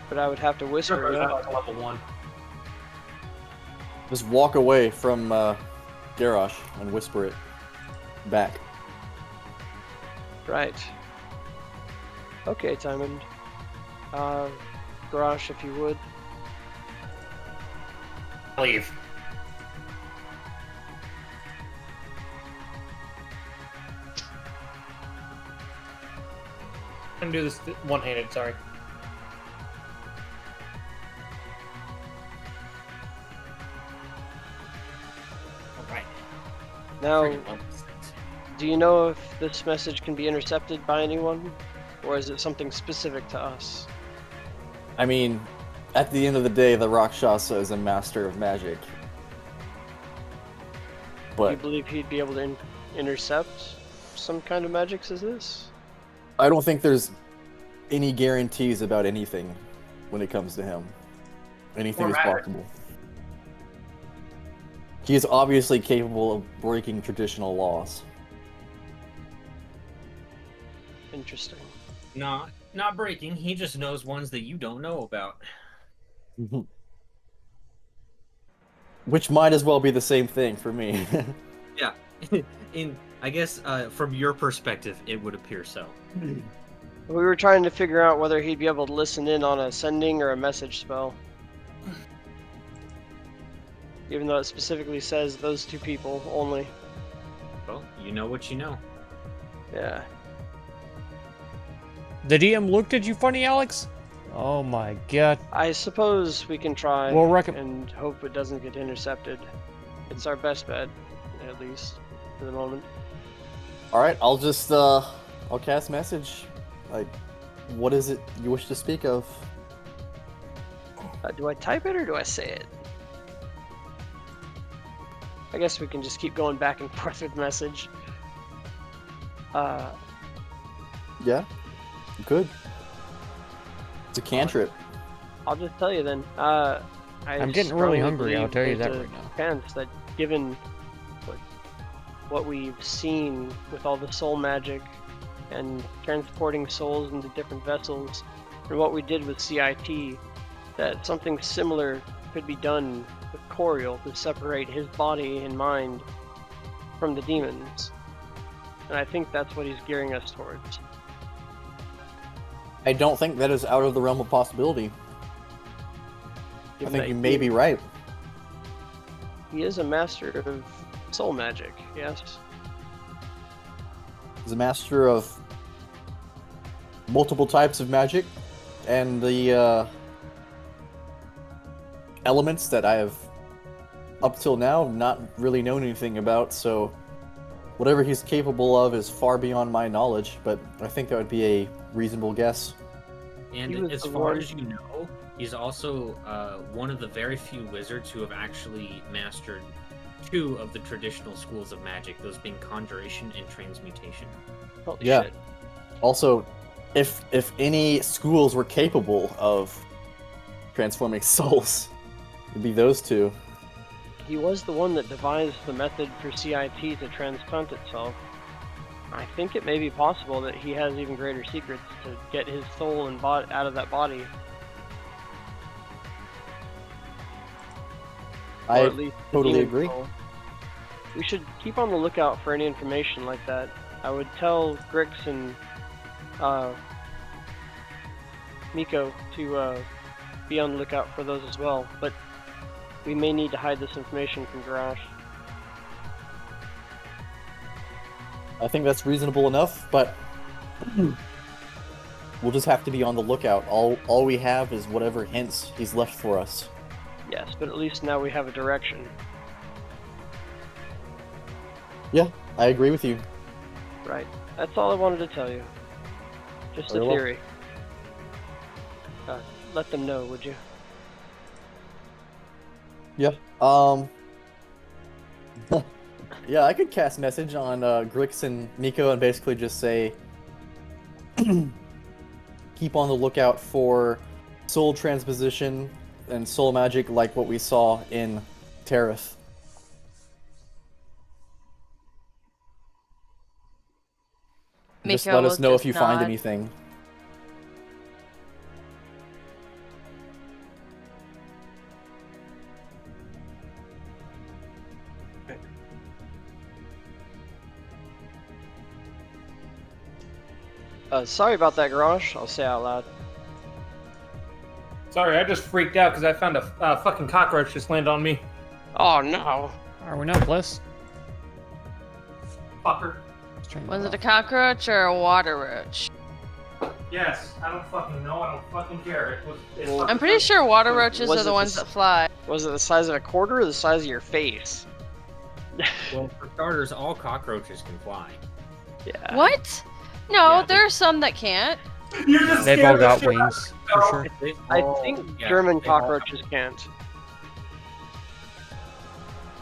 But I would have to whisper it out. Level 1. Just walk away from Garrosh and whisper it back. Right. Okay, Timon. Garrosh, if you would. Leave. I'm gonna do this one-handed, sorry. Alright. Now, do you know if this message can be intercepted by anyone? Or is it something specific to us? I mean, at the end of the day, the Rakshasa is a master of magic. Do you But believe he'd be able to intercept some kind of magics as this? I don't think there's any guarantees about anything when it comes to him. Anything Or is matter. possible. He is obviously capable of breaking traditional laws. Interesting. Not breaking. He just knows ones that you don't know about. Which might as well be the same thing For me. Yeah. I guess from your perspective, it would appear so. We were trying to figure out whether he'd be able to listen in on a sending or a message spell. even though it specifically says those two people only. Well, you know what you know. Yeah. The DM looked at you funny, Alex? Oh my god. I suppose we can try Well, and hope it doesn't get intercepted. It's our best bet, at least, for the moment. Alright, I'll just, I'll cast message. Like, what is it you wish to speak of? Do I type it or do I say it? I guess we can just keep going back and forth with message. Yeah? Good. It's a cantrip. I'll just tell you then. I'm getting really hungry, I'll tell you that right now. Depends that given what we've seen with all the soul magic and transporting souls into different vessels, and what we did with CIT, that something similar could be done with Coriel to separate his body and mind from the demons. And I think that's what he's gearing us towards. I don't think that is out of the realm of possibility. I Given think that you may be right. He is a master of soul magic, yes. He's a master of multiple types of magic, and the elements that I have, up till now, not really known anything about, so whatever he's capable of is far beyond my knowledge, but I think that would be a reasonable guess. And as far as you know, he's also one of the very few wizards who have actually mastered 2 of the traditional schools of magic, those being conjuration and transmutation. Holy Yeah. shit. Also, if any schools were capable of transforming souls, it'd be those 2. He was the one that devised the method for CIT to transplant itself. I think it may be possible that he has even greater secrets to get his soul and out of that body. Or I at least the totally demon agree. soul. We should keep on the lookout for any information like that. I would tell Grix and Miko to be on the lookout for those as well, but we may need to hide this information from Garage. I think that's reasonable enough, but we'll just have to be on the lookout. All we have is whatever hints he's left for us. Yes, but at least now we have a direction. Yeah, I agree with you. Right. That's all I wanted to tell you. Just a Very well. theory. Let them know, would you? Yeah. Yeah, I could cast message on Grix and Miko and basically just say, keep on the lookout for soul transposition and soul magic like what we saw in Tareth. Just Miko let us will know if just you find nod. anything. Sorry about that, Garage. I'll say out loud. Sorry, I just freaked out because I found a fucking cockroach just land on me. Oh no! Are we not blessed? Fucker. Was it a cockroach or a water roach? Yes, I don't fucking know. I don't fucking care. It's Well, I'm pretty sure water roaches Was are it the ones the that fly. Was it the size of a quarter or the size of your face? Well, for starters, all cockroaches can fly. Yeah. What? No, Yeah, there are some that can't. You just They've scared all the got shit out of wings, me, for girl. sure. They I all- think yeah, German they all- cockroaches can't.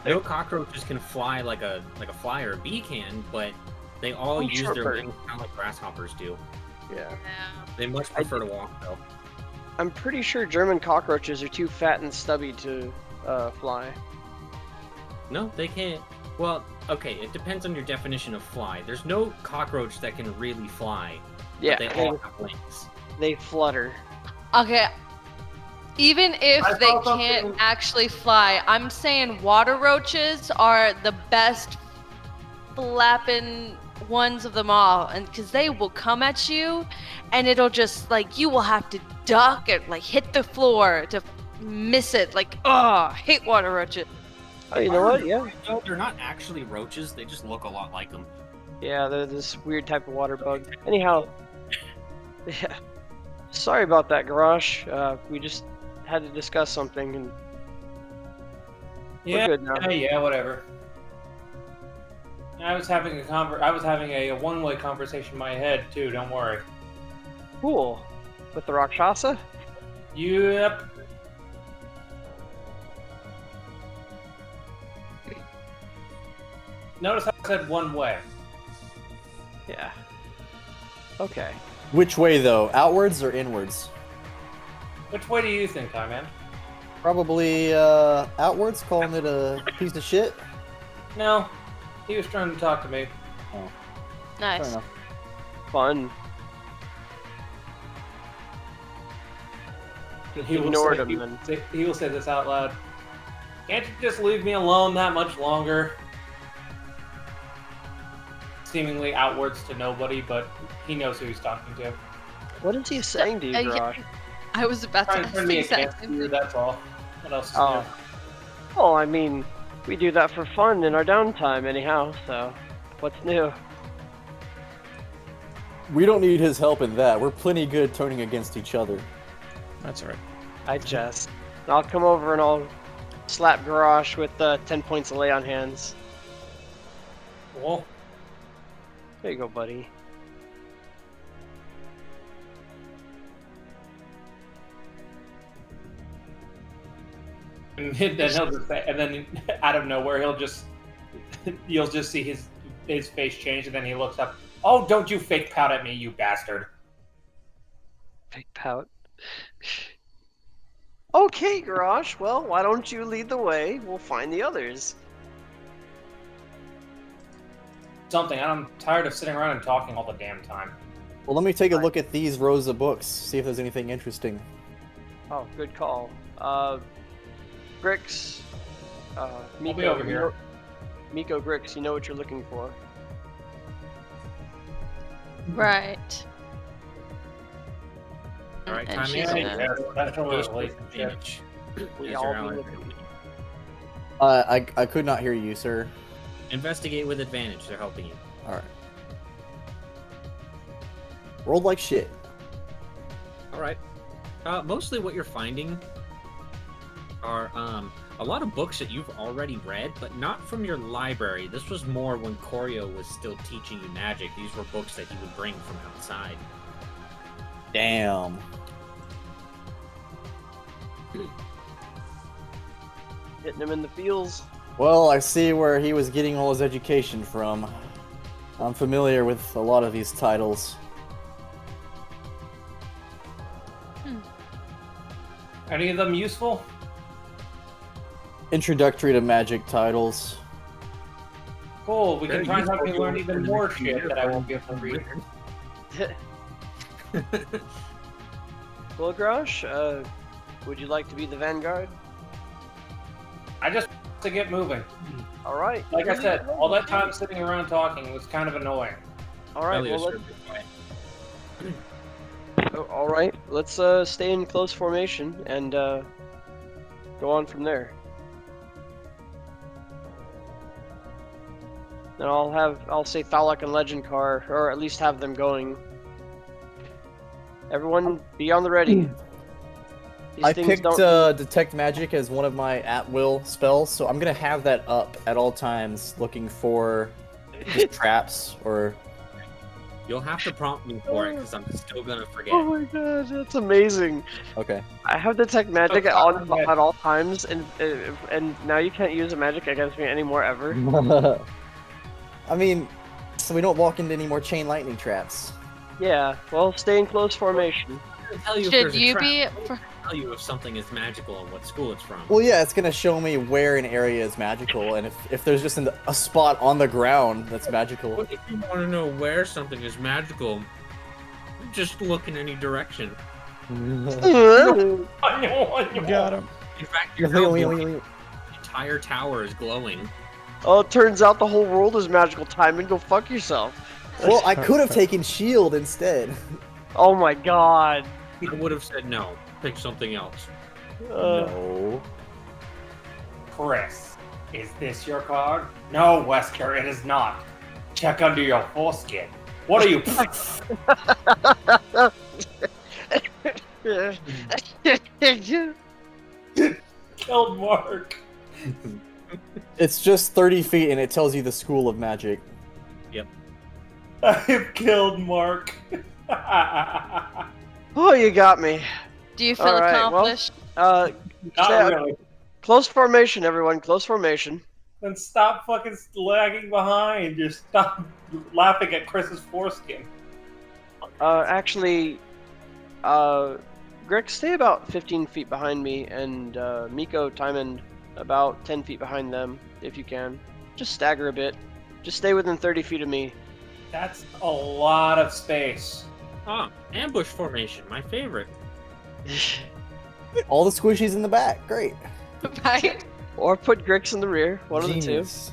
No cockroaches can fly like a fly or a bee can, but they all use their Shortbird. wings kind of like grasshoppers do. Yeah. They much prefer to walk though. I'm pretty sure German cockroaches are too fat and stubby to fly. No, they can't. Well, okay, it depends on your definition of fly. There's no cockroach that can really fly. Yeah, But they all have wings. they flutter. Okay. Even if I they saw can't something- actually fly, I'm saying water roaches are the best flapping ones of them all, and because they will come at you, and it'll just like you will have to duck and like hit the floor to miss it. Like, oh, I hate water roaches. Oh, you know what? Yeah. No, they're not actually roaches. They just look a lot like them. Yeah, they're this weird type of water bug. Anyhow, yeah. Sorry about that, Garage. We just had to discuss something, and Yeah, we're good now. yeah, whatever. I was having a one-way conversation in my head too. Don't worry. Cool. With the Rakshasa? Yep. Notice how I said one way. Yeah. Okay. Which way though? Outwards or inwards? Which way do you think, Time Man? Probably outwards, calling it a piece of shit. No, he was trying to talk to me. Fair Nice. enough. Fun. He will Ignored say- him he- then. He will say this out loud. Can't you just leave me alone that much longer? Seemingly outwards to nobody, but he knows who he's talking to. What is he saying to you, yeah. Garage? I was about to Trying to ask turn the me exact against same you, thing. that's all. What else is Oh. new? Well, I mean, we do that for fun in our downtime anyhow, so what's new? We don't need his help in that. We're plenty good turning against each other. That's all right. I jest. I'll come over and I'll slap Garage with 10 points of lay on hands. Well, There you go, buddy. and then he'll just say, and then out of nowhere you'll just see his face change, and then he looks up. Oh, don't you fake pout at me, you bastard! Big pout. Okay, Garage. Well, why don't you lead the way? We'll find the others. Something. I'm tired of sitting around and talking all the damn time. Well, let me take a look at these rows of books, see if there's anything interesting. Good call. Grix. Miko, be over here. Miko Grix, you know what you're looking for. Right. All right, And time she's is in Yeah, a- that's a Engage with relationship. advantage. We As all your be ally. looking. I could not hear you, sir. Investigate with advantage. They're helping you. Alright. Rolled like shit. All right. Mostly what you're finding are a lot of books that you've already read, but not from your library. This was more when Koryo was still teaching you magic. These were books that he would bring from outside. Damn. Hitting him in the feels. Well, I see where he was getting all his education from. I'm familiar with a lot of these titles. Any of them useful? Introductory to magic titles. Cool. We can Very try and help useful. you learn even more shit that I won't be able to read. Well, Garage, would you like to be the vanguard? I just want to get moving. All right. Like I said, all that time sitting around talking was kind of annoying. All right. Elliot, Well, sure, good point. all right. Let's stay in close formation and go on from there. Then I'll say Thalak and Legend Car, or at least have them going. Everyone, be on the ready. These I things picked don't- Detect Magic as one of my at-will spells, so I'm gonna have that up at all times, looking for just traps or... You'll have to prompt me for it because I'm still gonna forget. Oh my god, that's amazing! Okay. I have Detect Magic Oh, on God. at all times, and now you can't use a magic against me anymore ever. I mean, so we don't walk into any more chain lightning traps. Yeah, well, stay in close formation. I'll tell you if Should there's a you trap. be? I'll tell you if something is magical and what school it's from. Well, yeah, it's gonna show me where an area is magical, and if there's just a spot on the ground that's magical. But if you want to know where something is magical, just look in any direction. I know. Got him. In fact, your entire tower is glowing. Oh, it turns out the whole world is magical time, and go fuck yourself. Well, I could have taken shield instead. Oh my god. I would have said no. Pick something else. No. Chris. Is this your card? No, Wesker, it is not. Check under your foreskin. What are you? Killed Mark. It's just 30 feet and it tells you the school of magic. I have killed Mark. Oh, you got me. Do you feel All right, well, accomplished? Not Not really. Close formation, everyone. Close formation. Then stop fucking lagging behind. Just stop laughing at Chris's foreskin. Actually, Greg, stay about 15 feet behind me, and Miko, Timon, about 10 feet behind them, if you can. Just stagger a bit. Just stay within 30 feet of me. That's a lot of space. Ah, ambush formation, my favorite. All the squishies in the back. Great. Right? Or put Grix in the rear. One of the two. Genius.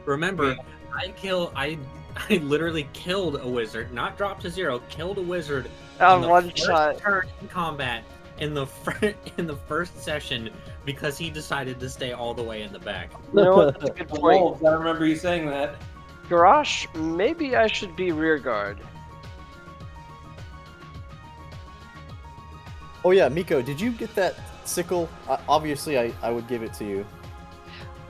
Remember, I literally killed a wizard, not dropped to 0, killed a wizard on the One first shot. turn in combat in the first session because he decided to stay all the way in the back. You know what? That's a good The point. wolves, I remember you saying that. Garrosh, maybe I should be rear guard. Oh yeah, Miko, did you get that sickle? Obviously, I would give it to you.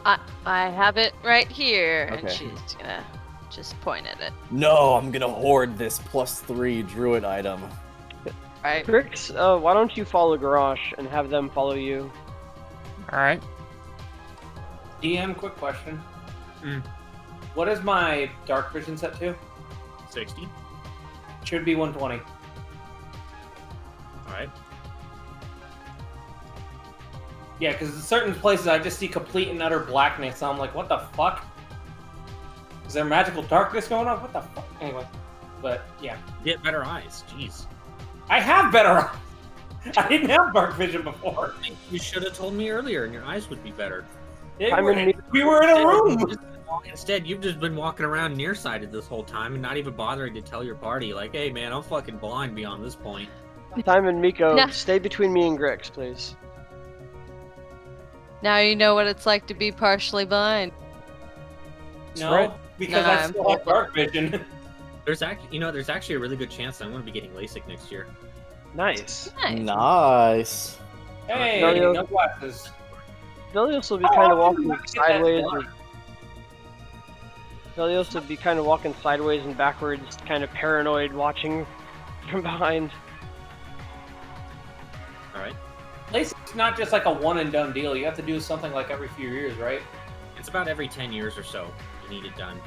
I have it right here, and Okay. she's gonna just point at it. No, I'm gonna hoard this +3 druid item. Right? Grix, why don't you follow Garrosh and have them follow you? Alright. DM, quick question. Mm. What is my dark vision set to? 60. Should be 120. Alright. Yeah, because in certain places I just see complete and utter blackness. So I'm like, what the fuck? Is there magical darkness going on? What the fuck? Anyway, but yeah, Get better eyes, jeez. I have better eyes. I didn't have dark vision before. You should have told me earlier and your eyes would be better. We Timon, were in a room. Instead, you've just been walking around nearsighted this whole time and not even bothering to tell your party, like, hey man, I'm fucking blind beyond this point. Timon, Miko, No. stay between me and Grix, please. Now you know what it's like to be partially blind. No, right. because No, I I'm still have dark vision. There's actually a really good chance I'm going to be getting LASIK next year. Nice. Nice. Nice. Hey, No, no glasses. Velios will be kind of walking I didn't get that sideways. done. Velios will be kind of walking sideways and backwards, kind of paranoid, watching from behind. Alright? LASIK's not just like a one and done deal. You have to do something like every few years, right? It's about every 10 years or so you need it done.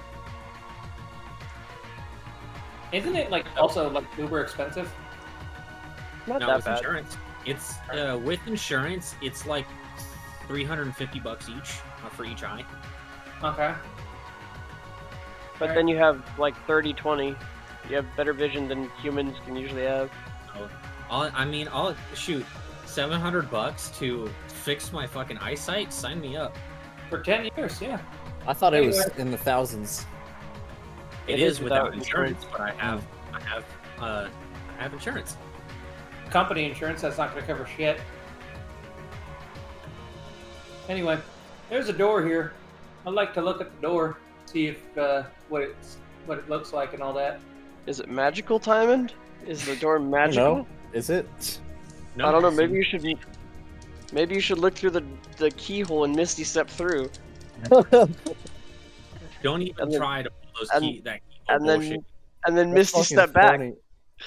Isn't it like also like uber expensive? Not No, that with bad. insurance. It's with insurance, it's like $350 each for each eye. Okay. But then you have like 30-20. You have better vision than humans can usually have. So, I'll shoot $700 to fix my fucking eyesight. Sign me up. For 10 years, yeah. I thought it was in the thousands. It is without insurance, but I have insurance. Company insurance, that's not going to cover shit. Anyway, there's a door here. I'd like to look at the door, see if what it looks like and all that. Is it magical, Timon? Is the door I don't magical? know. Is it? No, I don't know. Maybe you should be. Maybe you should look through the keyhole and Misty step through. Don't even And then- try to pull those and- keyhole And bullshit. then That's Misty fucking step back. funny.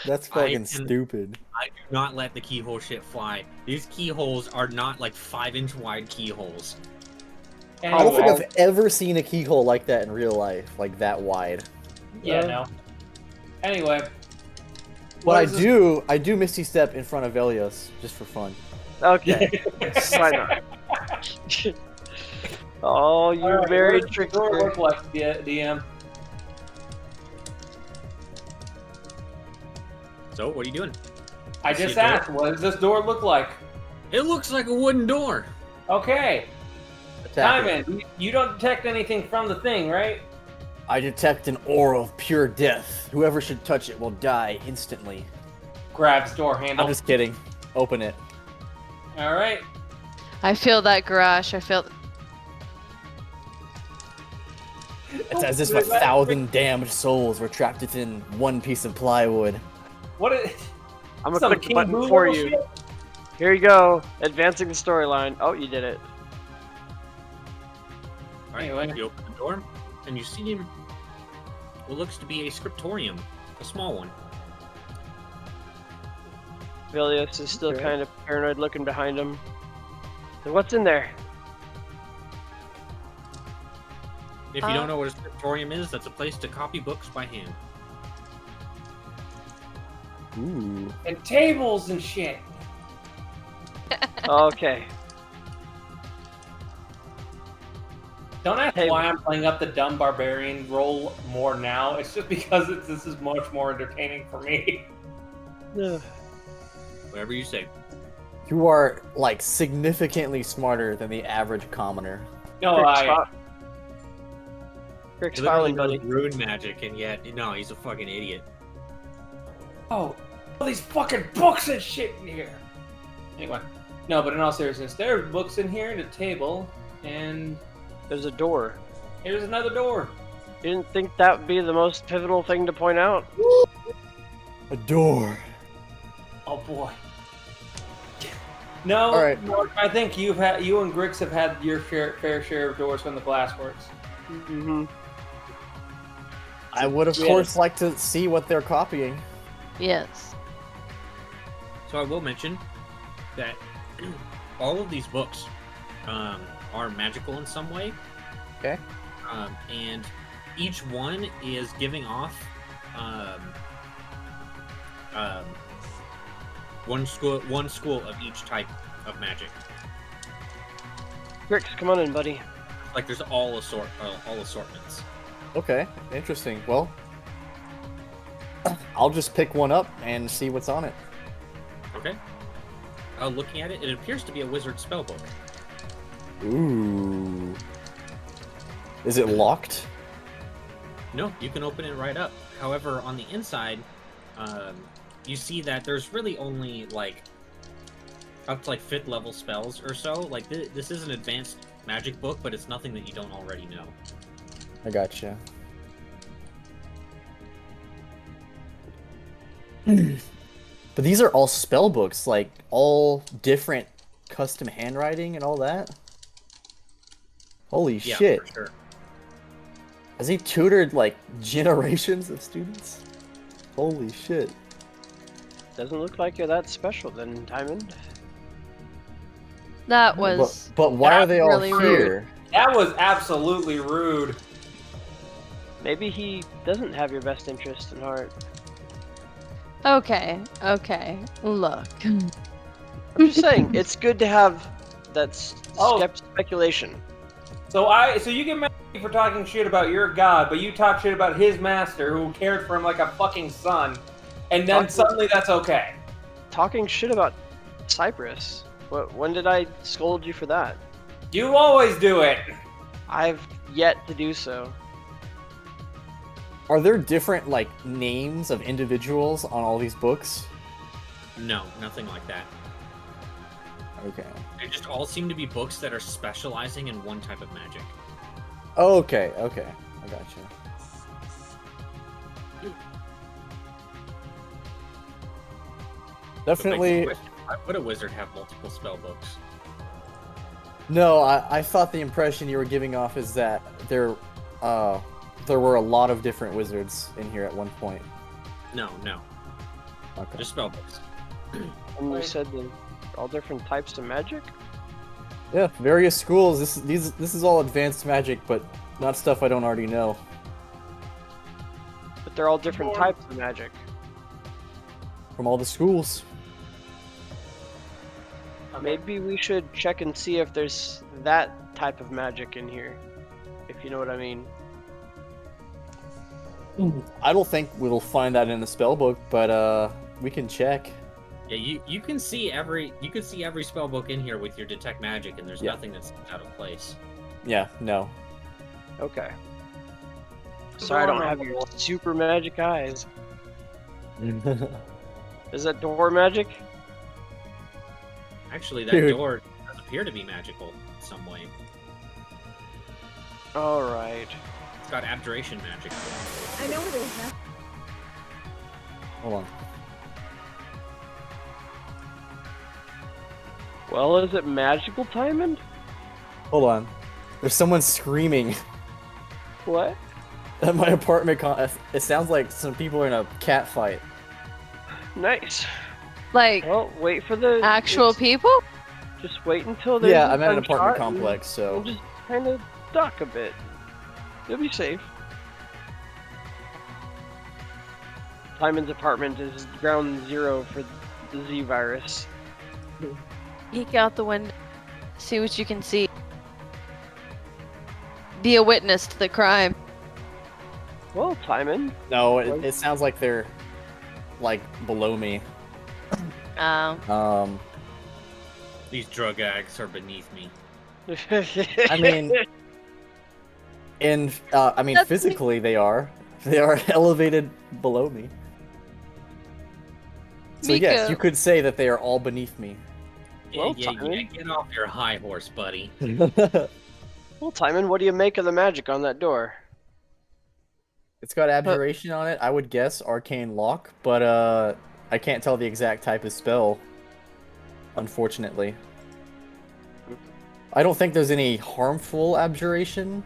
That's I fucking can- stupid. I do not let the keyhole shit fly. These keyholes are not like 5-inch wide keyholes. I don't Anyway, think I've ever seen a keyhole like that in real life, like that wide. yeah, no. Anyway. But what I is this- do Misty Step in front of Velios, just for fun. Okay. Why not? Oh, you Alright, very what does the door trickster. look like, DM? So, what are you doing? I See just a door? asked, what does this door look like? It looks like a wooden door. Okay. Attack it. Timon, you don't detect anything from the thing, right? I detect an aura of pure death. Whoever should touch it will die instantly. Grabs door handle. I'm just kidding. Open it. All right. I feel that garage. I feel. It's as if 1,000 damned souls were trapped within one piece of plywood. What is... I'm gonna Some click the King button Boo for level you. shit? Here you go. Advancing the storyline. Oh, you did it. All right, Anyway. you open the door, and you see what looks to be a scriptorium, a small one. Vilius is still Okay. kind of paranoid looking behind him. So what's in there? If you don't know what a scriptorium is, that's a place to copy books by hand. Ooh. And tables and shit. Okay. Don't ask Hey. why I'm playing up the dumb barbarian role more now. It's just because this is much more entertaining for me. Whatever you say. You are, like, significantly smarter than the average commoner. No, Rick's He literally filing, knows buddy. rune magic, and yet, no, he's a fucking idiot. Oh, all these fucking books and shit in here. Anyway, no, but in all seriousness, there are books in here and a table, and There's a door. here's another door. You didn't think that would be the most pivotal thing to point out? A door. Oh boy. No, All right. Mark, I think you and Grix have had your fair share of doors from the Blastworks. Mm-hmm. I would, of Yes. course, like to see what they're copying. Yes. So I will mention that all of these books are magical in some way. Okay. And each one is giving off one school of each type of magic. Grix, come on in, buddy. Like there's all assortments. Okay, interesting. Well, I'll just pick one up and see what's on it. Okay. Looking at it, it appears to be a wizard spellbook. Ooh. Is it locked? No, you can open it right up. However, on the inside, you see that there's really only like up to like 5th level spells or so. Like this is an advanced magic book, but it's nothing that you don't already know. I gotcha. But these are all spell books, like all different custom handwriting and all that. Holy Yeah, shit. for sure. Has he tutored like generations of students? Holy shit. Doesn't look like you're that special then, Diamond. That was But why are they all really rude. here? That was absolutely rude. Maybe he doesn't have your best interest in heart. okay. Okay. Look. I'm just saying, it's good to have that Oh. speculation. So you get mad at me for talking shit about your god, but you talk shit about his master who cared for him like a fucking son, and then suddenly that's okay. Talking shit about Cyprus. When did I scold you for that? You always do it. I've yet to do so. Are there different like names of individuals on all these books? No, nothing like that. Okay. They just all seem to be books that are specializing in one type of magic. Okay, okay. I gotcha. Definitely. Why would a wizard have multiple spell books? No, I thought the impression you were giving off is that there were a lot of different wizards in here at one point. No, Okay. just spell books. And you Wait. said they're all different types of magic? Yeah, various schools. This is all advanced magic, but not stuff I don't already know. But they're all different types of magic. From all the schools. Maybe we should check and see if there's that type of magic in here. If you know what I mean. I don't think we'll find that in the spell book, but we can check. Yeah, you can see every spell book in here with your detect magic, and there's Yeah. nothing that's out of place. Yeah, no. Okay. Sorry I don't have your super magic eyes. Is that door magic? Actually, that Dude. door does appear to be magical in some way. Alright. got abjuration magic. I know it is now. Hold on. Well, is it magical timing? Hold on. There's someone screaming What? at my apartment. It sounds like some people are in a cat fight. Nice. Like Well, wait for the actual people? Just wait until there's Yeah, a I'm at an gunshot apartment and complex, so we'll just kind of duck a bit. You'll be safe. Timon's apartment is ground zero for the Z virus. Peek out the window. See what you can see. Be a witness to the crime. Well, Timon. no, it sounds like they're like below me. These drug addicts are beneath me. I mean, That's- physically they are elevated below me. So yes, Miko. you could say that they are all beneath me. Well, yeah, Timon. get off your high horse, buddy. Well, Timon, what do you make of the magic on that door? It's got abjuration on it. I would guess arcane lock, but I can't tell the exact type of spell. Unfortunately, I don't think there's any harmful abjuration.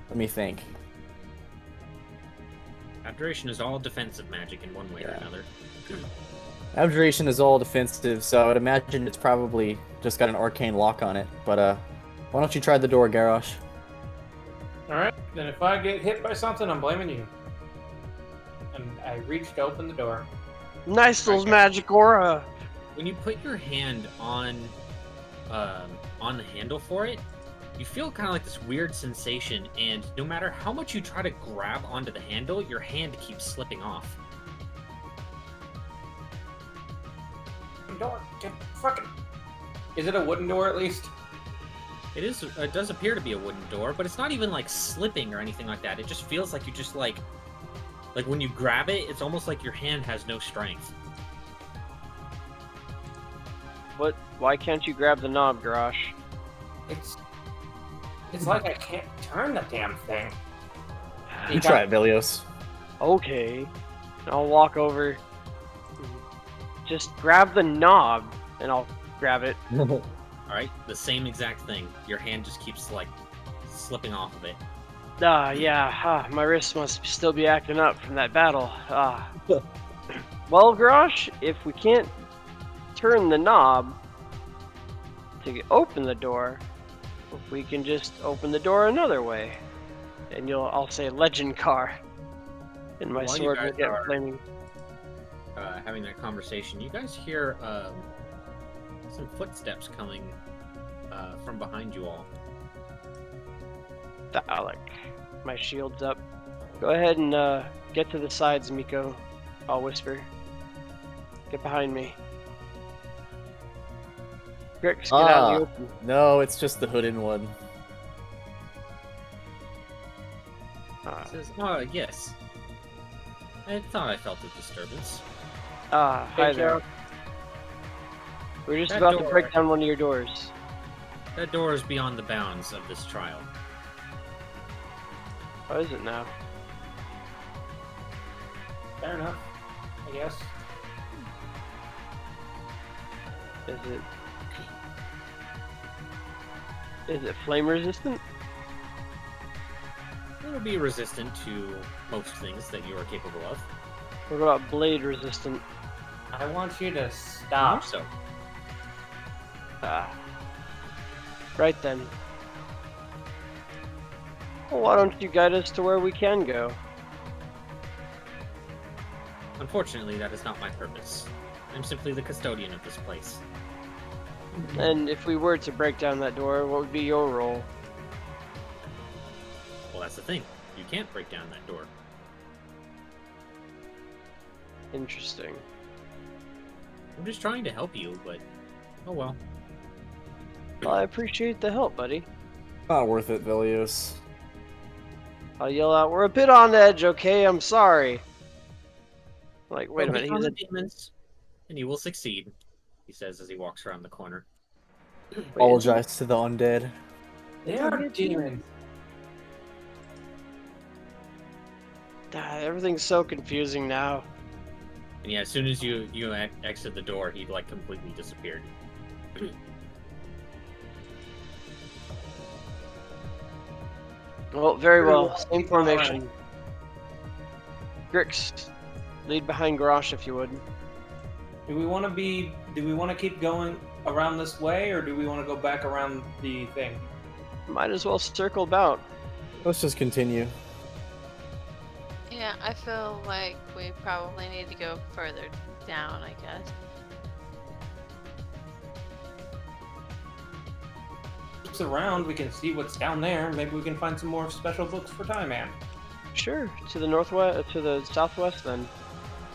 Let me think. Abjuration is all defensive magic in one way or Yeah. another. Abjuration is all defensive, so I would imagine it's probably just got an arcane lock on it. But why don't you try the door, Garrosh? All right, then if I get hit by something, I'm blaming you. And I reached to open the door. Nice little Okay. magic aura. When you put your hand on the handle for it, you feel kind of like this weird sensation, and no matter how much you try to grab onto the handle, your hand keeps slipping off. Door, get fucking. Is it a wooden door at least? It does appear to be a wooden door, but it's not even like slipping or anything like that. It just feels like you just like when you grab it, it's almost like your hand has no strength. What? Why can't you grab the knob, Garrosh? It's like I can't turn the damn thing. You try it, Vilios. Okay. I'll walk over. Just grab the knob, and I'll grab it. All right, the same exact thing. Your hand just keeps like slipping off of it. Yeah. My wrist must still be acting up from that battle. Well, Garrosh, if we can't turn the knob to open the door, if we can just open the door another way, and I'll say legend car, and my While you sword will guys get are- flaming. Having that conversation, you guys hear some footsteps coming from behind you all. Dalek. My shield's up. Go ahead and get to the sides, Miko. I'll whisper. Get behind me. Grix, get out in the open. No, it's just the hooded one. It says, "Oh yes, I thought I felt a disturbance." Hi Hey, there. Joe. We're just That about to door. break down one of your doors. That door is beyond the bounds of this trial. How is it now? Fair enough, I guess. Is it flame resistant? It'll be resistant to most things that you are capable of. What about blade resistant? I want you to More stop. so. Right then. Well, why don't you guide us to where we can go? Unfortunately, that is not my purpose. I'm simply the custodian of this place. And if we were to break down that door, what would be your role? Well, that's the thing. You can't break down that door. Interesting. I'm just trying to help you, but oh well. Well, I appreciate the help, buddy. Not worth it, Vilios. I'll yell out, "We're a bit on edge, okay? I'm sorry." Like, wait a minute, he's a... demons, and you will succeed, he says as he walks around the corner. Apologize to the undead. They are demons. Everything's so confusing now. And yeah, as soon as you exit the door, he like completely disappeared. Well, very well. Same formation. Grix, lead behind Garrosh if you would. Do we want to keep going around this way, or do we want to go back around the thing? Might as well circle about. Let's just continue. Yeah, I feel like we probably need to go further down, I guess. Looks around, we can see what's down there. Maybe we can find some more special books for Time Man. Sure, to the northwest, to the southwest then.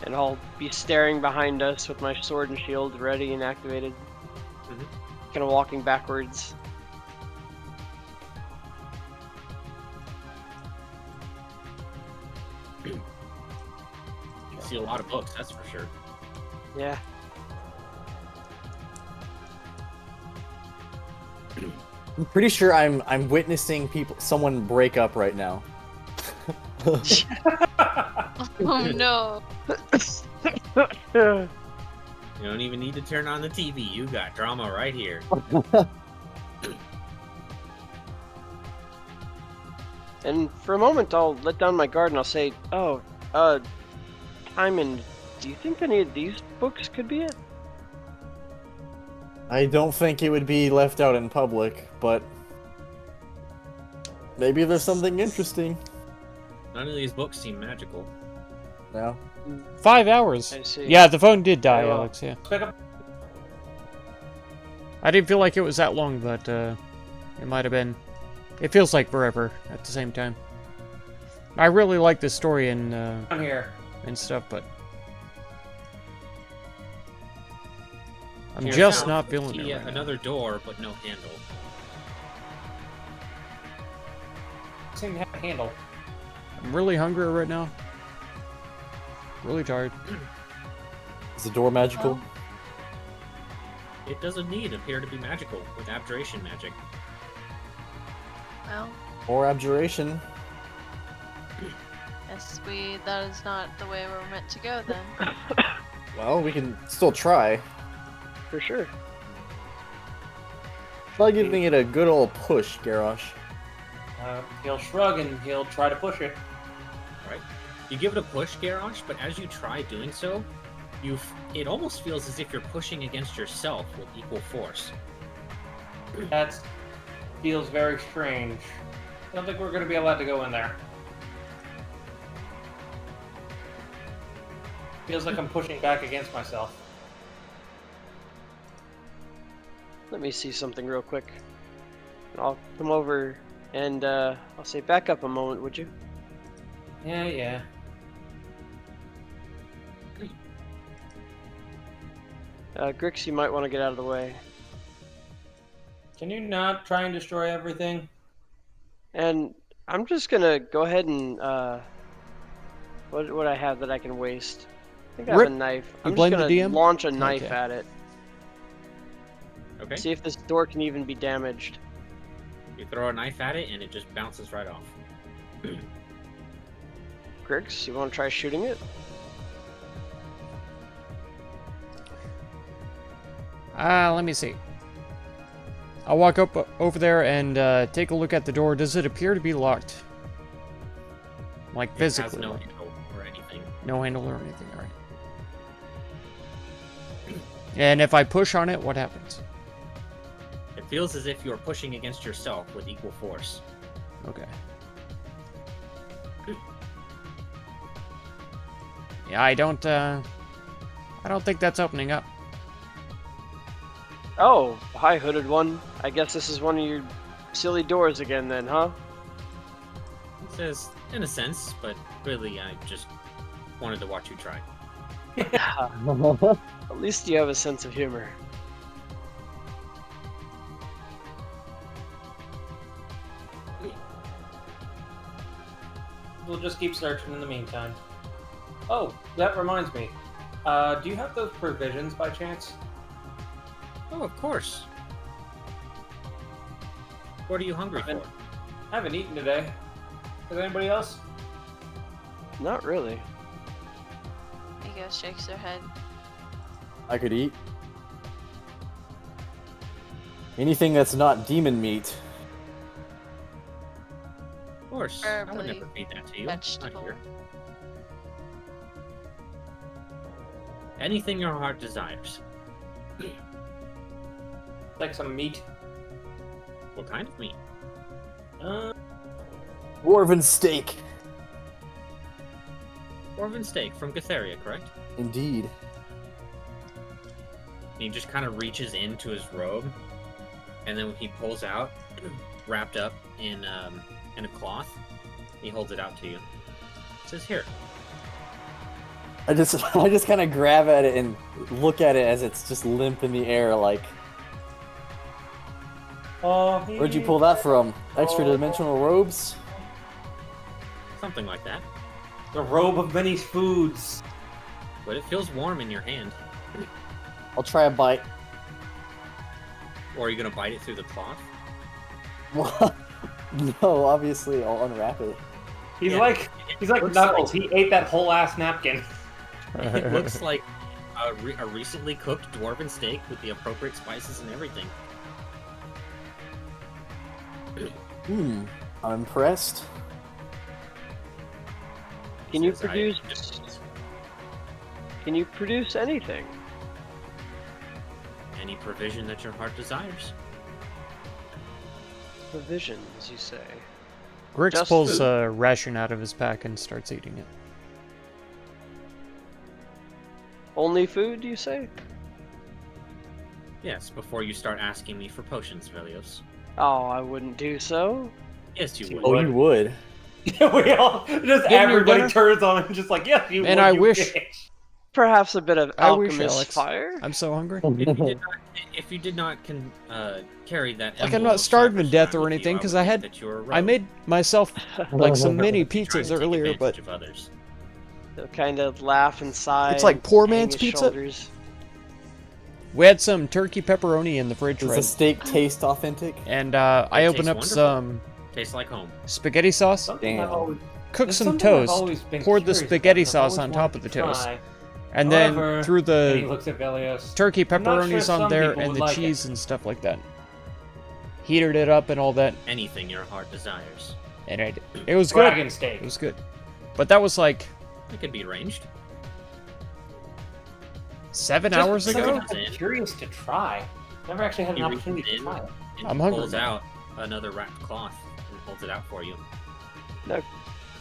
And I'll be staring behind us with my sword and shield ready and activated. Kind of walking backwards. You see a lot of books, that's for sure. Yeah. I'm pretty sure I'm witnessing someone break up right now. Oh no. You don't even need to turn on the TV. You got drama right here. And for a moment, I'll let down my guard and I'll say, "Oh, Timon, do you think any of these books could be it?" I don't think it would be left out in public, but maybe there's something interesting. None of these books seem magical. No. 5 hours. I see. Yeah, the phone did die, Very well. Alex, yeah. Pick up. I didn't feel like it was that long, but it might have been. It feels like forever at the same time. I really like the story and Down here. stuff, but I'm Here, just found not feeling key it at right now. another door, but no handle. Seem to have a handle. I'm really hungry right now. Really tired. Is the door magical? It doesn't appear to be magical with abjuration magic. Well, Or abjuration? guess that is not the way we're meant to go then. Well, we can still try. For sure. Try giving it a good old push, Garrosh. He'll shrug and he'll try to push it. Right? You give it a push, Garrosh, but as you try doing so, it almost feels as if you're pushing against yourself with equal force. That feels very strange. I don't think we're going to be allowed to go in there. Feels like I'm pushing back against myself. Let me see something real quick. I'll come over and I'll say, back up a moment, would you? Yeah. Grix, you might want to get out of the way. Can you not try and destroy everything? And I'm just gonna go ahead and what would I have that I can waste? I think I have Rip. a knife. You I'm just blame the gonna DM? launch a knife Okay. at it. Okay? See if this door can even be damaged. You throw a knife at it and it just bounces right off. Grix, you want to try shooting it? Let me see. I'll walk up over there and take a look at the door. Does it appear to be locked? Like It physically? has no locked? handle or anything. No handle or anything, alright. And if I push on it, what happens? It feels as if you're pushing against yourself with equal force. Okay. Yeah, I don't think that's opening up. Oh, hi, hooded one. I guess this is one of your silly doors again then, huh? It says, in a sense, but really I just wanted to watch you try. At least you have a sense of humor. We'll just keep searching in the meantime. Oh, that reminds me. Do you have those provisions by chance? Oh, of course. What are you hungry for? I haven't eaten today. Is anybody else? Not really. Ego shakes their head. I could eat anything that's not demon meat. Of course, I would Preferably never feed that to you. Not vegetable. here. Anything your heart desires. Like some meat. What kind of meat? Dwarven steak. Dwarven steak from Gatheria, correct? Indeed. He just kind of reaches into his robe, and then he pulls out, wrapped up in a cloth. He holds it out to you. It says, "Here." I just kind of grab at it and look at it as it's just limp in the air, like. Where'd you pull that from? Extra dimensional robes? Something like that. The robe of many foods. But it feels warm in your hand. I'll try a bite. Or are you gonna bite it through the cloth? What? No, obviously I'll unwrap it. He's Yeah. like Looks Knuckles. like- He ate that whole ass napkin. It looks like a recently cooked dwarven steak with the appropriate spices and everything. I'm impressed. Can you Says, Can you produce anything? Any provision that your heart desires. Provisions, you say? Grix Just pulls food. a ration out of his pack and starts eating it. Only food, you say? Yes, before you start asking me for potions, Velios. Oh, I wouldn't do so. Yes, you would. Oh, you would. We all just Give me your everybody dinner. turns on him, just like, yes, you. And would, I you wish- bitch." Perhaps a bit of I wish, alchemist Alex. fire. I'm so hungry. If you did not carry that, Like, I'm emblem not of starving to Cyprus death around or with you, anything, I 'cause would I think had- that you were a I rogue, made myself like some mini trying to pizzas take earlier, advantage but of others. They'll kind of laugh and sigh. It's like poor and hang man's his pizza. shoulders. we had some turkey pepperoni in the fridge, Does right? the steak taste authentic? And I It opened up tastes some Tastes like home. spaghetti sauce, Something Damn. I've always- cooked there's some something I've toast, always been poured the curious about, spaghetti and I've sauce always on top wanted of the to toast, try. and However, then threw And he the looks at Velios. turkey I'm not sure pepperonis some on there people and would the like cheese it. and stuff like that. Heated it up and all that, Anything your heart desires. and it was good. Dragon steak. It was good. But that was like It could be arranged. 7 Just hours something ago. I'm curious to try. Never actually had an He reaches opportunity to in. try it. And I'm he hungry pulls now. out another wrapped cloth and holds it out for you.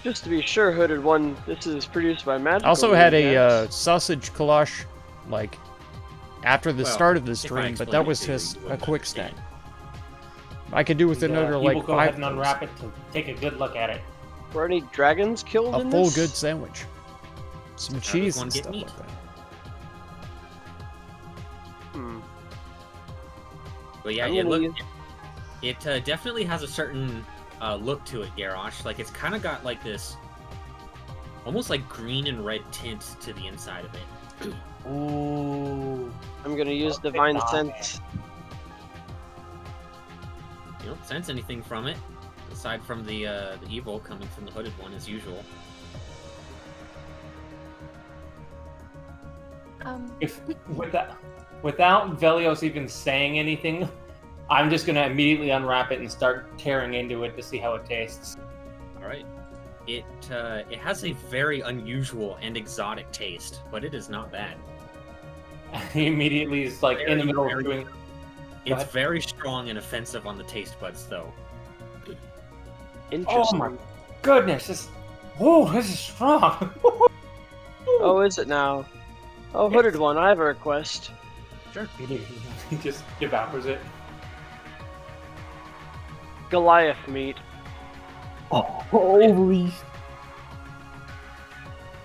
Just to be sure, Hooded One, this is produced by Magical. I also had Meat, a yes? sausage kolache, like after the Well, start of the if I stream, but explained that it was to you, just you a wouldn't quick snack. understand. I could do with another He like will go ahead 5 and unwrap it to take a good look at it. Were any dragons killed a in full this? good sandwich, some does cheese one and get stuff meat? like that. Hmm. But yeah, I'm it gonna look. It definitely has a certain look to it, Garrosh. Like it's kind of got like this, almost like green and red tint to the inside of it. Ooh. I'm gonna use Okay, Divine nah, Sense. You don't sense anything from it, aside from the evil coming from the hooded one as usual. If without Velios even saying anything, I'm just gonna immediately unwrap it and start tearing into it to see how it tastes. All right. It has a very unusual and exotic taste, but it is not bad. He immediately is like in the middle of doing. It's ahead. very strong and offensive on the taste buds, though. Interesting. my- Goodness, this is strong. Oh, is it now? Oh, Hooded One, I have a request. Sure. He just devours it. Goliath meat. Holy!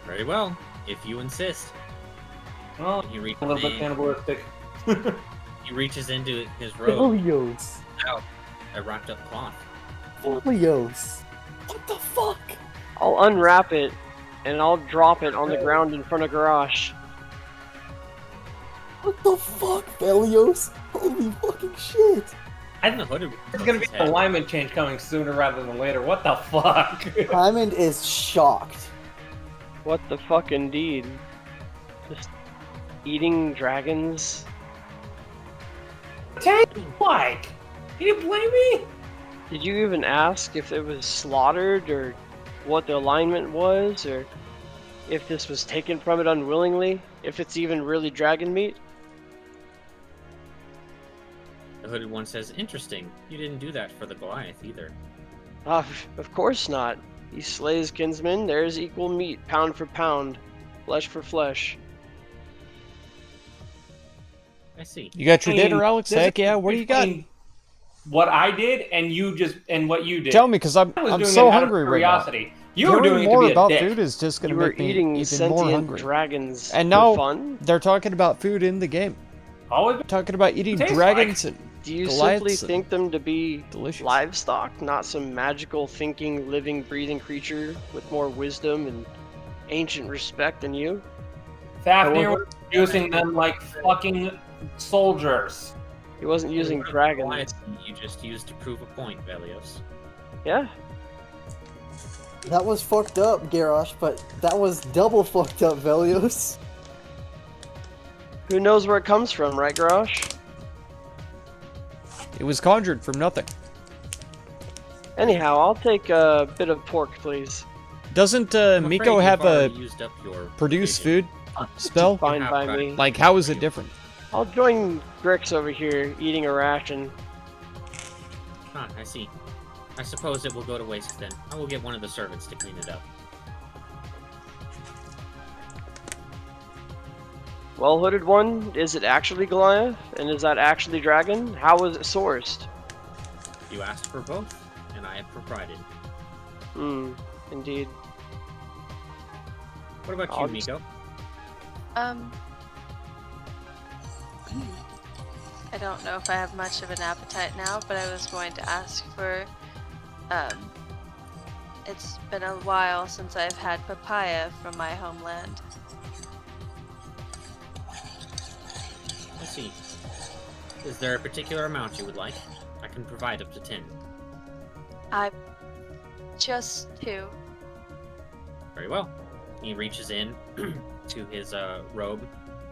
Very well, if you insist. Well, He reaches, a little bit in, cannibalistic. he reaches into his robe, Velios! out a wrapped up cloth. Velios! What the fuck? I'll unwrap it, and I'll drop it on the ground in front of Garrosh. What the fuck, Velios? Holy fucking shit! And the hooded. There's gonna be an alignment change coming sooner rather than later. What the fuck? Diamond is shocked. What the fuck indeed? Just eating dragons? Like, can you blame me? Did you even ask if it was slaughtered, or what the alignment was, or if this was taken from it unwillingly? If it's even really dragon meat? The hooded one says, interesting. You didn't do that for the Goliath either. Of course not. He slays kinsmen, there's equal meat, pound for pound, flesh for flesh. I see. You got your I mean, dinner, Alex? this Heck is yeah, what do you got? between What I did and what you did. Tell me, because I'm I was doing so it out of hungry right now. curiosity. You were Hearing doing it more to be about a dick. food is just going You to were make me eating even more sentient hungry. dragons And for now fun? they're talking about food in the game. Always Talking about eating Tastes dragons and Do you Goliaths simply and think them to be delicious. livestock, not some magical, thinking, living, breathing creature with more wisdom and ancient respect than you? Fafnir was using them like fucking soldiers. He wasn't using What dragons. Goliath you just used to prove a point, Velios. Yeah, That was fucked up, Garrosh, but that was double fucked up, Velios. who knows where it comes from, right, Garrosh? It was conjured from nothing. Anyhow, I'll take a bit of pork, please. Doesn't I'm afraid Miko you've have a already used up your produce provision. food spell? Fine Yeah, by right. me. Like, how is it different? I'll join Grix over here, eating a ration. Ah, I see. I suppose it will go to waste then. I will get one of the servants to clean it up. Well, Hooded One, is it actually Goliath? And is that actually dragon? How was it sourced? You asked for both, and I have provided. Indeed. What about I'll you, Miko? I don't know if I have much of an appetite now, but I was going to ask for, it's been a while since I've had papaya from my homeland. I see. Is there a particular amount you would like? I can provide up to 10. Just 2. Very well. He reaches in to his robe,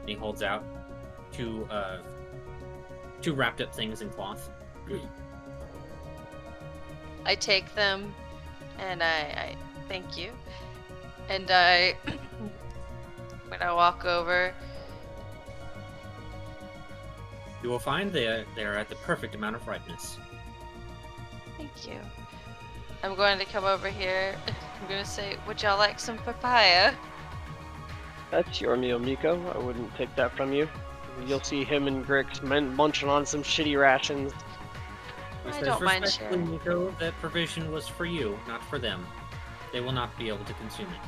and he holds out two wrapped up things in cloth. I take them, and I thank you. And when I walk over, You will find they are at the perfect amount of ripeness. thank you. I'm going to come over here. I'm going to say, would y'all like some papaya? That's your meal, Miko. I wouldn't take that from you. You'll see him and Grix munching on some shitty rations. I Says don't mind respectfully, sharing. Miko, that provision was for you, not for them. They will not be able to consume it.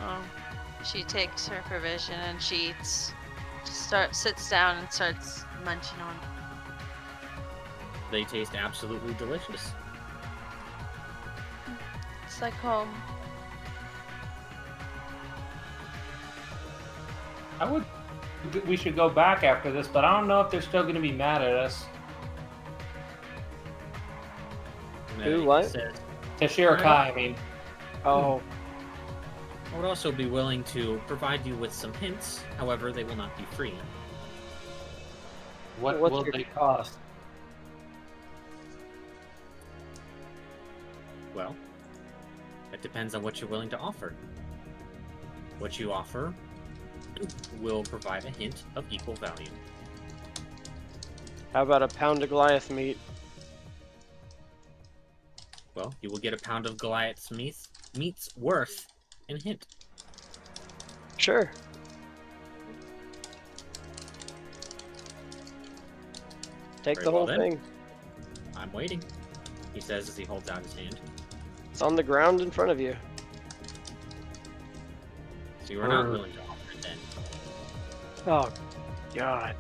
Oh. She takes her provision and she eats. Sits down and starts munching on it. They taste absolutely delicious. It's like home. We should go back after this, but I don't know if they're still going to be mad at us. And, Who, he what? says, Tashira Kai, I mean. Oh, I would also be willing to provide you with some hints. However, they will not be free. What What's will your- they cost? Well, it depends on what you're willing to offer. What you offer will provide a hint of equal value. how about a pound of Goliath meat? Well, you will get a pound of Goliath's meat's worth in hint. Sure. Take Very the well whole then. thing. I'm waiting, he says as he holds out his hand. It's on the ground in front of you. So you are not willing to offer it then. Oh, God.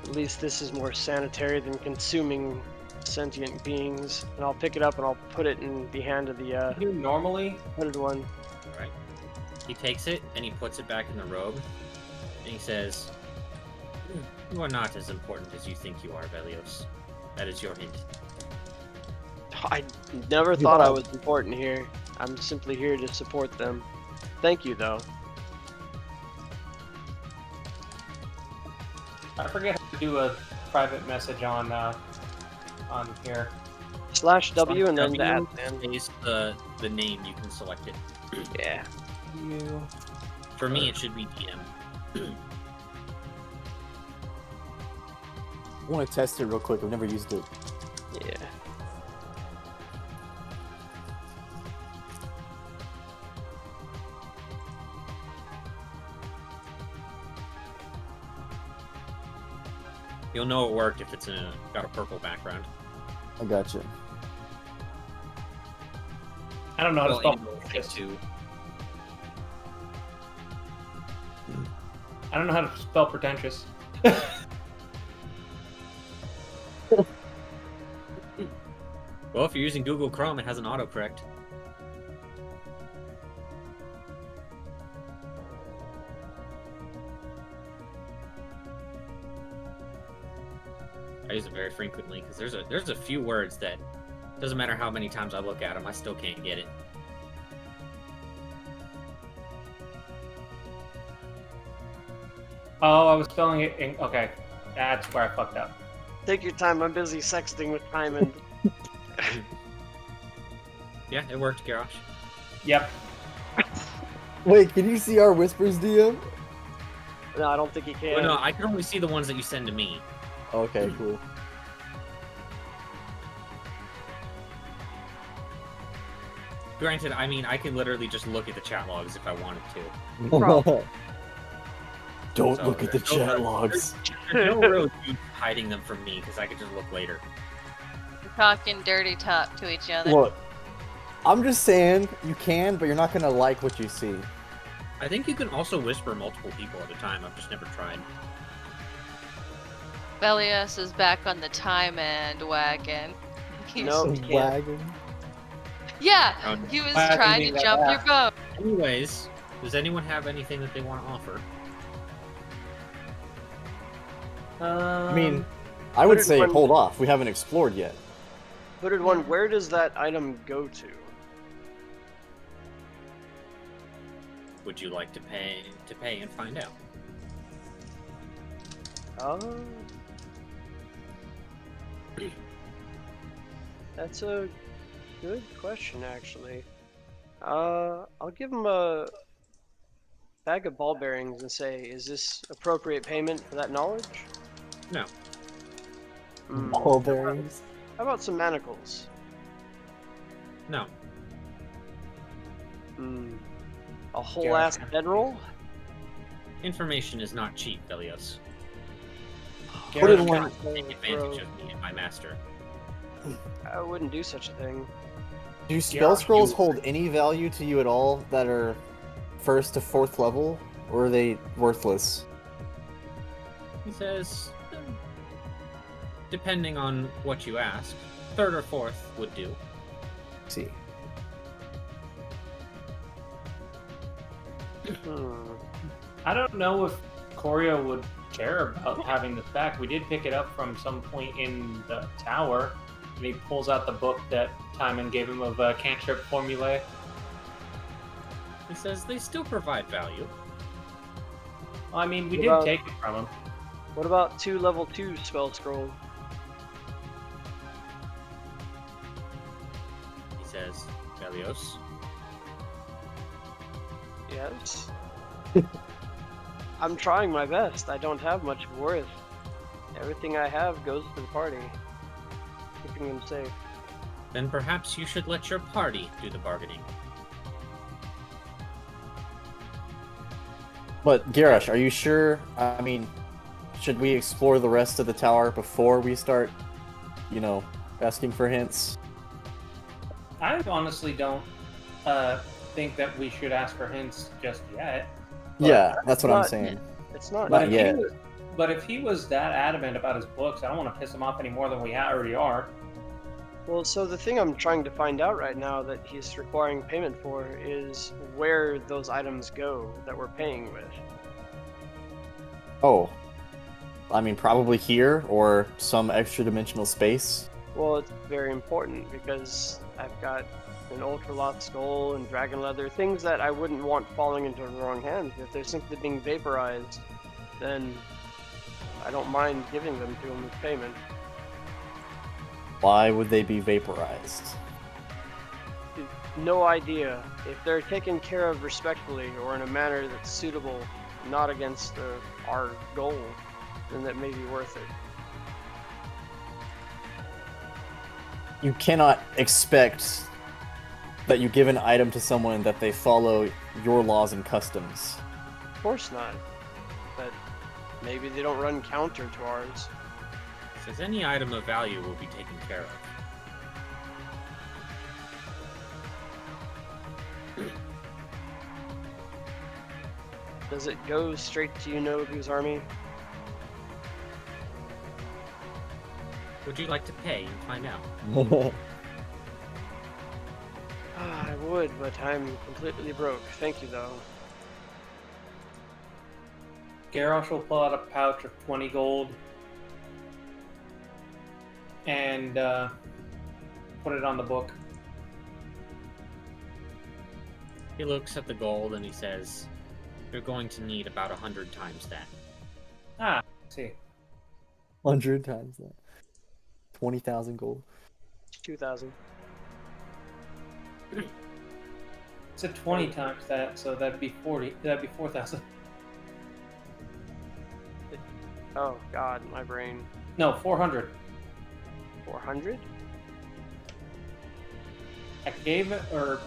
At least this is more sanitary than consuming sentient beings. And I'll pick it up and I'll put it in the hand of the You normally hooded one. Alright. He takes it and he puts it back in the robe. And he says, "You are not as important as you think you are, Velios. That is your hint." I never thought I was important here. I'm simply here to support them. Thank you, though. I forget how to do a private message on here. /W and then the W @ is the name. You can select it. Yeah. You. For me, it should be DM. I want to test it real quick. I've never used it. Yeah. You'll know it worked if it's got a purple background. I gotcha. I don't know how to spell Well, pretentious. too. I don't know how to spell pretentious. Well, if you're using Google Chrome, it has an autocorrect. I use it very frequently because there's a few words that doesn't matter how many times I look at them, I still can't get it. Oh, I was spelling it in. Okay, that's where I fucked up. Take your time. I'm busy sexting with Timon. Yeah, it worked, Garrosh. Yep. Wait, can you see our whispers, DM? No, I don't think he can. Well, no, I can only see the ones that you send to me. Okay, cool. Granted, I mean, I can literally just look at the chat logs if I wanted to. Don't So, look at the there's no chat real- logs. There's no real use hiding them from me because I could just look later. We're talking dirty talk to each other. Look, I'm just saying you can, but you're not gonna like what you see. I think you can also whisper multiple people at a time. I've just never tried. Velios is back on the time wagon. He's- No, he can't. Wagon. Yeah, Um, he was Wagon trying being to that jump your boat. Anyways, does anyone have anything that they want to offer? I mean, I would say one- hold off. We haven't explored yet. Hooded one, where does that item go to? Would you like to pay and find out? That's a good question, actually. I'll give him a bag of ball bearings and say, is this appropriate payment for that knowledge? No. Ball bearings. How about some manacles? No. A whole ass bedroll? Information is not cheap, Velios. Put it in You one. cannot take advantage of me and my master. I wouldn't do such a thing. Do spell scrolls you- hold any value to you at all that are 1st to 4th level, or are they worthless? He says, depending on what you ask, 3rd or 4th would do. See. I don't know if Corio would care about having this back. We did pick it up from some point in the tower, and he pulls out the book that Timon gave him of cantrip formulae. He says they still provide value. Well, I mean, we What did about- take it from him. What about 2 level 2 spell scrolls? He says, Velios, Yes. I'm trying my best. I don't have much worth. Everything I have goes to the party, keeping them safe. then perhaps you should let your party do the bargaining. But Garrosh, are you sure? I mean, should we explore the rest of the tower before we start, asking for hints? I honestly don't think that we should ask for hints just yet. Yeah, that's what I'm not- saying. It's not. Not But if, yet. he was that adamant about his books, I don't want to piss him off any more than we already are. Well, so the thing I'm trying to find out right now that he's requiring payment for is where those items go that we're paying with. Oh. I mean, probably here, or some extra dimensional space. Well, it's very important because I've got an Ultraloth skull and dragon leather, things that I wouldn't want falling into the wrong hands. If they're simply being vaporized, then I don't mind giving them to him as payment. Why would they be vaporized? No idea. If they're taken care of respectfully or in a manner that's suitable, not against our goal, then that may be worth it. You cannot expect that you give an item to someone that they follow your laws and customs. Of course not. But maybe they don't run counter to ours. Says any item of value will be taken care of. Does it go straight to Nobu's army? Would you like to pay and find out? I would, but I'm completely broke. Thank you, though. Garrosh will pull out a pouch of 20 gold and put it on the book. He looks at the gold and he says, "You're going to need about 100 times that." Ah, I see. 100 times that. 20,000 gold. 2,000. It's a 20 times that, so that'd be 40. That'd be 4,000. Oh, God, my brain. No, 400. 400? I gave it, or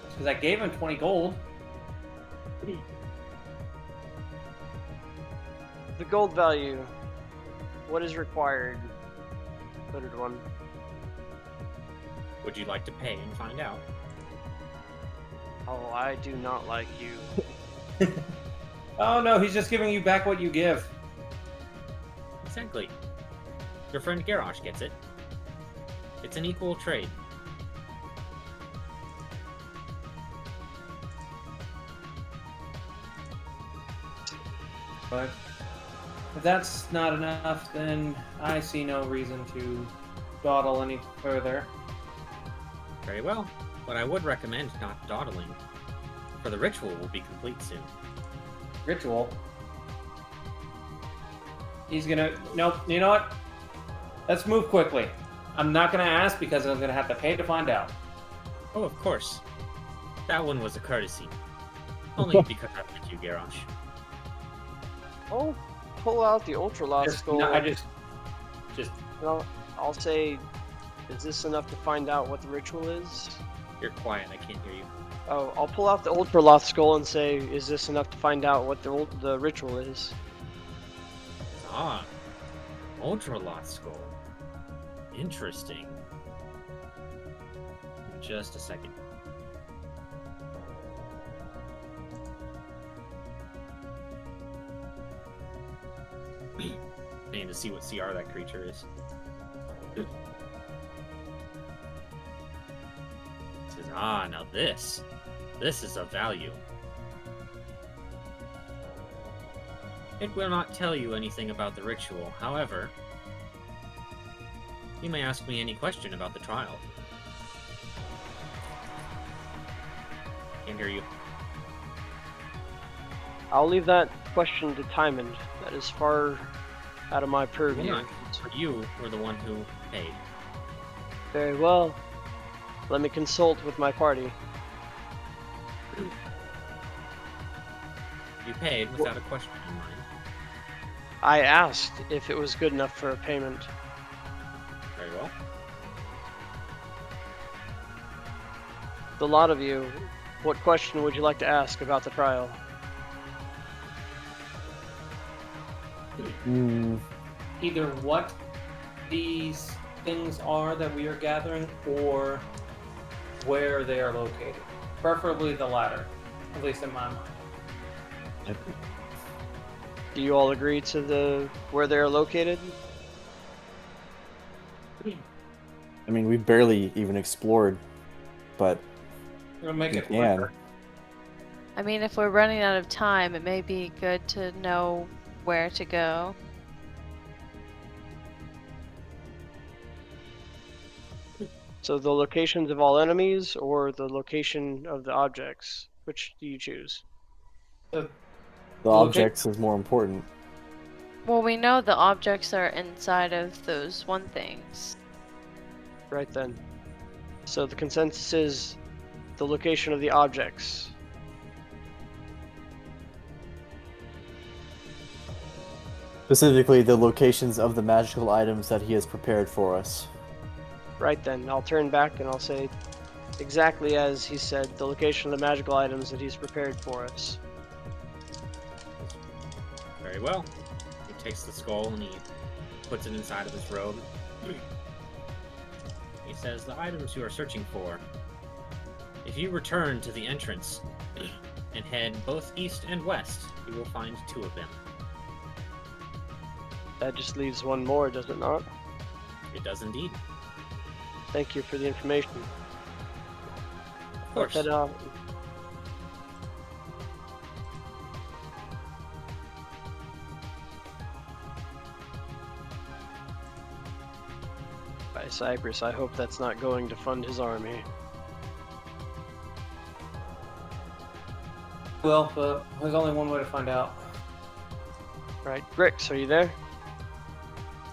because I gave him 20 gold. The gold value. What is required? Hooded one. Would you like to pay and find out? Oh, I do not like you. Oh no, he's just giving you back what you give. Exactly. Your friend Garrosh gets it. It's an equal trade. But if that's not enough, then I see no reason to dawdle any further. Very well. But I would recommend not dawdling, for the ritual will be complete soon. Ritual? He's gonna... Nope, you know what? Let's move quickly. I'm not gonna ask because I'm gonna have to pay to find out. Oh, of course. That one was a courtesy. Only because I'm with you, Garrosh. Oh, pull out the Ultraloth skull. No, I just... I'll say, is this enough to find out what the ritual is? You're quiet, I can't hear you. Oh, I'll pull out the Ultraloth skull and say, is this enough to find out what the ritual is? Ah, Ultraloth skull. Interesting. Just a second. I need to see what CR that creature is. It says, ah, now this is of value. It will not tell you anything about the ritual. However, you may ask me any question about the trial. Can't hear you. I'll leave that question to Tymond. That is far out of my purview. Well, you were the one who paid. Very well. Let me consult with my party. You paid without a question in mind. I asked if it was good enough for a payment. Very well. The lot of you, what question would you like to ask about the trial? Either what these things are that we are gathering, or where they are located. Preferably the latter, at least in my mind. Do you all agree to where they are located? I mean, we barely even explored, but We'll make it yeah. quicker. I mean, if we're running out of time, it may be good to know where to go. So the locations of all enemies or the location of the objects? Which do you choose? The objects is more important. Well, we know the objects are inside of those one things. Right then. So the consensus is the location of the objects. Specifically, the locations of the magical items that he has prepared for us. Right then, I'll turn back and I'll say exactly as he said, the location of the magical items that he's prepared for us. Very well. He takes the skull and he puts it inside of his robe. He says, the items you are searching for. If you return to the entrance and head both east and west, you will find 2 of them. That just leaves one more, does it not? It does indeed. Thank you for the information. Of course. But, by Cyprus, I hope that's not going to fund his army. Well, but there's only one way to find out. Right, Grix, are you there?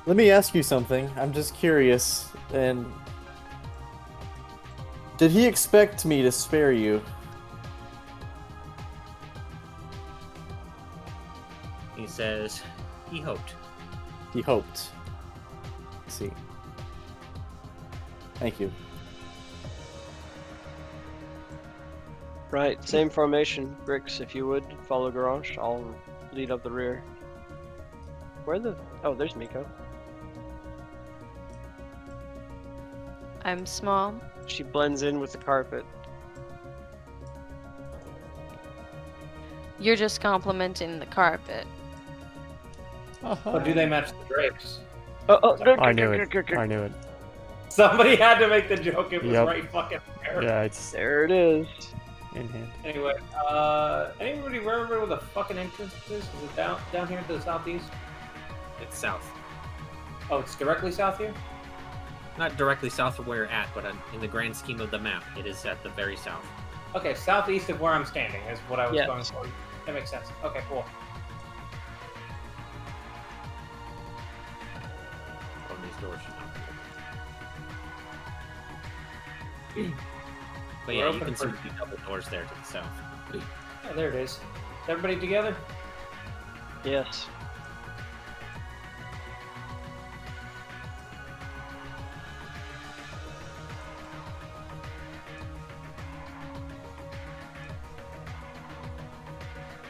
Let me ask you something. I'm just curious. And did he expect me to spare you? He says, he hoped. He hoped. Let's see. Thank you. Right, same formation. Grix, if you would, follow Garrosh. I'll lead up the rear. Where the... Oh, there's Miko. I'm small. She blends in with the carpet. You're just complimenting the carpet. But do they match the drapes? I knew it. I knew it. Somebody had to make the joke. It was Yep. right fucking there. Yeah, it's There it is. in hand. Anyway, anybody remember where the fucking entrance is? Is it down here to the southeast? It's south. Oh, it's directly south here? Not directly south of where you're at, but in the grand scheme of the map, it is at the very south. Okay, southeast of where I'm standing is what I was Yes. going for. That makes sense. Okay, cool. On these doors should not be. But We're yeah, you open can see for- the double doors there to the south. Oh, there it is. Is everybody together? Yes.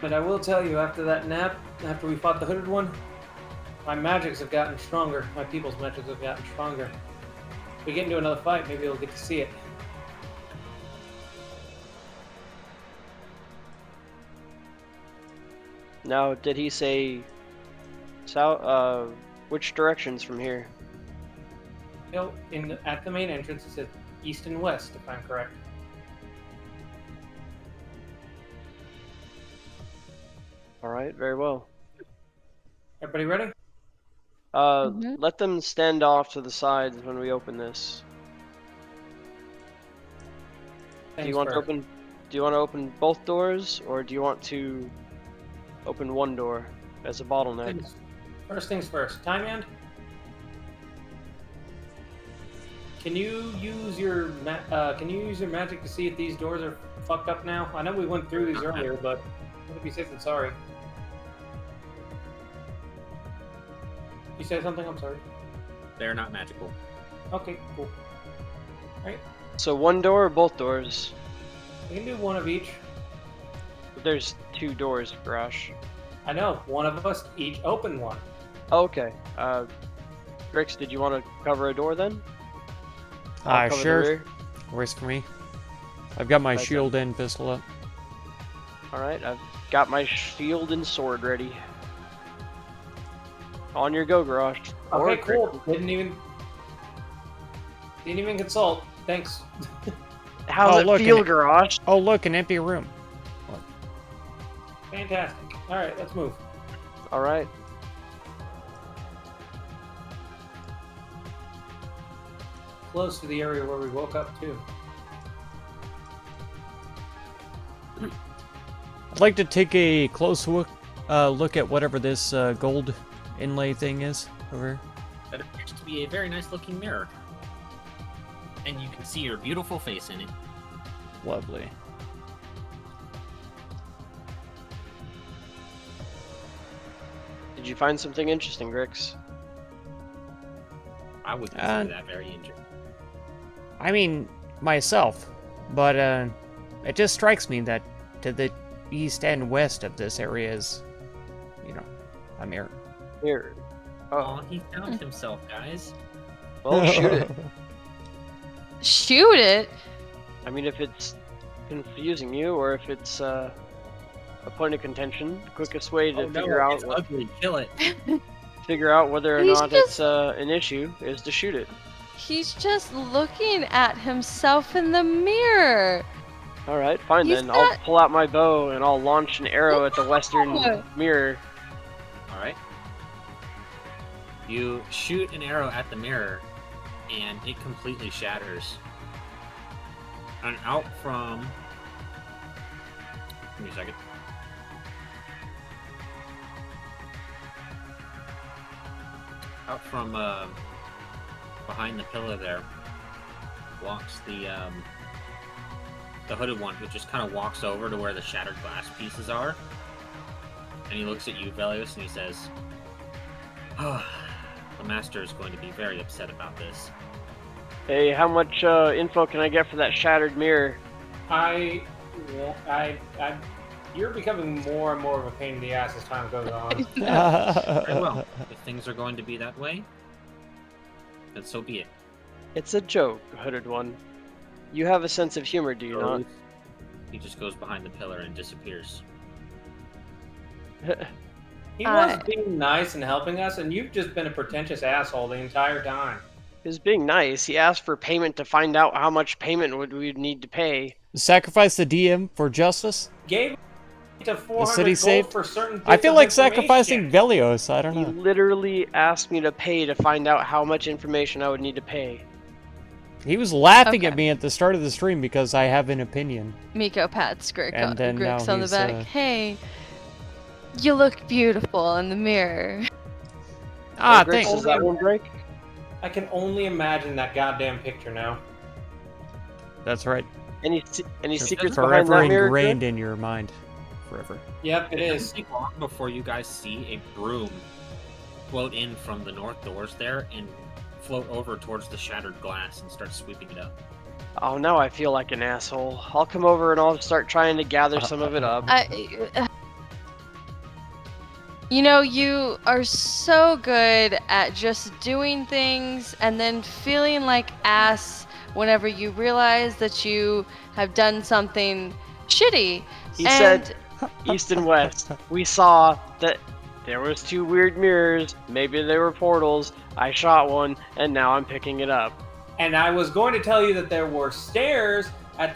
But I will tell you, after that nap, after we fought the hooded one, my magics have gotten stronger. My people's magics have gotten stronger. If we get into another fight, maybe we'll get to see it. Now, did he say south? Which directions from here? You know, at the main entrance, it says east and west, if I'm correct. All right, very well. Everybody ready? Let them stand off to the sides when we open this. Do you want to open? Do you want to open both doors, or do you want to open one door as a bottleneck? First things first. Time Hand? Can you use your magic to see if these doors are fucked up now? I know we went through these earlier, but I'm gonna be safe than sorry. You said something? I'm sorry. They're not magical. Okay, cool. Alright, So one door or both doors? we can do one of each. There's two doors, Garrosh. I know, one of us each open one. Oh, okay. Grix, did you want to cover a door then? I'll cover the Sure. rear. Works for me. I've got my Right shield and pistol up. All right, I've got my shield and sword ready. On your go, Garrosh. Or Okay, cool. Didn't even consult. Thanks. How's Oh, it look, feel, and- Garrosh? Oh, look, an empty room. Fantastic. Alright, let's move. All right. close to the area where we woke up too. I'd like to take a close look at whatever this gold inlay thing is over here. That appears to be a very nice looking mirror. And you can see your beautiful face in it. Lovely. Did you find something interesting, Grix? I would consider that very interesting. I mean, myself, but it just strikes me that to the east and west of this area is, a mirror. Here. Oh, he found himself, guys. Well, shoot it. Shoot it? I mean, if it's confusing you, or if it's a point of contention, the quickest way to figure out it's ugly. Kill it. Figure out whether or He's not it's an issue is to shoot it. He's just looking at himself in the mirror. All right, fine He's then. not- I'll pull out my bow and I'll launch an arrow at the western No. mirror. All right. You shoot an arrow at the mirror, and it completely shatters. And out from... Give me a second. Out from behind the pillar there walks the hooded one, who just kind of walks over to where the shattered glass pieces are. And he looks at you, Velios, and he says, "Oh, the master is going to be very upset about this." Hey, how much info can I get for that shattered mirror? You're becoming more and more of a pain in the ass as time goes on. Very well. If things are going to be that way, then so be it. It's a joke, hooded one. You have a sense of humor, do you not? He just goes behind the pillar and disappears. He was being nice and helping us, and you've just been a pretentious asshole the entire time. He was being nice. He asked for payment to find out how much payment would we need to pay. Sacrifice the DM for justice? Gave to 400 city gold saved? for certain I bits feel of like sacrificing information. Velios. I don't He know. literally asked me to pay to find out how much information I would need to pay. He was laughing at Okay. me at the start of the stream because I have an opinion. Miko pats Grix And then now on the he's, back. Hey, you look beautiful in the mirror. Ah, Grix, thanks. does that one break? I can only imagine that goddamn picture now. That's right. Any secrets behind Forever that mirror? ingrained in your mind. Forever. Yep, it It is. doesn't take long before you guys see a broom float in from the north doors there and float over towards the shattered glass and start sweeping it up. Oh, now I feel like an asshole. I'll come over and I'll start trying to gather some of it up. You are so good at just doing things and then feeling like ass whenever you realize that you have done something shitty. He and said east and west. We saw that there was two weird mirrors. Maybe they were portals. I shot one, and now I'm picking it up. And I was going to tell you that there were stairs at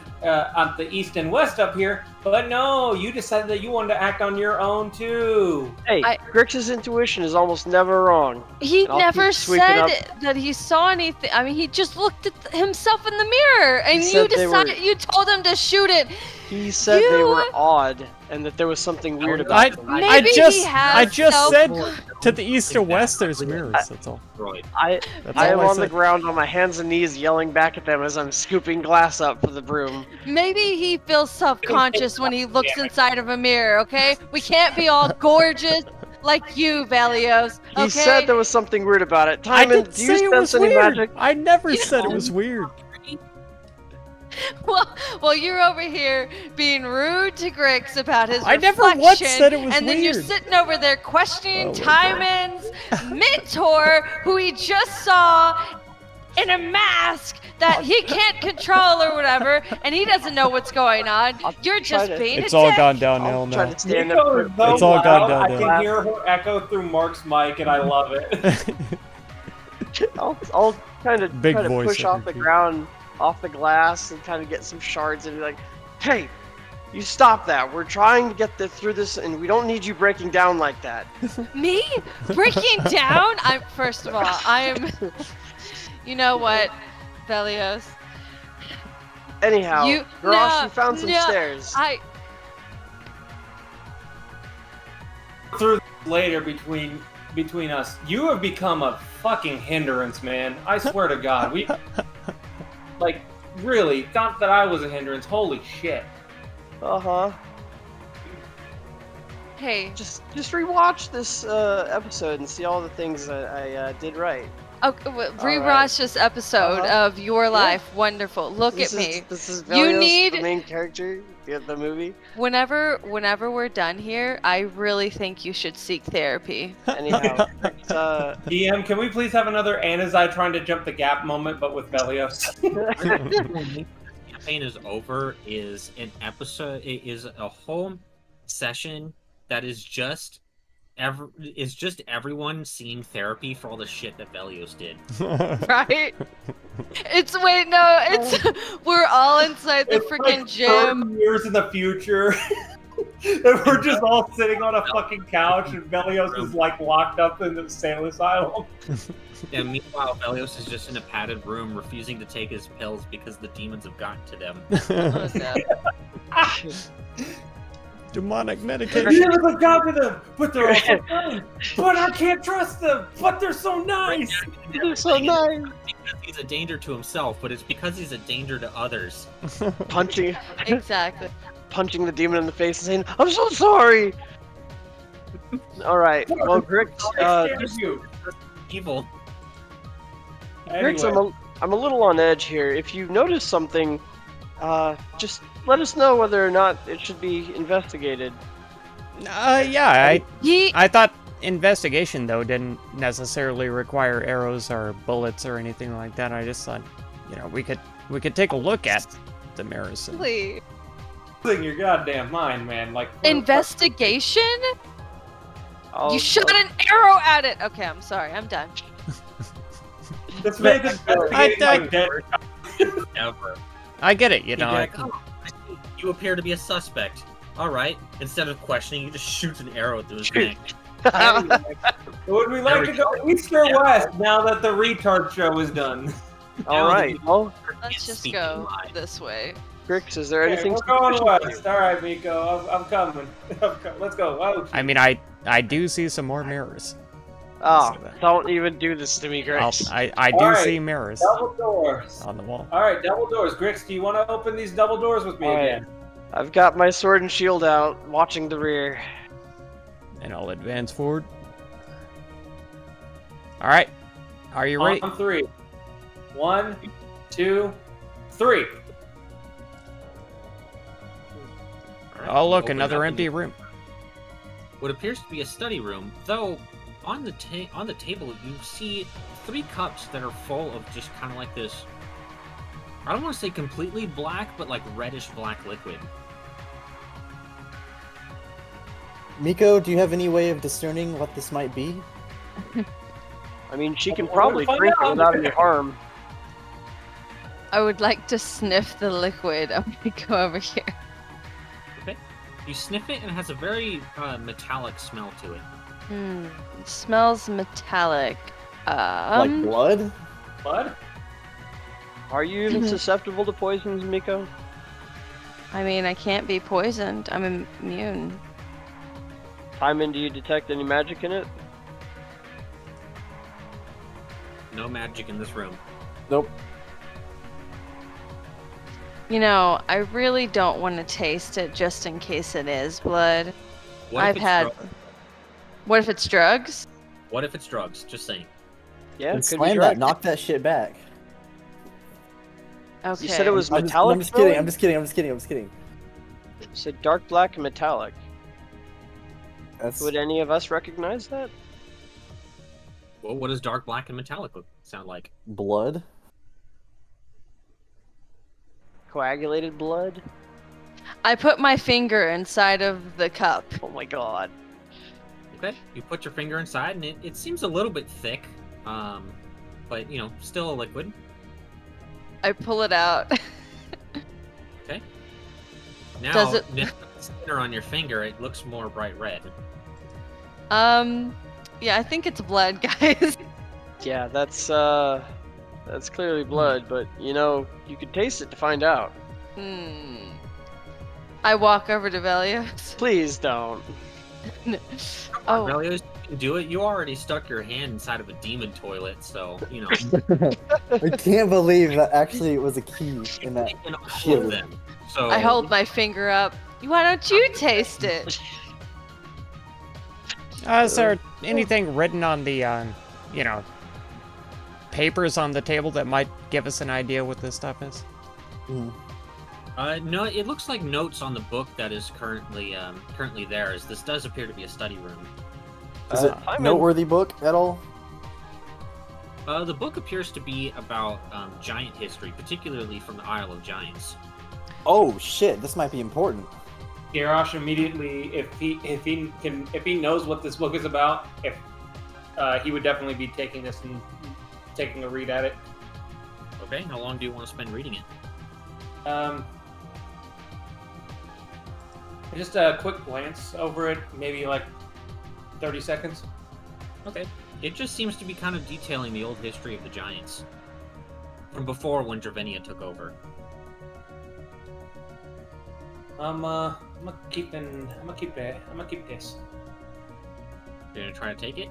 the east and west up here, but no, you decided that you wanted to act on your own too. Hey, Grix's intuition is almost never wrong. he And I'll never keep sweeping said that he saw anything. I mean, he just looked at himself in the mirror, and you said they were- decided you told him to shoot it. He said they You- were odd, and that there was something weird I- about them. Maybe he has I just said self- to the east and west there's Exactly. mirrors. That's all. Droid. I That's am all I on the said. ground on my hands and knees yelling back at them as I'm scooping glass up for the broom. Maybe he feels self-conscious when he looks inside of a mirror, okay? We can't be all gorgeous like you, Velios, okay? He said there was something weird about it. I Timon, didn't do say you it was sense any weird. magic? I never said it was weird. Well, you're over here being rude to Grix about his I never reflection, once said it was and then you're weird. sitting over there questioning Oh, Timon's mentor, who he just saw in a mask that he can't control or whatever, and he doesn't know what's going on. You're just try to- being It's a all dick. gone downhill I'll try now. to stand Nico up. is so It's all gone loud, I downhill. can hear her echo through Mark's mic, and I love it. I'll kind of Big try to voice push off over the here. ground, off the glass, and kind of get some shards and be like, "Hey, you stop that! We're trying to get through this, and we don't need you breaking down like that." Me breaking down? First of all, I am. You know what, Velios. Anyhow, You- Garrosh, no, you found some no, stairs. Through later between us, you have become a fucking hindrance, man. I swear to God, we like really thought that I was a hindrance. Holy shit! Uh-huh. Hey, Just rewatch this episode and see all the things that I did right. rewatch this episode Uh-huh. of your life. Wonderful. Look at me. This is You Velios, need- the main character of the movie. Whenever we're done here, I really think you should seek therapy. Anyhow, it's, DM, can we please have another Anazai trying to jump the gap moment, but with Velios? Campaign is over is an episode. It is a whole session that is just everyone seeing therapy for all the shit that Velios did. Right? It's we're all inside the It's freaking like gym. 30 years in the future. And we're just all sitting on a fucking couch, and Velios is like locked up in the insane asylum. And meanwhile, Velios is just in a padded room, refusing to take his pills because the demons have gotten to them. Oh, no. Demonic The medication. demons have got to them, but they're also fine. But I can't trust them. But they're so nice. They're so nice. Because he's a danger to himself, but it's because he's a danger to others. Punching Exactly. the demon in the face and saying, "I'm so sorry." All right. Well, Grix, Excuse you. Evil. Grix, Anyway, I'm a little on edge here. If you notice something, just let us know whether or not it should be investigated. Yeah, He I thought investigation though didn't necessarily require arrows or bullets or anything like that. I just thought, we could take a look at the mirrors. And... Please. losing your goddamn mind, man. Like Investigation? I'll- You shot an arrow at it. Okay, I'm sorry. I'm done. This man's investigating I- my dead. Ever. I get it, He'd be like, "Oh, I see. You appear to be a suspect. All right." Instead of questioning, he just shoots an arrow through his neck. Anyway, would we like to go east or west now that the retard show is done? All right. Well, Let's just Speaking go live. this way. Grix, is there Okay, anything? we're going suspicious? west. All right, Miko, I'm coming. Let's go. Oh, I mean, I do see some more mirrors. Oh, don't even do this to me, I'll- Grix. I do Alright, see mirrors double doors. on the wall. All right, double doors. Grix, do you want to open these double doors with me All right. again? I've got my sword and shield out, watching the rear. And I'll advance forward. All right, are you ready? On three. 1, 2, 3. All right, Oh, look, open another up empty into room. What appears to be a study room, though. On the table, you see 3 cups that are full of just kind of like this. I don't want to say completely black, but like reddish black liquid. Miko, do you have any way of discerning what this might be? I mean, she can Well, probably we'll find drink it out. without any harm. I would like to sniff the liquid. I'm gonna go over here. You sniff it, and it has a very metallic smell to it. It smells metallic. Like blood? Blood? Are you even susceptible to poisons, Miko? I mean, I can't be poisoned. I'm immune. Timon, do you detect any magic in it? No magic in this room. Nope. You know, I really don't want to taste it just in case it is blood. What if I've it's had. drugs? What if it's drugs? What if it's drugs? Just saying. Yeah, Then it could be slam that. drugs. Knock that shit back. Okay. You said it was I'm just metallic. kidding. smelling? I'm just kidding. You said dark black and metallic. That's Would any of us recognize that? Well, what does dark black and metallic sound like? blood. Coagulated blood? I put my finger inside of the cup. Oh my god. Okay, you put your finger inside, and it seems a little bit thick, but still a liquid. I pull it out. Now, Does it- next to the center on your finger, it looks more bright red. Yeah, I think it's blood, guys. Yeah, that's That's clearly blood, but you know, you could taste it to find out. I walk over to Velios. Please don't. Oh, Aurelius, you can do it. You already stuck your hand inside of a demon toilet, so you know. I can't believe that actually it was a key in that. In all shit. of them. So I hold my finger up. Why don't you taste it? Is there anything written on the, you know, papers on the table that might give us an idea what this stuff is? No, it looks like notes on the book that is currently there. As this does appear to be a study room. Is it I'm noteworthy book at all? The book appears to be about giant history, particularly from the Isle of Giants. Oh shit! This might be important. Garrosh immediately, if he knows what this book is about, he would definitely be taking this and taking a read at it. Okay, how long do you want to spend reading it? Just a quick glance over it, maybe like 30 seconds. Okay. It just seems to be kind of detailing the old history of the Giants from before when Dravenia took over. I'm gonna keep this You're gonna try to take it?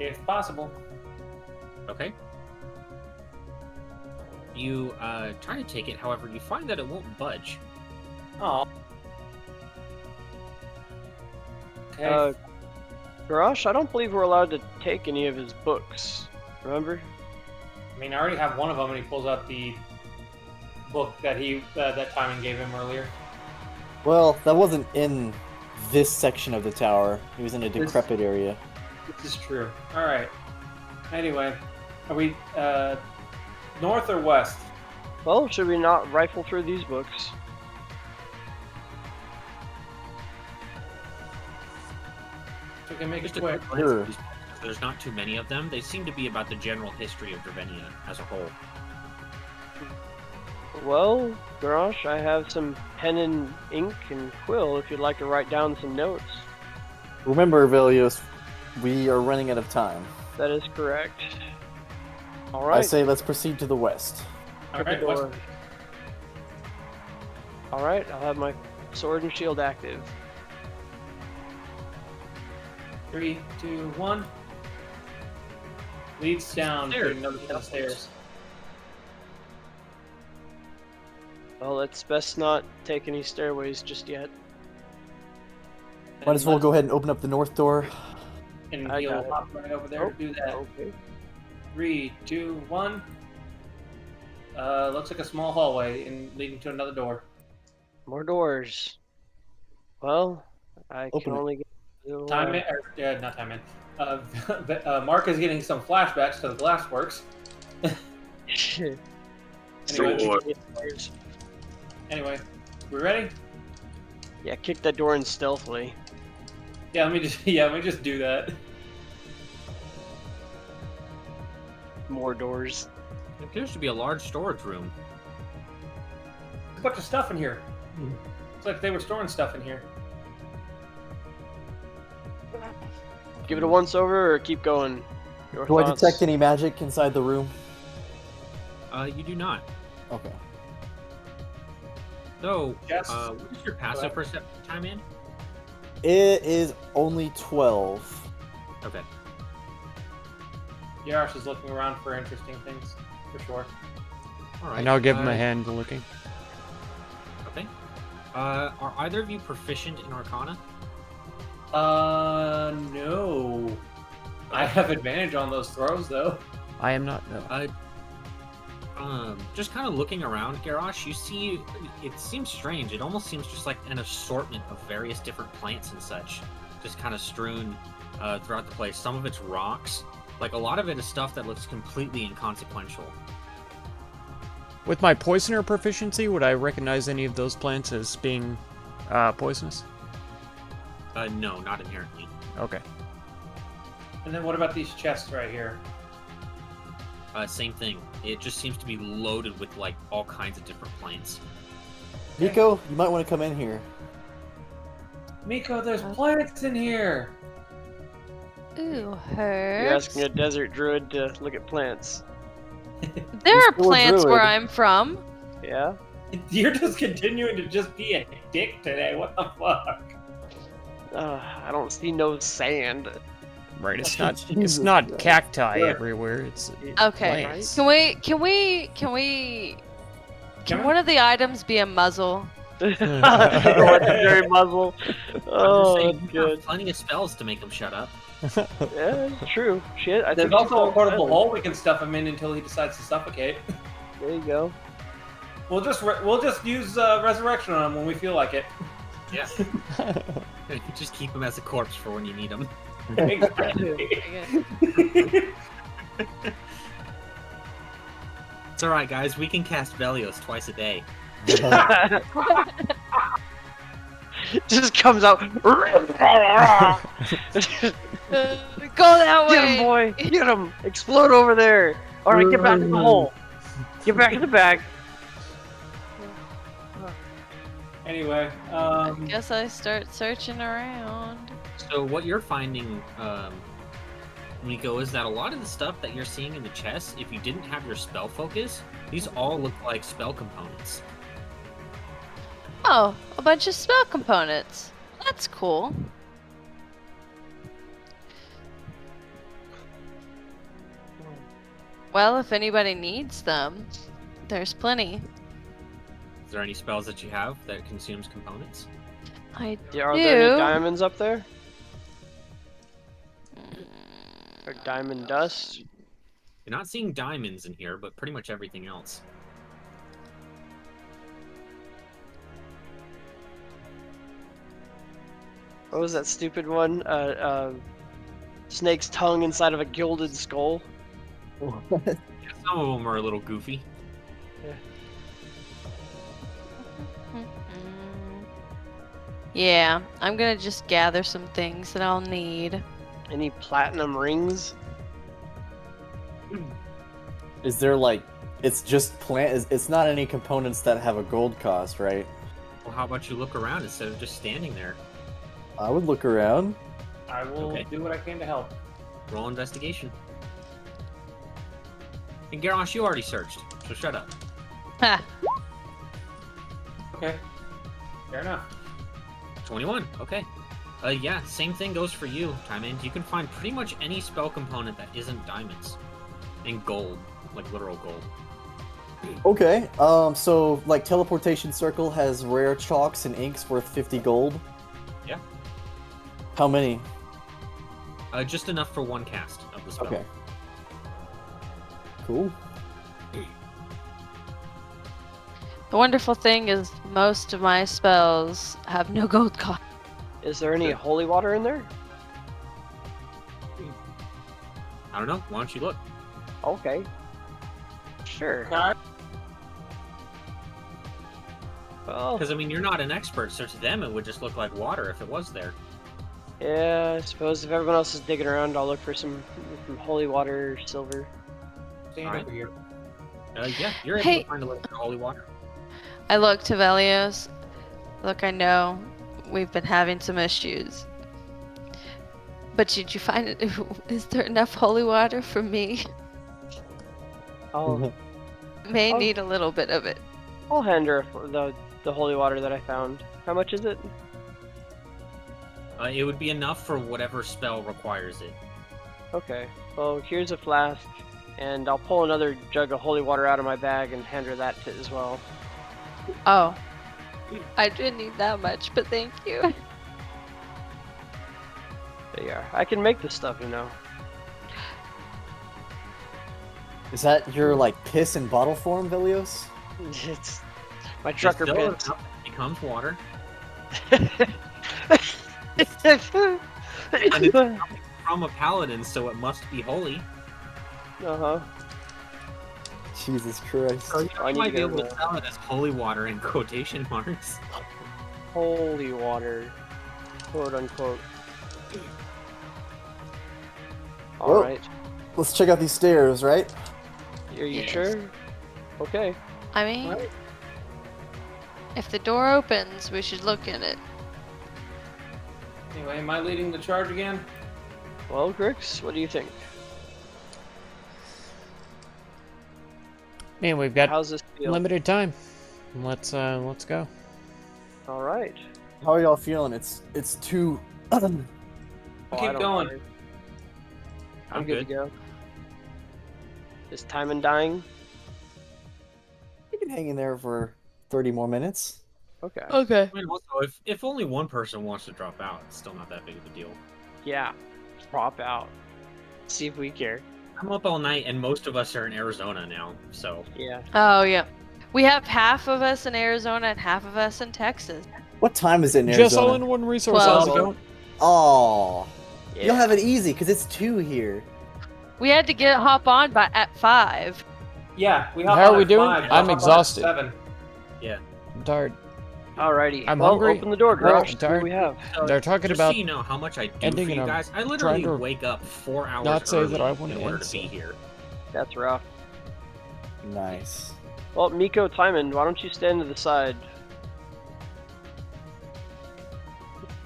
if possible. Okay. You try to take it, however, you find that it won't budge. Oh. Okay. Garrosh, I don't believe we're allowed to take any of his books. Remember? I mean, I already have one of them, and he pulls out the book that that Timon gave him earlier. Well, that wasn't in this section of the tower. He was in a decrepit area. This is true. All right. Anyway, are we north or west? Well, should we not rifle through these books? We can make it Just a quick. quick glance Sure. at these books. There's not too many of them. They seem to be about the general history of Dravenia as a whole. Well, Garrosh, I have some pen and ink and quill if you'd like to write down some notes. Remember, Velios, we are running out of time. That is correct. I Alright. say let's proceed to the west. All right. West. Alright, I'll have my sword and shield active. 3, 2, 1. Leads down to Stairs. another set of stairs. Well, let's best not take any stairways just yet. Might as well go ahead and open up the north door. And I he'll got it. hop right over there to do that. Okay. 3, 2, 1. Looks like a small hallway and leading to another door. More doors. Well, I Open can it. only get Time in, not time in. Mark is getting some flashbacks to the Glassworks. Anyway, we ready? Yeah, kick that door in stealthily. Yeah, let me just do that. More doors. It appears to be a large storage room. There's a bunch of stuff in here. Looks like they were storing stuff in here. Give it a once over or keep going? Your Do I thoughts? detect any magic inside the room? You do not. Okay. So, Yes. what is your passive perception time in? It is only 12. Okay. Yarosh is looking around for interesting things, for sure. All right. And I'll give him a hand looking. Okay. Are either of you proficient in Arcana? No. I have advantage on those throws, though. I am not, no. Just kind of looking around, Garrosh, you see, it seems strange. It almost seems just like an assortment of various different plants and such, just kind of strewn throughout the place. Some of it's rocks. Like, a lot of it is stuff that looks completely inconsequential. With my poisoner proficiency, would I recognize any of those plants as being poisonous? No, not inherently. Okay. And then what about these chests right here? Same thing. It just seems to be loaded with, like, all kinds of different plants. Nico, you might want to come in here. Miko, there's plants in here! Ooh, You're herbs. asking a desert druid to look at plants. There You're are still a plants where druid. I'm from. Yeah. You're just continuing to just be a dick today. What the fuck? I don't see no sand. Right, it's not it's Jesus not Christ. cacti Sure. everywhere. It's Okay. plants. Can one of the items be a muzzle? Legendary muzzle. I'm just Oh, saying, that's you have good. plenty of spells to make him shut up. Yeah, true. Shit, I There's think also a she's portable seven. hole we can stuff him in until he decides to suffocate. There you go. We'll just use resurrection on him when we feel like it. Yeah. Just keep him as a corpse for when you need him. Exactly. It's alright, guys. We can cast Velios twice a day. Just comes out. Go that Get way. him, boy! Get him! Explode over there! Alright, get back in the hole! Get back in the bag! Anyway, I guess I start searching around. So what you're finding, Nico, is that a lot of the stuff that you're seeing in the chest, if you didn't have your spell focus, these all look like spell components. Oh, a bunch of spell components. That's cool. Well, if anybody needs them, there's plenty. Is there any spells that you have that consumes components? I Yeah, are there any do. diamonds up there? Or diamond dust? You're not seeing diamonds in here, but pretty much everything else. What was that stupid one? Snake's tongue inside of a gilded skull? Yeah, some of them are a little goofy. Yeah, I'm gonna just gather some things that I'll need. Any platinum rings? Is there like, it's just plant? It's not any components that have a gold cost, right? Well, how about you look around instead of just standing there? I would look around. I will Okay. do what I can to help. Roll investigation. And Garrosh, you already searched, so shut up. Ha! Okay. Fair enough. 21, okay. Yeah, same thing goes for you, Timon. You can find pretty much any spell component that isn't diamonds. And gold, like literal gold. Okay. So like teleportation circle has rare chalks and inks worth 50 gold. Yeah. How many? Just enough for one cast of the spell. Okay. Cool. The wonderful thing is most of my spells have no gold cost. Is there any holy water in there? I don't know, why don't you look? Okay. Sure. Okay. Well, Because, I mean, you're not an expert, so to them it would just look like water if it was there. yeah, I suppose if everyone else is digging around, I'll look for some holy water, silver. Stand Alright. over here. Yeah, you're able Hey. to find a little bit of holy water. I look to Velios. Look, I know we've been having some issues. But did you find it? Is there enough holy water for me? I'll May Oh. need a little bit of it. I'll hand her the holy water that I found. How much is it? It would be enough for whatever spell requires it. Okay. Well, here's a flask, and I'll pull another jug of holy water out of my bag and hand her that as well. Oh. I didn't need that much, but thank you. There you are. I can make this stuff, you know. Is that your like piss in bottle form, Velios? It's my Just trucker fill it pits. up, it becomes water. From a paladin, so it must be holy. Uh-huh. Jesus Christ. So you I need might to be get able to a- sell it as holy water in quotation marks. Holy water. Quote unquote. Well, Alright. Let's check out these stairs, right? Are you Yes. sure? Okay. I mean, if the door opens, we should look in it. Anyway, am I leading the charge again? Well, Grix, what do you think? Man, we've got How's this feel? limited time. Let's go. All right. How are y'all feeling? It's two. Oh, I Keep don't going. mind. I'm I'm good to go. Is Timon dying? You can hang in there for 30 more minutes. Okay. Okay. I mean, also, if only one person wants to drop out, it's still not that big of a deal. Yeah. Drop out. See if we care. I'm up all night, and most of us are in Arizona now, so... Yeah. Oh yeah. We have half of us in Arizona and half of us in Texas. What time is it in Arizona? Just all in one resource. 12. Ozzy, don't. Oh, Yeah. you'll have it easy because it's 2 here. We had to hop on at 5. Yeah, we hop How on are we at doing? 5, I'm hop on at exhausted. 7. I'm tired. Alrighty. I'm well, hungry. Open the door, girl. I'm See what tired. we have. So, They're talking just about so you know how much I do ending, for you and I'm guys. I trying literally to wake up 4 hours not say early that I want in to order end to be so. here. That's rough. Nice. Well, Miko, Timon, why don't you stand to the side?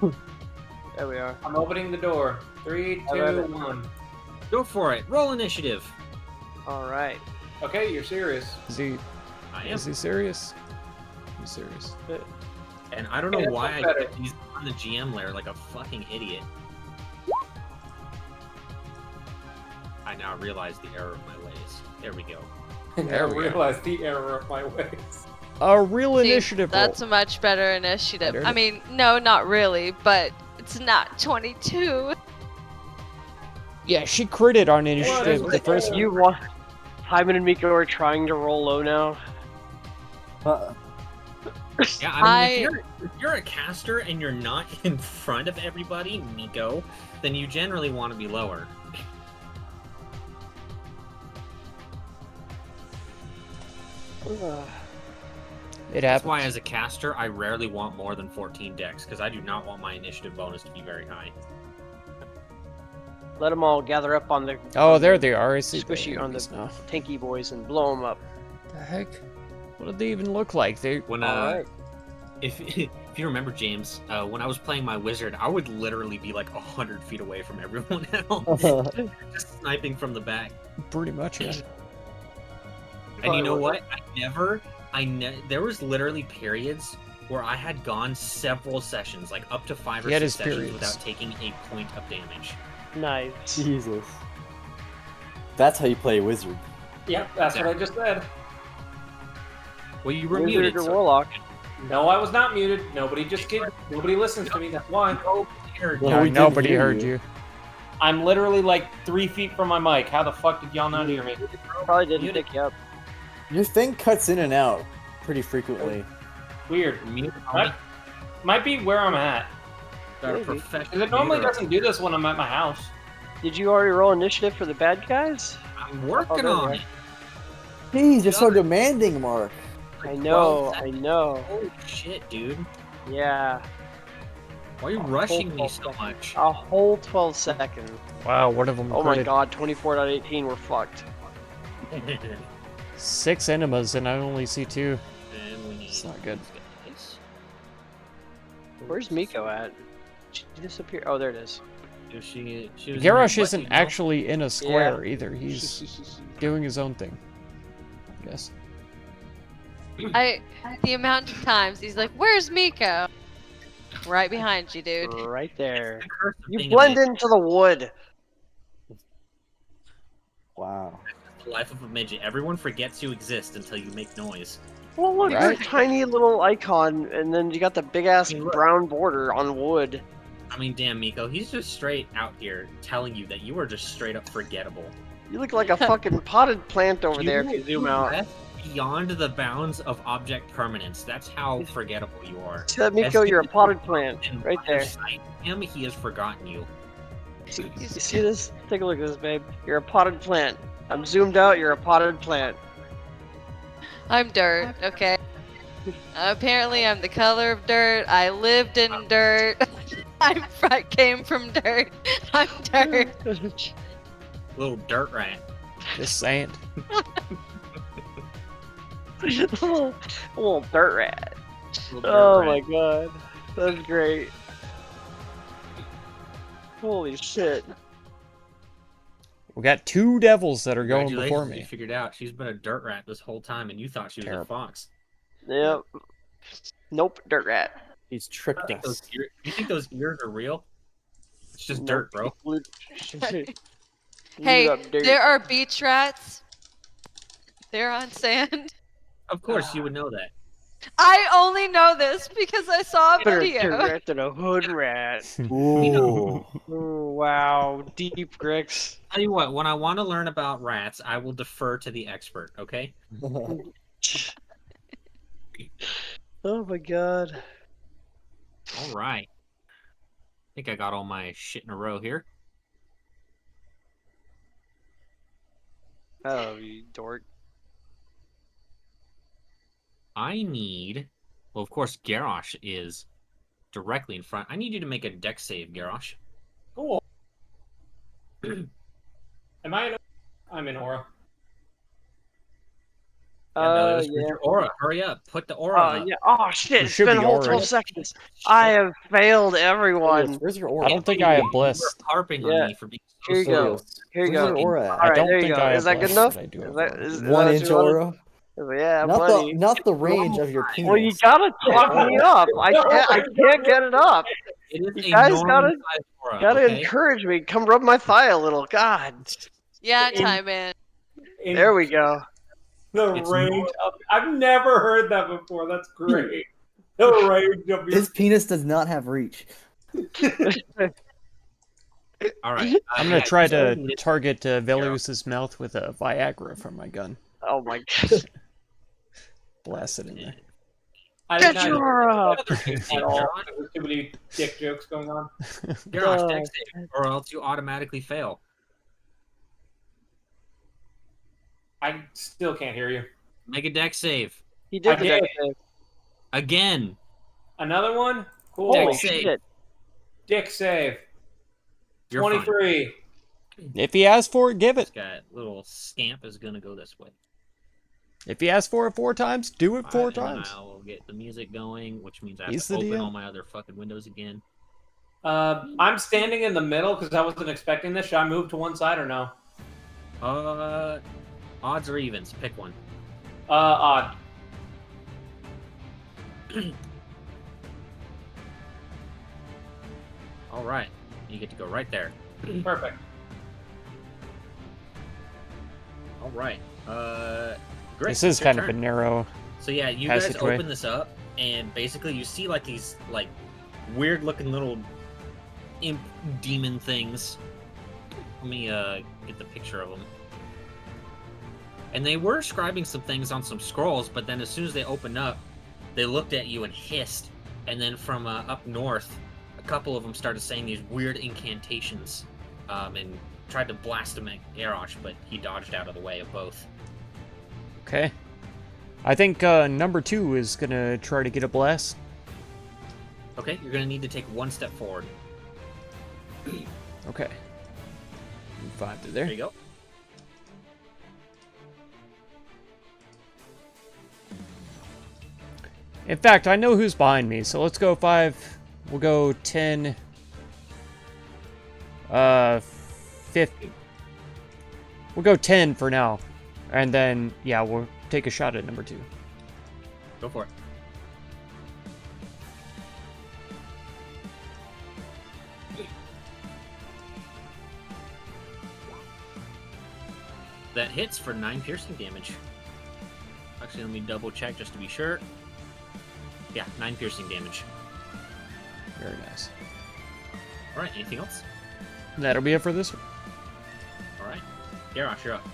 There we are. I'm opening the door. 3, I read 2, it. 1. Go for it. Roll initiative. All right. Okay, you're serious. Is he? I am. Is he serious? He's serious. And I don't Hey, know that's why not I better. kept these on the GM layer like a fucking idiot. I now realize the error of my ways. There we go. There I we go. realized the error of my ways. A real See, initiative roll. That's a much better initiative. Better. I mean, no, not really, but it's not 22. Yeah, she critted on initiative is the it? first one. You want? Timon and Miko are trying to roll low now. Yeah, I mean, if you're a caster and you're not in front of everybody, Miko, then you generally want to be lower. It That's happens. why, as a caster, I rarely want more than 14 decks, because I do not want my initiative bonus to be very high. Let them all gather up on the. Oh, on there the they are. I see the Squishy on enemies the now. tanky boys and blow them up. The heck? What did they even look like? They. When All right. if you remember, James, when I was playing my wizard, I would literally be like 100 feet away from everyone else, just sniping from the back. Pretty much, yeah. And you know what? There was literally periods where I had gone several sessions, like up to 5 or He had 6 his sessions, periods. without taking a point of damage. Nice. Jesus. That's how you play a wizard. Yep, that's what I just said. Well, you were Wizard muted. or So warlock. No, I was not muted. Nobody listens to me. That's why. go here. Well, No, we didn't nobody hear heard you. you. I'm literally like 3 feet from my mic. How the fuck did y'all not hear me? Probably didn't Muted. pick you up. Your thing cuts in and out pretty frequently. Weird. Mute Might be where I'm at. our Maybe. professional 'Cause it normally muter. doesn't do this when I'm at my house. Did you already roll initiative for the bad guys? I'm working there on we it. Jeez, you're so demanding, Mark. I Like know, 12 I know. Holy shit, dude. Yeah. Why are you A rushing whole me 12 so seconds. much? A whole 12 seconds. Wow, one of them Oh my critted. god, 24.18, we're fucked. 6 enemas, and I only see 2. And we need It's not good. guys. Where's Miko at? Did she disappear? Oh, there it is. She was in Garrosh my isn't butt, actually in a square either. He's doing his own thing. Yes. The amount of times he's like, "Where's Miko?" Right behind you, dude. Right there. The curse of You being blend a into the wood. Wow. midget, the life of a midget. Everyone forgets you exist until you make noise. Well, look, you're a Right. tiny little icon, and then you got the big ass I mean, look. brown border on wood. I mean, damn, Miko, he's just straight out here telling you that you are just straight up forgettable. You look like a fucking potted plant over there if you zoom out. left beyond the bounds of object permanence. That's how forgettable you are. See that, Miko? As You're a soon as potted you plant. come in Right line of there. sight of him, he has forgotten you. You see this? Take a look at this, babe. You're a potted plant. I'm zoomed out, you're a potted plant. I'm dirt, okay? Apparently, I'm the color of dirt. I lived in dirt. I came from dirt. I'm dirt. Little dirt rat. Just saying. little dirt rat. Little dirt Oh rat. my god. That's great. Holy shit. We got 2 devils that are going before Congratulations, you me. figured out she's been a dirt rat this whole time, and you thought she was Terrible. a fox. Yep. Nope, dirt rat. He's tricked You us. think those ears are real? It's just Nope. dirt, bro. Hey, Up dirt. there are beach rats. They're on sand. Of course, you would know that. I only know this because I saw a Better dirt video. rat than a hood rat. Ooh. Oh, wow, deep, Grix. Tell you what, when I want to learn about rats, I will defer to the expert. Okay. Oh my god. All right. I think I got all my shit in a row here. Oh, you dork. I need. Well, of course, Garrosh is directly in front. I need you to make a dex save, Garrosh. Cool. Am I in? I'm in aura. Where's Yeah. your aura? Hurry up! Put the aura up. Yeah. Oh shit! There It's should been a be whole aura. 12 seconds. I have failed everyone. Where's your I aura? don't think I have You were blessed. harping Yeah. on me for being so Here you go. slow. Here you Where's go. your aura at? I Alright, don't there you think go. I have Is that good blessed, enough? but I do have Is that, aura. is 1 that inch what you wanted? aura? Yeah, Not buddy. not the range of your penis. Well, you gotta talk me up. I can't get it up. It is You a guys normal size aura, Gotta okay? encourage me. Come rub my thigh a little. God. Yeah, time in. There we go. The It's range of. I've never heard that before. That's great. The range of your. His penis does not have reach. All right. I'm gonna try to target Velius's mouth with a Viagra from my gun. Oh my god. Blast it in there. I Get did not your up. at all. There's too many dick jokes going on. Garrosh, dex save, or else you automatically fail. I still can't hear you. Make a dex save. He did I the did. dex save. Again. Another one? Cool. Holy Dex save. shit. Dick save. You're fine. 23. If he asks for it, give This it. guy, little scamp, is gonna go this way. If he asks for it 4 times, do it 4 And then times. I will get the music going, which means I have He's to the open DM. all my other fucking windows again. I'm standing in the middle because I wasn't expecting this. Should I move to one side or no? Odds or evens? Pick one. Odd. All right. You get to go right there. Perfect. All right. Great. This is kind of a narrow. So yeah, you guys passageway. open this up, and basically you see like these like weird-looking little imp demon things. Let me get the picture of them. And they were scribing some things on some scrolls, but then as soon as they opened up, they looked at you and hissed. And then from up north, a couple of them started saying these weird incantations, and tried to blast him at Garrosh, but he dodged out of the way of both. Okay. I think number 2 is gonna try to get a blast. Okay, you're gonna need to take one step forward. Okay. Move 5 to There there. you go. In fact, I know who's behind me, so let's go 5. We'll go 10. 50. We'll go 10 for now. And then, yeah, we'll take a shot at number 2. Go for it. That hits for 9 piercing damage. Actually, let me double check just to be sure. Yeah, 9 piercing damage. Very nice. Alright, anything else? That'll be it for this one. Alright. Garrosh, you're up.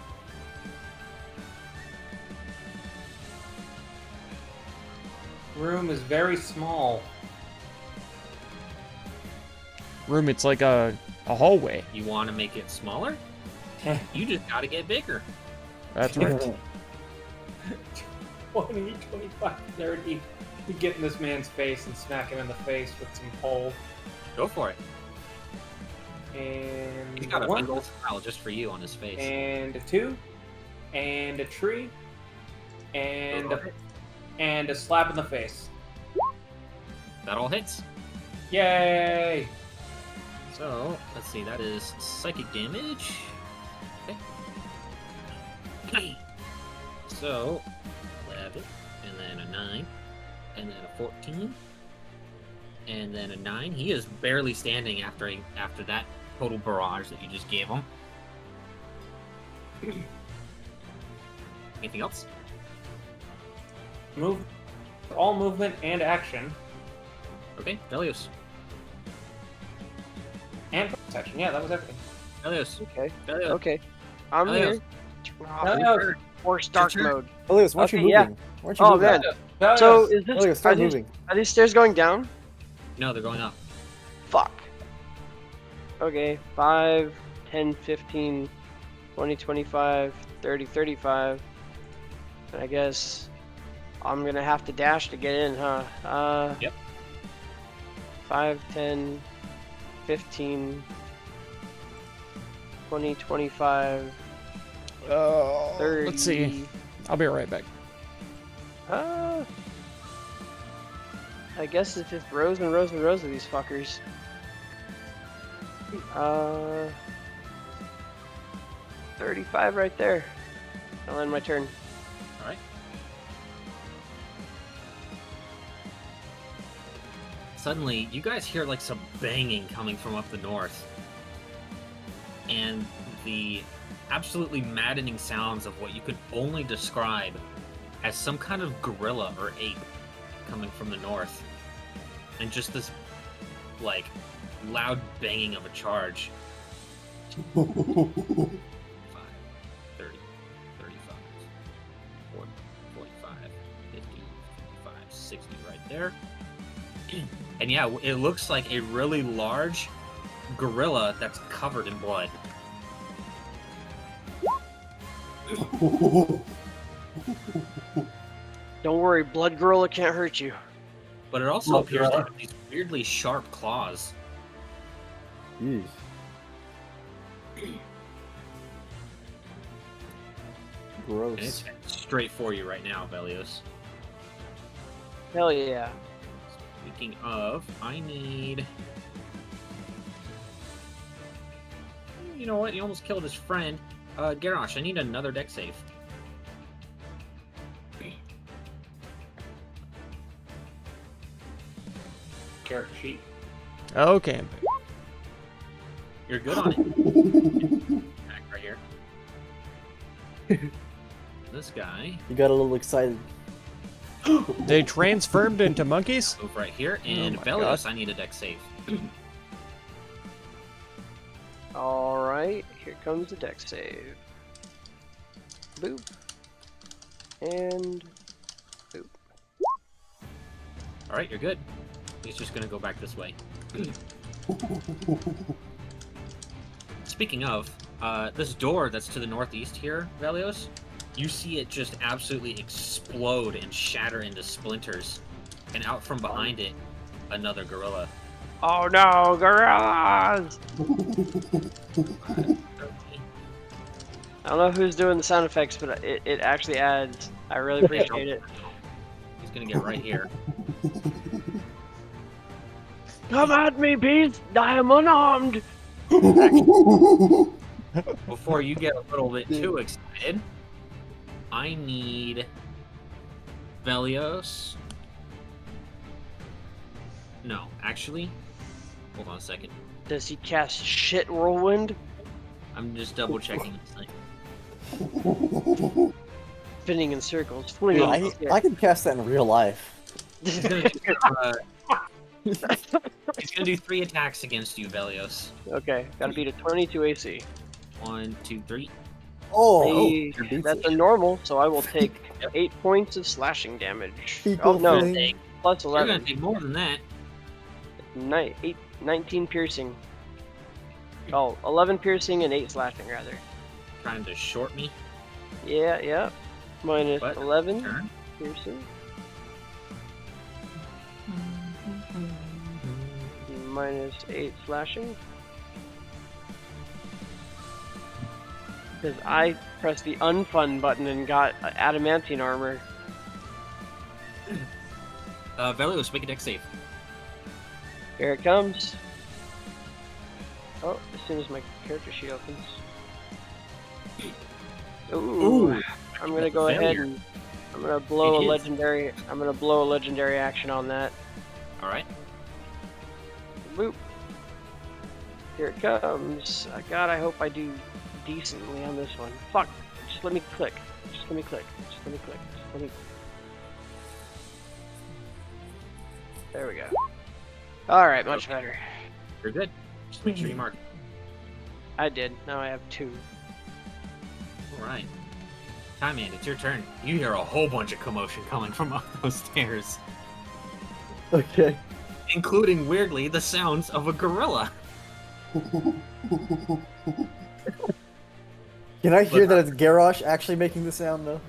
Room is very small. Room, it's like a hallway. You want to make it smaller? You just gotta get bigger. That's right. 20, 25, 30. You get in this man's face and smack him in the face with some pole. Go for it. And He's got a one, big old smile just for you on his face. and a 2, and a tree, and a slap in the face. That all hits. Yay! So, let's see, that is psychic damage. So, 11, and then a 9, and then a 14, and then a 9. He is barely standing after that total barrage that you just gave him. Anything else? Move, all movement and action, Okay, Velios. and protection. Yeah, that was everything. Velios. Okay. Velios. Okay. I'm Velios. here. Velios. Force dark Your turn. mode. Elias, why aren't you Okay, yeah. moving? Why aren't you Oh moving? man. Velios. So is this Elias, start are these, moving. are these stairs going down? No, they're going up. Fuck. Okay. 5, 10, 15, 20, 25, 30, 35. And I guess I'm gonna have to dash to get in, huh? Yep. 5, 10, 15, 20, 25, 30. Let's see. I'll be right back. I guess it's just rows and rows and rows of these fuckers. 35 right there. I'll end my turn. All right. Suddenly, you guys hear like some banging coming from up the north. And the absolutely maddening sounds of what you could only describe as some kind of gorilla or ape coming from the north. And just this, like, loud banging of a charge. 5, 30, 35, 40, 45, 50, 55, 60 right there. And yeah, it looks like a really large gorilla that's covered in blood. Don't worry, Blood Gorilla can't hurt you. But it also appears to have these weirdly sharp claws. Jeez. And it's Gross. straight for you right now, Velios. Hell yeah. Speaking of, I need... You know what? He almost killed his friend. Garrosh, I need another deck save. Character sheet. Okay. You're good on it. Back right here. This guy, You got a little excited. They transformed into monkeys? move right here, and my Velios, I need a deck save. Alright, here comes the deck save. Boop. And boop. Alright, you're good. He's just gonna go back this way. Speaking of, this door that's to the northeast here, Velios, you see it just absolutely explode and shatter into splinters. And out from behind it, another gorilla. Oh no, gorillas! I don't know who's doing the sound effects, but it actually adds. I really appreciate it. He's gonna get right here. Come at me, beast! I am unarmed! Before you get a little bit too excited, I need Velios. No, actually, hold on a second. Does he cast shit whirlwind? I'm just double checking this thing. Spinning in circles. Flinging. I can cast that in real life. He's gonna do, he's gonna do 3 attacks against you, Velios. Okay, gotta beat a 22 AC. 1, 2, 3. Oh, Hey, you're beating that's it. a normal, so I will take Yep. 8 points of slashing damage. People Oh no, think- plus You're gonna 11. take more than that. 19 piercing. Oh, 11 piercing and 8 slashing, rather. Trying to short me. Yeah. Minus What? 11 Turn. piercing. Minus 8 slashing. Because I pressed the unfun button and got adamantine armor. Velios, make a deck save. Here it comes. Oh, as soon as my character sheet opens. Ooh. I'm gonna go ahead Failure. and I'm gonna blow It a is. legendary. I'm gonna blow a legendary action on that. All right. Boop. Here it comes. God, I hope I do decently on this one. Fuck. Just let me click. Just let me click. Just let me click. Just let me. There we go. All right, much better. You're good. Just make sure you mark. I did. Now I have 2. All right. Time Man, it's your turn. You hear a whole bunch of commotion coming from up those stairs, Okay. including weirdly the sounds of a gorilla. Can I hear that it's Garrosh actually making the sound though?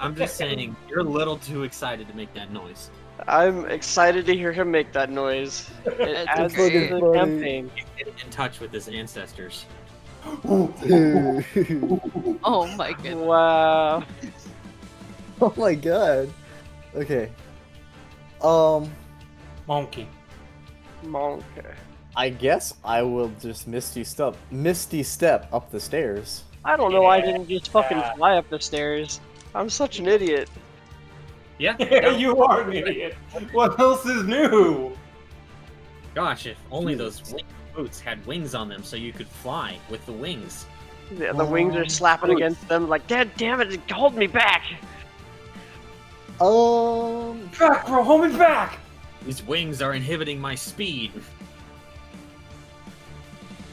I'm just saying, you're a little too excited to make that noise. I'm excited to hear him make that noise. It It's adds to okay. the Funny. campaign. Get in touch with his ancestors. Dude. Oh my goodness. Wow. Oh my god. Okay. Monkey. Monk. I guess I will just Misty Step up the stairs. I don't know why I didn't just fucking fly up the stairs. I'm such an idiot. Yeah. You are an idiot. What else is new? Gosh, if only those wing boots had wings on them so you could fly with the wings. Yeah, the wings are slapping against them like, Dad damn it, hold me back! Back, bro, home and back. These wings are inhibiting my speed.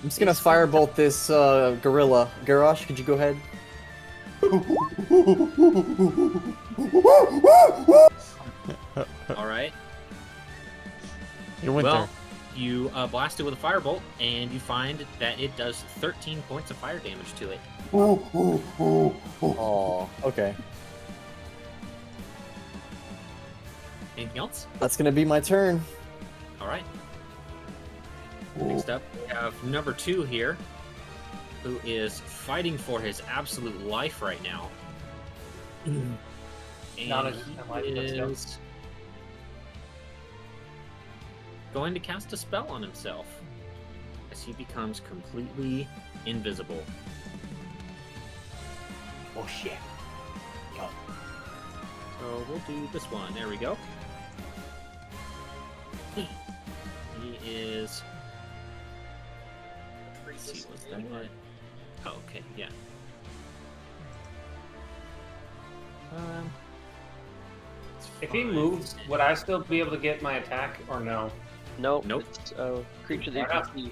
I'm just gonna firebolt this gorilla. Garrosh, could you go ahead? All right. You went Well, you blast it with a firebolt, and you find that it does 13 points of fire damage to it. Oh, okay. Anything else? That's gonna be my turn. All right. Next up, we have number 2 here, who is fighting for his absolute life right now. And Not as he life, let's go. is going to cast a spell on himself as he becomes completely invisible. Oh shit. Go. So we'll do this one. There we go. He is. Let's see, what's that? Oh, okay, yeah. It's If he 5, moves, 10. would I still be able to get my attack or no? Nope. Nope. It's a creature Fair that enough. you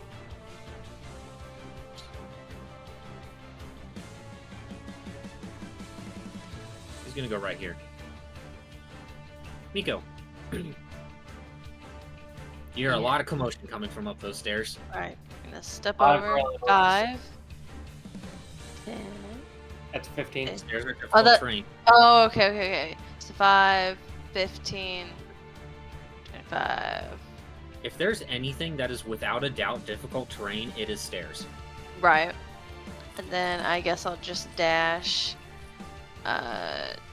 He's gonna go right here. Miko. You hear a lot of commotion coming from up those stairs. Alright, I'm gonna step Five over. rolls. 5, 10. That's 15. Stairs are difficult that- terrain. Oh, okay. So 5, 15, 25. If there's anything that is without a doubt difficult terrain, it is stairs. Right. And then I guess I'll just dash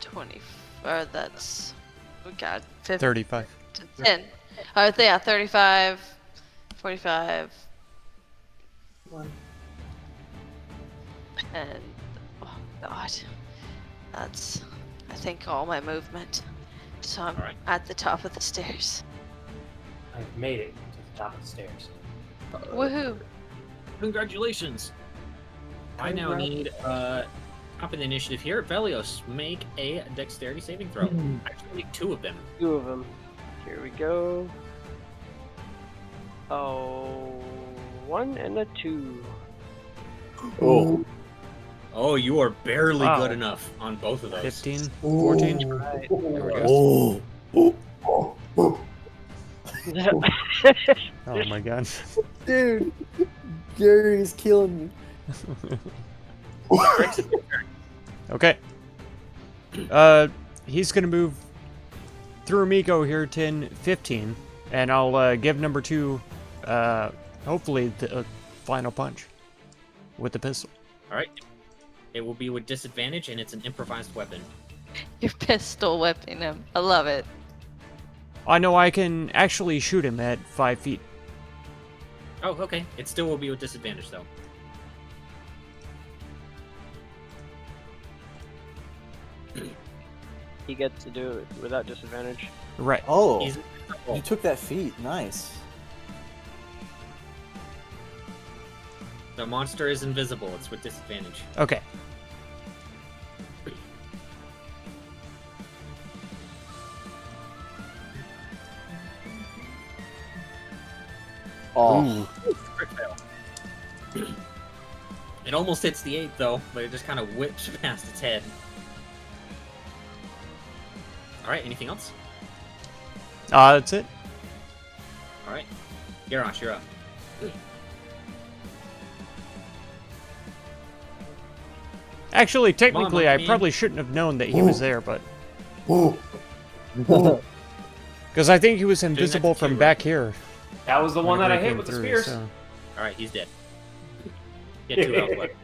20, or that's, oh god, 50, 35. 10. Oh, yeah, 35, 45, and, oh god, that's, I think, all my movement. So I'm Alright. at the top of the stairs. I've made it to the top of the stairs. Woohoo! Congratulations! I now need top of the initiative here. Velios, make a dexterity saving throw. Actually, make 2 of them. 2 of them. Here we go. Oh, 1 and a 2. Oh. Oh, you are barely Wow. good enough on both of those. 15, 14. Right. There we go. Oh my god. Dude, Gary's killing me. Okay. He's gonna move through Miko here, 10, 15, and I'll give number 2, hopefully the final punch with the pistol. Alright. It will be with disadvantage, and it's an improvised weapon. You're pistol whipping him. I love it. I know I can actually shoot him at 5 feet. Oh, okay. It still will be with disadvantage, though. he gets to do it without disadvantage. Right. Oh, He's you took that feat. Nice. the monster is invisible. It's with disadvantage. Okay. Oh, Crit fail. It almost hits the 8 though, but it just kind of whips past its head. All right. Anything else? That's it. All right. Garrosh, you're up. Actually, technically, I man. probably shouldn't have known that he was there, but because I think he was invisible from back here. That was the one that whenever I he hit came with the through, spears. so- All right. He's dead. Get 2 health left.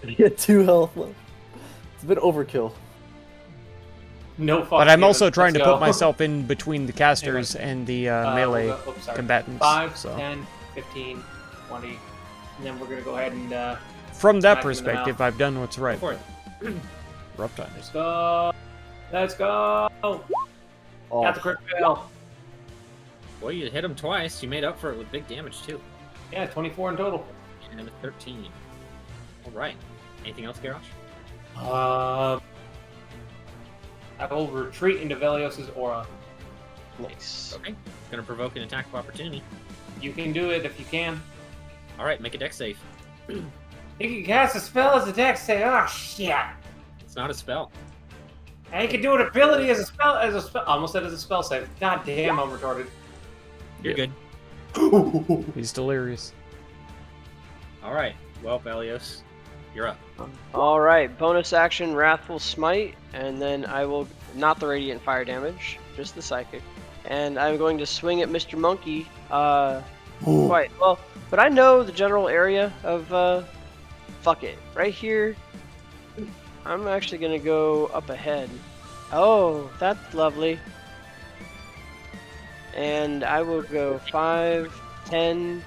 you get 2 health left. It's a bit overkill. No fuck. But I'm given. also trying to Let's put go. myself in between the casters and the melee we'll go- oops, sorry. combatants. 5, so. 10, 15, 20, and then we're gonna go ahead and From that smack him in the perspective, mouth. I've done what's right. For it. Rough times. let's go. Let's go. Oh, Got the crit fail. Well, you hit him twice. You made up for it with big damage too. Yeah, 24 in total. And a 13. All right. Anything else, Garrosh? I will retreat into Velios's aura. Nice. Okay. Gonna provoke an attack of opportunity. You can do it if you can. All right. Make a dex save. You can cast a spell as a dex save. Oh shit! It's not a spell. And you can do an ability as a spell. Almost said as a spell save. God damn, I'm retarded. You're Yeah. good. He's delirious. All right. Well, Velios, you're up. All right, bonus action, Wrathful Smite, and then I will not the radiant fire damage, just the psychic, and I'm going to swing at Mr. Monkey. Quite well, but I know the general area of. Fuck it, right here. I'm actually gonna go up ahead. Oh, that's lovely. And I will go 5, 10,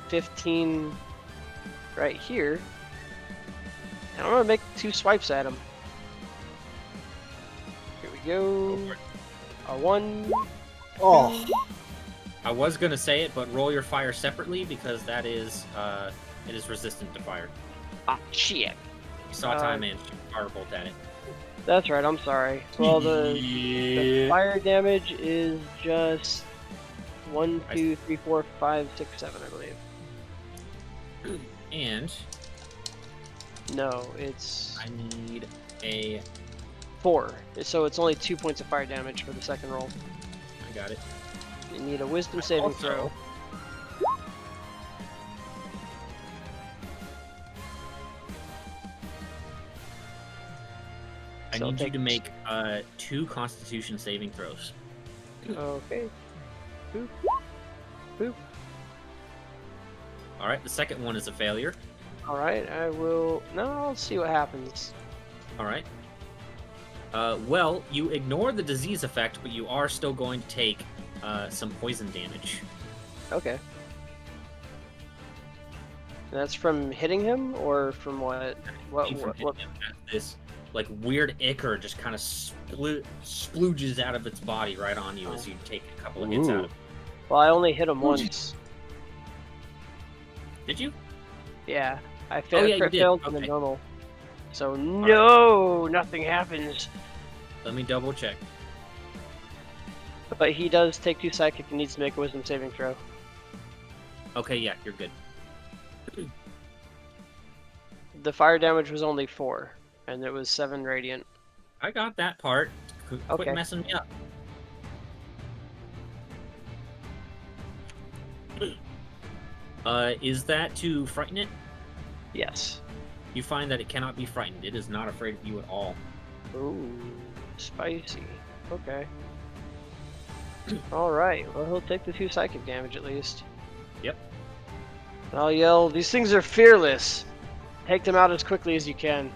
15 right here. And I'm gonna make 2 swipes at him. Here we go. Go for it. A 1. oh, I was gonna say it, but roll your fire separately because that is it is resistant to fire. Ah, shit. You saw time and firebolt at it. That's right, I'm sorry. Well, the fire damage is just 1, 2, 3, 4, 5, 6, 7, I believe. And No, it's I need a. 4. So it's only 2 points of fire damage for the second roll. I got it. You need a wisdom saving Also, throw. I So need you take- to make 2 Constitution saving throws. Okay. Boop. Boop. All right. The second one is a failure. Alright, I will. No, I'll see what happens. All right. Well, you ignore the disease effect, but you are still going to take some poison damage. Okay. That's from hitting him, or from what? What? From What? hitting what? him as this like weird ichor just kind of splooges out of its body right on you as you take a couple of hits out of it. Well, I only hit him once. Did you? Yeah, I Oh, yeah, you crit did. failed on the Okay. normal. So no, nothing happens. Let me double check. But he does take 2 psychic and needs to make a wisdom saving throw. Okay, yeah, you're good. The fire damage was only 4, and it was 7 radiant. I got that part. Quit Okay. messing me up. Is that to frighten it? Yes. You find that it cannot be frightened. It is not afraid of you at all. Ooh, spicy. Okay. Alright, well he'll take the 2 psychic damage at least. Yep. I'll yell, these things are fearless! Take them out as quickly as you can.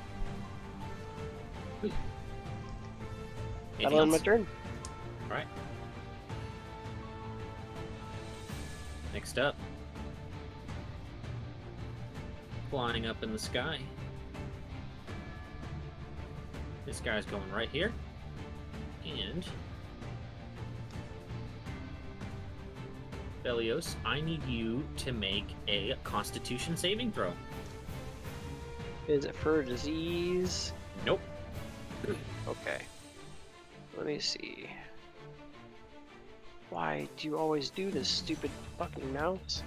Anything That'll end my else? turn. Alright. Next up. Flying up in the sky. This guy's going right here. And Velios, I need you to make a Constitution saving throw. Is it for a disease? Nope. Okay. Let me see. Why do you always do this, stupid fucking mouse?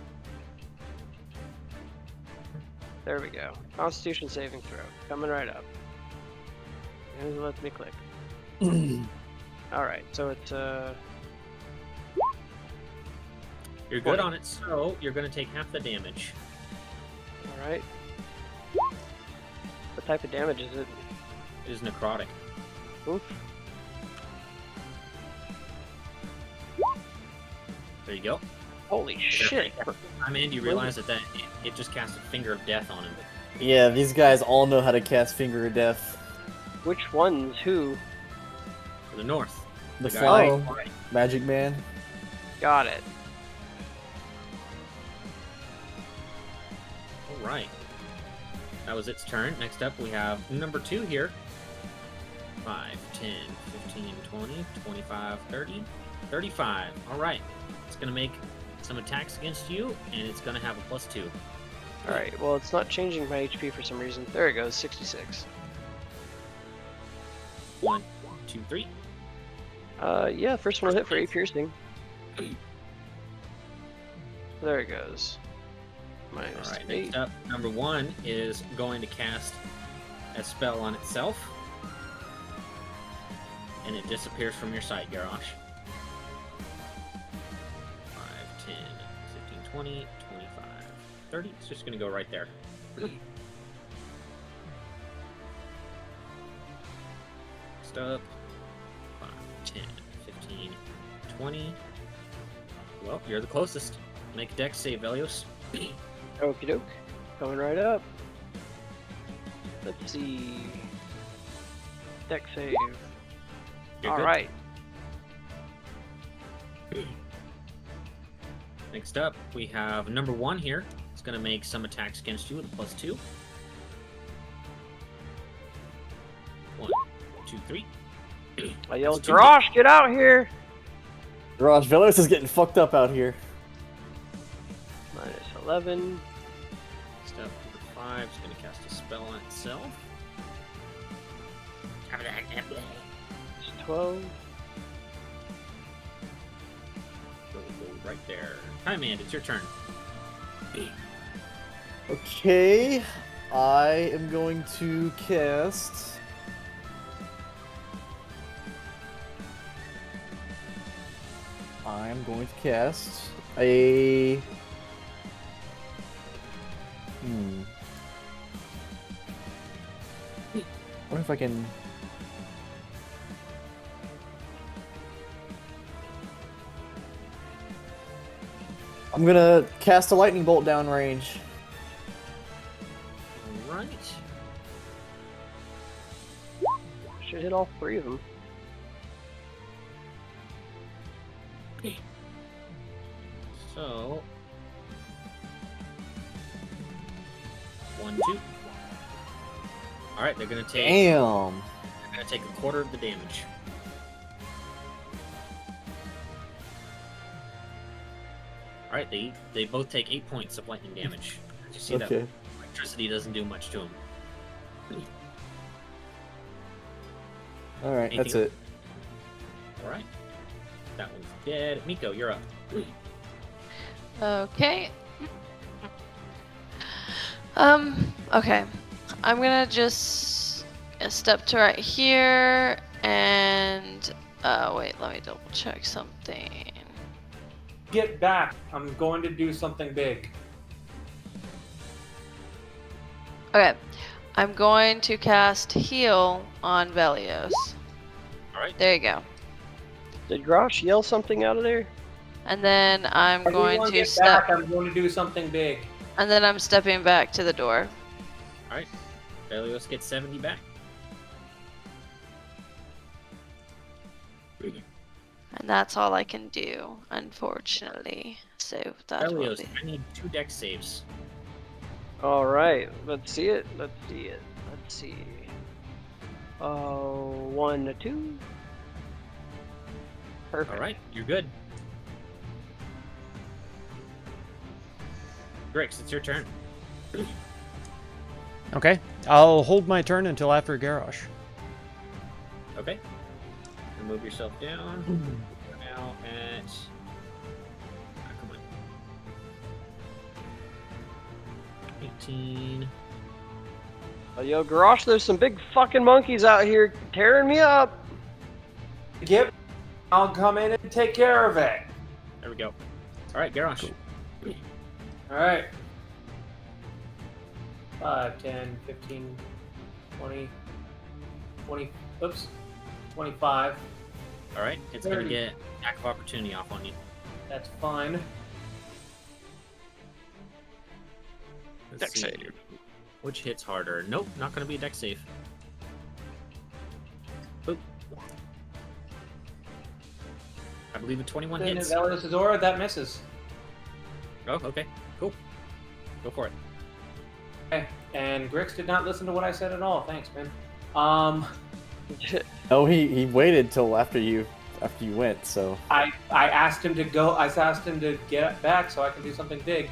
There we go. Constitution saving throw. Coming right up. And it lets me click. Alright, so it's You're good on it, so you're going to take half the damage. Alright. What type of damage is it? It is necrotic. Oof. There you go. Holy shit. I mean, you realize that it just cast a Finger of Death on him. Yeah, these guys all know how to cast Finger of Death. Which ones? Who? To the north. The guy flying on the right. Magic Man. Got it. Alright. That was its turn. Next up, we have number 2 here. 5, 10, 15, 20, 25, 30, 35. Alright. It's going to make some attacks against you, and it's going to have a +2. Alright, well, it's not changing my HP for some reason. There it goes, 66. 1, 2, 3. Yeah, first one will hit for 8 piercing. There it goes. Minus Alright, 8. next up, number 1 is going to cast a spell on itself. And it disappears from your sight, Garrosh. 5, 10, 15, 20, 25, 30. It's just going to go right there. Next up, 5, 10, 15, 20. Well, you're the closest. Make a dex save, Velios. Okie doke. Coming right up. Let's see. Deck save. You're good. Alright. Next up, we have number 1 here. It's going to make some attacks against you with a +2. 1, 2, 3. I yelled, That's 2. Garrosh, get out here! Garrosh, Velios is getting fucked up out here. Minus 11. Next up, number 5 is going to cast a spell on itself. It's 12. So we'll go right there. Hi, man, it's your turn. Okay, I am going to cast. I'm going to cast a. What if I can? I'm gonna cast a lightning bolt downrange. Alright. Should hit all 3 of them. So 1, 2. Alright, they're gonna take Damn. they're gonna take a quarter of the damage. Alright, they both take 8 points of lightning damage. You see Okay. that electricity doesn't do much to them. All right, Anything that's it. Alright. That one's dead. Miko, you're up. Okay. Okay. I'm gonna just step to right here and wait, let me double check something. Get back. I'm going to do something big. Okay. I'm going to cast heal on Velios. Alright. There you go. Did Grosh yell something out of there? And then I'm going Everyone to get step back. I'm going to do something big. and then I'm stepping back to the door. Alright. Velios gets 70 back. And that's all I can do, unfortunately. So that will Velios, be. I need 2 dex saves. Alright, let's see it. Let's see it. Let's see. 1 to 2. Perfect. All right, you're good. Grix, it's your turn. Okay. I'll hold my turn until after Garrosh. Okay. Move yourself down. We're now at. Oh, come on. 18. Oh, yo, Garrosh, there's some big fucking monkeys out here tearing me up. Yep. I'll come in and take care of it. There we go. All right, Garrosh. All right. 5, 10, 15, 20, 20, oops, 25. All right, it's going to 30. get attack of opportunity off on you. That's fine. Let's Dex see. save. Which hits harder? Nope, not going to be a dex save. Boop. I believe a 21 Then hits. Velios Azora, that misses. Oh, okay. Cool. Go for it. Okay. And Grix did not listen to what I said at all. Thanks, man. No, he waited till after you went. So I asked him to go. I asked him to get back so I can do something big.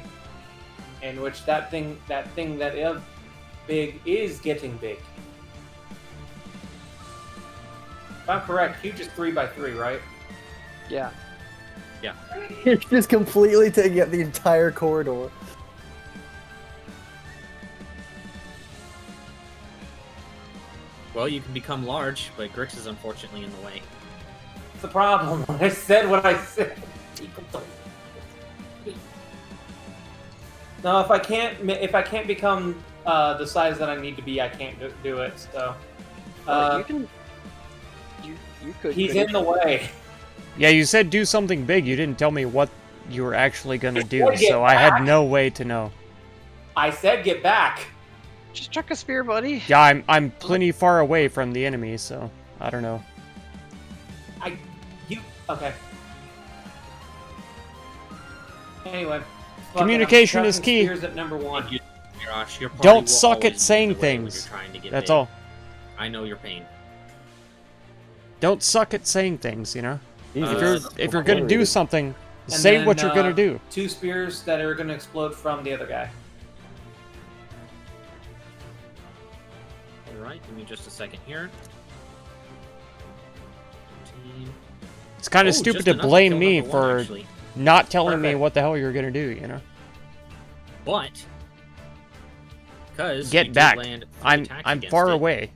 In which that thing that is big is getting big. If I'm correct, huge is 3x3, right? Yeah. you're just completely taking up the entire corridor. Well, you can become large, but Grix is unfortunately in the way. That's the problem. I said what I said. People don't. No, if I can't become the size that I need to be, I can't do it. So You can. You could. he's couldn't in the you? way. Yeah, you said do something big. You didn't tell me what you were actually gonna do, said get so I had back. no way to know. I said get back. Just chuck a spear, buddy. Yeah, I'm plenty far away from the enemy, so I don't know. Okay. Anyway. fuck it, Communication I'm is chucking key. Spears at number 1. Garrosh, your party Don't will suck at always be saying in the way when things. you're trying to get That's big. all. I know your pain. Don't suck at saying things, you know? Jesus. If you're gonna do something, And say then, what you're gonna do. 2 spears that are going to explode from the other guy. All right, give me just a second here. 15. It's kind Oh, of stupid just to enough blame kill me number for one, actually. not telling me Perfect. what the hell you're gonna do, you know? But because Get you did back. land 3 I'm attacks against far it, away.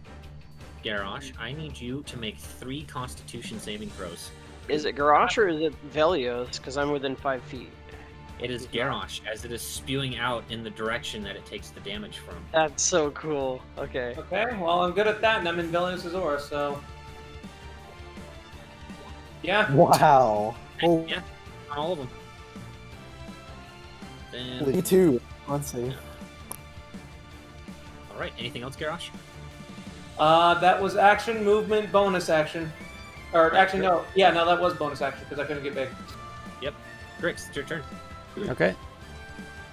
Garrosh, I need you to make 3 Constitution saving throws. Is it Garrosh or is it Velios? Because I'm within 5 feet. It is Garrosh, as it is spewing out in the direction that it takes the damage from. That's so cool. Okay. Okay, well, I'm good at that, and I'm in Velios Azora, so... Yeah. Wow. Oh, Yeah, not all of them. Then, me too. Let's see. all right. Anything else, Garrosh? That was action, movement, bonus action. Or, actually, no. Yeah, no, that was bonus action, because I couldn't get big. Grix, it's your turn. Okay.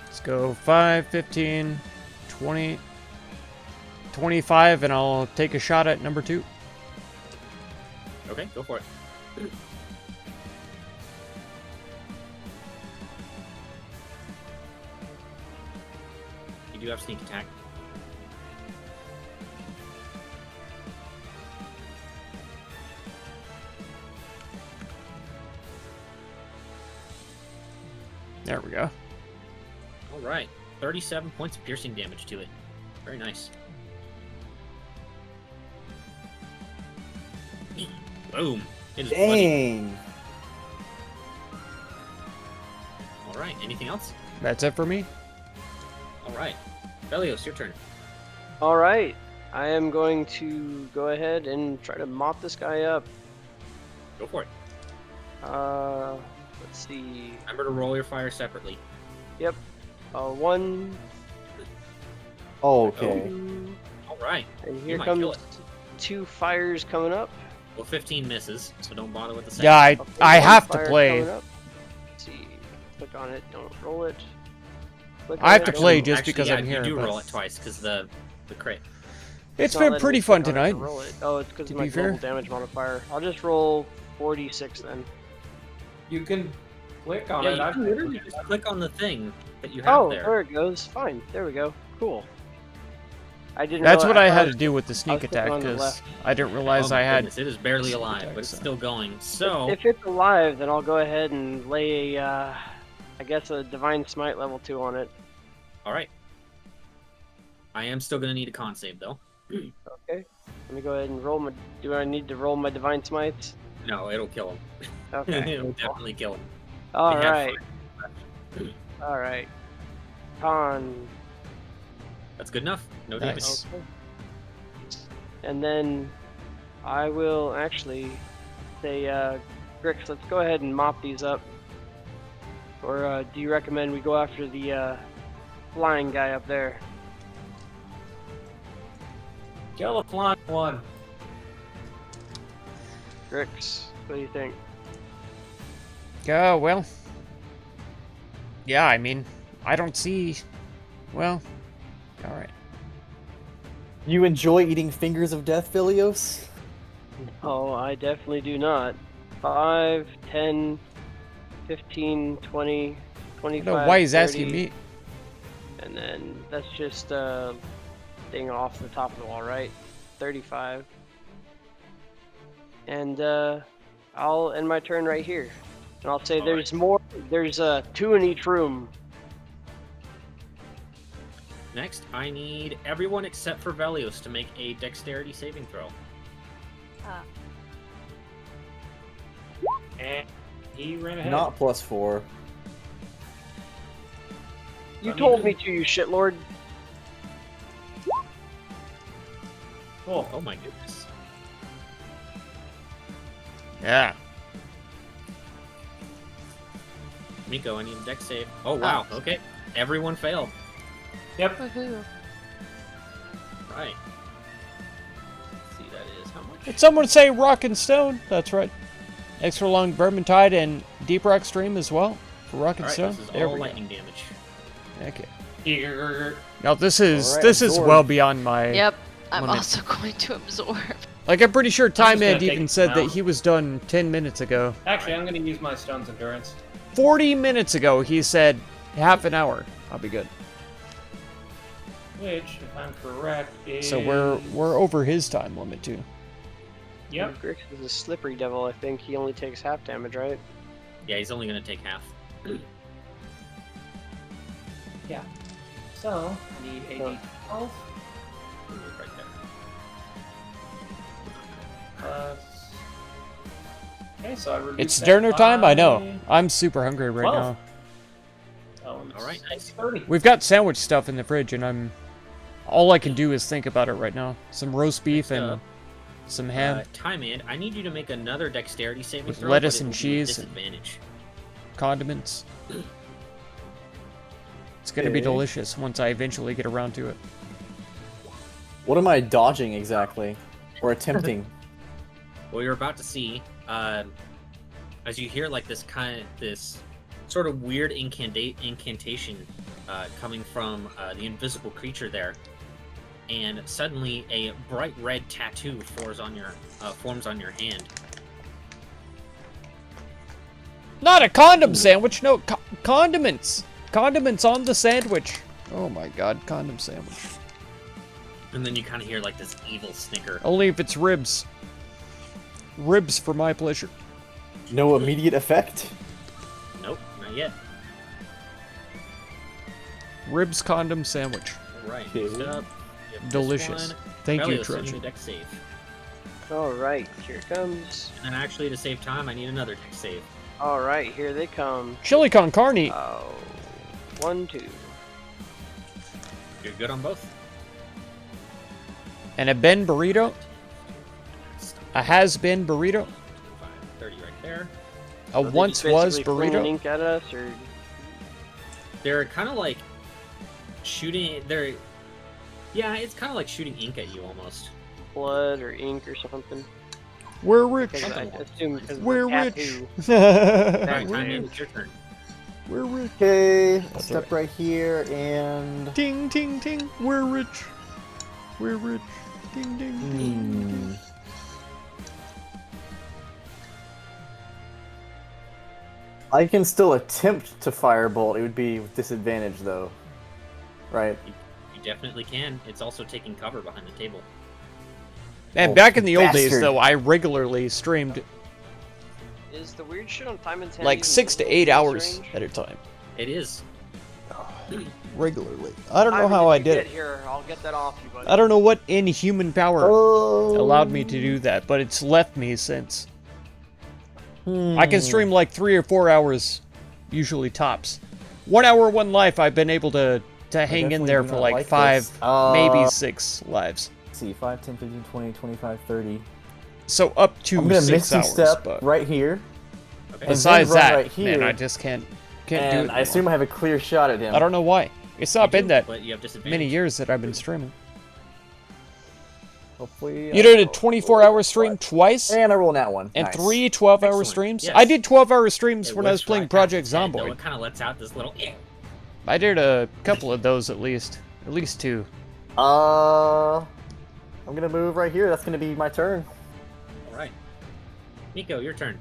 Let's go 5, 15, 20, 25, and I'll take a shot at number 2. Okay, go for it. You do have sneak attack. There we go. All right, 37 points of piercing damage to it. Very nice. Boom. It is bloody. Dang. All right, anything else? That's it for me. All right, Velios, your turn. All right. I am going to go ahead and try to mop this guy up. Go for it. Let's see. Remember to roll your fire separately. Yep. 1. Oh, okay. All right. And You here might kill comes it. 2 fires coming up. Well, 15 misses, so don't bother with the second. Yeah, I One have to fire play. coming up. Let's see. Click on it. Don't roll it. Click I on have it, to don't play roll it. just Actually, because yeah, I'm here, You do but- roll it twice because the crit. It's not been letting pretty me fun click on it to tonight. roll it. Oh, it's because to of my be fair. global damage modifier. I'll just roll 46 then. You can click on Yeah, it. you I can think. literally just click on the thing that you have Oh, there. there it goes. Fine. There we go. Cool. I didn't. That's what I thought had to was- do with the sneak clicking attack on the because left. I didn't realize Oh my I had. goodness, it is barely sneak alive, attack, but it's so- still going. So, If it's alive, then I'll go ahead and lay a, I guess a Divine Smite level 2 on it. all right. I am still gonna need a con save though. Okay. Let me go ahead and roll my. Do I need to roll my Divine Smites? No, it'll kill him. Okay. It'll definitely kill him. All We had right. fun. All right. Con. That's good enough. No damage. Nice. Okay. And then I will actually say, Grix, let's go ahead and mop these up. Or do you recommend we go after the flying guy up there? Kill the flying one. Grix, what do you think? Well. Yeah, I mean, I don't see. Well, alright. You enjoy eating fingers of death, Philios? Oh, I definitely do not. 5, 10, 15, 20, I 25, don't know why he's 30, asking me. And then that's just thing off the top of the wall, right? 35. And I'll end my turn right here. And I'll say there's more. There's 2 in each room. Next, I need everyone except for Velios to make a dexterity saving throw. And he ran ahead. Not +4. You I mean- told me to, you shitlord. Cool. Oh my goodness. Yeah. Miko, I need a dex save. Oh wow, okay. Everyone failed. Yep. Woohoo. Right. Let's see, that is how much? Did someone say rock and stone? That's right. Extra long Vermintide and Deep Rock Stream as well for rock and Alright, stone. this is There all we lightning damage. go. Okay. Here. Now this is Alright, this is absorb. well beyond my. Yep, I'm limit. also going to absorb. Like I'm pretty sure just Time gonna Ed take even it said now. that he was done 10 minutes ago. Actually, I'm going to use my stone's endurance. 40 minutes ago he said half an hour. I'll be good. Which, if I'm correct, is... So we're over his time limit too. Yep. Grix is a slippery devil. I think he only takes half damage, right? Yeah, he's only gonna take half. Yeah. So, I need a D12 Right there. plus... Okay, so I reduce It's that dinner time. I know. by- I'm super hungry right 12. now. Oh, it's Alright, nice. 30. We've got sandwich stuff in the fridge, and all I can do is think about it right now. Some roast beef Next and up, some ham, Time Ed, I need you to make another dexterity saving With throw. lettuce but it and will be with cheese and- disadvantage. condiments. It's gonna be Okay. delicious once I eventually get around to it. What am I dodging exactly? Or attempting? Well, you're about to see, as you hear like this sort of weird incantation coming from the invisible creature there, and suddenly a bright red tattoo forms on your hand. Not a condom sandwich, no, condiments. Condiments on the sandwich. Oh my god, condom sandwich. And then you kind of hear like this evil snicker. Only if it's ribs. Ribs for my pleasure. No immediate effect? Nope, not yet. Ribs condom sandwich. All right, Okay. next up, you have this Delicious. one. Thank you, Velios, send me Trojan. a dex save. Alright, here it comes. And then actually, to save time, I need another dex save. Alright, here they come. Chili con carne. Oh, 1, 2. You're good on both. And a Ben burrito. A has-been burrito. 25, 30 right there. A So they just once was basically flinging burrito. ink at us, or They're kind of like shooting. Yeah, it's kind of like shooting ink at you almost. blood, or ink, or something. We're rich. Because I Something. assume because We're rich. tattoo. Alright, We're time in. rich. It's your turn. We're rich. Okay, That's step right here and... Ting, ting, ting. We're rich. We're rich. Ding, ding, ding. I can still attempt to firebolt. It would be with disadvantage, though. Right? You definitely can. It's also taking cover behind the table. And Oh, back in the old days, bastard. though, I regularly streamed Is the weird shit on Time and Ten like even 6 to visible 8 from hours this range? at a time. It is. Regularly. I don't know Ivan, how if I you did get it. Here, I'll get that off you, buddy. I don't know what inhuman power Oh. allowed me to do that, but it's left me since. I can stream like 3 or 4 hours, usually tops. 1 hour, 1 life, I've been able to hang in definitely there do for not like like 5, this. maybe 6 lives. Let's see, 5, 10, 15, 20, 25, 30. So up to I'm gonna 6 Misty hours, Step but right here. Okay. And besides then run that, right here, man, I just can't do and it I assume anymore. I have a clear shot at him. I don't know why. It's not You been do, that but you have disadvantage. many years that I've been streaming. Hopefully. You did a 24-hour stream twice? And I roll that one. And Nice. 3 12-hour Excellent. streams? Yes. I did 12-hour streams It when I was whips playing right Project past his head, though. Zomboid. It kind of lets out this little. I did a couple of those at least. At least 2. I'm gonna move right here. That's gonna be my turn. All right, Nico, your turn.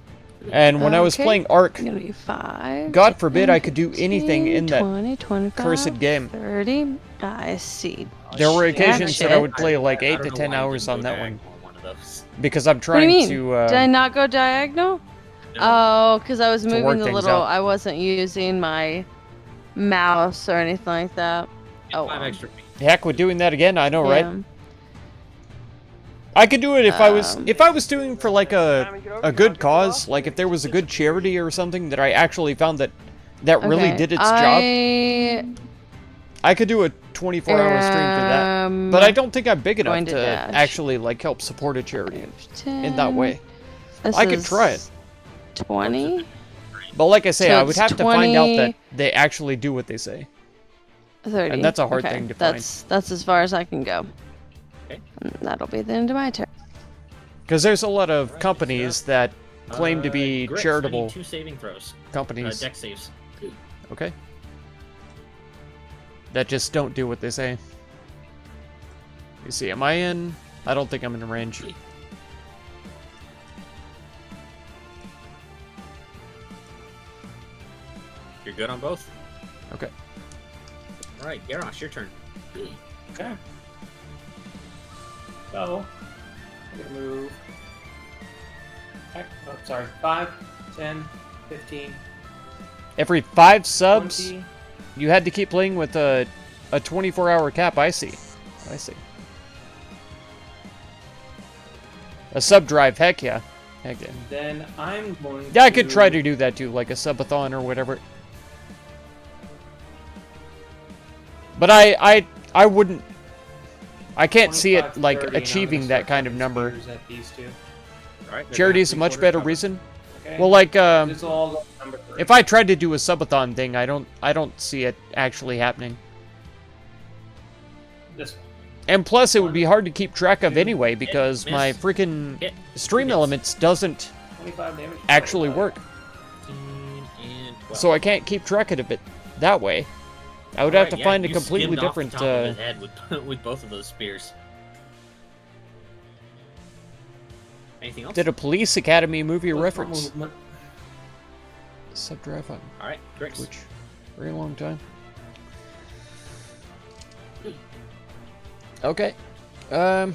And when I was Okay. playing Ark, Gonna be 5. God forbid I could do anything in that 20, 25, cursed game. 30. I see. There were shit. occasions that I would play like I 8 don't to know 10 why you hours didn't on go that one. diagonal on one of those. Because I'm What do trying you mean? to... Did I not go diagonal? No. Oh, because I was To work moving the things little. out. I wasn't using my mouse or anything like that. Get Oh, 5 well. extra feet. Heck with doing that again, I know, right? Yeah. I could do it if I was doing for like Simon, get over a here, good I'll get cause, off. like if there was a good charity or something that I actually found that really Okay, did its job, I could do a 24-hour stream for that. But I don't think I'm big enough going to to dash. actually like help support a charity 10. in that way. This I could is try it. 20. But like I say, So I would it's have to find out 20 that they actually do what they say. 30. And that's a hard Okay, thing to find. That's as far as I can go. Okay. And that'll be the end of my turn. Because there's a lot of companies that claim to be Grix, I need charitable 2 saving throws. companies. Deck saves. Okay. That just don't do what they say. You see, am I in? I don't think I'm in range. You're good on both. Okay. All right, Garrosh, your turn. Okay. So, I'm gonna move. Oh, sorry. 5, 10, 15, Every 5 subs, 20. you had to keep playing with a 24-hour cap. I see. I see. A sub drive, heck yeah. Heck yeah. Then I'm going Yeah, I could try to do that too, like a subathon or whatever. But I wouldn't. I can't see it 25, like 30, and I'm achieving gonna that start kind of throwing number. spears at these two. All right. Charity's a much three-quarters better cover. reason. Okay. Well, like This will all go number 3. if I tried to do a subathon thing, I don't see it actually happening. This one. And plus, it would be hard to keep track of anyway because miss, my freaking hit, stream hits. elements doesn't 25 damage. actually 25. work. 15 and 12. So I can't keep track of it that way. I would All have right, to yeah, find a you completely skimmed off the different. top of his head with both of those spears. Anything else? Did a Police Academy movie What's reference? movement? Sub drive on All right, Grix. Twitch. Very long time. Okay. Let's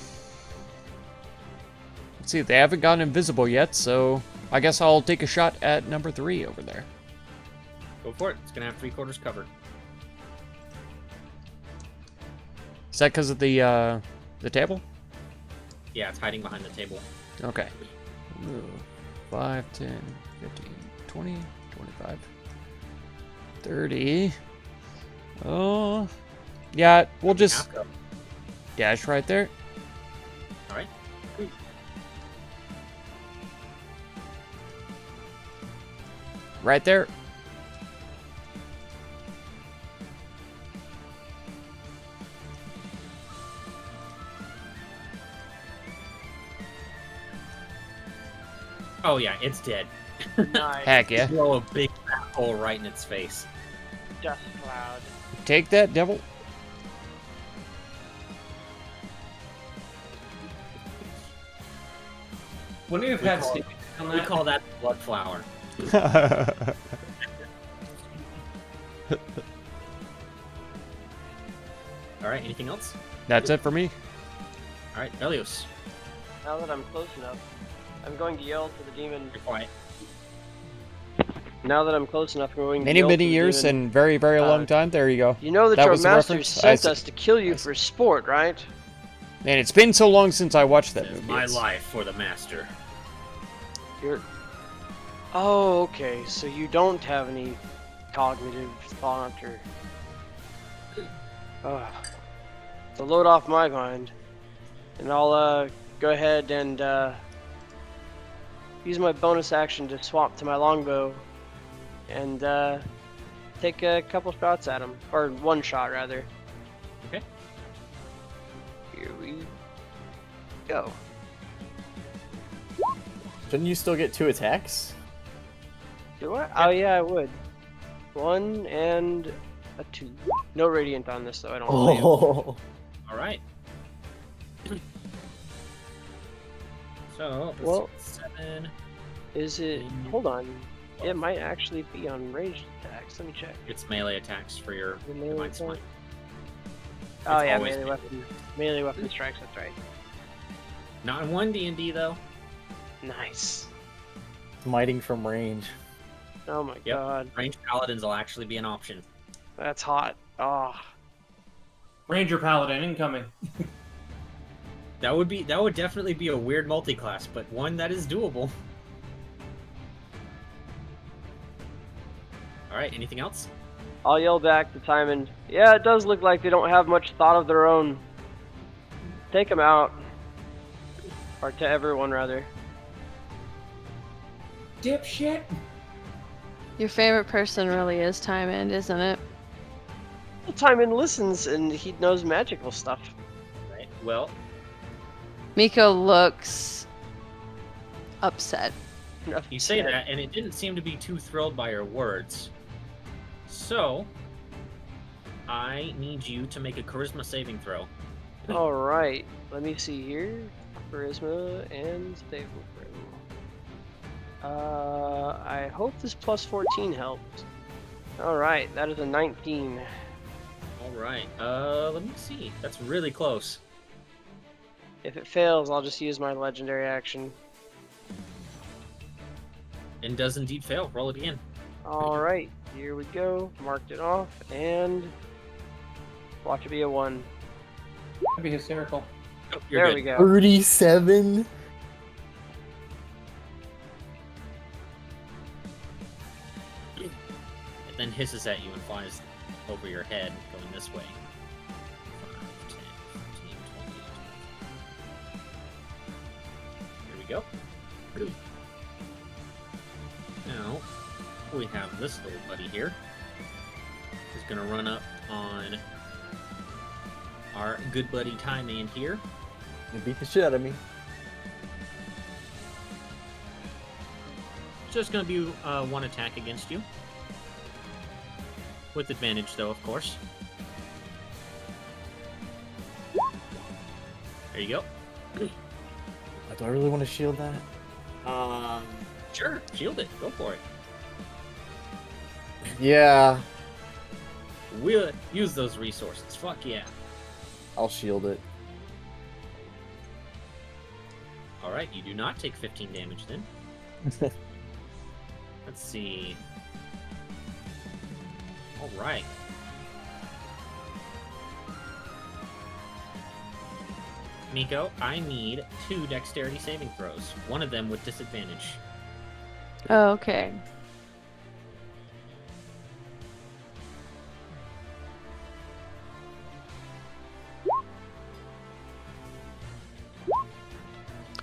see. They haven't gone invisible yet, so I guess I'll take a shot at number 3 over there. Go for it. It's gonna have 3/4 cover. Is that because of the table? Yeah, it's hiding behind the table. Okay. 5, 10, 15, 20, 25, 30. Oh. Yeah, we'll just Half go. dash right there. All right. Right there. Oh yeah, it's dead. Nice. Heck yeah. Blow a big fat hole right in its face. Dust cloud. Take that, devil. Wouldn't you have We had call- Steve on We that? call that blood flower. anything else? That's it for me. All right, Belios. Now that I'm close enough, I'm going to yell to the demon. You're quiet. Now that I'm close enough, I'm going to Many, yell many to the years demon. and very, very long time. There you go. You know that, That your was the master reference? I sent see. us to kill you for sport, right? And it's been so long since I watched that It's movie. my It's- life for the master. You're. Oh, okay. So you don't have any cognitive thought or. So load off my mind, and I'll go ahead and use my bonus action to swap to my longbow, and take a couple shots at him, or one shot rather. Okay. Here we go. Shouldn't you still get 2 attacks? Do I? Oh yeah, I would. 1 and a 2. No radiant on this though. I don't believe. Oh. All right. So, Well- 7. Is it? Hold on. It might actually be on ranged attacks. Let me check. It's melee attacks for your The melee divine attack? smite. Oh It's yeah, always melee melee. weapon. Melee weapon strikes. That's right. Not in 1 D&D though. Nice. Smiting from range. Oh my Yep. god, Ranged paladins will actually be an option. that's hot. Oh, Ranger Paladin incoming. That would definitely be a weird multi-class, but one that is doable. All right, anything else? I'll yell back to Timon. Yeah, it does look like they don't have much thought of their own. Take them out, or to everyone rather. Dipshit. Your favorite person really is Timon, isn't it? Well, Timon listens and he knows magical stuff. Right. Well, Miko looks upset. you say that, and it didn't seem to be too thrilled by your words. So, I need you to make a charisma saving throw. All right, let me see here. Charisma and stable throw. I hope this plus 14 helps. All right, that is a 19. All right. Let me see. That's really close. If it fails, I'll just use my legendary action. And does indeed fail. Roll it again. All right, here we go. Marked it off, and watch it be a 1. That'd be hysterical. Oh, you're There good. we go. 37? It then hisses at you and flies over your head, going this way. 5, 10, 15, 20. Here we go. Now, we have this little buddy here. Who's gonna run up on our good buddy Tie Man here. You beat the shit out of me. Just gonna be one attack against you. With advantage, though, of course. There you go. Do I really want to shield that? Sure, shield it. Go for it. Yeah, We'll use those resources. Fuck yeah. I'll shield it. Alright, you do not take 15 damage then. Let's see. Alright. Miko, I need 2 dexterity saving throws. One of them with disadvantage. Oh, okay.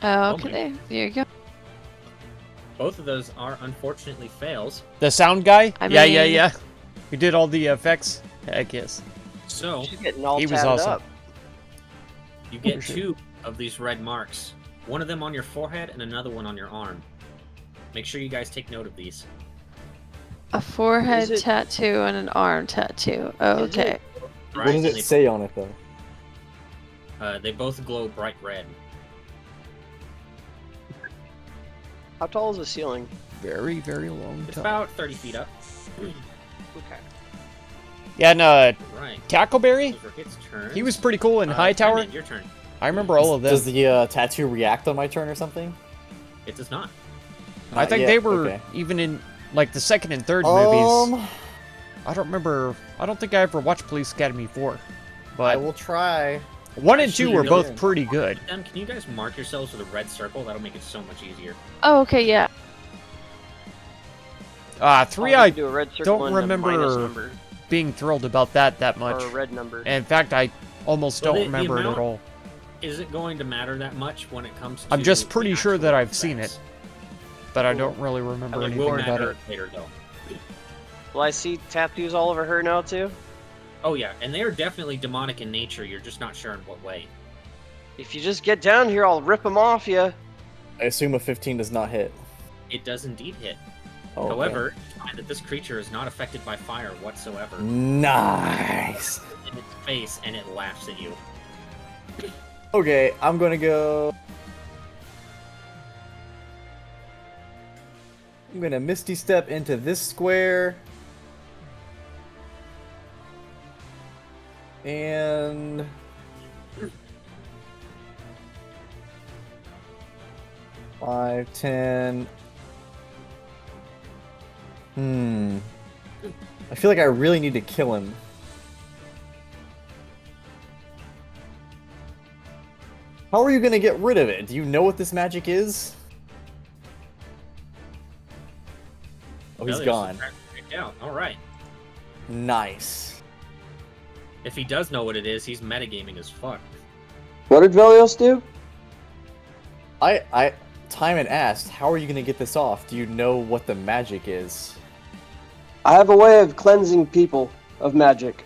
Oh, okay. There you go. Both of those are unfortunately fails. The sound guy? I yeah. mean- Who did all the effects? Heck yes. So, She's getting all He was tatted awesome. up. you get For sure. 2 of these red marks. One of them on your forehead and another one on your arm. Make sure you guys take note of these. A forehead Is it- tattoo and an arm tattoo. Oh, Is okay. it- What does it say on it though? They both glow bright red. How tall is the ceiling? Very, very long It's time. about 30 feet up. Okay. Yeah, and Right. Tackleberry, Those were its turns. he was pretty cool in Hightower. Simon, your turn. I remember all of them. Does the tattoo react on my turn or something? It does not. I Not think yet, they were okay. even in like the second and third movies. I don't remember. I don't think I ever watched Police Academy 4, I but will try. 1 and 2 Actually, were no. both pretty good. Can you guys mark yourselves with a red circle? That'll make it so much easier. Oh, okay, yeah. 3, You I can do a red circle don't and a remember minus number, being thrilled about that much. or a red number. In fact, I almost Well, don't the remember it at amount- all. Is it going to matter that much when it comes to I'm just pretty the sure actual that I've seen effects? it, but I don't really remember It anything will about matter it. later, though. Will I see tattoos all over her now too? Oh yeah, and they are definitely demonic in nature. You're just not sure in what way. If you just get down here, I'll rip them off you. I assume a 15 does not hit. It does indeed hit. Oh, okay. However, find that this creature is not affected by fire whatsoever. Nice. In its face, and it laughs at you. Okay, I'm gonna go. I'm gonna Misty Step into this square. And. Five, 10. I feel like I really need to kill him. How are you gonna get rid of it? Do you know what this magic is? Oh, he's Velios is gone. kicked out. All right. Nice. If he does know what it is, he's metagaming as fuck. What did Velios do? Timon asked, how are you gonna get this off? Do you know what the magic is? I have a way of cleansing people of magic.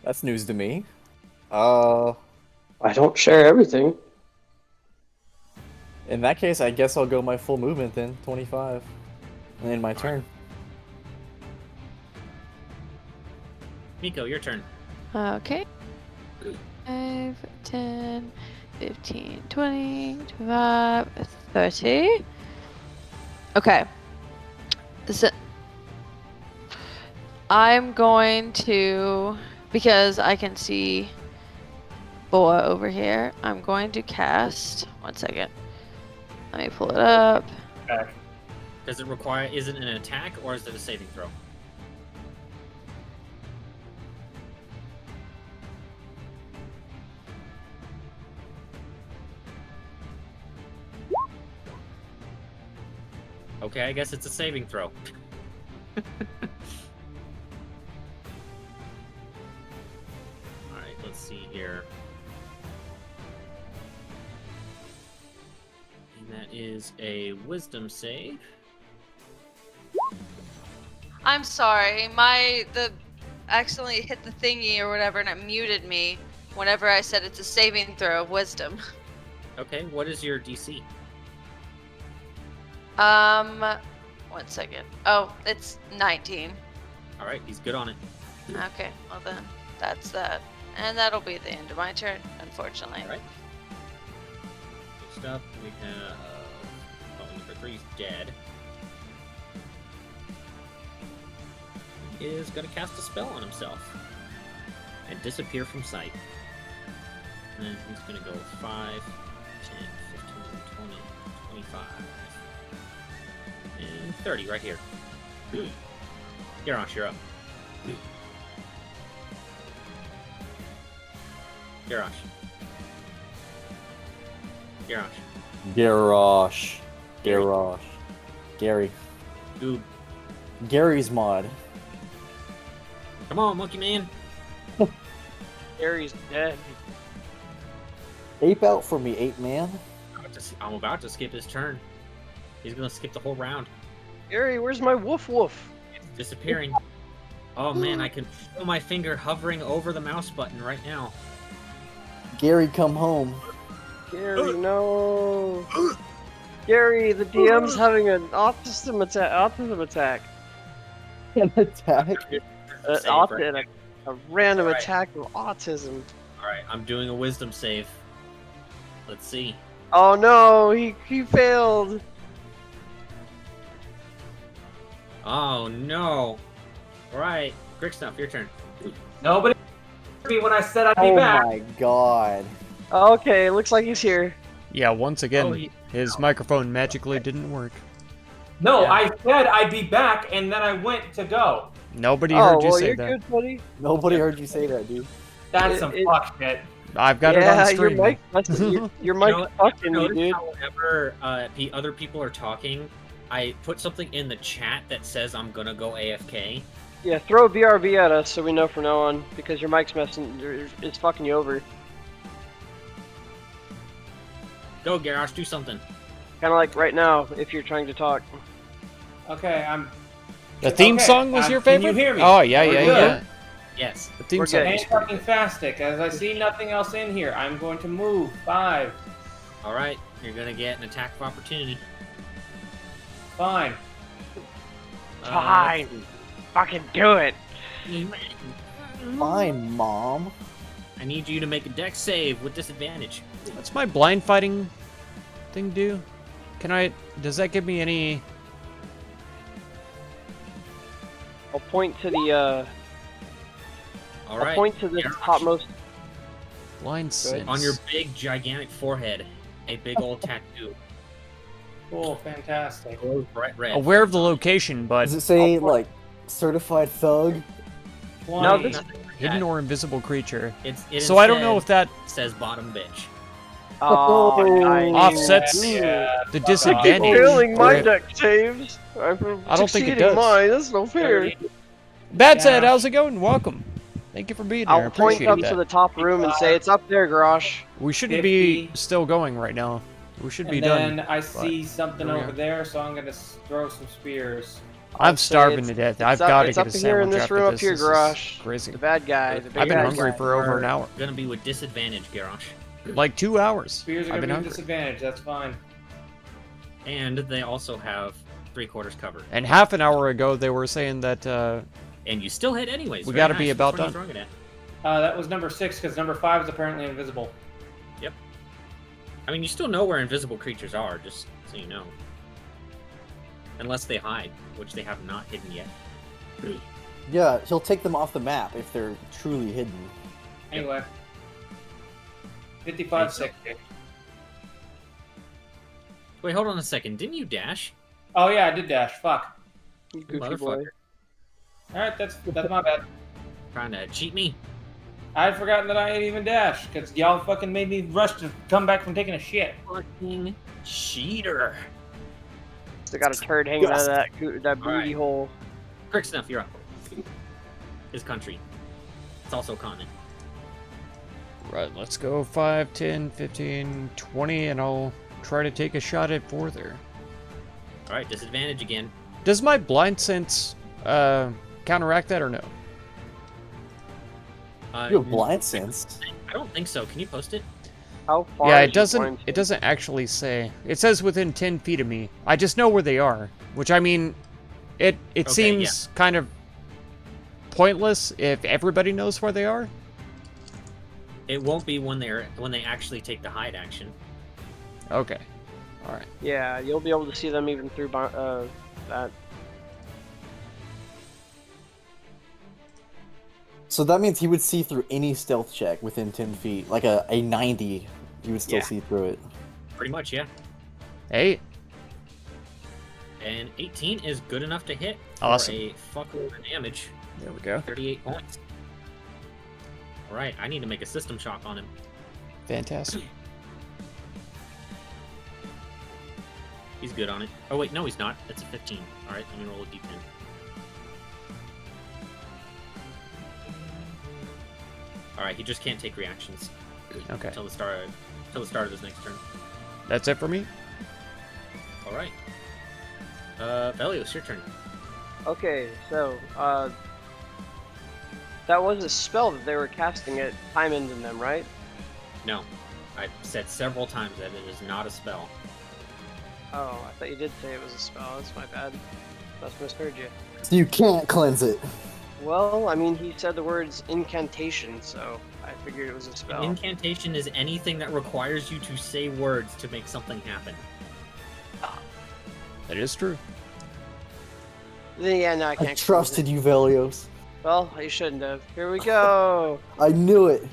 That's news to me. I don't share everything. In that case, I guess I'll go my full movement then, 25. And then my turn. Miko, your turn. Okay. 5, 10, 15, 20, 25, 30. Okay. So I'm going to, because I can see Boa over here, I'm going to cast, 1 second. Let me pull it up. Okay. Does it require? Is it an attack or is it a saving throw? Okay, I guess it's a saving throw. Alright, let's see here. And that is a wisdom save. I'm sorry, the accidentally hit the thingy or whatever, and it muted me whenever I said it's a saving throw of wisdom. Okay, what is your DC? 1 second. Oh, it's 19. Alright, he's good on it. Okay, well then, that's that. And that'll be the end of my turn, unfortunately. Alright. Next up, we have... number 3 is dead. He is going to cast a spell on himself. And disappear from sight. And he's going to go 5, 10, 15, 20, 25... and 30 right here. Garrosh, you're up. Garrosh. Garrosh. Gary. Goob. Gary's mod. Come on, monkey man. Gary's dead. Ape out for me, ape man. I'm about to skip his turn. He's gonna skip the whole round. Gary, where's my woof woof? It's disappearing. Oh man, I can feel my finger hovering over the mouse button right now. Gary, come home. Gary, no. Gary, the DM's having an autism attack. An attack? A random Alright. attack of autism. Alright, I'm doing a wisdom save. Let's see. Oh no, he failed. Oh no! Alright, Grickstuff, your turn. Nobody heard me when I said I'd be Oh back. my god. Okay, looks like he's here. Yeah, once again, Oh, he- his microphone magically didn't work. No, Yeah. I said I'd be back, and then I went to go. Nobody Oh, heard you well, say you're that. good, buddy. Nobody heard you say that, dude. That's some fuck shit. I've got it Yeah, on stream. your mic your mic You know, fucking you, Notice dude. how whenever other people are talking, I put something in the chat that says I'm gonna go AFK. Yeah, throw a BRB at us so we know from now on, because your mic's is fucking you over. Go, Garrosh, do something. Kind of like right now, if you're trying to talk. Okay, I'm. The theme Okay, song was your can favorite? you hear me? Oh, yeah, We're yeah, good. yeah. Yes. The theme We're song good. was Hey, pretty fucking Fastic, as I see nothing else in here, I'm going to move. 5. Alright, you're gonna get an attack of opportunity. Fine. Fine. Fucking do it. Fine, Mom. I need you to make a dex save with disadvantage. What's my blind fighting thing do? Does that give me any... I'll point to the I'll Alright. point to the Garrosh. topmost. blind sense? On your big, gigantic forehead, a big old tattoo. Cool, fantastic. Glows bright red. Aware of the location, but Does it say, like, certified thug? 20. No, this- hidden or invisible creature. It So I don't know if that says bottom bitch. Oh, nice. offsets Yeah, the fuck disadvantage. Failing my or- deck saves. I'm I don't think it succeeding does. Mine. That's no fair. 30. Bad said, Yeah. how's it going? Welcome. Thank you for being here. I I'll point appreciate up that. to the top room and say, "It's up there, Garrosh." We shouldn't be 50. still going right now. We should be And done. then I see something here we over are. there, so I'm gonna throw some spears. I'm say starving it's- to death. it's I've up- got to it's get a up here in sandwich this after room up this. here, This is Garrosh. crazy. The bad guy. The big I've been bad hungry guy. for over an hour. Gonna be with disadvantage, Garrosh. Like 2 hours. Spears are I've gonna been be a hungry. disadvantage. That's fine. And they also have 3/4 cover. And half an hour ago, they were saying that And you still hit anyways. We Very gotta nice. be Which about one are you done. throwing it at? That was number 6, because number 5 is apparently invisible. I mean, you still know where invisible creatures are, just so you know. Unless they hide, which they have not hidden yet. Yeah, he'll take them off the map if they're truly hidden. Anyway. 55, Okay, so- 60. Wait, hold on a second. Didn't you dash? Oh yeah, I did dash. Fuck. You goofy boy. Motherfucker. Alright, that's my bad. Trying to cheat me? I had forgotten that I had even dashed, because y'all fucking made me rush to come back from taking a shit. Fucking cheater. Still got a turd hanging out of that that All booty right. hole. Quick Snuff, you're up. His country. It's also a continent. right, let's go 5, 10, 15, 20, and I'll try to take a shot at 4 there. Alright, disadvantage again. Does my blind sense counteract that or no? You have blind sense. I don't think so. Can you post it? How far? Yeah, is it your doesn't. blind It doesn't actually say. It says within 10 feet of me. I just know where they are, which I mean, it Okay, seems kind of pointless if everybody knows where they are. It won't be when they actually take the hide action. Okay, all right. Yeah, you'll be able to see them even through that. So that means he would see through any stealth check within 10 feet. Like a 90, he would still Yeah. see through it. Pretty much, yeah. Hey, And 18 is good enough to hit Awesome. for a fuckload of damage. there we go. 38 points. Alright, I need to make a system shock on him. Fantastic. He's good on it. Oh wait, no he's not. That's a 15. Alright, let me roll a d10. Alright, he just can't take reactions Okay, until the start of his next turn. that's it for me. Alright. Velios, your turn. Okay, so that was a spell that they were casting at time ending them, right? No. I've said several times that it is not a spell. Oh, I thought you did say it was a spell. That's my bad. Must misheard you. So you can't cleanse it. Well, I mean, he said the words incantation, so I figured it was a spell. An incantation is anything that requires you to say words to make something happen. That is true. Yeah, no, I I can't. trusted you, Velios. Well, you shouldn't have. Here we go. I knew it.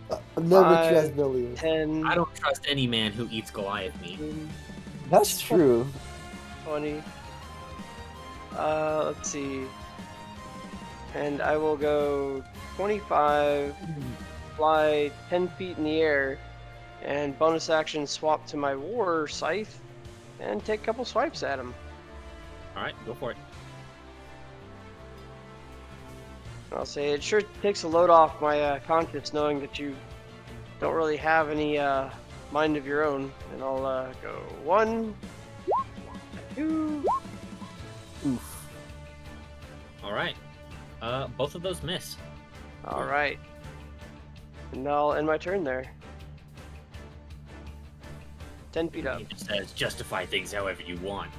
I never 5, trust Velios. 10, I don't trust any man who eats Goliath meat. 15, That's true. 20. Let's see. And I will go 25, fly 10 feet in the air, and bonus action swap to my war scythe, and take a couple swipes at him. All right, go for it. I'll say it sure takes a load off my conscience knowing that you don't really have any mind of your own. And I'll go 1, 2. Oof. All right. Both of those miss. All right. And I'll end my turn there. 10 feet up. He just says, justify things however you want.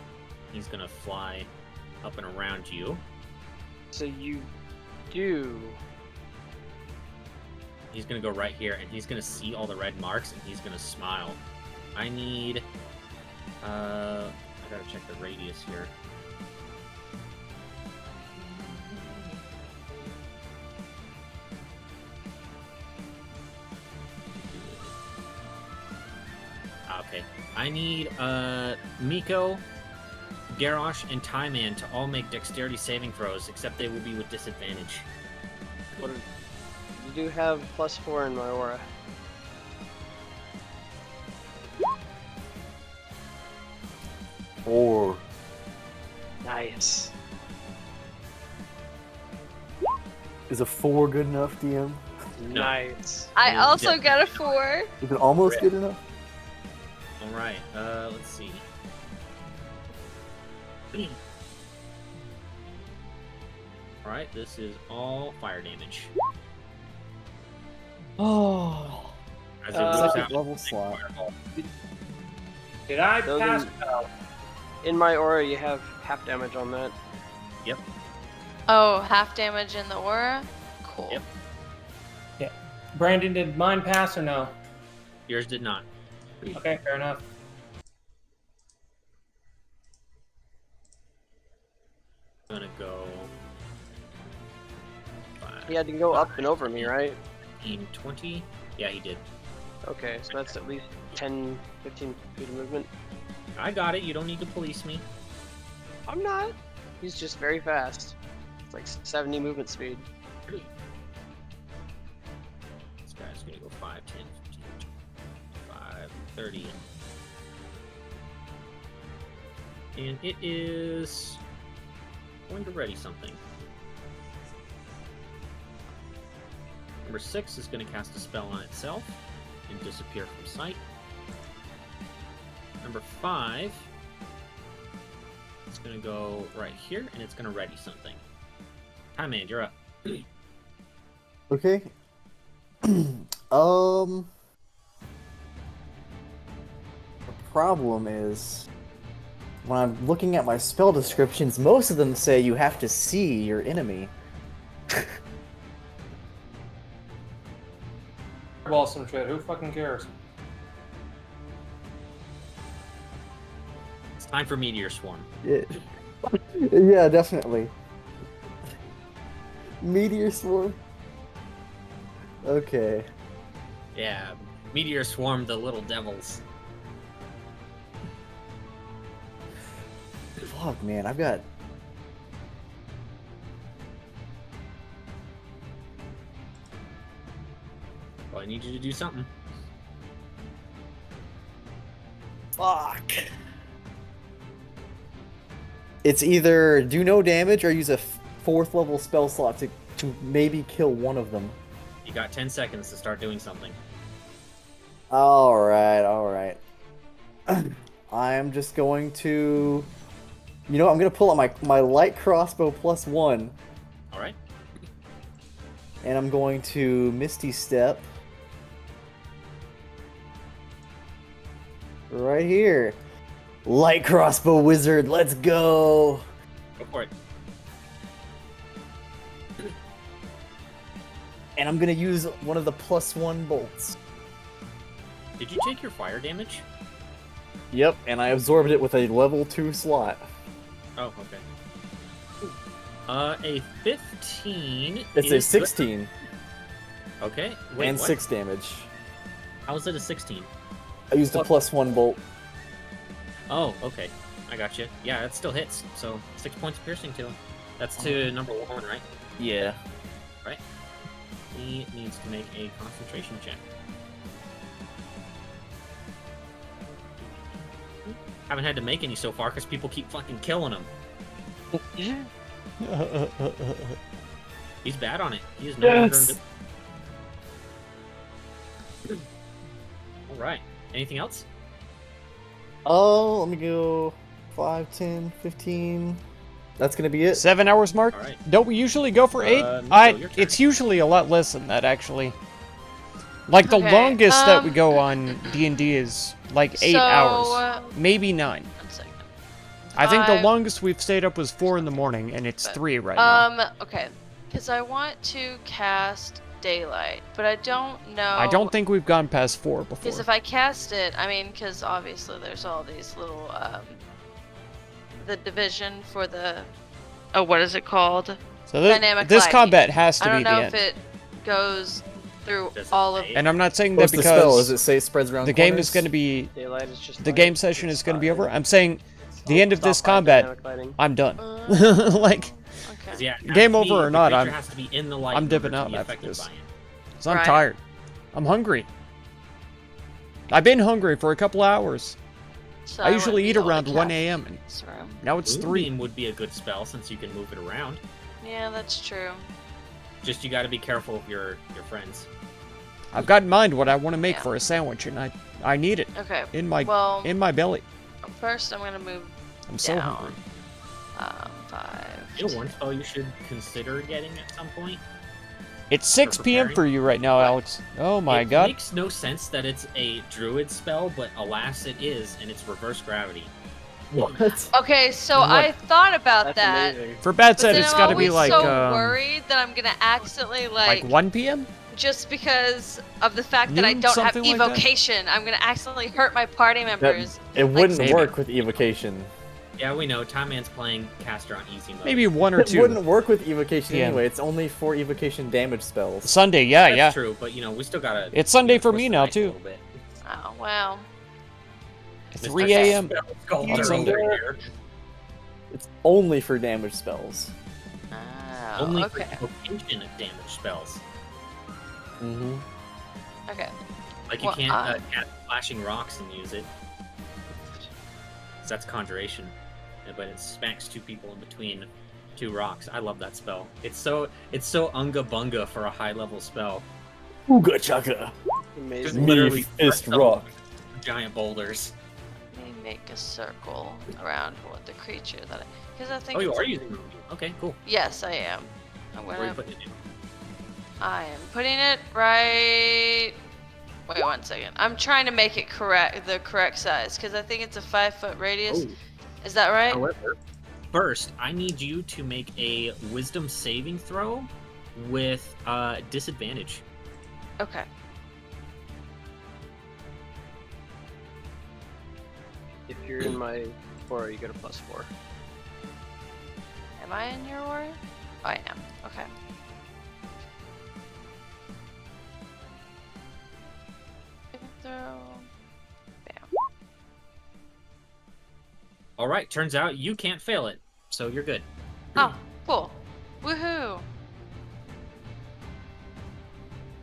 He's gonna fly up and around you. So you do. He's gonna go right here, and he's gonna see all the red marks, and he's gonna smile. I need. I gotta check the radius here. Okay. I need Miko, Garrosh, and Tyman to all make dexterity saving throws, except they will be with disadvantage. What you do have +4 in my aura. Four. Nice. Is a 4 good enough, DM? No. Nice. I Yeah. also got a 4. Is it almost good enough? All right. Let's see. All right. This is all fire damage. Oh. As it moves Second out, level big slot. fireball. Did I Those pass? are- No. In my aura, you have half damage on that. Oh, half damage in the aura? Cool. Yep. Brandon, did mine pass or no? Yours did not. Okay, fair enough. I'm gonna go. He had to go up and over me, right? 15, 20. Yeah, he did. Okay, so that's at least 10, 15 feet of movement. I got it. You don't need to police me. I'm not. He's just very fast. It's like 70 movement speed. This guy's gonna go 5, 10, 15, 25, 30. And it is going to ready something. Number 6 is going to cast a spell on itself and disappear from sight. Number 5 is going to go right here and it's going to ready something. Time man, you're up. Okay. The problem is when I'm looking at my spell descriptions, most of them say you have to see your enemy. Ball some shit. Who fucking cares? It's time for Meteor Swarm. Yeah, definitely. Meteor swarm. Okay. Yeah, Meteor Swarm the little devils. Fuck, man, I've got. Well, I need you to do something. Fuck. It's either do no damage or use a 4th level spell slot to maybe kill one of them. You got 10 seconds to start doing something. Alright, alright. I'm just going to. You know, I'm going to pull out my light crossbow +1, Alright? and I'm going to Misty Step. Right here. Light crossbow wizard, let's go! Go for it. And I'm going to use one of the +1 bolts. Did you take your fire damage? Yep, and I absorbed it with a level 2 slot. Oh, okay. A 15. It's a is 16 good. Okay. Wait, and what? 6 damage. How is it a 16? I used a +1 bolt. Oh, okay. I got you. Yeah, that still hits. So 6 points of piercing to him. That's to number 1, right? Yeah. Right. He needs to make a concentration check. Haven't had to make any so far because people keep fucking killing him. He's bad on it. He is no longer Yes. All right. Anything else? Oh, let me go 5, 10, 15. That's gonna be it. 7 hours mark? All right. Don't we usually go for 8? Miko, your turn. It's usually a lot less than that, actually. Like, the Okay, longest that we go on D&D is, like, 8 hours. Maybe 9. 1 second. I think the 5. longest we've stayed up was 4 in the morning, and it's 3 right now. Okay. Because I want to cast Daylight, but I don't know. I don't think we've gone past 4 before. Because if I cast it, I mean, because obviously there's all these little, the division for the, oh, what is it called? So Dynamic this lighting. combat has to I be don't the know end. if it goes through Does it all of. say? And I'm not saying that What's the spell? Does because it say spreads around the game corners? is going to be, Daylight is just the light. game session It's is going to be fire. over. I'm saying the end of Stop this by combat, dynamic lighting. I'm done. Okay. Like, 'Cause, yeah, it has Game to be- over or the not, creature I'm- has to be in the light I'm in order dipping to out be after affected this. by it. 'cause I'm Right. tired. I'm hungry. I've been hungry for a couple hours. So I wouldn't usually be eat able to around 1 cast a.m. and this room. now it's 3. Moonbeam would be a good spell since you can move it around. Yeah, that's true. Just you got to be careful of your friends. I've got in mind what I want to make Yeah. for a sandwich, and I need it Okay. in my Well, belly. first I'm gonna move I'm so down. hungry. 5. You know, one spell you should consider getting at some point. It's 6 p.m. preparing. for you right now, Alex. Oh my It god. makes no sense that it's a druid spell, but alas, it is, and it's reverse gravity. What? Okay, so What? I thought about That's that. amazing. For bad But said, then it's I'm got to be always like so worried that I'm gonna accidentally like 1 p.m. just because of the fact that I Noon, don't have something like that? evocation, I'm gonna accidentally hurt my party members. It wouldn't Maybe. work with evocation. Yeah, we know. Time Man's playing caster on easy mode. Maybe 1 or It 2. wouldn't work with evocation Yeah. anyway. It's only for evocation damage spells. Sunday, yeah, That's yeah. true, but you know, we still gotta. It's Sunday you know, for twist me the now knife a too. little bit. Oh well. 3 Mr. a.m. Spell Sculptor on Sunday. over here. It's only for damage spells. Oh, Only okay. for evocation of damage spells. Mm-hmm. Okay. Like you Well, can't I- cast flashing rocks and use it. 'Cause that's conjuration, but it smacks 2 people in between 2 rocks. I love that spell. It's so unga bunga for a high level spell. Ooga chaka. Just Amazing. literally fist press them rock. with giant boulders. Let me make a circle around what the creature that because I think. Oh, you it's- are using Moonbeam. Okay, cool. Yes, I am. I'm Where are you gonna. putting it in? I am putting it right. Wait 1 second. I'm trying to make it the correct size because I think it's a 5-foot radius. Oh. Is that right? However, first, I need you to make a wisdom saving throw with disadvantage. Okay. If you're in my aura, you get a +4. Am I in your aura? I am. Okay. Throw. Bam. All right, turns out you can't fail it, so you're good. Oh, cool. Woohoo!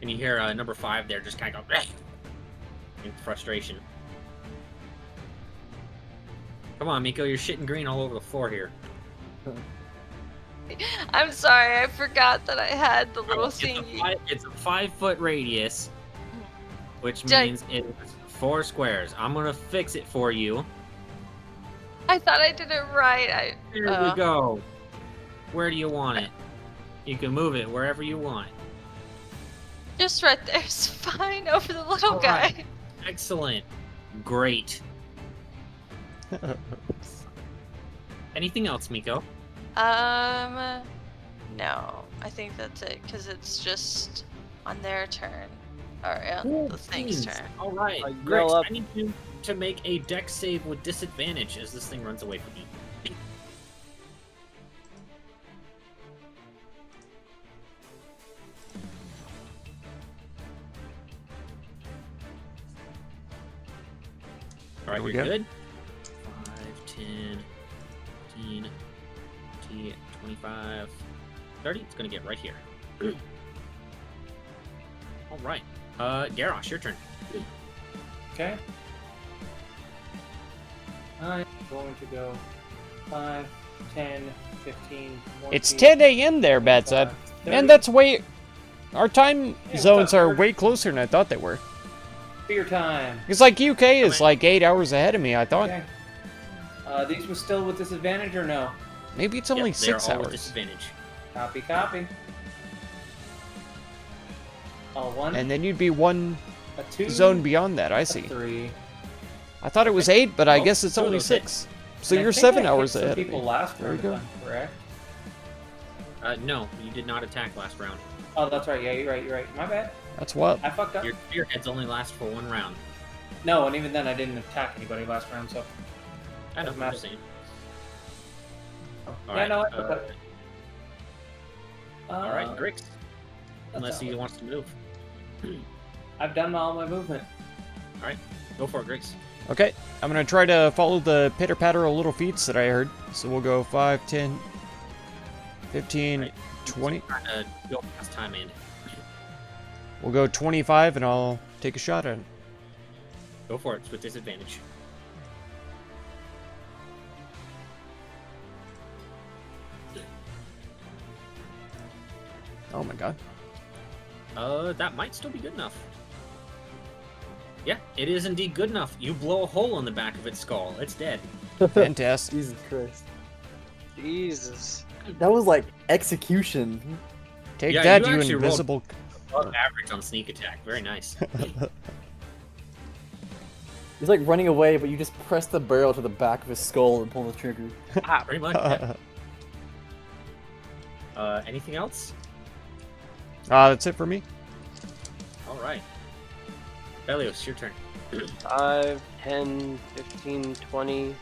And you hear number 5 there just kind of go in frustration. Come on, Miko, you're shitting green all over the floor here. I'm sorry, I forgot that I had the little It's a thingy. it's a 5-foot radius, which Did I- means it's 4 squares. I'm gonna fix it for you. I thought I did it right. Here Oh. we go. Where do you want it? You can move it wherever you want. Just right there's fine over the little All guy. right. Excellent. Great. Anything else, Miko? No. I think that's it, because it's just on their turn. Or on the thing's turn. All right, I Grex, yell up. I need you to make a dex save with disadvantage as this thing runs away from you. All right, There we you're go. good. 5, 10, 15, 20, 25, 30. It's gonna get right here. All right. Garrosh, your turn. Okay. I'm going to go 5, 10, 15, 20, It's 10 a.m. there, Batside. 30. Man, that's way... Our time what's zones up, are Bird? way closer than I thought they were. Beer time. It's like UK is Okay. like 8 hours ahead of me, I thought. Okay. These were still with disadvantage or no? Maybe it's only Yep, they are 6 all with hours. disadvantage. Copy, copy. One, And then you'd be one a 2, zone beyond that, I a see. 3. I thought it was 8, but I Oh, guess it's two of only those hit. 6. So And I you're think 7 I hit hours some ahead of people me. last There round, we if go. I'm correct. No, you did not attack last round. Oh, that's right. Yeah, you're right. My bad. That's what? I fucked up. Your spearheads only last for 1 round. No, and even then I didn't attack anybody last round, so. I know, Doesn't I'm matter. just saying. Yeah, Alright, no, I fucked up. Alright, Grix. Unless that's he all. wants to move. I've done all my movement. Go for it, Grix. Okay, I'm going to try to follow the pitter-patter of little feet that I heard. So we'll go 5, 10, 15, Right. 20. Trying to go past time and We'll go 25 and I'll take a shot at it. go for it. It's with disadvantage. Oh my god. That might still be good enough. Yeah, it is indeed good enough. You blow a hole in the back of its skull. It's dead. Fantastic. Jesus Christ. Jesus. That was like execution. Take Yeah, that, you you actually rolled- invisible... Above average on sneak attack. Very nice. He's like running away, but you just press the barrel to the back of his skull and pull the trigger. Pretty much. Yeah. Anything else? That's it for me. All right. Belios, your turn. 5, 10, 15, 20. You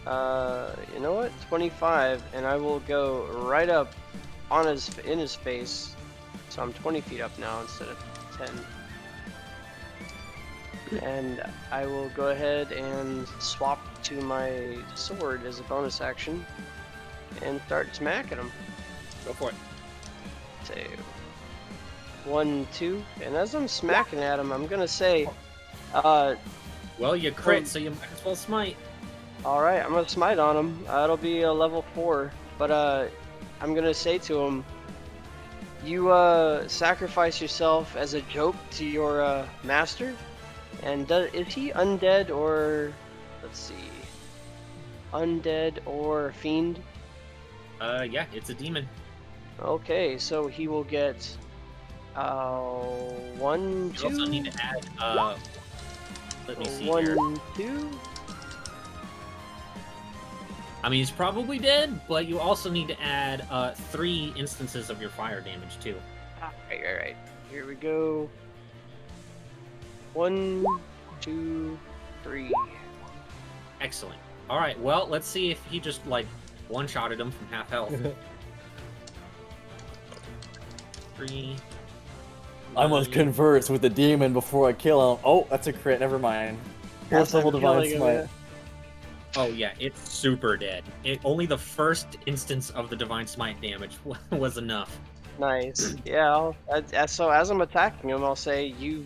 know what? 25, and I will go right up in his face. So I'm 20 feet up now instead of 10. And I will go ahead and swap to my sword as a bonus action and start smacking him. Go for it. Say 1, 2, and as I'm smacking at him, I'm gonna say, Well, you crit, so you might as well smite. alright, I'm gonna smite on him. It'll be a level 4, but I'm gonna say to him, you sacrifice yourself as a joke to your master, and is he undead or, let's see, undead or fiend? Yeah, it's a demon. Okay, so he will get 1, You 2. also need to add, let me see 1, here. 2. I mean, he's probably dead, but you also need to add 3 instances of your fire damage, too. Right. Here we go. 1, 2, 3. Excellent. All right, well, let's see if he just, like, one-shotted him from half health. 3. I must converse with the demon before I kill him. Oh, that's a crit. Never mind. Fourth level divine killing him, smite. Oh, yeah, it's super dead. Only the first instance of the Divine Smite damage was enough. Nice. Yeah, so as I'm attacking him, I'll say, you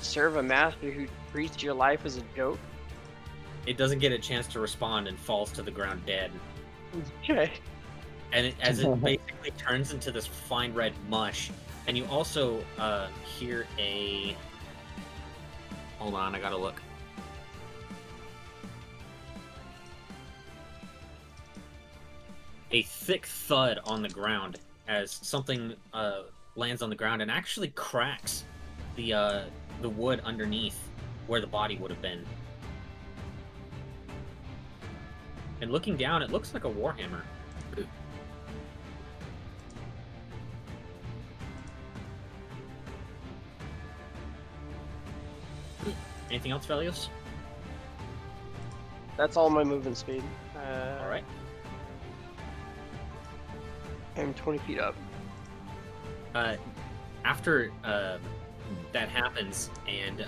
serve a master who treats your life as a joke. It doesn't get a chance to respond and falls to the ground dead. Okay. And as it basically turns into this fine red mush, and you also hear a... Hold on, I gotta look. A thick thud on the ground as something lands on the ground and actually cracks the wood underneath where the body would have been. And looking down, it looks like a warhammer. Anything else, Velios? That's all my movement speed. All right. I'm 20 feet up. After that happens, and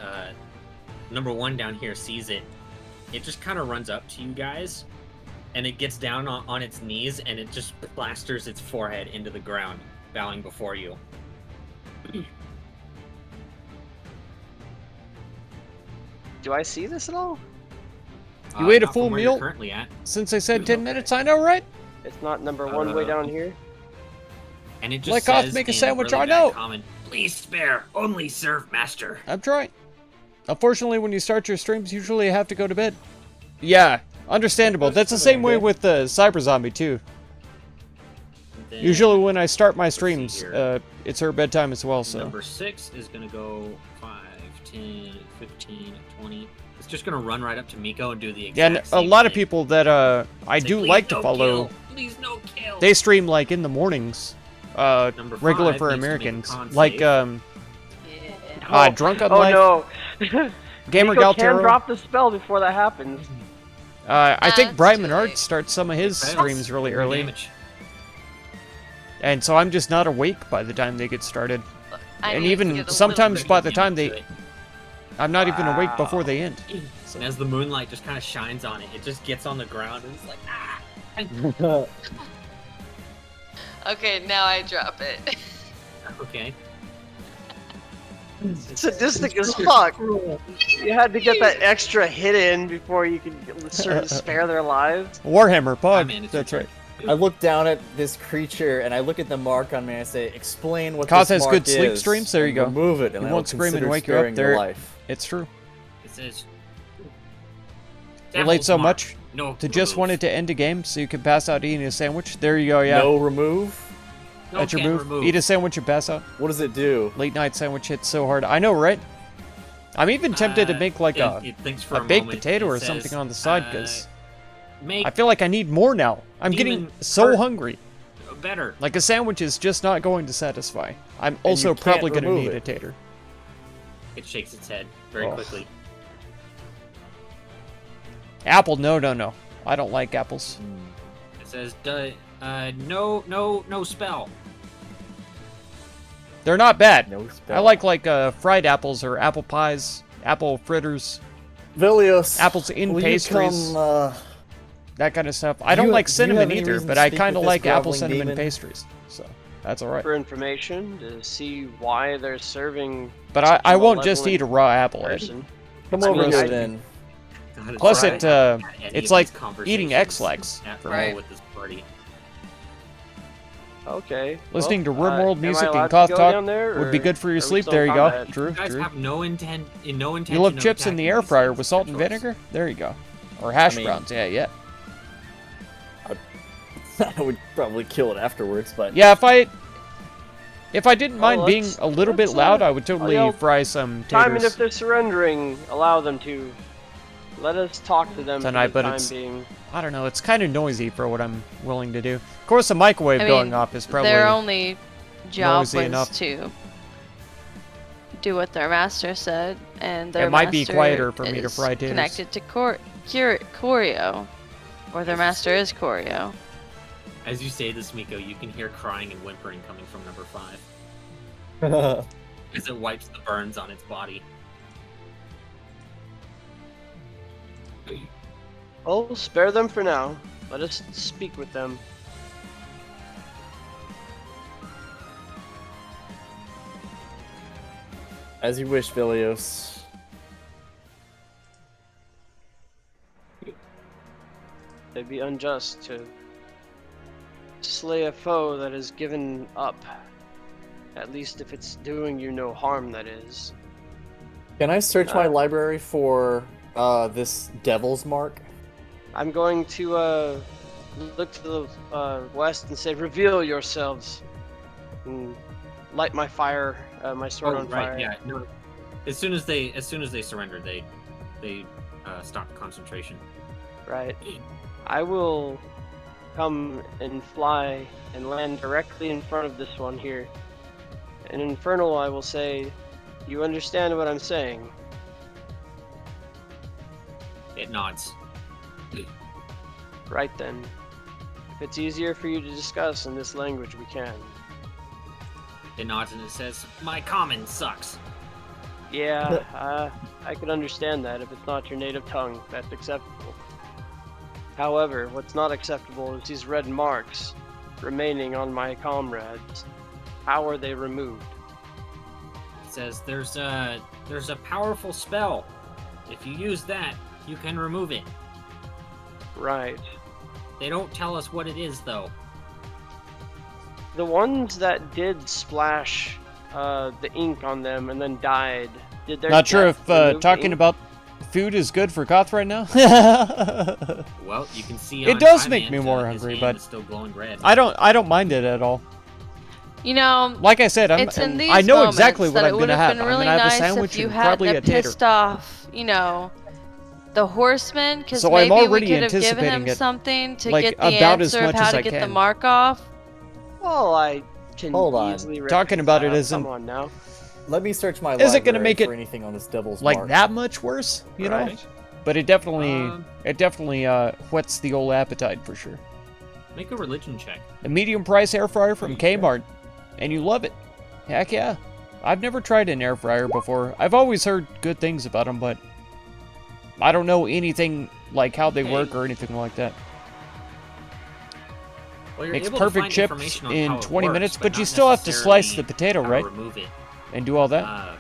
number 1 down here sees it. It just kind of runs up to you guys, and it gets down on its knees, and it just plasters its forehead into the ground, bowing before you. Do I see this at all? You ate a Not full from where you're meal? currently at. Since I said 10 minutes, I know, right? It's not number 1 way down here. And it just Like off, says make a in sandwich, really I bad know. Common, please spare, only serve master. I'm trying. Unfortunately, when you start your streams, usually I have to go to bed. Yeah, understandable. That's the same way with Cyber Zombie, too. Then Usually when I start my let's see streams, here. it's her bedtime as well, so. Number 6 is going to go 5, 10, 15, 20. It's just going to run right up to Miko and do the exact Yeah, and a same lot of thing. people that I Say, do "Please like to no follow, kill. Please no kill. they stream like in the mornings. Number Regular 5 for needs to make a Americans. con Like, save. Yeah. Drunk on Oh Life, no! Gamer Miko can Galtero. drop the spell before that happens. I think That's Brian too Menard late. starts some of his Fails. streams really More early. damage. And so I'm just not awake by the time they get started. I And need to even get a little sometimes bit- by the time Damage they, to it. I'm not even awake Wow. before they end. And as the moonlight just kind of shines on it, it just gets on the ground and it's like, ah! Okay, now I drop it. Okay. Sadistic as fuck. You had to get that extra hit in before you could sort of spare their lives. Warhammer Pog. Man, it's That's your right. I look down at this creature and I look at the mark on me and I say, explain what Kaz this has mark good sleep is, streams, there you and go. remove it, and He I won't will scream and consider wake you up, sparing your there- life. It's true. It says. Relate so Devil's Mark. much No. to just remove. wanted to end a game so you can pass out eating a sandwich. There you go, yeah. No remove? No, That's your can't move. remove. Eat a sandwich and pass out. What does it do? Late night sandwich hits so hard. I know, right? I'm even tempted to make like it thinks for a baked moment, potato it or says, something on the side because make I feel like I need more now. I'm getting Demon so hurt. hungry. better. Like a sandwich is just not going to satisfy. I'm you also can't probably going to remove need it. a tater. It shakes its head very Oh. quickly. Apple, no. I don't like apples. It says, no spell. They're not bad. No spell. I like fried apples or apple pies, apple fritters, Vilios. apples in will pastries, You come, that kind of stuff. I don't like do you cinnamon have any either, reason but to I speak kind of with this like apple groveling cinnamon demon? pastries. So that's all right. For information to see why they're serving. But such I a won't just malevolent eat a raw apple. person. come I over mean, here I- then. God, Plus it's it, right. Any it's of like these eating conversations X-Lax at for all me. with this party. Okay. Listening well, to RimWorld am I music and allowed to cough go talk down there, would be or good for are your we sleep. still There in you go. combat? True, You guys true. have no intention You love of chips in the attacking air these fryer things. with salt and Good choice. vinegar? There you go. Or hash I mean- browns. Yeah. I would probably kill it afterwards, but Yeah, if I didn't mind being let's- a little bit let's, loud, I would totally yell, fry some Time, and taters. if they're surrendering, allow them to. Let us talk to them Tonight, for but the time it's- being. I don't know, it's kind of noisy for what I'm willing to do. Of course, the microwave I going mean, off is probably... Their only job noisy was enough. to do what their master said, and their It might be master quieter for me to is fry taters. connected to Corio, or their master is Corio. As you say this, Miko, you can hear crying and whimpering coming from number 5 as it wipes the burns on its body. Oh, spare them for now. Let us speak with them. as you wish, Vilios. It'd be unjust to slay a foe that is given up. At least if it's doing you no harm, that is. Can I search my library for this devil's mark? I'm going to look to the west and say, "Reveal yourselves." And light my fire, my sword on fire. Yeah. No. As soon as they surrender, they stop concentration. Right. I will come and fly and land directly in front of this one here. In Infernal, I will say, "You understand what I'm saying?" It nods. Right then. If it's easier for you to discuss in this language, we can. It nods and it says, "My common sucks." Yeah, I can understand that. If it's not your native tongue, that's acceptable. However, what's not acceptable is these red marks remaining on my comrades. How are they removed? It says there's a powerful spell. If you use that, you can remove it. Right. They don't tell us what it is, though. The ones that did splash the ink on them and then died, did their Not sure death if remove the talking ink? about food is good for Koth right now. Well, you can see It on does High make me Man's, more his hungry, hand but is still glowing red. I don't mind it at all. You know, Like I said, it's in these I know moments exactly what that I'm it would gonna have have. been I'm really gonna have a nice sandwich if you and had probably the a tater. pissed off, you know, the horseman, because So I'm maybe we already could have given anticipating him it, something to like, get the about as answer of much how as to I get the can. mark off. Well, I can Hold on. easily Talking about it reconcile. isn't- Come on now. Let me search my Is it gonna library make it for anything on this devil's Like mark. that much worse, you know? Right. But it definitely whets the old appetite for sure. Make a religion check. A medium price air fryer from Pretty Kmart, and you love it. Heck yeah. I've never tried an air fryer before. I've always heard good things about them, but I don't know anything like how they work or anything like that. Well, you're Makes able to perfect find chips information on in how it 20 works, minutes, but you not still have to slice the necessarily potato, how right? to remove it. And do all that.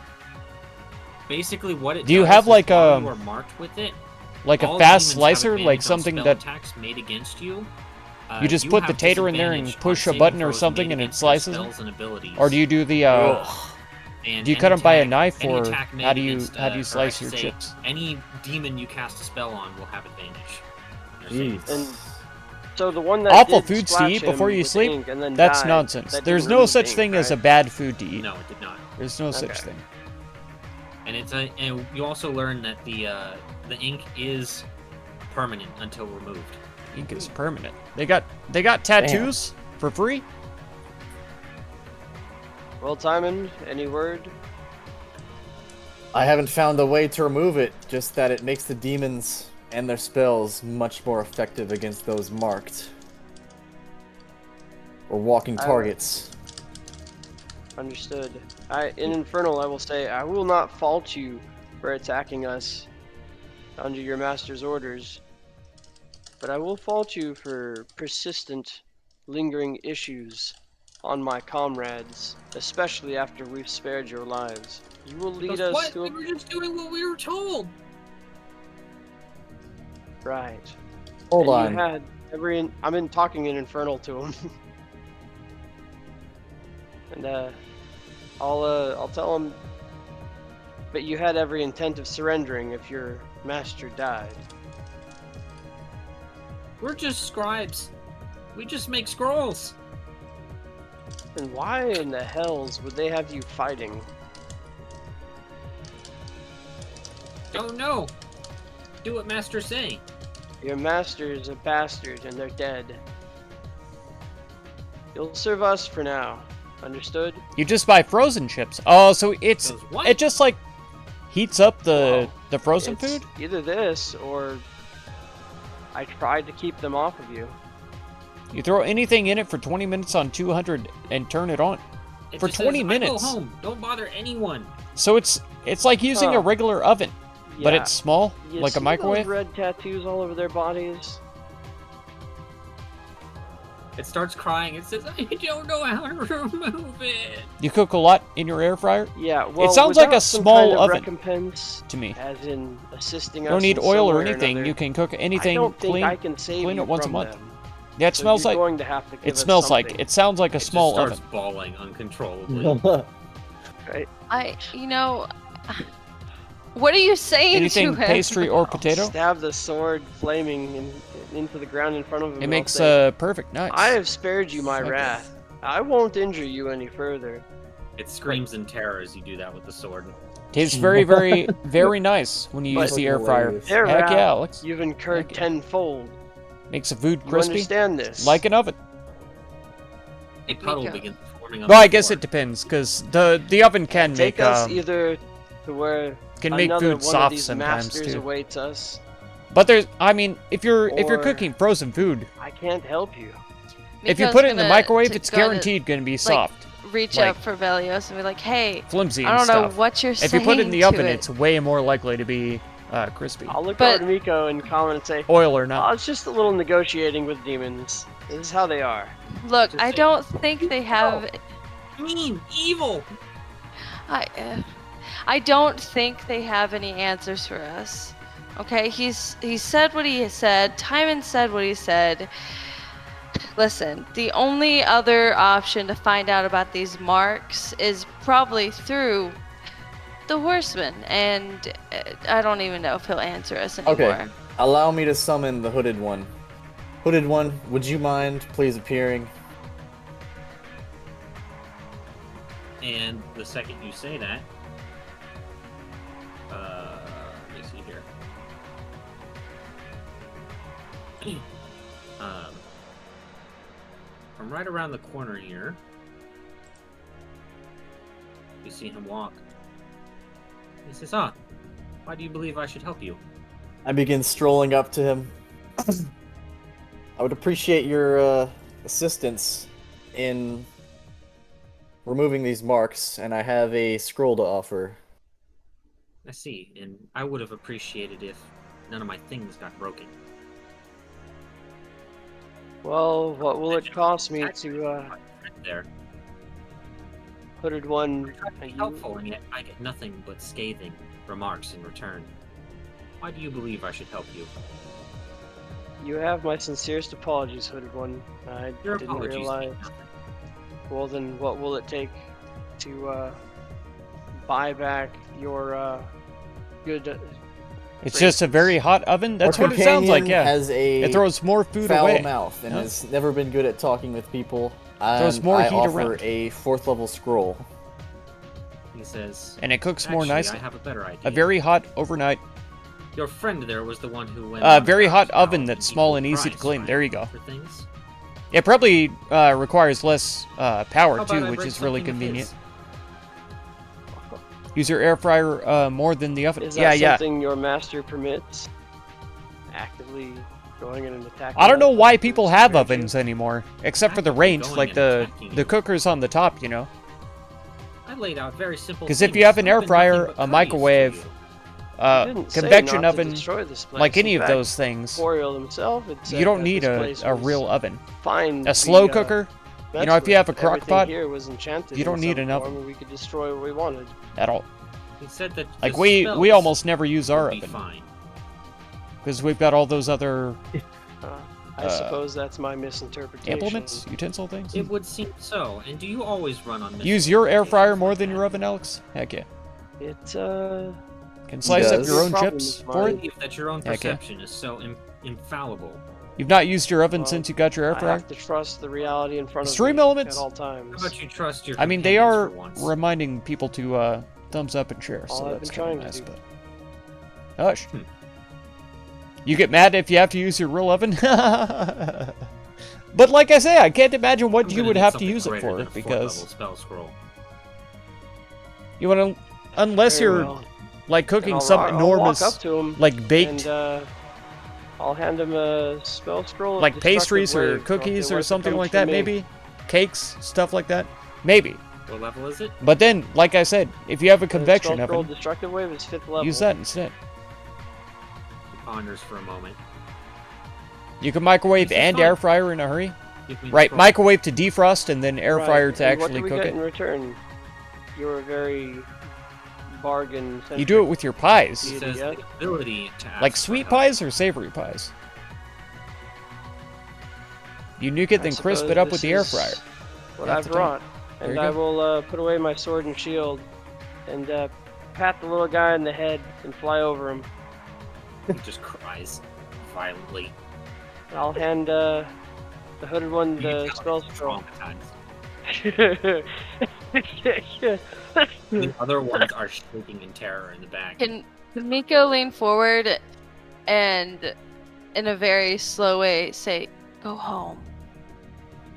Basically, what it Do you does have, is like, while you are marked with it, Like a all fast demons have slicer, advantage like on something spell that attacks made against you. you just put the have tater in there and disadvantage on push a saving button or throws something made and it against their slices them? spells and abilities. Or do you do the And do you any cut them by a attack- knife, any or attack made how do you against, how do you or I slice should your say, chips? Any demon you cast a spell on will have advantage. Jeez. And so the one that Awful did foods to splash eat before him you with sleep? ink and then That's died, nonsense. that There's didn't no remove such ink, thing as a right? bad food to eat. No, it did not. There's no such Okay. thing. And and you also learn that the ink is permanent until removed. Ink is permanent. They got tattoos for free? Well, Timon, any word? I haven't found a way to remove it, just that it makes the demons and their spells much more effective against those marked. Or walking targets. Understood. In Infernal, I will say, I will not fault you for attacking us under your master's orders, but I will fault you for persistent, lingering issues on my comrades, especially after we've spared your lives. You will lead us What? to We were just doing what we were told. right. Hold And on. You had I've been talking in Infernal to him, and I'll tell him. But you had every intent of surrendering if your master died. We're just scribes. We just make scrolls. Then why in the hells would they have you fighting? Don't know. Do what masters say. Your master is a bastard and they're dead. You'll serve us for now. Understood? You just buy frozen chips. Oh, so Those what? it just like heats up the frozen It's food? either this or I tried to keep them off of you. You throw anything in it for 20 minutes on 200 and turn it on. It For just says, 20 "I minutes. Go home. Don't bother anyone. So it's like using Huh. a regular oven, but Yeah. it's small, You like see a microwave. those red tattoos all over their bodies? It starts crying. It says, "I don't know how to remove it." You cook a lot in your air fryer? Yeah, well, sounds like a without some small kind of oven recompense, to me. as in assisting You us don't need in oil some or way anything. another. You can cook I anything don't think clean. I can save clean you it once a from month. them. Yeah, it So smells you're like going to have to give it us smells like something. it sounds like a It small just oven. starts bawling uncontrollably. What are you saying Anything to him? pastry or potato? Stab the sword flaming into the ground in front of him. It and makes I'll say, perfect knives. I have spared you my Okay. wrath. I won't injure you any further. It screams in terror as you do that with the sword. Tastes very, very, very nice when you But- use the air fryer. Their Heck wrath yeah, Alex. you've incurred Heck yeah. tenfold. Makes the food You crispy, understand this? like an oven. A puddle Mika. begins forming on Well, the I guess floor. it depends, because the oven can Take make us either to where can make another food one of soft these sometimes masters too. awaits us. But there's, I mean, if you're Or- cooking frozen food, I can't help you. if you Miko's put it in the gonna- microwave, to it's go to- guaranteed going to be soft. reach Like- up for Velios and be like, hey, flimsy I and don't stuff. know what you're saying. If you put it in the to oven, it. it's way more likely to be crispy. I'll look But- over to Miko and comment and say, Oil or "Oh, not. it's just a little negotiating with demons. This is how they are." Look, Just I say- don't think they have. Mean, evil. I don't think they have any answers for us. Okay, he said what he said. Timon said what he said. Listen, the only other option to find out about these marks is probably through the horseman, and I don't even know if he'll answer us anymore. Okay, allow me to summon the Hooded One. Hooded One, would you mind please appearing? And the second you say that, let me see here. From right around the corner here, you see him walk. He says, why do you believe I should help you? I begin strolling up to him. I would appreciate your assistance in removing these marks, and I have a scroll to offer. I see, and I would have appreciated if none of my things got broken. Well, what will it cost me to There. Hooded One? Be helpful, and yet I get nothing but scathing remarks in return. Why do you believe I should help you? You have my sincerest apologies, Hooded One. I Your didn't apologies realize. mean nothing. Well, then, what will it take to buy back your good? It's just a very hot oven. That's Our what it sounds like. companion Yeah, has a it throws more food foul away. mouth and Huh? has never been good at talking with people. Throws And more I heat offer around. a 4th level scroll. He says, And it cooks more "Actually, nicely. I have a better idea. A very hot overnight. Your friend there was the one who went. Very hot how oven that's small and easy to price, clean. right, There you go. For things. It probably requires less power How about too, I which break is really something of convenient. his? Use your air fryer more than the oven. Is Yeah, that yeah. something your master permits? Actively going in and attacking. I don't know us why with people have rage? ovens anymore, except for the Actively range, going like and the attacking the you. cookers on the top, you know. I laid out very simple. Because if things. you have an I've air been fryer, nothing but a courteous to microwave, you. You didn't say convection not to oven, destroy this place. like In any of fact, those things, Coriel himself had said you don't that need this place a was real oven. fine. A to slow be, cooker, you messed know, if you with. have a crock Everything pot, here was enchanted you don't in need some an oven. form, and we could destroy what we wanted. at all. He said that Like the we spells almost never use our would be oven fine. because we've got all those other I suppose that's my misinterpretation. implements, utensil things. It would seem so. And do you always run on? Use your air fryer misinterpretations more like than that? your oven, Alex. Heck yeah. It Can slice up does. your own Problem chips of for mine. it. Believe that your own Heck yeah. perception is so infallible. You've not used your oven Well, since you got your air I fryer. have to trust the reality in front of Stream me elements. at all How times. about you trust your? I mean, they companions are for once? reminding people to thumbs up and share, All so I've that's been kind trying of to nice. do. But hush. You get mad if you have to use your real oven. But like I say, I can't imagine what I'm you gonna would need have to something use it greater for than a fourth because level spell scroll. you want to, unless Very you're well. like Then cooking I'll, some I'll enormous, walk up to him like baked, and I'll hand him a spell scroll. of like Destructive pastries or Wave, so if cookies they or want to something come like for that, me. maybe cakes, stuff like that, maybe. What level is it? But then, like I said, if you have a The convection spell scroll oven, Destructive Wave is 5th level. use that instead. He ponders for a moment. You can microwave This is and fine. air fryer in a hurry. Give me the Right, scroll. microwave to defrost and then air Right, fryer to and what actually do we cook get it. in return? You're a very bargain. You do it with your pies. He Yeah. says the ability to ask Like for sweet help. pies or savory pies? You nuke it, I then crisp suppose it up with this the air is fryer. What Half I've the time. brought, There and you I go. will put away my sword and shield, and pat the little guy in the head and fly over him. He just cries violently. I'll hand the hooded one You the tell spell he's scroll. traumatized. The other ones are shaking in terror in the back. Can Miko lean forward and, in a very slow way, say, "Go home.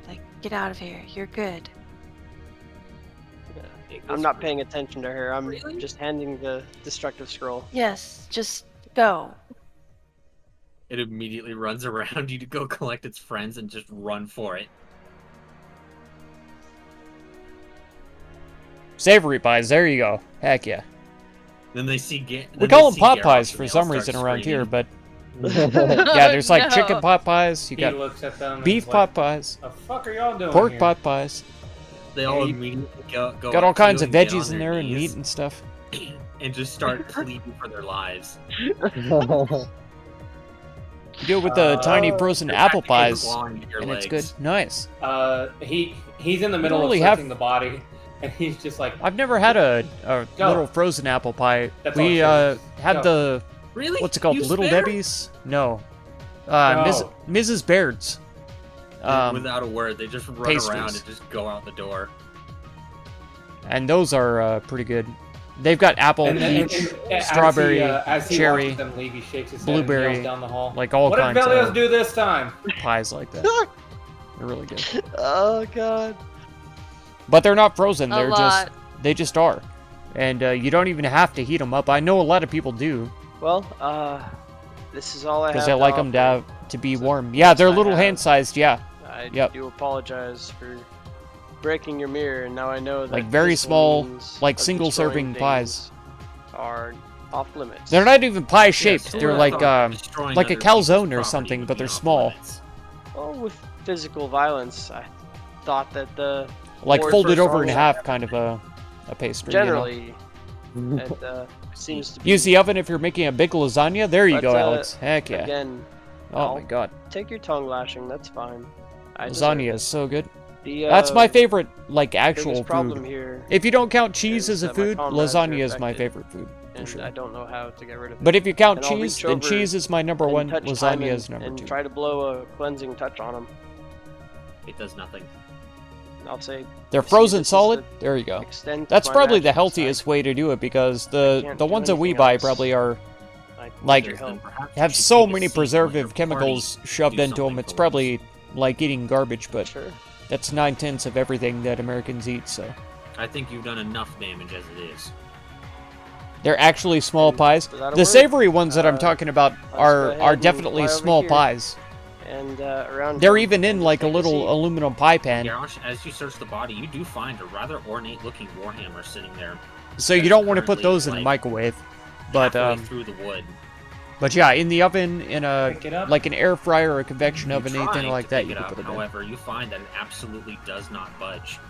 Like, get out of here. You're good." I'm not paying attention to her. I'm Really? just handing the destructive scroll. Yes, just go. It immediately runs around you to go collect its friends and just run for it. Savory pies, there you go. Heck yeah. Then they see We call them pot pies for some reason around here, but yeah, there's like chicken pot pies, you He got looks at them. beef and is pot like, pies, the fuck are y'all doing pork here? pot pies. They all you immediately go Got all up to kinds you of and get veggies on in their there and knees meat and stuff. and just start pleading for their lives. You do it with the tiny frozen apple pies, Clawing at your and it's legs. good. Nice. He's in the middle really of have- searching the body, and he's just like, I've never had a Go. little frozen apple pie. That's all We it is. had Go. the Really? what's it called? You The Little spare? Debbie's? No. No. Mrs. Baird's. Without a word, they just run pastries. around and just go out the door. And those are pretty good. They've got apple, peach, strawberry, as he cherry, watches them leave, he shakes his head and blueberry, yells down the hall. like all What did kinds Velios of do this time? pies like that. They're really good. Oh god. But they're not frozen. A They're lot. they just are. And you don't even have to heat them up. I know a lot of people do Well, this is all I have. because they like them to be warm. Yeah, that's they're what I little have. hand-sized. Yeah, I Yep. do apologize for breaking your mirror, and now I know that Like very physical small, means like of single-serving destroying pies. things are off limits. they're not even pie shaped. Yes, they're or like destroying like a other calzone people's or property something, would but be they're off small. limits. Well, with physical violence, I thought that the Like Or folded for over in some- half, kind of a pastry. you know? generally it seems to be. Use the oven if you're making a big lasagna. There you But, go, Alex. Heck yeah. Again, Oh my god. take your tongue lashing. That's fine. I Lasagna is so good. The, That's my favorite, like, actual biggest problem food. here, If you don't count cheese is as a that my food, comrades are lasagna is my affected, favorite food. For and sure. I don't know how to get rid of it. But if you count And I'll cheese, reach then over cheese is my number and one. touch Lasagna Timon is number and two. try to blow a cleansing touch on them. It does nothing. I'll say They're see, frozen this is solid. the There you go. extent That's of my probably the magic healthiest side. way to do it because I the can't the do ones that we anything buy else. probably are I like need your help. Then perhaps you have should so take a many seat with preservative your party. chemicals shoved Do into them. something It's for probably like eating garbage, but Sure. that's 9/10 of everything that Americans eat. So I think you've done enough damage as it is. they're actually small And pies. without a The word, savory ones that I'm talking about I'll just go are ahead and definitely fly over small here. pies. And around. They're him even in and like a take little seat. aluminum pie pan, Garrosh, as you search the body, you do find a rather ornate-looking warhammer sitting there, so you don't want to put currently, those in a like, microwave. But halfway through the wood. but yeah, in the oven, in a Pick it up. like an air fryer or a convection You oven, try anything to like that, pick you it can up, put it in. however, you find that it absolutely does not budge.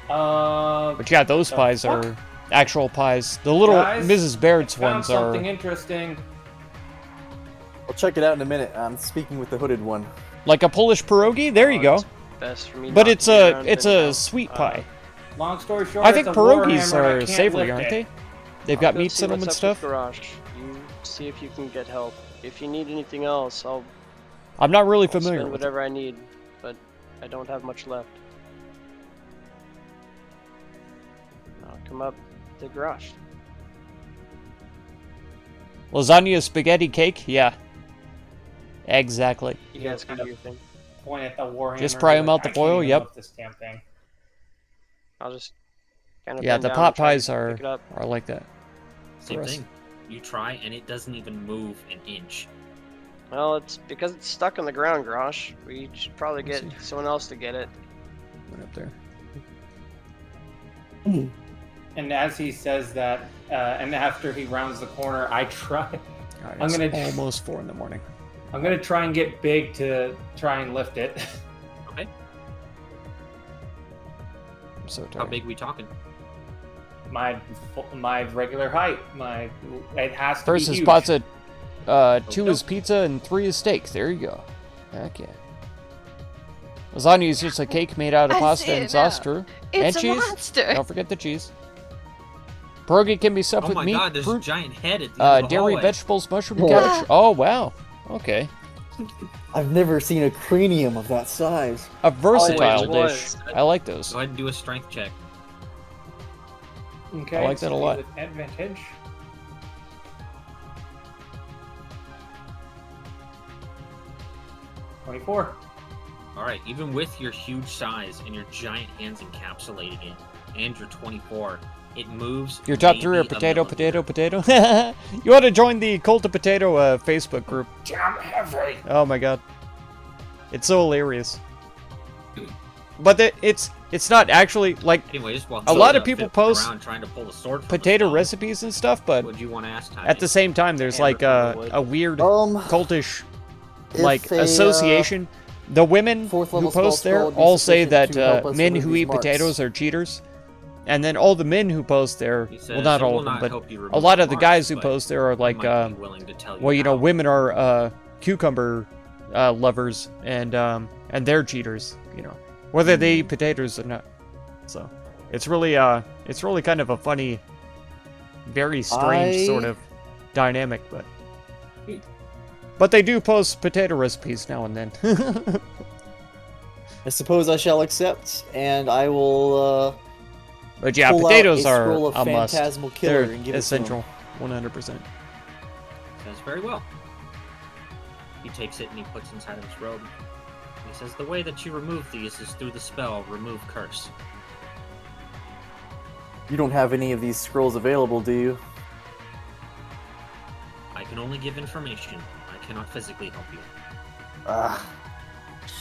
But yeah, those the pies fuck? are actual pies. The little Guys, Mrs. Baird's found ones are something interesting. I'll check it out in a minute. I'm speaking with the hooded one. like a Polish pierogi. There you Oh, go. it's best for me But not it's to be a around it's anyhow. a sweet pie. Long story short, I think it's a pierogies Warhammer and I are can't savory, lift aren't it. they? They've I'll got go meats see in them what's and up with stuff. Garage. You see if you can get help. If you need anything else, I'll I'm not really I'll familiar spend with it. whatever I need, but I don't have much left. I'll come up to the garage. Lasagna, spaghetti, cake. Yeah, exactly. You Yeah, guys can kind do of- your thing. Point at the Warhammer. Just pry and 'em be out the I can't foil, even yep. lift this damn thing. I'll just kind of Yeah, bend the down pot and try to pies are pick it up. like that. Same us. thing. You try, and it doesn't even move an inch. Well, it's because it's stuck on the ground, Garage. We should probably Let's get someone else to get it. Went up there. And as he says that, and after he rounds the corner, I try. All right, I'm it's gonna- almost 4 in the morning. I'm gonna try and get big to try and lift it. Okay. I'm so How tired. big we talking? my regular height. It has to First be is huge. pizza, 2 Okay. is pizza, and 3 is steak. There you go. Heck yeah. Lasagna is just a cake made out of I pasta see and it sauce, now. true. It's and a cheese. monster. Don't forget the cheese. Pierogi can be stuffed Oh with my meat, god, there's a fruit, giant head at the end of the dairy, hallway. vegetables, mushroom, Yeah. cabbage. Oh wow. Okay. I've never seen a cranium of that size. A versatile Always dish. was. I like those. Go ahead and do a strength check. Okay, I like that a lot. With advantage. $24. Alright, even with your huge size and your giant hands encapsulating it, and your 24, it moves. Your top 3 are maybe a potato, millimeter. potato, potato. You want to join the Cult of Potato Facebook group? Damn heavy. Oh my god. It's so hilarious. But it's it's not actually like Anyways, while a lot of people post trying to pull the sword from potato the stone, recipes and stuff, but Would you want to ask? at the same time, there's like a weird cultish like if a, association. The women fourth who level spell post there scroll would be all say sufficient to help that us men remove who these eat marks. potatoes are cheaters, and then all the men who post there, He well, says not it all will of them, not but help you a remove lot of the marks, guys who but post there are I like, might be willing to tell you well, you know, how. women are cucumber lovers, and they're cheaters, you know, whether they eat potatoes or not. So it's really kind of a funny, very strange sort of dynamic, but they do post potato recipes now and then. I suppose I shall accept, and I will But yeah, pull potatoes out a are scroll of a must. Phantasmal Killer They're and give it to essential, him. 100%. Says very well. He takes it and he puts inside of his robe. He says the way that you remove these is through the spell Remove Curse. You don't have any of these scrolls available, do you? I can only give information. I cannot physically help you. Ah,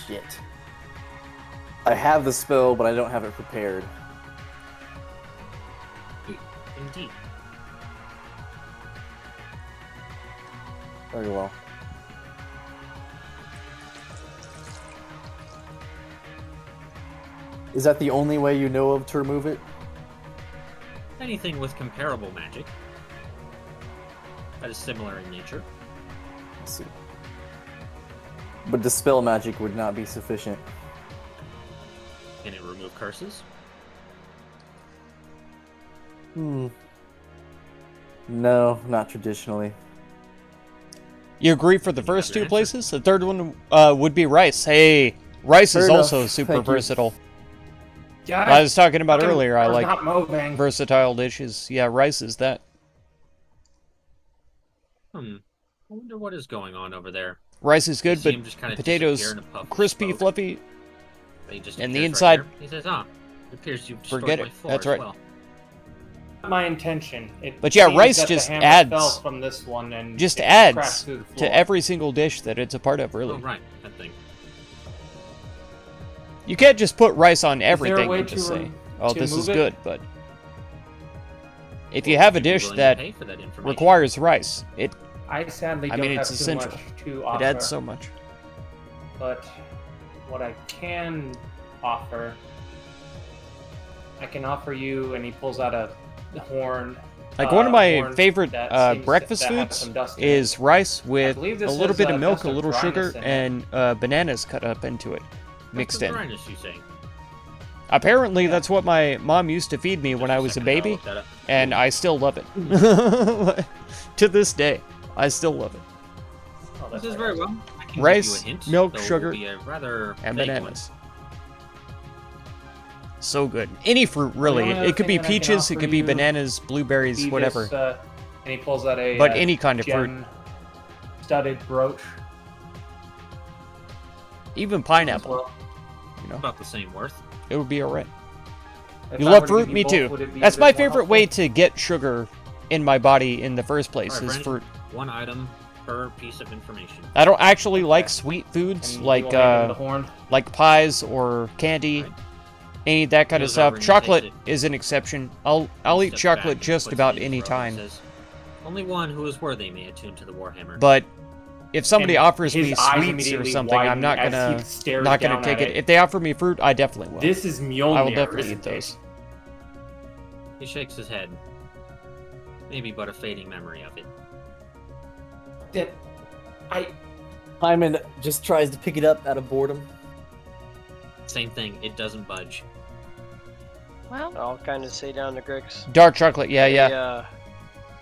shit. I have the spell, but I don't have it prepared. Indeed. Very well. Is that the only way you know of to remove it? Anything with comparable magic that is similar in nature. Let's see. But dispel magic would not be sufficient. Can it remove curses? No, not traditionally. You agree for the You first have two your answer. places? The third one would be rice. Hey, rice Fair is enough. also super Thank you. versatile. Yeah, I was talking about fucking earlier, I was like not moving. versatile dishes. Yeah, rice is that. I wonder what is going on over there. Rice is good, You see but him just kinda potatoes disappear in a puff of crispy, smoke. fluffy. But he just And the appears inside- Right there. He says, it appears you've destroyed Forget my it. floor That's as right. well. My intention. But yeah, seems rice that the just hammer adds- fell from this one and Just it adds crashed through the to floor. every single dish that it's a part of, really. Oh, right. That thing. You can't just put rice on there a everything way and just to say, rem- oh, to this is move it? good, but if you have a Would you be dish willing to that pay for that information? requires rice, it I sadly I don't mean, have it's too essential. much to it offer. adds so much. But what I can offer, I can offer you, and he pulls out a horn. Like one of my horn favorite that seems breakfast that has foods some dust in it. is rice with a believe this little has, bit of milk, dust a of little dryness sugar, in it. and bananas cut up into it, mixed in. Dryness, you say? Apparently, that's what my mom used to feed me when I was a Second, I'll baby, look that up. and I still love it. To this day, I still love it. Oh, that's This is right. very well. I can Rice, give you a hint, milk, though it will sugar, be a rather And vague one. bananas. So good. Any fruit, really. only other It could be thing that I can peaches, it offer could be you, bananas, blueberries, He whatever. just, and he pulls out a But any kind of fruit. gem-studded brooch. Even as pineapple, well. you know, About the same worth. it would be alright. If You I love were to fruit? give you Me both, too. would it be a That's bit my more favorite way helpful? to get sugar in my body in the first place, Alright, is Brandon. fruit. One item per piece of information. I don't actually like Okay. sweet foods And you like won't hand him the horn. pies or candy, Right. any of that kind of Goes stuff. over and Chocolate takes is an exception. I'll He eat steps chocolate back, just puts it about in his any robe, and time. says, only one who is worthy may attune to the Warhammer. But if somebody And offers his me eyes sweets or immediately something, I'm widen not as gonna he stares not gonna down take at it. If they offer me fruit, I definitely will. This is Mjolnir. I will definitely isn't eat those. He shakes his head. Maybe but a fading memory of it. That Hyman just tries to pick it up out of boredom. Same thing, it doesn't budge. Well, I'll kind of say down to Grix. Dark chocolate, yeah, Hey, yeah.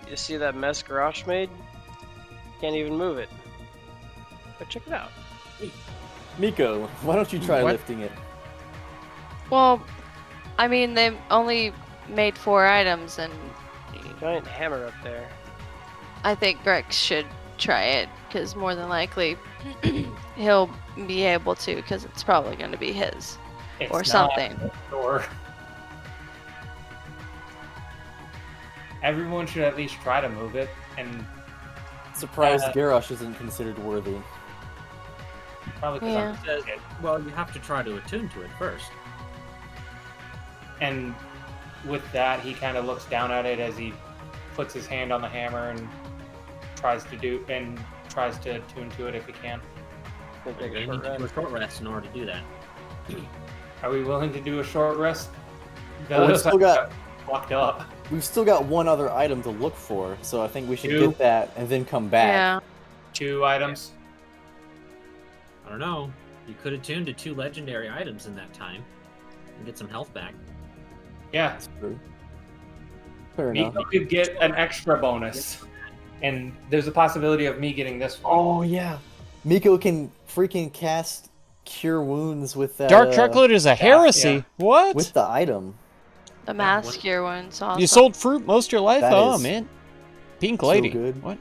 You see that mess Garrosh made? Can't even move it. But check it out. Miko, why don't you try What? lifting it? Well, I mean, they only made 4 items, and Giant hammer up there. I think Grex should try it, because more than likely he'll be able to, because it's probably going to be his. it's Or not something. Or everyone should at least try to move it, and Surprised Garrosh isn't considered worthy. probably because Yeah. I'm Says, well, you have to try to attune to it first. And with that, he kind of looks down at it as he puts his hand on the hammer and tries to tune to it if he can. We'll take You're a going to short need to do rest. a short rest in order to do that. Are we willing to do a short rest? Well, we've Those still got locked up. we've still got one other item to look for, so I think we should Two. get that and then come back. Yeah. 2 items. I don't know. You could attune to 2 legendary items in that time and get some health back. Yeah, That's true. Fair enough. Miko could get an extra bonus. And there's a possibility of me getting this one. Oh yeah, Miko can freaking cast Cure Wounds with that. Dark chocolate is a heresy. yeah. What? with the item. The mask here one's awesome. You sold fruit most of your life? That Oh is man. Pink so lady. good. What?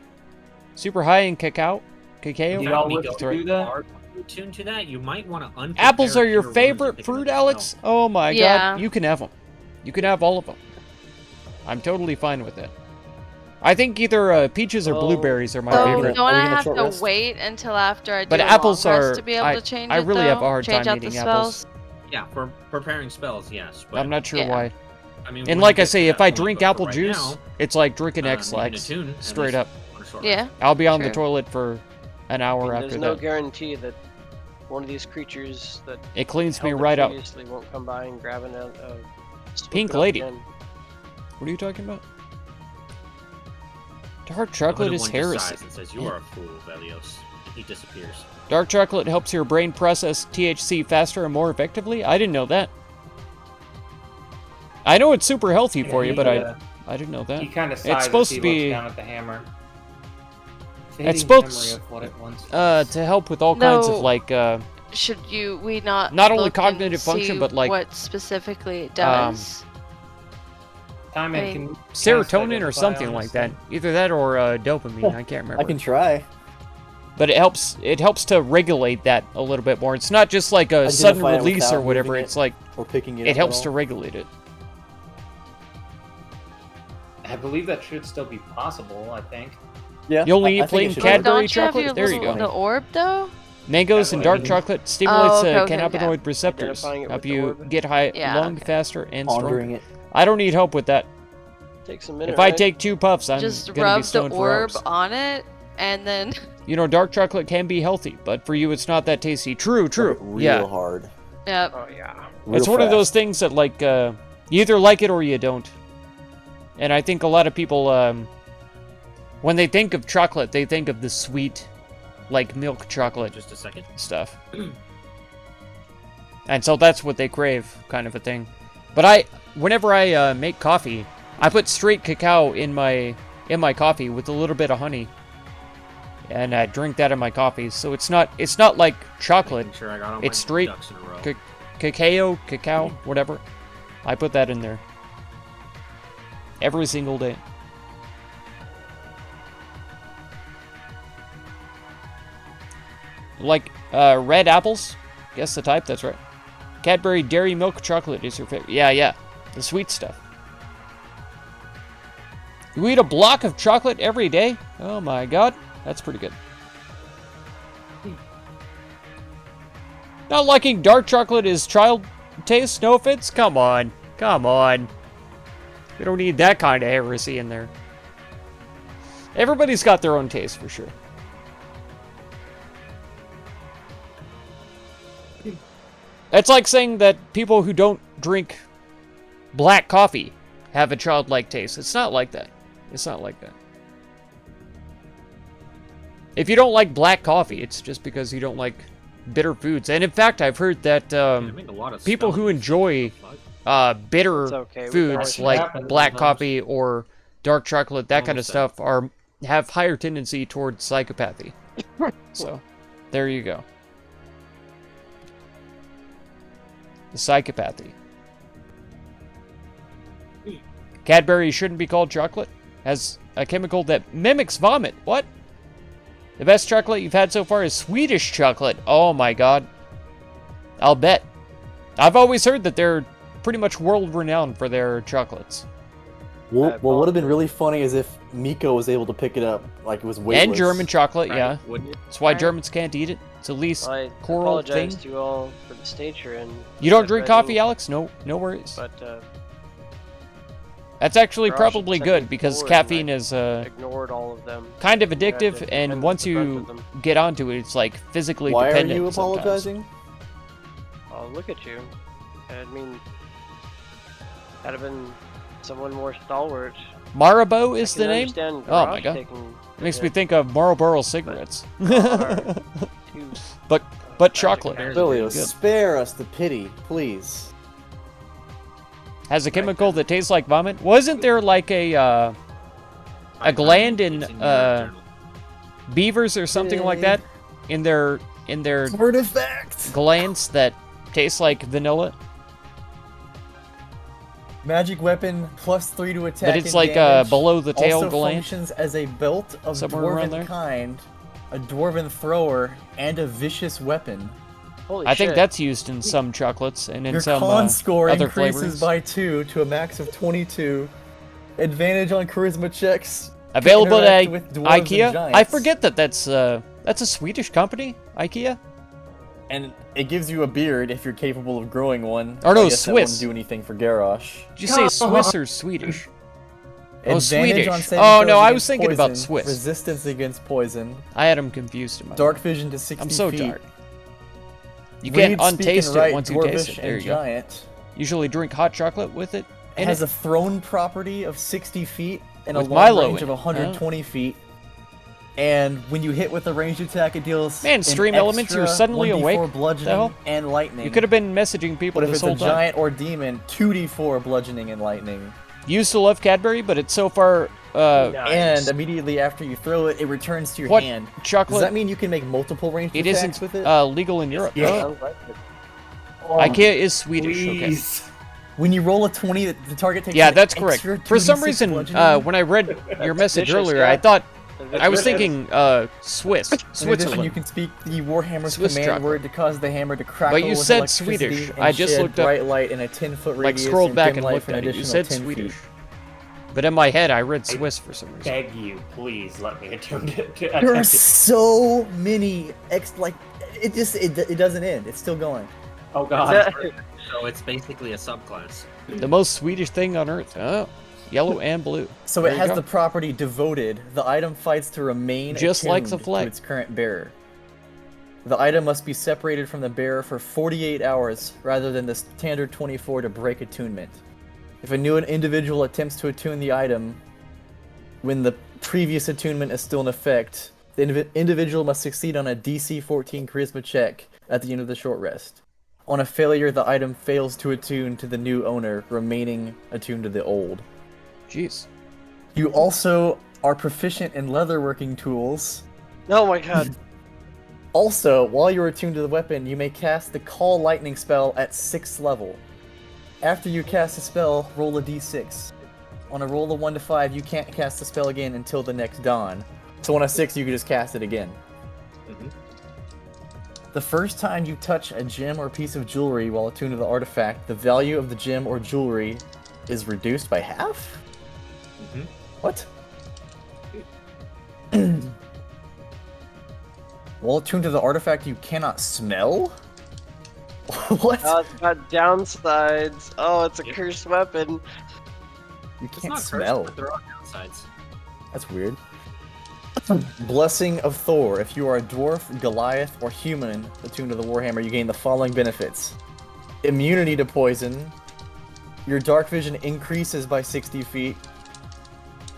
Super high in cacao? Cacao? Do y'all Miko, wish to do that? are you attuned to that? You might want to Apples are your favorite fruit, Alex? Oh my Yeah. god. You can have them. You can have all of them. I'm totally fine with it. I think either peaches or Oh. blueberries are my So favorite. don't Are we I gonna have short to rest? wait until after I do But a apples long rest are- to be able I- to change I it, really have a though? hard Change time out the eating apples. spells? Yeah, for preparing spells, yes. But I'm not sure Yeah. why. I mean, And when like you I get say, to if that I point, drink but for apple right juice, now, it's like drinking you can X-Lax. attune at Straight least up. on a short Yeah. rest. I'll be on the True. toilet for an I hour mean, after there's no that. guarantee that one of these creatures that It cleans me held it right out. previously won't come by and grab Pink lady. What are you talking about? Dark chocolate is heresy. And says, you are a fool, Velios. And he disappears. Dark chocolate helps your brain process THC faster and more effectively? I didn't know that. I know it's super healthy for you, but I didn't know that. He kind of sighs It's supposed as he to be- looks down at the hammer. It's Fading supposed- memory of what it once was. To help with all kinds of No. like Should we not Not only look cognitive and function, see but, like, what specifically it does? Time I and mean, can serotonin or identify something on like this that. thing. Either that or dopamine. I can't remember. I can try. But it helps to regulate that a little bit more. It's not just like a sudden Identify it release without or whatever. moving it. It's like Or picking it. it up helps at to all. regulate it. I believe that should still be possible, I think. Yeah. You only I eat think it plain should But be. Cadbury don't you have chocolate? your There you little, go. the orb though? Mangoes and dark Cadbury. chocolate stimulates okay, okay, cannabinoid receptors. Identifying it Help with the you orb? get high Yeah, long okay. faster and Pondering stronger. it. I don't need help with that. Takes a minute. If I right? take 2 puffs, I'm Just gonna be rub the stoned for orb hours. on it, and then You know, dark chocolate can be healthy, but for you, it's not that tasty. True, true. Rub it real Yeah, hard. yep. Oh yeah. it's Real one of those fast. things that like you either like it or you don't. And I think a lot of people, when they think of chocolate, they think of the sweet, like milk chocolate Just a second. stuff. And so that's what they crave, kind of a thing. But whenever I make coffee, I put straight cacao in my coffee with a little bit of honey, and I drink that in my coffee. So it's not like chocolate. Making sure I got all It's my straight ducks in a row. Cacao, whatever. I put that in there every single day. Like red apples. Guess the type. That's right. Cadbury Dairy Milk Chocolate is your favorite. Yeah, the sweet stuff. You eat a block of chocolate every day? Oh my god, that's pretty good. Not liking dark chocolate is child taste? No offense? Come on. We don't need that kind of heresy in there. Everybody's got their own taste, for sure. It's like saying that people who don't drink black coffee have a childlike taste. It's not like that. If you don't like black coffee, it's just because you don't like bitter foods. And in fact, I've heard that I make a lot of people who spells. enjoy bitter It's okay. we foods can always- like happens black sometimes. coffee or dark chocolate, that kind of Almost stuff, have higher tendency towards psychopathy. So, there you go. The psychopathy. Cadbury shouldn't be called chocolate. Has a chemical that mimics vomit. What? The best chocolate you've had so far is Swedish chocolate. Oh my god. I'll bet. I've always heard that they're pretty much world-renowned for their chocolates. What would have been really funny is if Miko was able to pick it up, like it was weightless. And German chocolate, Right, yeah. wouldn't it? That's why Right. Germans can't eat it. It's at least I coral apologize thing. to you all for the stature and. You don't that drink resin, coffee, Alex? No worries. But That's actually Rosh probably had sent me good because forward and caffeine I is ignored all of them. kind of I had to addictive, defend and once the brunt you of them. get onto it, it's like physically Why are dependent. you sometimes. apologizing? Oh, look at you. I mean, had it been someone more stalwart. Marlboro I is can the name? understand Oh my Garage god. taking the Makes me hit, think of Marlboro cigarettes. but But Magic chocolate. Bears Billy, Good. spare us the pity, please. Has a chemical that tastes like vomit. Wasn't there like a gland in It's your journal. beavers or something like that in their Artifact! glands that taste like vanilla? Magic weapon +3 to attack. But it's and like damage. below the tail also gland. functions as a belt of Somewhere around dwarven there. kind, a dwarven thrower, and a vicious weapon. Holy I think shit. that's used in some chocolates and in Your some con score other increases flavors. by 2 to a max of 22. Advantage on charisma checks. Available interact at with dwarves and IKEA. I giants. forget that's a Swedish company, IKEA. And it gives you a beard if you're capable of growing one. Or no, I guess that Swiss. wouldn't do anything for Garrosh. Did you say Swiss or Swedish? Oh, Advantage Swedish. on saving Oh, throws no, I against was thinking about poison, Swiss. Resistance against poison. I had them confused in my Dark mind. vision to 60 I'm so feet. tired. You can't Reed, speak, untaste and it write, once you dwarvish, taste it. There and you go. giant. Usually drink hot chocolate with it. It in has a thrown property of 60 feet and With a long Milo range in of it. 120 feet. And when you hit with a ranged attack, it deals Man, an Stream Elements, you're extra suddenly 1d4 awake? bludgeoning The hell? and lightning. You could have been messaging people But if this it's a whole time. giant or demon, 2d4 bludgeoning and lightning. Used to love Cadbury, but it's so far Nice. And immediately after you throw it, it returns to your What hand. Does chocolate. that mean you can make multiple ranged It attacks isn't with it? legal in Europe. Yeah. Oh, Sounds like it. IKEA is Swedish. Please. When you roll a 20, the target takes Yeah, an that's correct. extra For some 2d6 reason, bludgeoning. when I read your message vicious, earlier, yeah. I thought The I was vicious- thinking Swiss, In addition, Switzerland. you can speak the Warhammer's Swiss command chocolate. word to cause the hammer to crackle you with said electricity Swedish. and I just shed looked up- bright light in a 10-foot Like radius scrolled and back dim and light looked for an at it. You additional said 10 Swedish, feet. but in my head I read Swiss for some reason. Beg you, please let me attune to There are attempt it. so many it doesn't end. It's still going. Oh Is god. that- So it's basically a subclass. The most Swedish thing on earth. Oh, yellow and blue. So There it you has go. the property devoted. The item fights to remain Just like the attuned flag. to its current bearer. The item must be separated from the bearer for 48 hours rather than the standard 24 to break attunement. If a new individual attempts to attune the item when the previous attunement is still in effect, the individual must succeed on a DC 14 charisma check at the end of the short rest. On a failure, the item fails to attune to the new owner, remaining attuned to the old. Jeez. You also are proficient in leatherworking tools. Oh my god. Also, while you're attuned to the weapon, you may cast the Call Lightning spell at 6th level. After you cast the spell, roll a d6. On a roll of 1 to 5, you can't cast the spell again until the next dawn. So on a 6, you can just cast it again. Mhm. The first time you touch a gem or piece of jewelry while attuned to the artifact, the value of the gem or jewelry is reduced by half? Mhm. What? While attuned to the artifact, you cannot smell? What? Oh, it's got downsides. Oh, it's a cursed weapon. You It's can't not cursed, smell. but there are downsides. That's weird. Blessing of Thor. If you are a dwarf, Goliath, or human attuned to the Warhammer, you gain the following benefits. Immunity to poison. Your dark vision increases by 60 feet.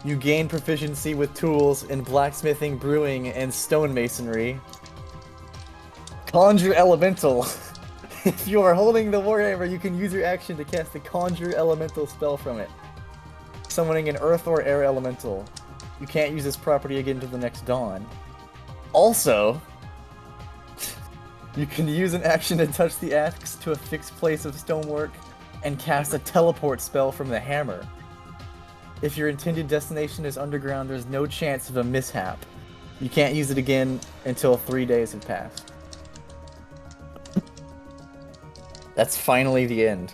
You gain proficiency with tools in blacksmithing, brewing, and stonemasonry. Conjure Elemental. If you are holding the Warhammer, you can use your action to cast the Conjure Elemental spell from it. Summoning an earth or air elemental. You can't use this property again until the next dawn. Also, you can use an action to touch the axe to a fixed place of stonework and cast a teleport spell from the hammer. If your intended destination is underground, there's no chance of a mishap. You can't use it again until 3 days have passed. That's finally the end.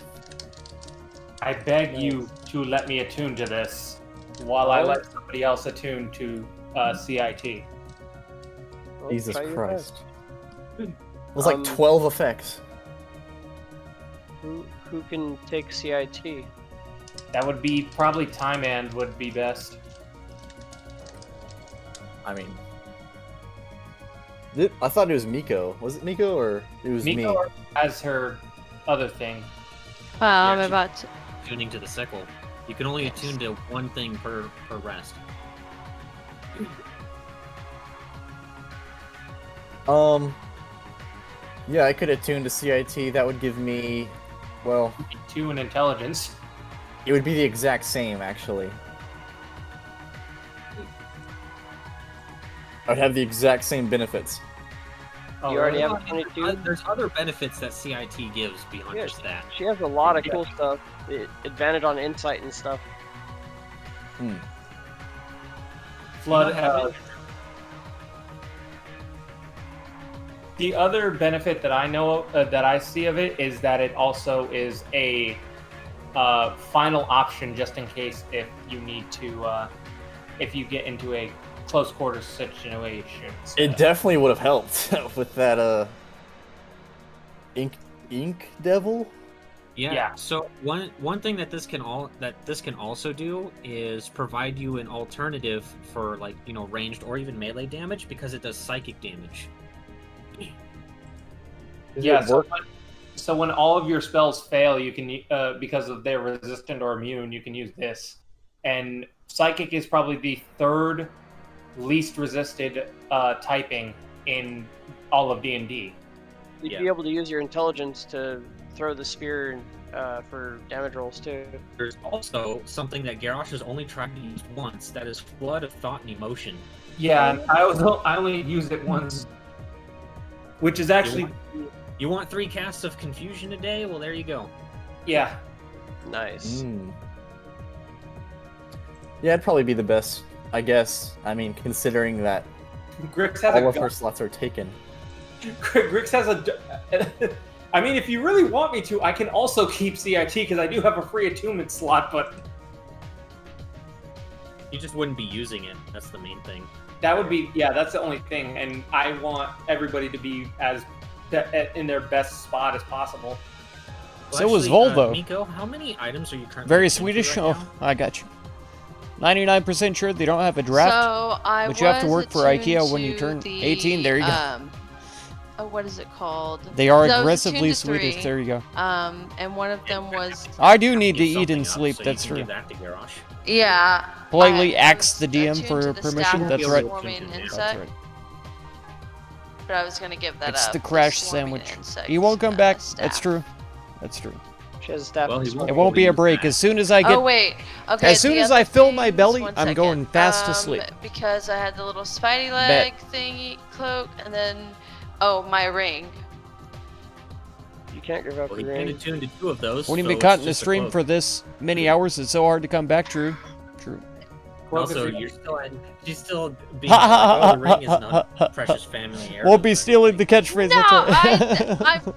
I beg you to let me attune to this, while I let somebody else attune to CIT. Well, Jesus try your Christ. best. It was like 12 effects. Who can take CIT? That would be probably Time and would be best. I mean, I thought it was Miko. Was it Miko or it was me? Miko has her other thing. Wow, I'm Yeah, about to. Tuning to the sickle. You can only attune to one thing per rest. Yeah, I could attune to CIT. That would give me, well, 2 in intelligence. it would be the exact same, actually. I'd have the exact same benefits. Oh, You already really? have a 22? There's other benefits that CIT gives beyond Yeah, just that. She has a lot of cool stuff. Advantage on insight and stuff. Flood. You not have it? The other benefit that I know that I see of it is that it also is a final option, just in case if you need to, if you get into a close quarters situation. It definitely would have helped with that ink devil. Yeah. So one thing that this can also do is provide you an alternative for, like, you know, ranged or even melee damage, because it does psychic damage. Yeah. So when all of your spells fail, you can because of their resistant or immune, you can use this. And psychic is probably the third least resisted typing in all of D&D. You'd be able to use your intelligence to throw the spear for damage rolls too. There's also something that Garrosh has only tried to use once. That is Flood of Thought and Emotion. Yeah, and I only used it once, which is actually You want 3 casts of Confusion a day? Well, there you go. yeah. Nice. Yeah, it'd probably be the best, I guess. I mean, considering that Grix has all a of her slots are taken. Grix has a. I mean, if you really want me to, I can also keep CIT because I do have a free attunement slot, but You just wouldn't be using it. That's the main thing. that would be that's the only thing, and I want everybody to be as in their best spot as possible. So was actually, Volvo. Miko, how many items are you currently Very into Swedish? right Oh, now? I got you. 99% sure they don't have a draft. So I but you have to was work for attuned IKEA when you to turn the, 18. There you go. Oh, what is it called? They are 'Cause I was aggressively attuned to Swedish. 3, There you go. And one of them was I do need to Give eat and something up, sleep. so you That's can true. give that to Garrosh. yeah. Politely I ask was the DM attuned for to the permission. staff That's of right. Swarming That's insect, That's right. but I was gonna give that It's up. the crash Swarming sandwich. insect, You won't come back. staff. That's true. That's true. She has a staff. Well, of he swarm. It won't be a use break. that. As soon as I get, Oh wait. Okay. as soon the as other I fill my things- belly, one I'm second. going fast to sleep. Because I had the little Spidey leg thingy cloak, and then my ring. You can't give up Well, your he can ring. attune to 2 of those. When you've so been it's caught in the just a stream cloak. for this many hours, it's so hard to come back. True. True. Also, she's still being like, oh, the ring is not precious family heirloom. Won't be stealing the catchphrase. No, that's right. I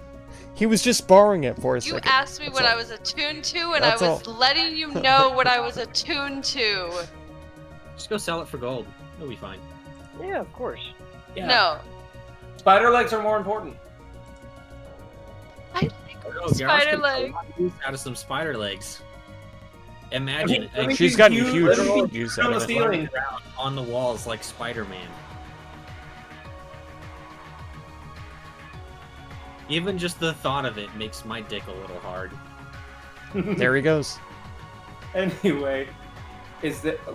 He was just borrowing it for a you second. asked me That's what all. I was attuned to, and That's I was letting you know what I was attuned to. Just go sell it for gold. It'll be fine. Yeah, of course. Yeah. No, Spider legs are more important. I Oh, Spider Garrosh leg. can get a lot of use out of some spider legs. Imagine, I mean, like, She's got huge- huge literal- use on out the of it. ceiling. around on the walls like Spider-Man. Even just the thought of it makes my dick a little hard. There he goes. Anyway,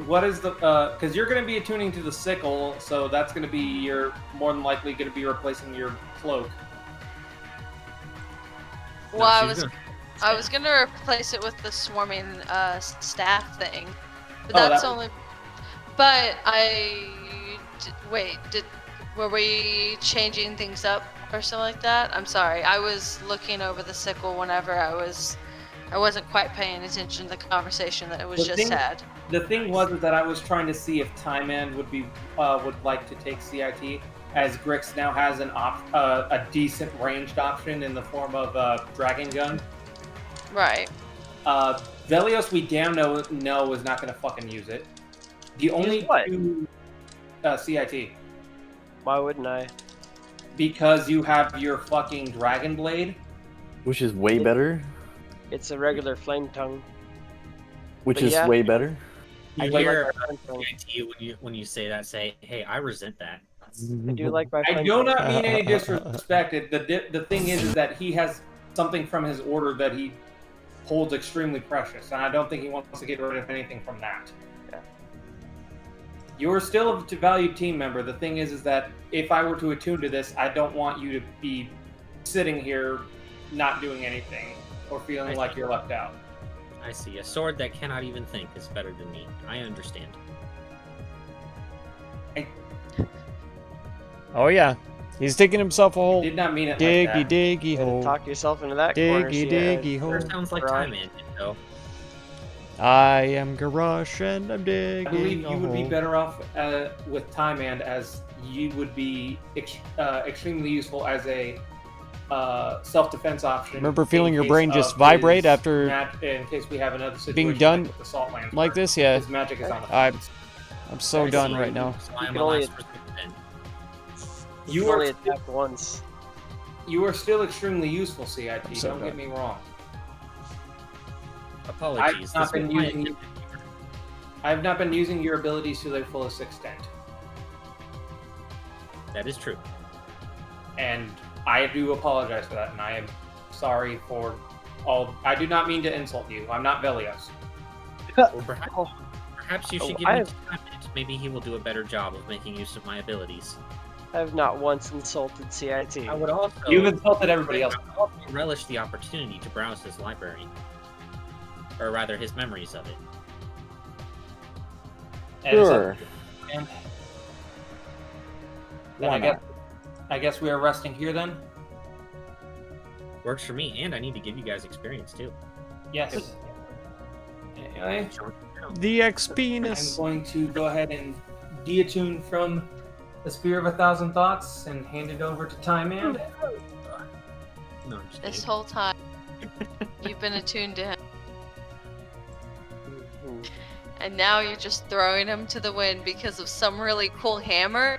what is the because you're going to be attuning to the sickle, so that's going to be your more than likely going to be replacing your cloak. Well, I was gonna replace it with the swarming staff thing, but Oh, that's that- only. But were we changing things up or something like that? I'm sorry, I was looking over the sickle whenever I wasn't quite paying attention to the conversation that it was The just thing- had. The thing was that I was trying to see if Time End would like to take CIT, as Grix now has a decent ranged option in the form of Dragon Gun. Right. Velios, we damn know is not going to fucking use it. The only what? two CIT. Why wouldn't I? Because you have your fucking Dragon Blade. Which is way better. It's a regular flame tongue. Which But is yeah. way better. I You do hear like my flame tongue. when you say that, say, "Hey, I resent that." I do like my I flame do tongue. not mean any disrespect. The thing is that he has something from his order that he holds extremely precious, and I don't think he wants to get rid of anything from that. Yeah. You're still a valued team member. The thing is that if I were to attune to this, I don't want you to be sitting here not doing anything or feeling like you're left out. I see. A sword that cannot even think is better than me. I understand. Oh yeah, he's digging himself a hole. Did not mean it Diggy, like that. diggy You gotta hole. talk yourself into that corner. Diggy, so yeah, diggy hole. Sure sounds like Right. Time Man did, though. I am Garrosh and I'm digging I believe a you would be hole. better off with Time and as you would be extremely useful as a self-defense option. Remember in feeling your case brain of just vibrate his after in case we have another situation being done with the Salt Lands like where this? Yeah, his magic is on the I'm fence. so I done see. right now. So I am can a only- last resort then. You only attack once. You are still extremely useful, CIT. I'm so Don't get done. me wrong. Apologies. I've not this been was my using- attempt. I've not been using your abilities to their fullest extent, That is true. and I do apologize for that, and I am sorry for all. I do not mean to insult you. I'm not Velios. Or perhaps you should give I him have- time. Maybe he will do a better job of making use of my abilities. I have not once insulted CIT. I would also, You've insulted everybody else. I would also relish the opportunity to browse his library, or rather, his memories of it. And is Sure. that- Why Then not? I guess we are resting here then. Works for me, and I need to give you guys experience too. Yes. Anyway, The I'm XP-ness. going to go ahead and deattune from the Spear of 1,000 Thoughts and hand it over to Time Man. No, I'm just This kidding. whole time, you've been attuned to him, Mhm. and now you're just throwing him to the wind because of some really cool hammer.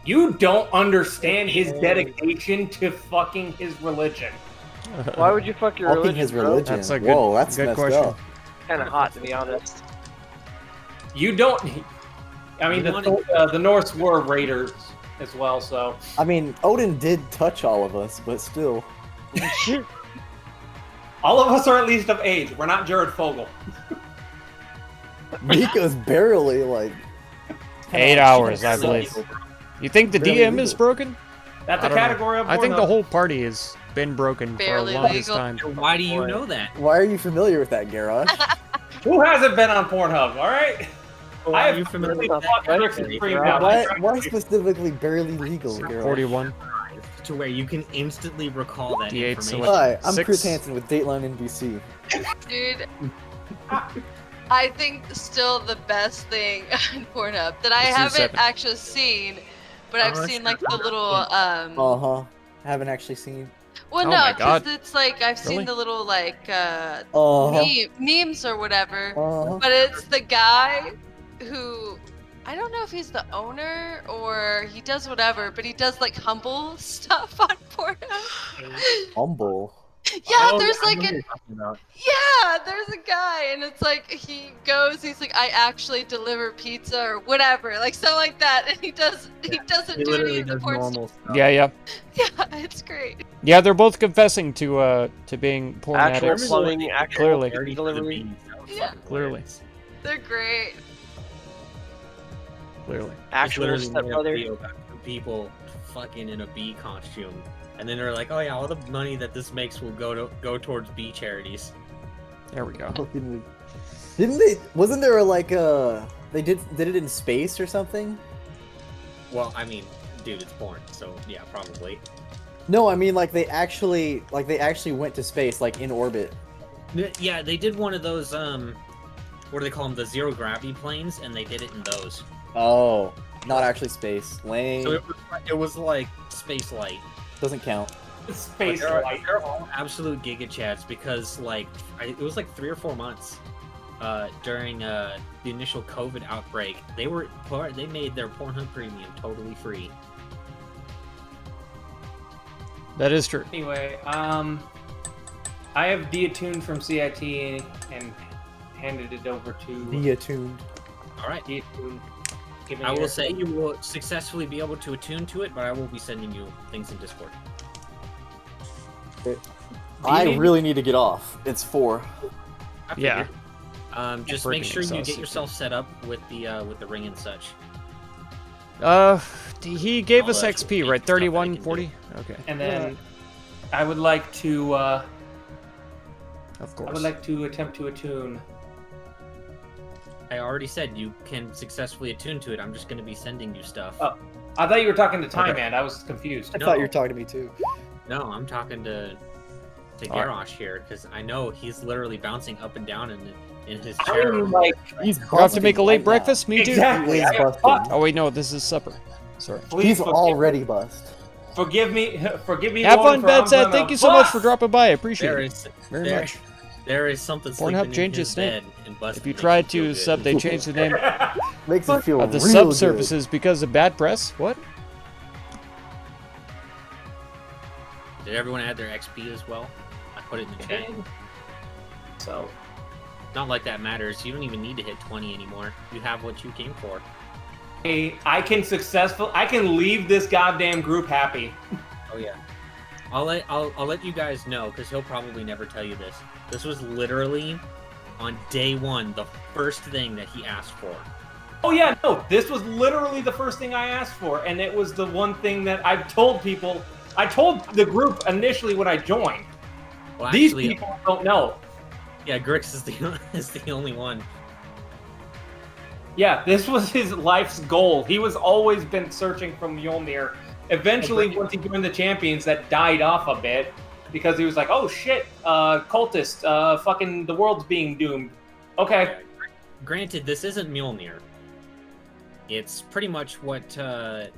You don't understand his dedication to fucking his religion. Why would you fuck your Fucking religion, his bro? religion. That's a good- Whoa, that's good messed question. up. Kind of hot, to be honest. You don't. I mean, the Norse were raiders as well, so I mean, Odin did touch all of us, but still. all of us are at least of age. We're not Jared Fogle. Mika's barely like 8 hours, I Sucks. believe. You think the Barely DM is legal. broken? That's I a don't know. category of I think the Pornhub. whole party has been broken Barely for a longest legal. time. Why do you know that? Why are you familiar with that, Garrosh? Who hasn't been on Pornhub? All right. Why I are you have familiar really with fucked that? Bricks and Right? Cream Right? down. Why specifically barely legal, Garrosh? 41. To where you can instantly recall that D8 information. select. Hi, I'm 6. Chris Hansen with Dateline NBC. Dude, I think still the best thing on Pornhub that I Let's do haven't 7. actually seen, but I've Oh, seen sure. like the little Uh-huh. Haven't actually seen. well Oh no, my God. because it's like I've seen Really? the little like Uh-huh. memes or whatever, Uh-huh. but it's the guy who I don't know if he's the owner or he does whatever, but he does like humble stuff on Pornhub. Humble. Yeah, Oh, there's I like know what a you're talking about. yeah, there's a guy, and it's like he goes, he's like, I actually deliver pizza or whatever, like something like that, and he doesn't He do any literally of the does porn normal stuff. Yeah, yeah. stuff. Yeah, it's great. Yeah, they're both confessing to being porn Actual addicts. plumbing, actual Clearly. Dirty to the delivery. beans. That was Yeah. fucking Clearly. hilarious. They're great. Clearly. It's Actual literally made a stepbrother. video about two people fucking in a bee costume, and then they're like, "Oh yeah, all the money that this makes will go towards bee charities." There we go. Fucking- Didn't they? Wasn't there like they did it in space or something? Well, I mean, dude, it's porn, so yeah, probably. No, I mean like they actually went to space, like in orbit. Yeah, they did one of those what do they call them? The zero gravity planes, and they did it in those. Oh, not actually space. Lame. So it was like space light. Doesn't count. Space They're light. all absolute giga chats because it was like 3 or 4 months during the initial COVID outbreak. They made their Pornhub Premium totally free. That is true. Anyway, I have deattuned from CIT and handed it over to Deattuned. All right. Deattune. I will say you will successfully be able to attune to it, but I will be sending you things in Discord. I really need to get off. It's 4. Yeah. Just make sure you get yourself set up with the ring and such. He gave All us the XP, actual right? stuff that I 31, can 40? Okay. And then I would like to Of I course. would like to attempt to attune. I already said you can successfully attune to it. I'm just going to be sending you stuff. Oh. I thought you were talking to Time Okay. Man. I was confused. I No. thought you were talking to me too. No, I'm talking to Garrosh here because I know he's literally bouncing up and down in his chair. I'm like, He's You have to make a late busting right breakfast? Me too. exactly. He's I am busting. fucked. Oh wait, no, this is supper. Sorry. now. Please He's forgive- already bust. Forgive me. Forgive me. Have Lord, fun, for I'm Bad Sad. gonna Thank you so much for bust. dropping by. I appreciate There it is very there- much. There is something Pornhub sleeping changed in its his name. bed and busting If you makes try him feel to good. sub, they changed the name Makes it feel of the real sub good. services because of bad press. What? Did everyone add their XP as well? I put it in the chat. So, Not like that matters. You don't even need to hit 20 anymore. You have what you came for. hey, I can leave this goddamn group happy. Oh yeah. I'll let you guys know because he'll probably never tell you this. This was literally on day 1 the first thing that he asked for. Oh yeah, no, this was literally the first thing I asked for, and it was the one thing that I've told people. I told the group initially when I joined. Well, These actually, people don't know. yeah, Grix is the only one. Yeah, this was his life's goal. He was always been searching for Mjolnir. Eventually, once he joined the champions, that died off a bit because he was like, "Oh shit, cultist, fucking the world's being doomed." Okay, Granted, this isn't Mjolnir. It's pretty much what the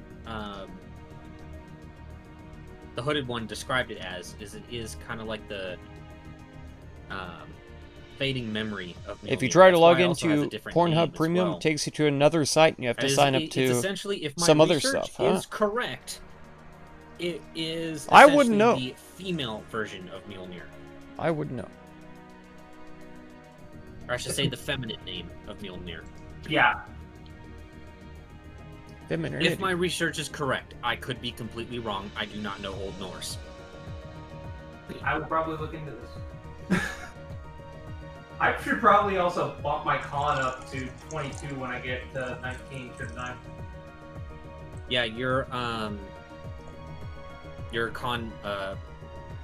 Hooded One described it as. It is kind of like the fading memory of Mjolnir. If you try to That's log why it also has a into different name Pornhub as Premium, well. it takes you to another site, and you have to sign up It's to. essentially, if my some other research stuff, huh? is correct, it is I wouldn't know. essentially the female version of Mjolnir. I wouldn't know. Or I should say the feminine name of Mjolnir. yeah, Femininity. If my research is correct, I could be completely wrong. I do not know Old Norse. I would probably look into this. I should probably also bump my con up to 22 when I get to 19, shouldn't I? Yeah, your con,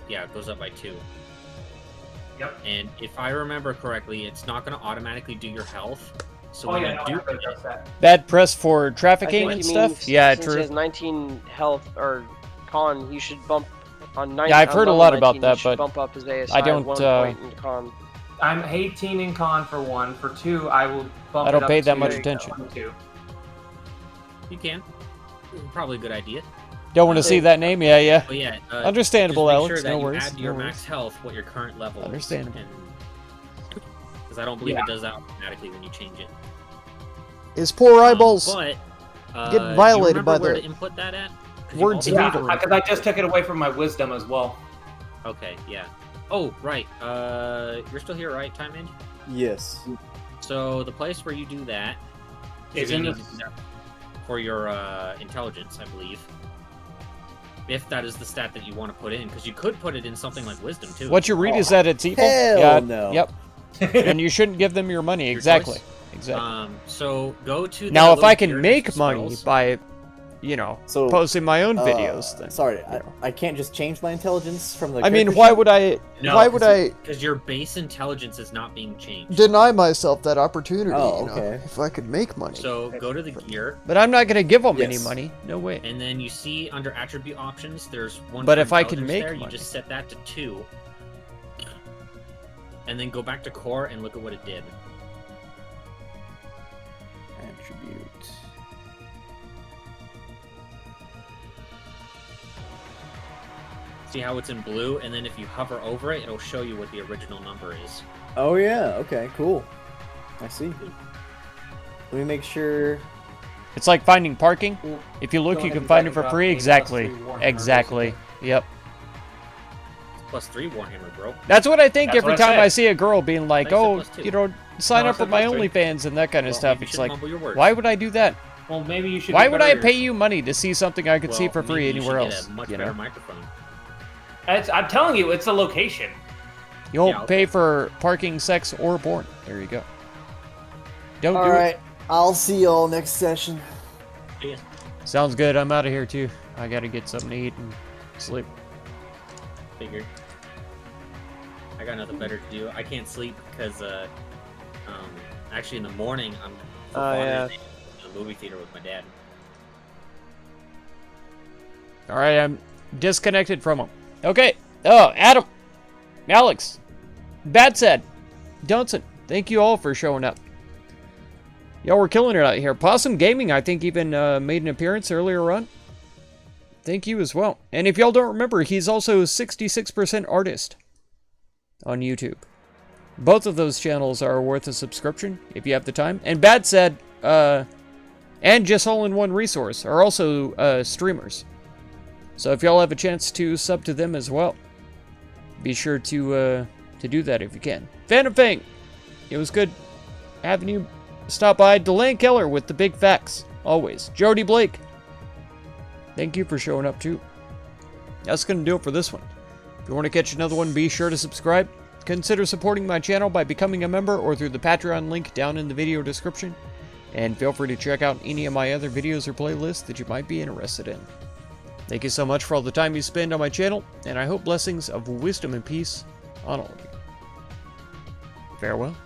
yeah, it goes up by 2. Yep. And if I remember correctly, it's not going to automatically do your health. So Oh when yeah, you no, do everybody does that. Bad press for I trafficking think and he stuff. means Yeah, since he true. has 19 health or con, you should bump on 9. Yeah, I've heard a lot about 19, that, you should but bump up his ASI I don't, 1 point in con. I'm 18 in con for 1. For 2, I will bump I don't it up pay that to much attention. 22. You can. Probably a good idea. Don't want to see that name? Yeah, yeah. But yeah, Understandable, just make Alex. Sure that No you worries. add to No your worries. max health what your current level is. Understandable. Because I don't believe it does that automatically when you change it. His poor eyeballs. But Get do you violated remember by where the to input that at? 'Cause words you've of also- evil. Yeah, because I just took it away from my wisdom as well. Okay, yeah. Oh, right. You're still here, right, Time End? Yes. So the place where you do that Is you're in gonna the- need to do that for your intelligence, I believe. If that is the stat that you want to put in, because you could put it in something like wisdom too. What you read is that it's evil. Hell yeah. no. Yep. And you shouldn't give them your money. Your Exactly. choice. Exactly. So go to Now, if little I can gear make next to money spells. by, So posting my own videos, then Sorry, you know. I can't just change my intelligence from the. I mean, character why sheet? would I? No, why would I Because your base intelligence is not being changed. deny myself that opportunity? Oh, you know, okay. if I could make money. So go to the gear, But I'm not gonna give them any Yes. money. No way. and then you see under attribute options, there's one. But for if I can intelligence make there, money. you just set that to 2, and then go back to core and look at what it did. Attribute. See how it's in blue, and then if you hover over it, it'll show you what the original number is. Oh yeah. Okay. Cool. I see. Let me make sure. It's like finding parking. Well, If you look, go you ahead can and find drag it for and free. drop Exactly. A +3 Warhammer Exactly. basically. Yep. +3 Warhammer, bro. That's what I think That's every what I time said. I see a girl being like, I said "Oh, +2. you know, sign No, I up said with my +3. OnlyFans and that kind of Well, stuff." maybe you It's should like, mumble your words. why would I do that? Well, maybe you should. Why do would I better. pay you money to see something I could see Well, for free maybe you anywhere should else? Get a much You better know, microphone. I'm telling you, it's a location. you won't Yeah, I'll pay for parking, sex, or porn. There you go. Don't All do right. I'll see y'all next session. Yeah. it. Sounds good. I'm out of here too. I gotta get something to eat and sleep. Figured. I got nothing better to do. I can't sleep because, actually in the morning I'm for Oh, yeah. Father's Day in the movie theater with my dad. All right, I'm disconnected from him. Okay. Oh, Adam, Alex, Bad Said, Dunson, thank you all for showing up. Y'all were killing it out here. Possum Gaming, I think, even made an appearance earlier on. Thank you as well. And if y'all don't remember, he's also 66% artist on YouTube. Both of those channels are worth a subscription if you have the time. And Bad Said and Just All in One Resource are also streamers. So if y'all have a chance to sub to them as well, be sure to do that if you can. Phantom Fang, it was good having you stop by. Delaney Keller with the big facts, always. Jody Blake, thank you for showing up too. That's going to do it for this one. If you want to catch another one, be sure to subscribe. Consider supporting my channel by becoming a member or through the Patreon link down in the video description. And feel free to check out any of my other videos or playlists that you might be interested in. Thank you so much for all the time you spend on my channel, and I hope blessings of wisdom and peace on all of you. Farewell.